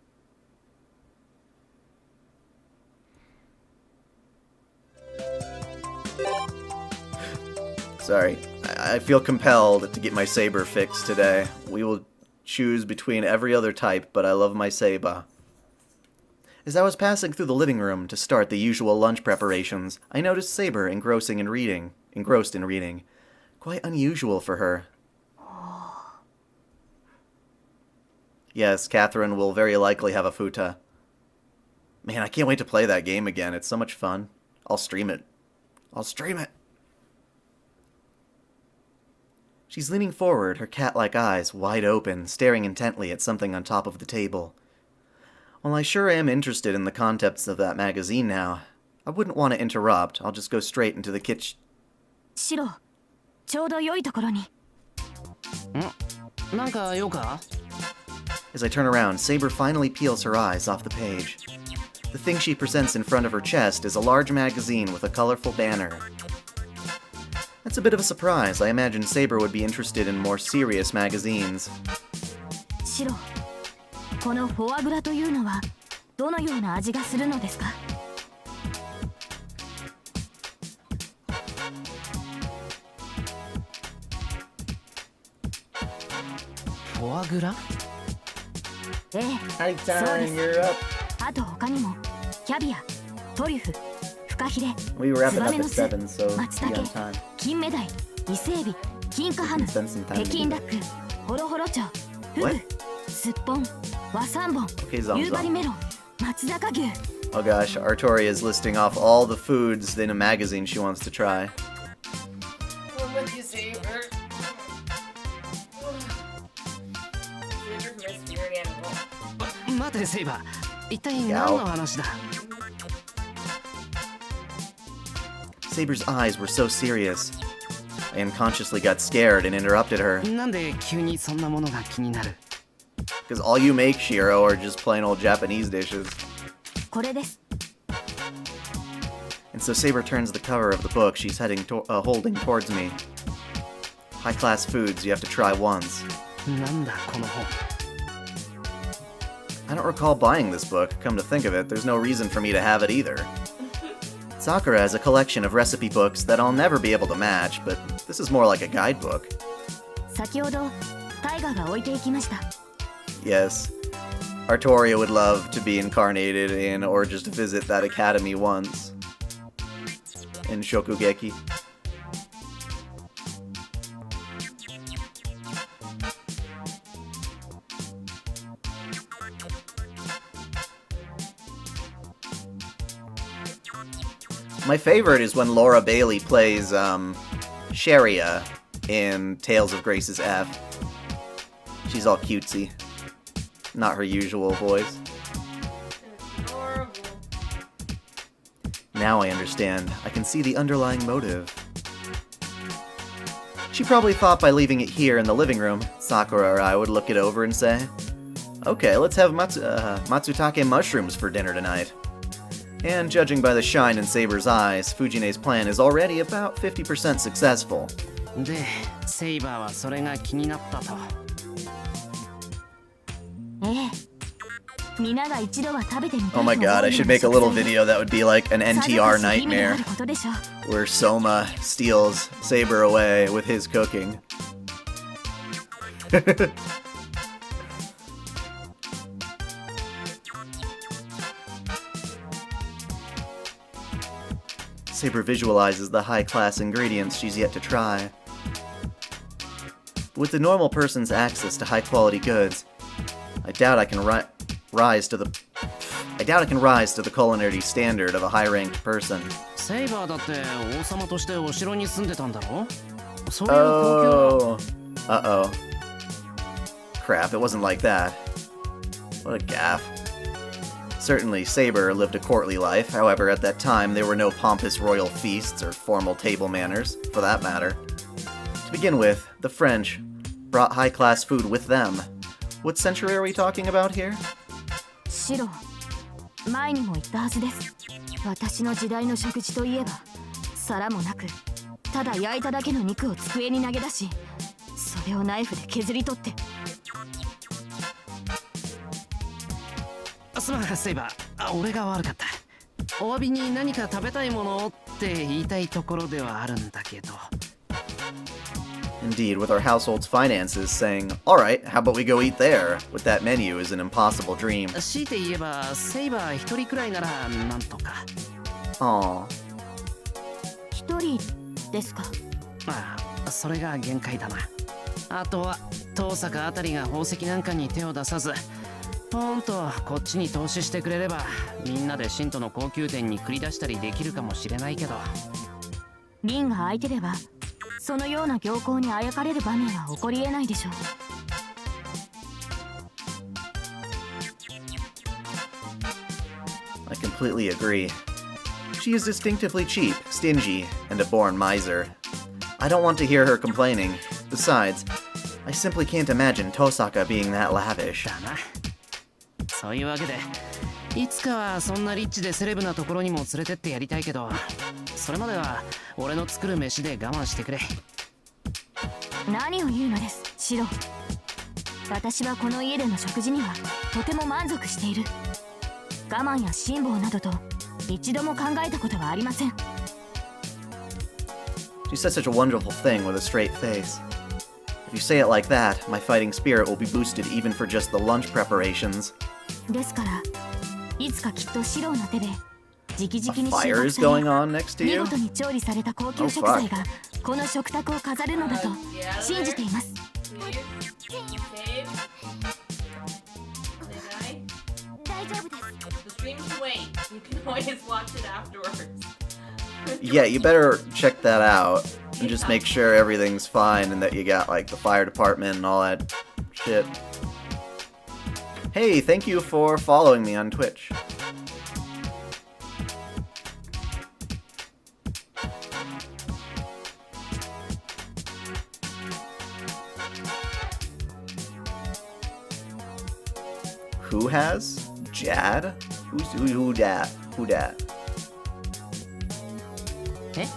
Sorry, I feel compelled to get my Saber fixed today. We will choose between every other type, but I love my Saber. As I was passing through the living room to start the usual lunch preparations, I noticed Saber engrossed in reading. Quite unusual for her. Yes, Catherine will very likely have a futa. Man, I can't wait to play that game again. It's so much fun. I'll stream it. She's leaning forward, her cat-like eyes wide open, staring intently at something on top of the table. Well, I sure am interested in the contents of that magazine now. I wouldn't want to interrupt. I'll just go straight into the kitchen. シロ、ちょうど良いところに。なんか用か？ As I turn around, Saber finally peels her eyes off the page. The thing she presents in front of her chest is a large magazine with a colorful banner. That's a bit of a surprise. I imagine Saber would be interested in more serious magazines. シロ、このフォアグラというのはどのような味がするのですか？フォアグラ？ええ、Hi, そうです。 you're up. あと他にもキャビア、トリュフ、フカヒレ、 We were wrapping ツバ up メ at の巣、 7, so 松 be 茸、 on time. 金目鯛、伊勢エビ、金華ハム、 Spend some time 北京ダック、ホロホロ鳥、フ What? グ、すっぽん、和三本、 Okay, Zom 夕張 Zom. メロン、松坂牛。 Oh gosh, Artoria is listing off all the foods in a magazine she wants to try. What would you say, Saber's my spirit animal. 待てセイバー、一体何の話だ？ Saber's eyes were so serious. I unconsciously got scared and interrupted her. なんで急にそんなものが気になる？ Because all you make, Shiro, are just plain old Japanese dishes. これです。 And so Saber turns the cover of the book she's holding towards me. High-class foods you have to try once. なんだこの本。 I don't recall buying this book. Come to think of it, there's no reason for me to have it either. Sakura has a collection of recipe books that I'll never be able to match, but this is more like a guidebook. 先ほどタイガが置いていきました。 Yes, Artoria would love to be incarnated in or just visit that academy once. In Shokugeki. My favorite is when Laura Bailey plays Sharia in Tales of Grace's F. She's all cutesy. Not her usual voice. Adorable. Now I understand. I can see the underlying motive. She probably thought by leaving it here in the living room, Sakura or I would look it over and say, okay, let's have matsutake mushrooms for dinner tonight. And judging by the shine in Saber's eyes, Fujine's plan is already about 50% successful. で、セイバーはそれが気になったと。ええ。皆が一度は食べてみたい。 Oh my god, I should make a little video that would be like an NTR nightmare, where Soma steals Saber away with his cooking. Saber visualizes the high-class ingredients she's yet to try. With the normal person's access to high-quality goods, I doubt I can rise to the culinary standard of a high-ranked person. セイバーだって王様としてお城に住んでたんだろ？そういう高級な。Uh-oh. Crap, it wasn't like that. What a gaffe. Certainly, Saber lived a courtly life. However, at that time, there were no pompous royal feasts or formal table manners, for that matter. To begin with, the French brought high-class food with them. What century are we talking about here? シロ、前にも言ったはずです。私の時代の食事といえば、皿もなく、ただ焼いただけの肉を机に投げ出し、それをナイフで削り取って。すまん、セイバー。俺が悪かった。お詫びに何か食べたいものって言いたいところではあるんだけど。Indeed, with our household's finances, saying, alright, how about we go eat there? With that menu is an impossible dream. 強いて言えば、セイバー一人くらいならなんとか。Aww. 一人ですか？まあ、それが限界だな。あとは、遠坂あたりが宝石なんかに手を出さず、ポーンとこっちに投資してくれれば、みんなでシントの高級店に繰り出したりできるかもしれないけど。銀が相手では、そのような行幸にあやかれる場面は起こり得ないでしょう。I completely agree. She is distinctively cheap, stingy, and a born miser. I don't want to hear her complaining. Besides, I simply can't imagine Tosaka being that lavish. だな。そういうわけで、いつかはそんなリッチでセレブなところにも連れてってやりたいけど、それまでは俺の作る飯で我慢してくれ。何を言うのです、シロ。私はこの家での食事にはとても満足している。我慢や辛抱などと一度も考えたことはありません。She said such a wonderful thing with a straight face. If you say it like that, my fighting spirit will be boosted even for just the lunch preparations. ですから、いつかきっとシロの手で直々に A fire is going on next to 見 you? 事に調理された高級食材がこの食卓を飾るのだと信じています。大丈夫です。The stream can wait. You can always watch it afterwards. Yeah, you better check that out and just make sure everything's fine and that you got like the fire department and all that shit. Hey, thank you for following me on Twitch. Who has? Jad? Who dat? Who dat? え？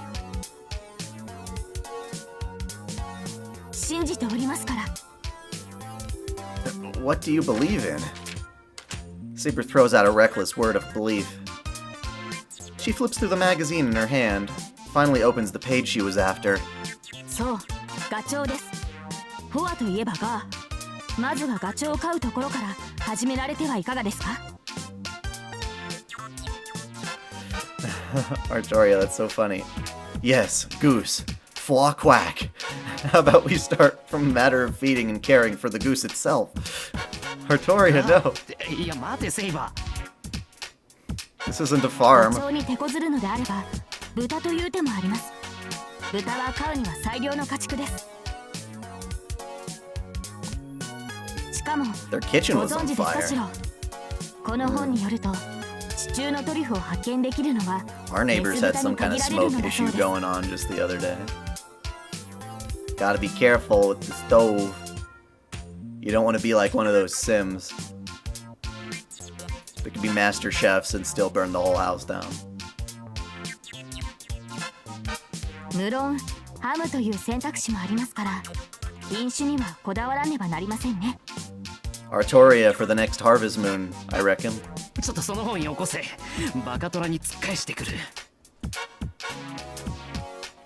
信じておりますから。What do you believe in? Saber throws out a reckless word of belief. She flips through the magazine in her hand, finally opens the page she was after. そう、ガチョウです。フォアといえばが、まずはガチョウを飼うところから始められてはいかがですか？Artoria, that's so funny. Yes, goose. Flaw quack. How about we start from a matter of feeding and caring for the goose itself? Artoria, no. いや待てセイバー。 This isn't a farm. ガチョウに手こずるのであれば、豚という手もあります。豚は飼うには最良の家畜です。しかも、Their kitchen ご was 存 on 知ですか、 fire. シロ。この本によると、地中のトリュフを発見できるのは Our neighbors had some kind of メス豚に smoke 限られるのだそ issue うです。 going on just the other day. Gotta be careful with the stove. You don't want to be like one of those Sims. They could be master chefs and still burn the whole house down. 無論、ハムという選択肢もありますから、飲酒にはこだわらねばなりませんね。Artoria for the next Harvest Moon, I reckon. ちょっとその本よこせ。バカトラに突っ返してくる。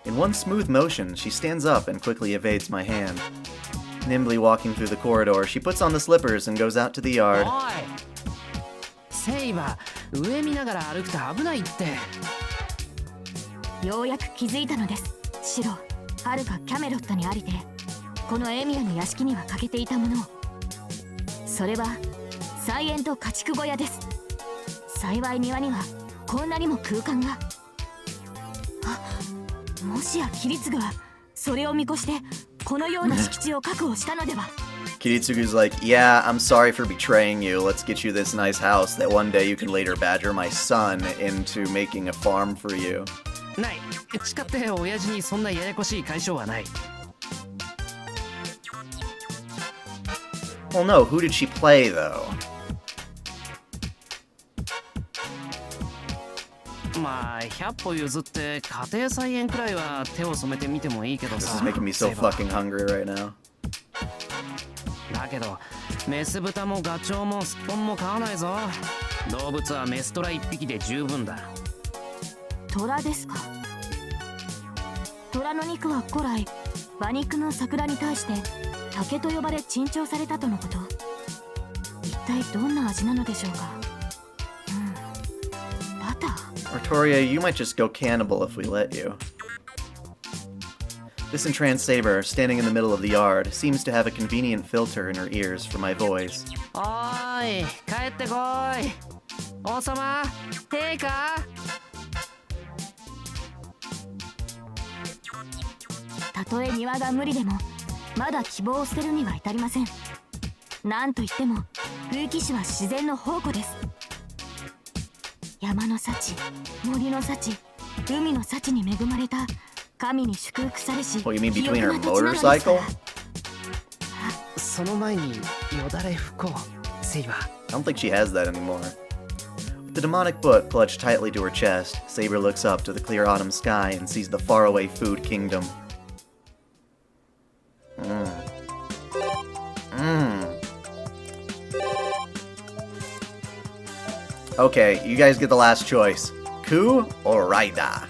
In one smooth motion, she stands up and quickly evades my hand. Nimbly walking through the corridor, she puts on the slippers and goes out to the yard. おいセイバー、上見ながら歩くと危ないって。ようやく気づいたのです。シロ、はるかキャメロットにありて、このエミヤの屋敷には欠けていたものを。それは菜園と家畜小屋です。幸い庭にはこんなにも空間が。あ、もしやキリツグはそれを見越してこのような敷地を確保したのでは。Kiritsugu's like, yeah, I'm sorry for betraying you. Let's get you this nice house that one day you can later badger my son into making a farm for you. ない。誓って親父にそんなややこしい解消はない。Well, no, who did she play, though? まあ100歩譲って家庭菜園くらいは手を染めてみてもいいけど This さ。 is making me so fucking hungry right now. だけどメス豚もガチョウもスッポンも飼わないぞ。動物はメストラ1匹で十分だ。トラですか。トラの肉は古来馬肉の桜に対して竹と呼ばれ珍重されたとのこと。一体どんな味なのでしょうか。バター。Artoria, you might just go cannibal if we let you. This entranced Saber, standing in the middle of the yard, seems to have a convenient filter in her ears for my voice. おーい、帰ってこい。王様、陛下。たとえ庭が無理でもまだ希望を捨てるには至りません。なんといっても風紀市は自然の宝庫です。山の幸、森の幸、海の幸に恵まれた神に祝福されし What, you mean 清 between く her な土地なのですから motorcycle? その前によだれ不幸セイバー。 I don't think she has that anymore. With the demonic book clutched tightly to her chest, Saber looks up to the clear autumn sky and sees the faraway food kingdom. Okay, you guys get the last choice. Ku or Ryder?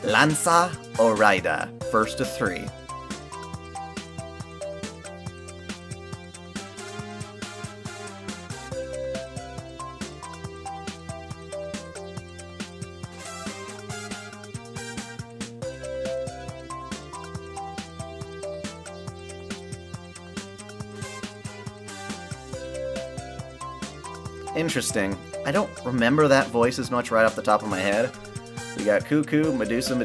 Lanza or Ryder? First of three. Interesting. I don't remember that voice as much right off the top of my head. We got Cuckoo, Medusa,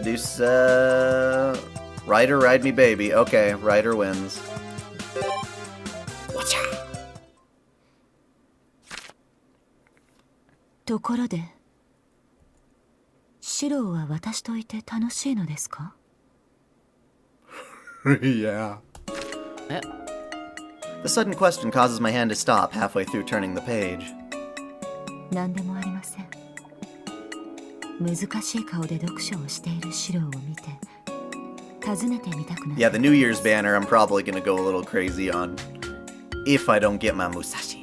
Ryder, Ride Me Baby. Okay, Ryder wins. Watcha! ところで、シロは私といて楽しいのですか？ Yeah. Eh? The sudden question causes my hand to stop halfway through turning the page. 何でもありません。難しい顔で読書をしているシロを見て、尋ねてみたくなった。 Yeah, the New Year's banner I'm probably gonna go a little crazy on. If I don't get my Musashi.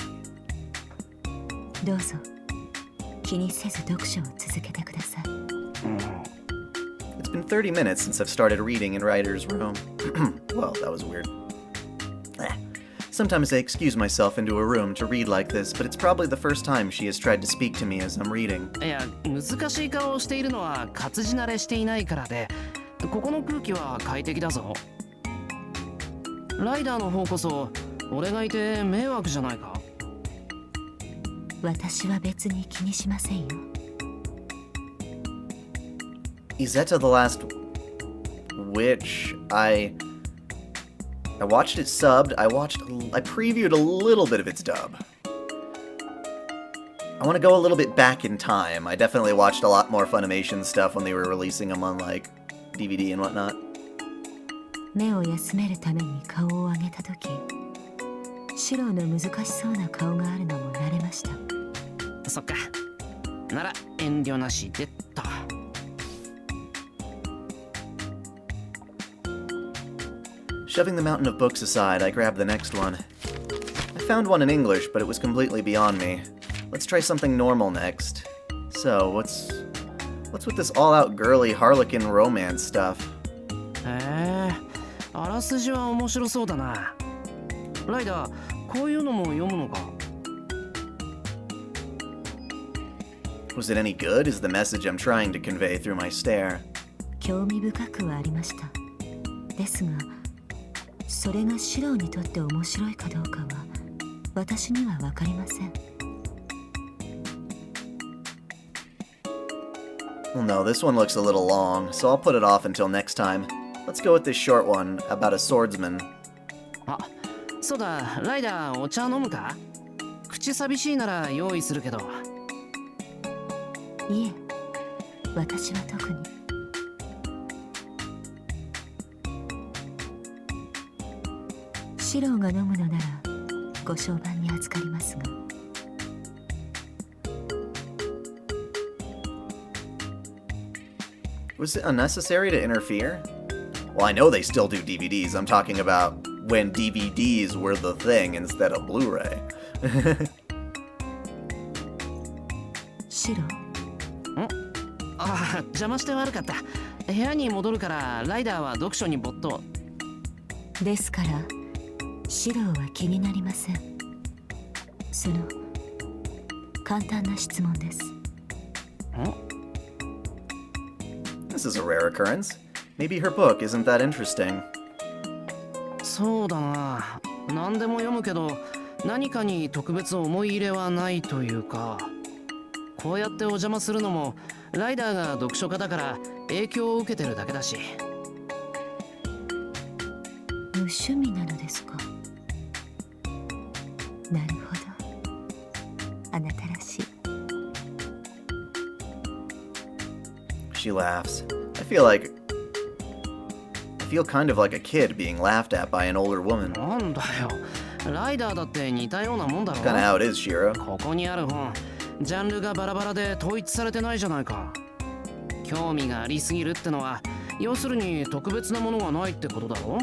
どうぞ、気にせず読書を続けてください。It's been 30 minutes since I've started reading in Ryder's room. Well, that was weird. Sometimes I excuse myself into a room to read like this, but it's probably the first time she has tried to speak to me as I'm reading. いや、難しい顔をしているのは活字慣れしていないからで、ここの空気は快適だぞ。ライダーの方こそ俺がいて迷惑じゃないか。私は別に気にしませんよ。Izetta the Last Witch, I watched it subbed. I previewed a little bit of its dub. I want to go a little bit back in time. I definitely watched a lot more Funimation stuff when they were releasing them on like DVD and whatnot. 目を休めるために顔を上げたとき、シロの難しそうな顔があるのも慣れました。そっか。なら遠慮なしでっと。Shoving the mountain of books aside, I grabbed the next one. I found one in English, but it was completely beyond me. Let's try something normal next. So, what's with this all-out girly harlequin romance stuff? あらすじは面白そうだな。ライダー、こういうのも読むのか？ Was it any good? Is the message I'm trying to convey through my stare? 興味深くはありました。ですが、それがシロにとって面白いかどうかは私には分かりません。Well, no, this one looks a little long, so I'll put it off until next time. Let's go with this short one about a swordsman. あ、そうだ、ライダーお茶飲むか？口寂しいなら用意するけど。いえ、私は特に。シロが飲むのならご相伴に預かりますが。Was it unnecessary to interfere? Well, I know they still do DVDs. I'm talking about when DVDs were the thing instead of Blu-ray. シロ？ああ、邪魔して悪かった。部屋に戻るからライダーは読書に没頭。ですから、シロは気になりません。その簡単な質問です。This is a rare occurrence. Maybe her book isn't that interesting. そうだな。何でも読むけど、何かに特別思い入れはないというか。こうやってお邪魔するのもライダーが読書家だから影響を受けてるだけだし。無趣味なのですか？なるほど。あなたらしい。She laughs. I feel kind of like a kid being laughed at by an older woman. なんだよ。ライダーだって似たようなもんだろ。 Kinda how it is, Shiro. ここにある本、ジャンルがバラバラで統一されてないじゃないか。興味がありすぎるってのは、要するに特別なものがないってことだろ。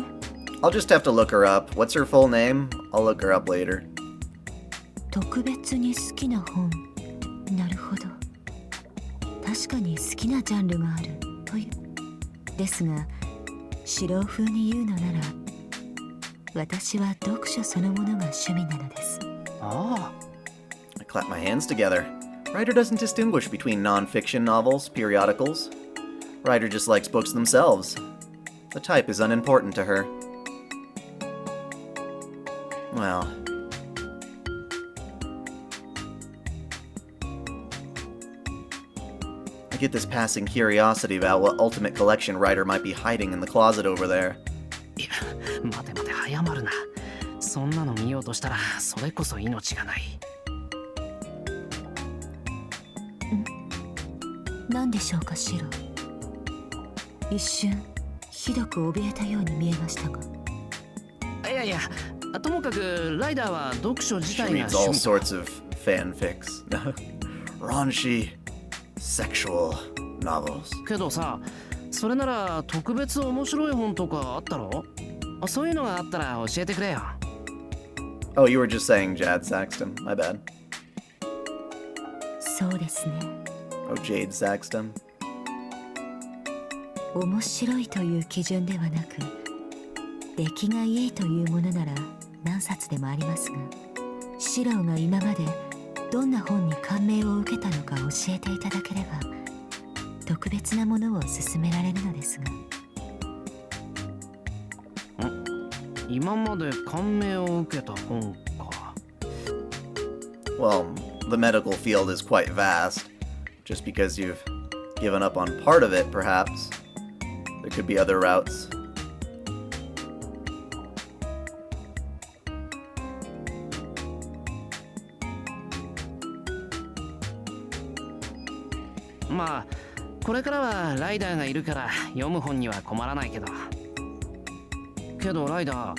I'll just have to look her up. What's her full name? I'll look her up later. 特別に好きな本。なるほど。確かに好きなジャンルがあるという。ですが、素人風に言うのなら、私は読書そのものが趣味なのです。ああ。 I clap my hands together. Ryder doesn't distinguish between non-fiction novels, periodicals. Ryder just likes books themselves. The type is unimportant to her. Well... I get this passing curiosity about what ultimate collection Ryder might be hiding in the closet over there. いや、待て待て、早まるな。そんなの見ようとしたら、それこそ命がない。何でしょうか、シロ。一瞬、ひどく怯えたように見えましたが。いやいや、ともかくライダーは読書自 She 体が reads all 趣味。 sorts of fanfics. Raunchy, sexual novels. けどさ、それなら特別面白い本とかあったろ？そういうのがあったら教えてくれよ。Oh, you were just saying Jad Saxton. My bad. そうですね。Oh, Jade Saxton. 面白いという基準ではなく、出来がいいというものなら何冊でもありますが、シロが今までどんな本に感銘を受けたのか教えていただければ、特別なものを勧められるのですが。今まで感銘を受けた本か。Well, the medical field is quite vast. Just because you've given up on part of it, perhaps. There could be other routes. まあ、これからはライダーがいるから読む本には困らないけど。けどライダー、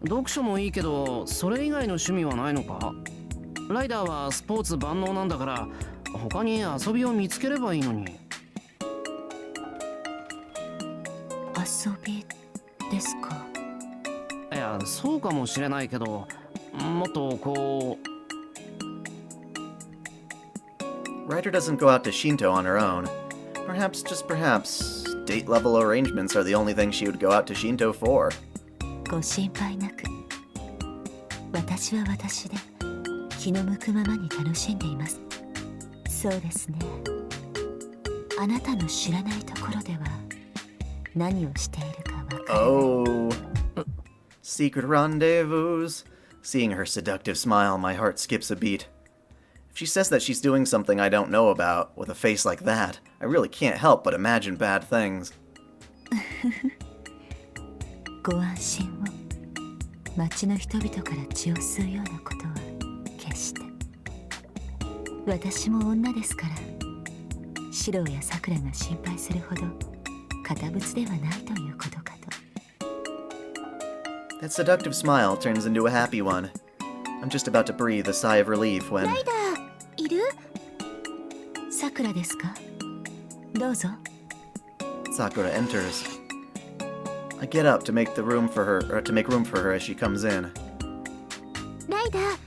読書もいいけど、それ以外の趣味はないのか？ライダーはスポーツ万能なんだから、他に遊びを見つければいいのに。遊びですか？いや、そうかもしれないけど、もっとこう。Ryder doesn't go out to Shinto on her own. Perhaps, just perhaps, date-level arrangements are the only thing she would go out to Shinto for. ご心配なく。私は私で気の向くままに楽しんでいます。そうですね。あなたの知らないところでは何をしているかわからない。Oh, secret rendezvous. Seeing her seductive smile, my heart skips a beat. If she says that she's doing something I don't know about, with a face like that, I really can't help but imagine bad things. ご安心を。町の人々から血を吸うようなことは決して。私も女ですから、シロやサクラが心配するほど堅物ではないということかと。That seductive smile turns into a happy one. I'm just about to breathe a sigh of relief when... ライダー、いる？サクラですか？どうぞ。Sakura enters. I get up to make room for her as she comes in. ライダー、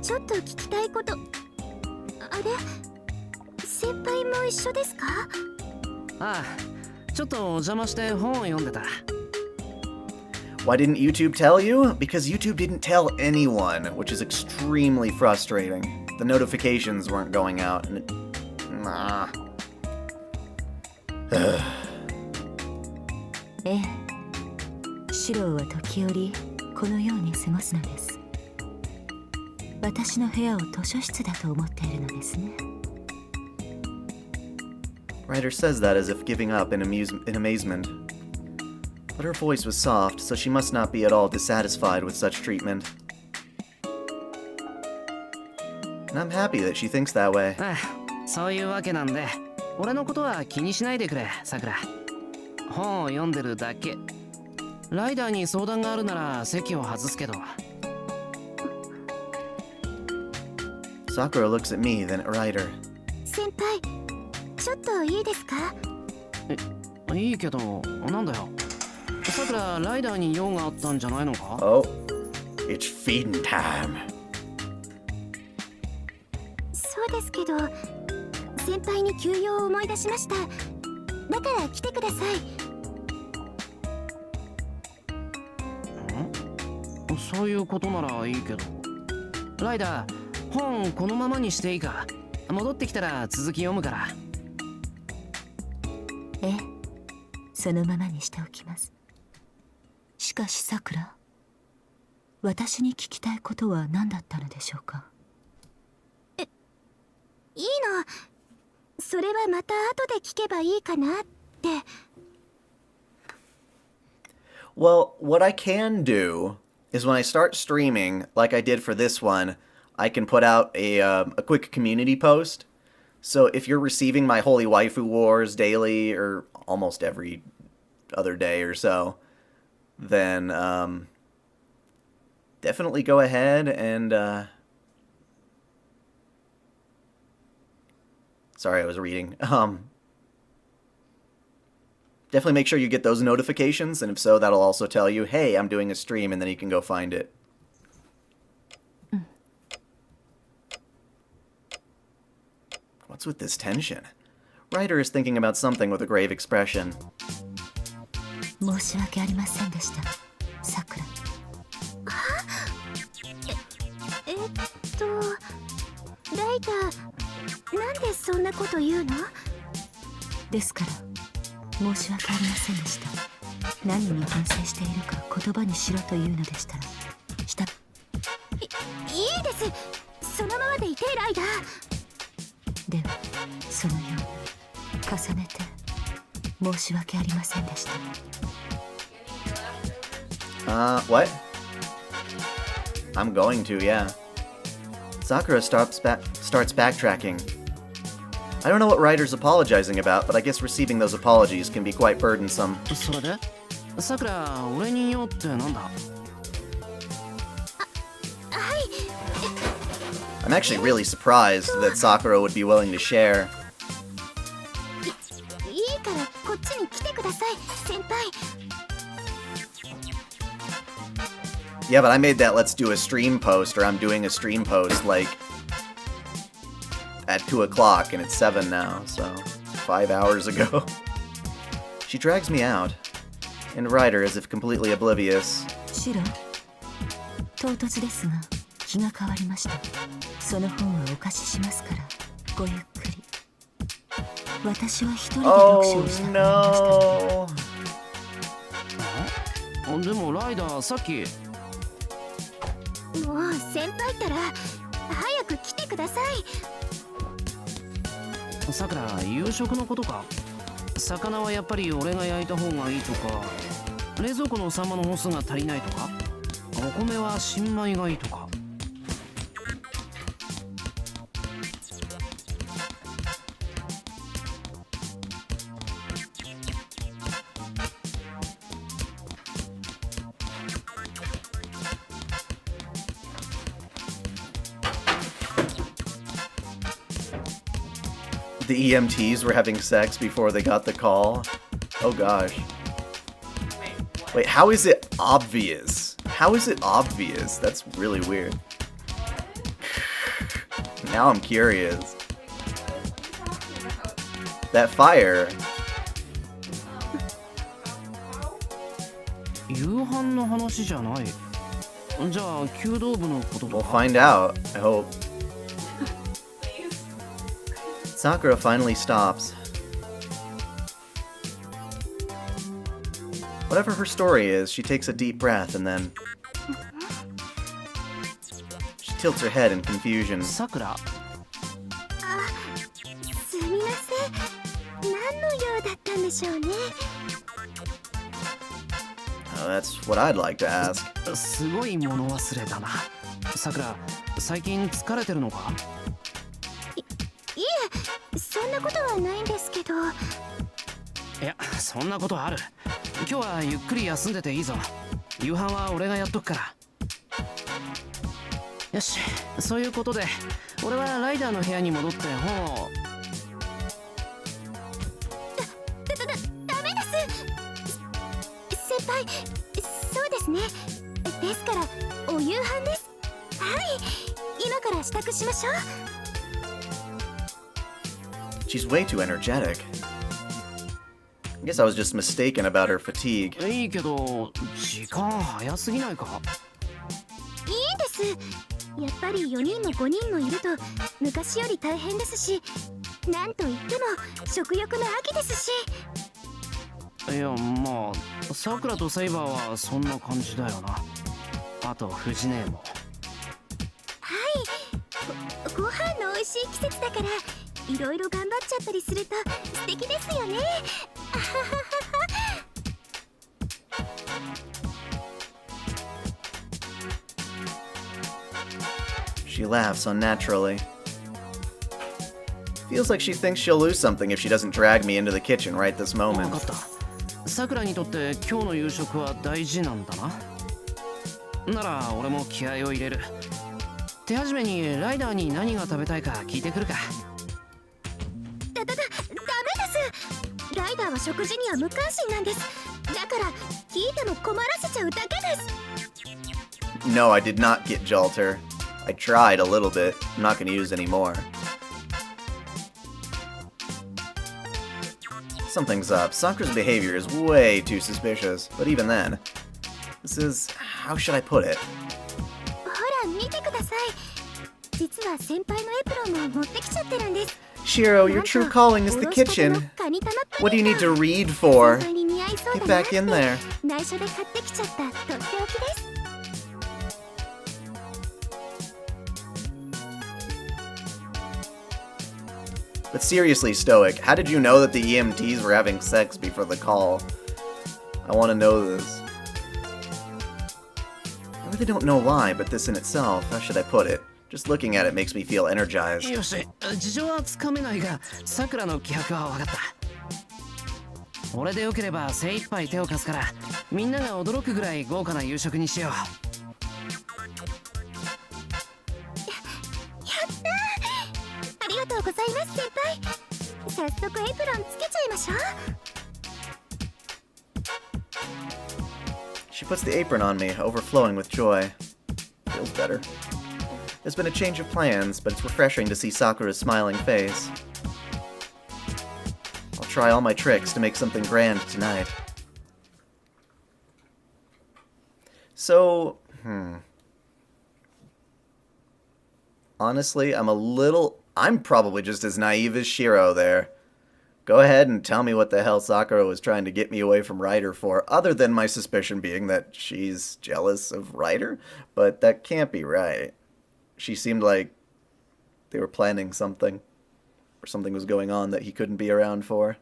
ちょっと聞きたいこと。あれ？先輩も一緒ですか？ああ、ちょっとお邪魔して本を読んでた。Why didn't YouTube tell you? Because YouTube didn't tell anyone, which is extremely frustrating. The notifications weren't going out, and it... Nah. ええ、シロは時折このように過ごすのです。私の部屋を図書室だと思っているのですね。Ryder says that as if giving up in amazement. But her voice was soft, so she must not be at all dissatisfied with such treatment. And I'm happy that she thinks that way. ああ、そういうわけなんで、俺のことは気にしないでくれ、さくら。本を読んでるだけ。ライダーに相談があるなら席を外すけど。Sakura looks at me, then at Ryder. 先輩、ちょっといいですか？いいけど、なんだよ。さくら、ライダーに用があったんじゃないのか？ Oh, it's feeding time. そうですけど、先輩に休養を思い出しました。だから来てください。そういうことならいいけど。ライダー、本このままにしていいか？戻ってきたら続き読むから。ええ、そのままにしておきます。しかしさくら、私に聞きたいことは何だったのでしょうか？いいの。それはまた後で聞けばいいかなって。Well, what I can do is when I start streaming, like I did for this one, I can put out a quick community post. So if you're receiving my Holy Waifu Wars daily or almost every other day or so, then definitely go ahead and sorry, I was reading. Definitely make sure you get those notifications, and if so, that'll also tell you, hey, I'm doing a stream, and then you can go find it. What's with this tension? Ryder is thinking about something with a grave expression. 申し訳ありませんでした、さくら。ライダー、なんでそんなこと言うの？ですから申し訳ありませんでした。何に反省しているか言葉にしろというのでしたら、いいです。そのままでいて、ライダー。ではそのように重ねて申し訳ありませんでした。What? I'm going to, yeah. Sakura starts backtracking. I don't know what Ryder's apologizing about, but I guess receiving those apologies can be quite burdensome. それで？さくら、俺に用ってなんだ？I'm actually really surprised that Sakura would be willing to share. いいからこっちに来てください、先輩。Yeah, but I made that let's do a stream post, or I'm doing a stream post, like, at 2 o'clock, and it's 7 now, so 5 hours ago. She drags me out, and Ryder, as if completely oblivious. シロ、唐突ですが気が変わりました。その本はお貸ししますからごゆっくり。私は一人で読書をしたくなりました。でもライダー、さっき。もう先輩ったら早く来てください。さくら、夕食のことか？魚はやっぱり俺が焼いた方がいいとか、冷蔵庫のサンマの本数が足りないとか、お米は新米がいいとか。The EMTs were having sex before they got the call. Oh gosh. Wait, how is it obvious? How is it obvious? That's really weird. Now I'm curious. That fire. 夕飯の話じゃない。じゃあ弓道部のことと We'll か。 find out, I hope. Sakura finally stops. Whatever her story is, she takes a deep breath and then she tilts her head in confusion. さくら。すみません。何の用だったんでしょうね。That's what I'd like to ask. すごい物忘れだな。さくら、最近疲れてるのか？いいえ、そんなことはないんですけど。いや、そんなことある。今日はゆっくり休んでていいぞ。夕飯は俺がやっとくから。よし、そういうことで俺はライダーの部屋に戻って本を。ダメです。先輩、そうですね。ですからお夕飯です。はい、今から支度しましょう。 She's way too energetic. I guess I was just mistaken about her fatigue. いいけど時間早すぎないか？いいんです。やっぱり4人も5人もいると昔より大変ですし、なんといっても食欲の秋ですし。いや、まあさくらとセイバーはそんな感じだよな。あと藤姉も。はい、ご飯の美味しい季節だからいろいろ頑張っちゃったりすると素敵ですよね。あははは。She laughs unnaturally. Feels like she thinks she'll lose something if she doesn't drag me into the kitchen right this 分 moment. かった。さくらにとって今日の夕食は大事なんだな。なら俺も気合を入れる。手始めにライダーに何が食べたいか聞いてくるか。ダメです。ライダーは食事には無関心なんです。だから聞いても困らせちゃうだけです。 No, I did not get Jalter. I tried a little bit. I'm not going to use any more. Something's up. Sakura's behavior is way too suspicious. But even then, this is... how should I put it? ほら見てください。実は先輩のエプロンも持ってきちゃってるんです。 Shiro, your true calling is the kitchen. What do you need to read for? Get back in there. 内緒で買ってきちゃったとっておきです。 But seriously, Stoic, how did you know that the EMTs were having sex before the call? I want to know this. I really don't know why, but this in itself, how should I put it? Just looking at it makes me feel energized. よし、事情はつかめないがさくらの気迫は分かった。俺でよければ精一杯手を貸すからみんなが驚くぐらい豪華な夕食にしよう。ありがとうございます先輩。早速エプロンつけちゃいましょう。 She puts the apron on me, overflowing with joy. Feels better. There's been a change of plans, but it's refreshing to see Sakura's smiling face. I'll try all my tricks to make something grand tonight. So, honestly, I'm probably just as naive as Shiro there. Go ahead and tell me what the hell Sakura was trying to get me away from Ryder for, other than my suspicion being that she's jealous of Ryder, but that can't be right. She seemed like they were planning something, or something was going on that he couldn't be around for.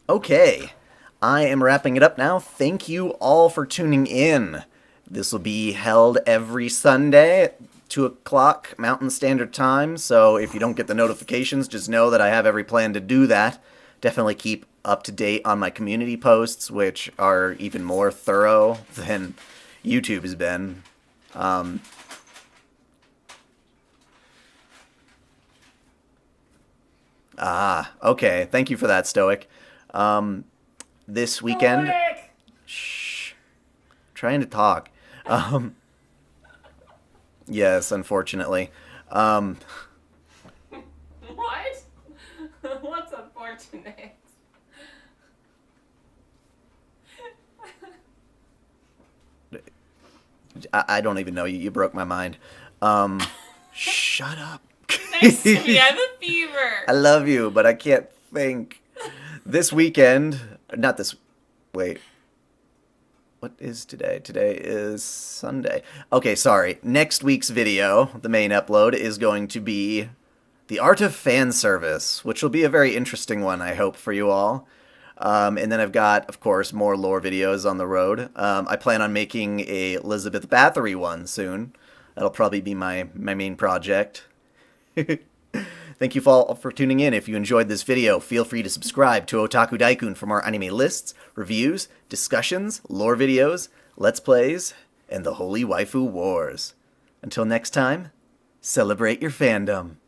Okay, I am wrapping it up now. Thank you all for tuning in. This will be held every Sunday at 2 o'clock Mountain Standard Time, so if you don't get the notifications, just know that I have every plan to do that. Definitely keep up to date on my community posts, which are even more thorough than YouTube has been. Okay. Thank you for that, Stoic. This weekend... Shh. Trying to talk. Yes, unfortunately. What? What's unfortunate? I don't even know. You broke my mind. Shut up. Next to me, I have a fever. I love you, but I can't think. This weekend... Not this... Wait. what is today? Today is Sunday. Okay, sorry. Next week's video, the main upload, is going to be the art of fan service, which will be a very interesting one, I hope, for you all. And then I've got, of course, more lore videos on the road. I plan on making a Elizabeth Bathory one soon. That'll probably be my main project. Thank you all for tuning in. If you enjoyed this video, feel free to subscribe to OtakuDaiKun for more anime lists, reviews, discussions, lore videos, let's plays, and the Holy Waifu Wars. Until next time, celebrate your fandom.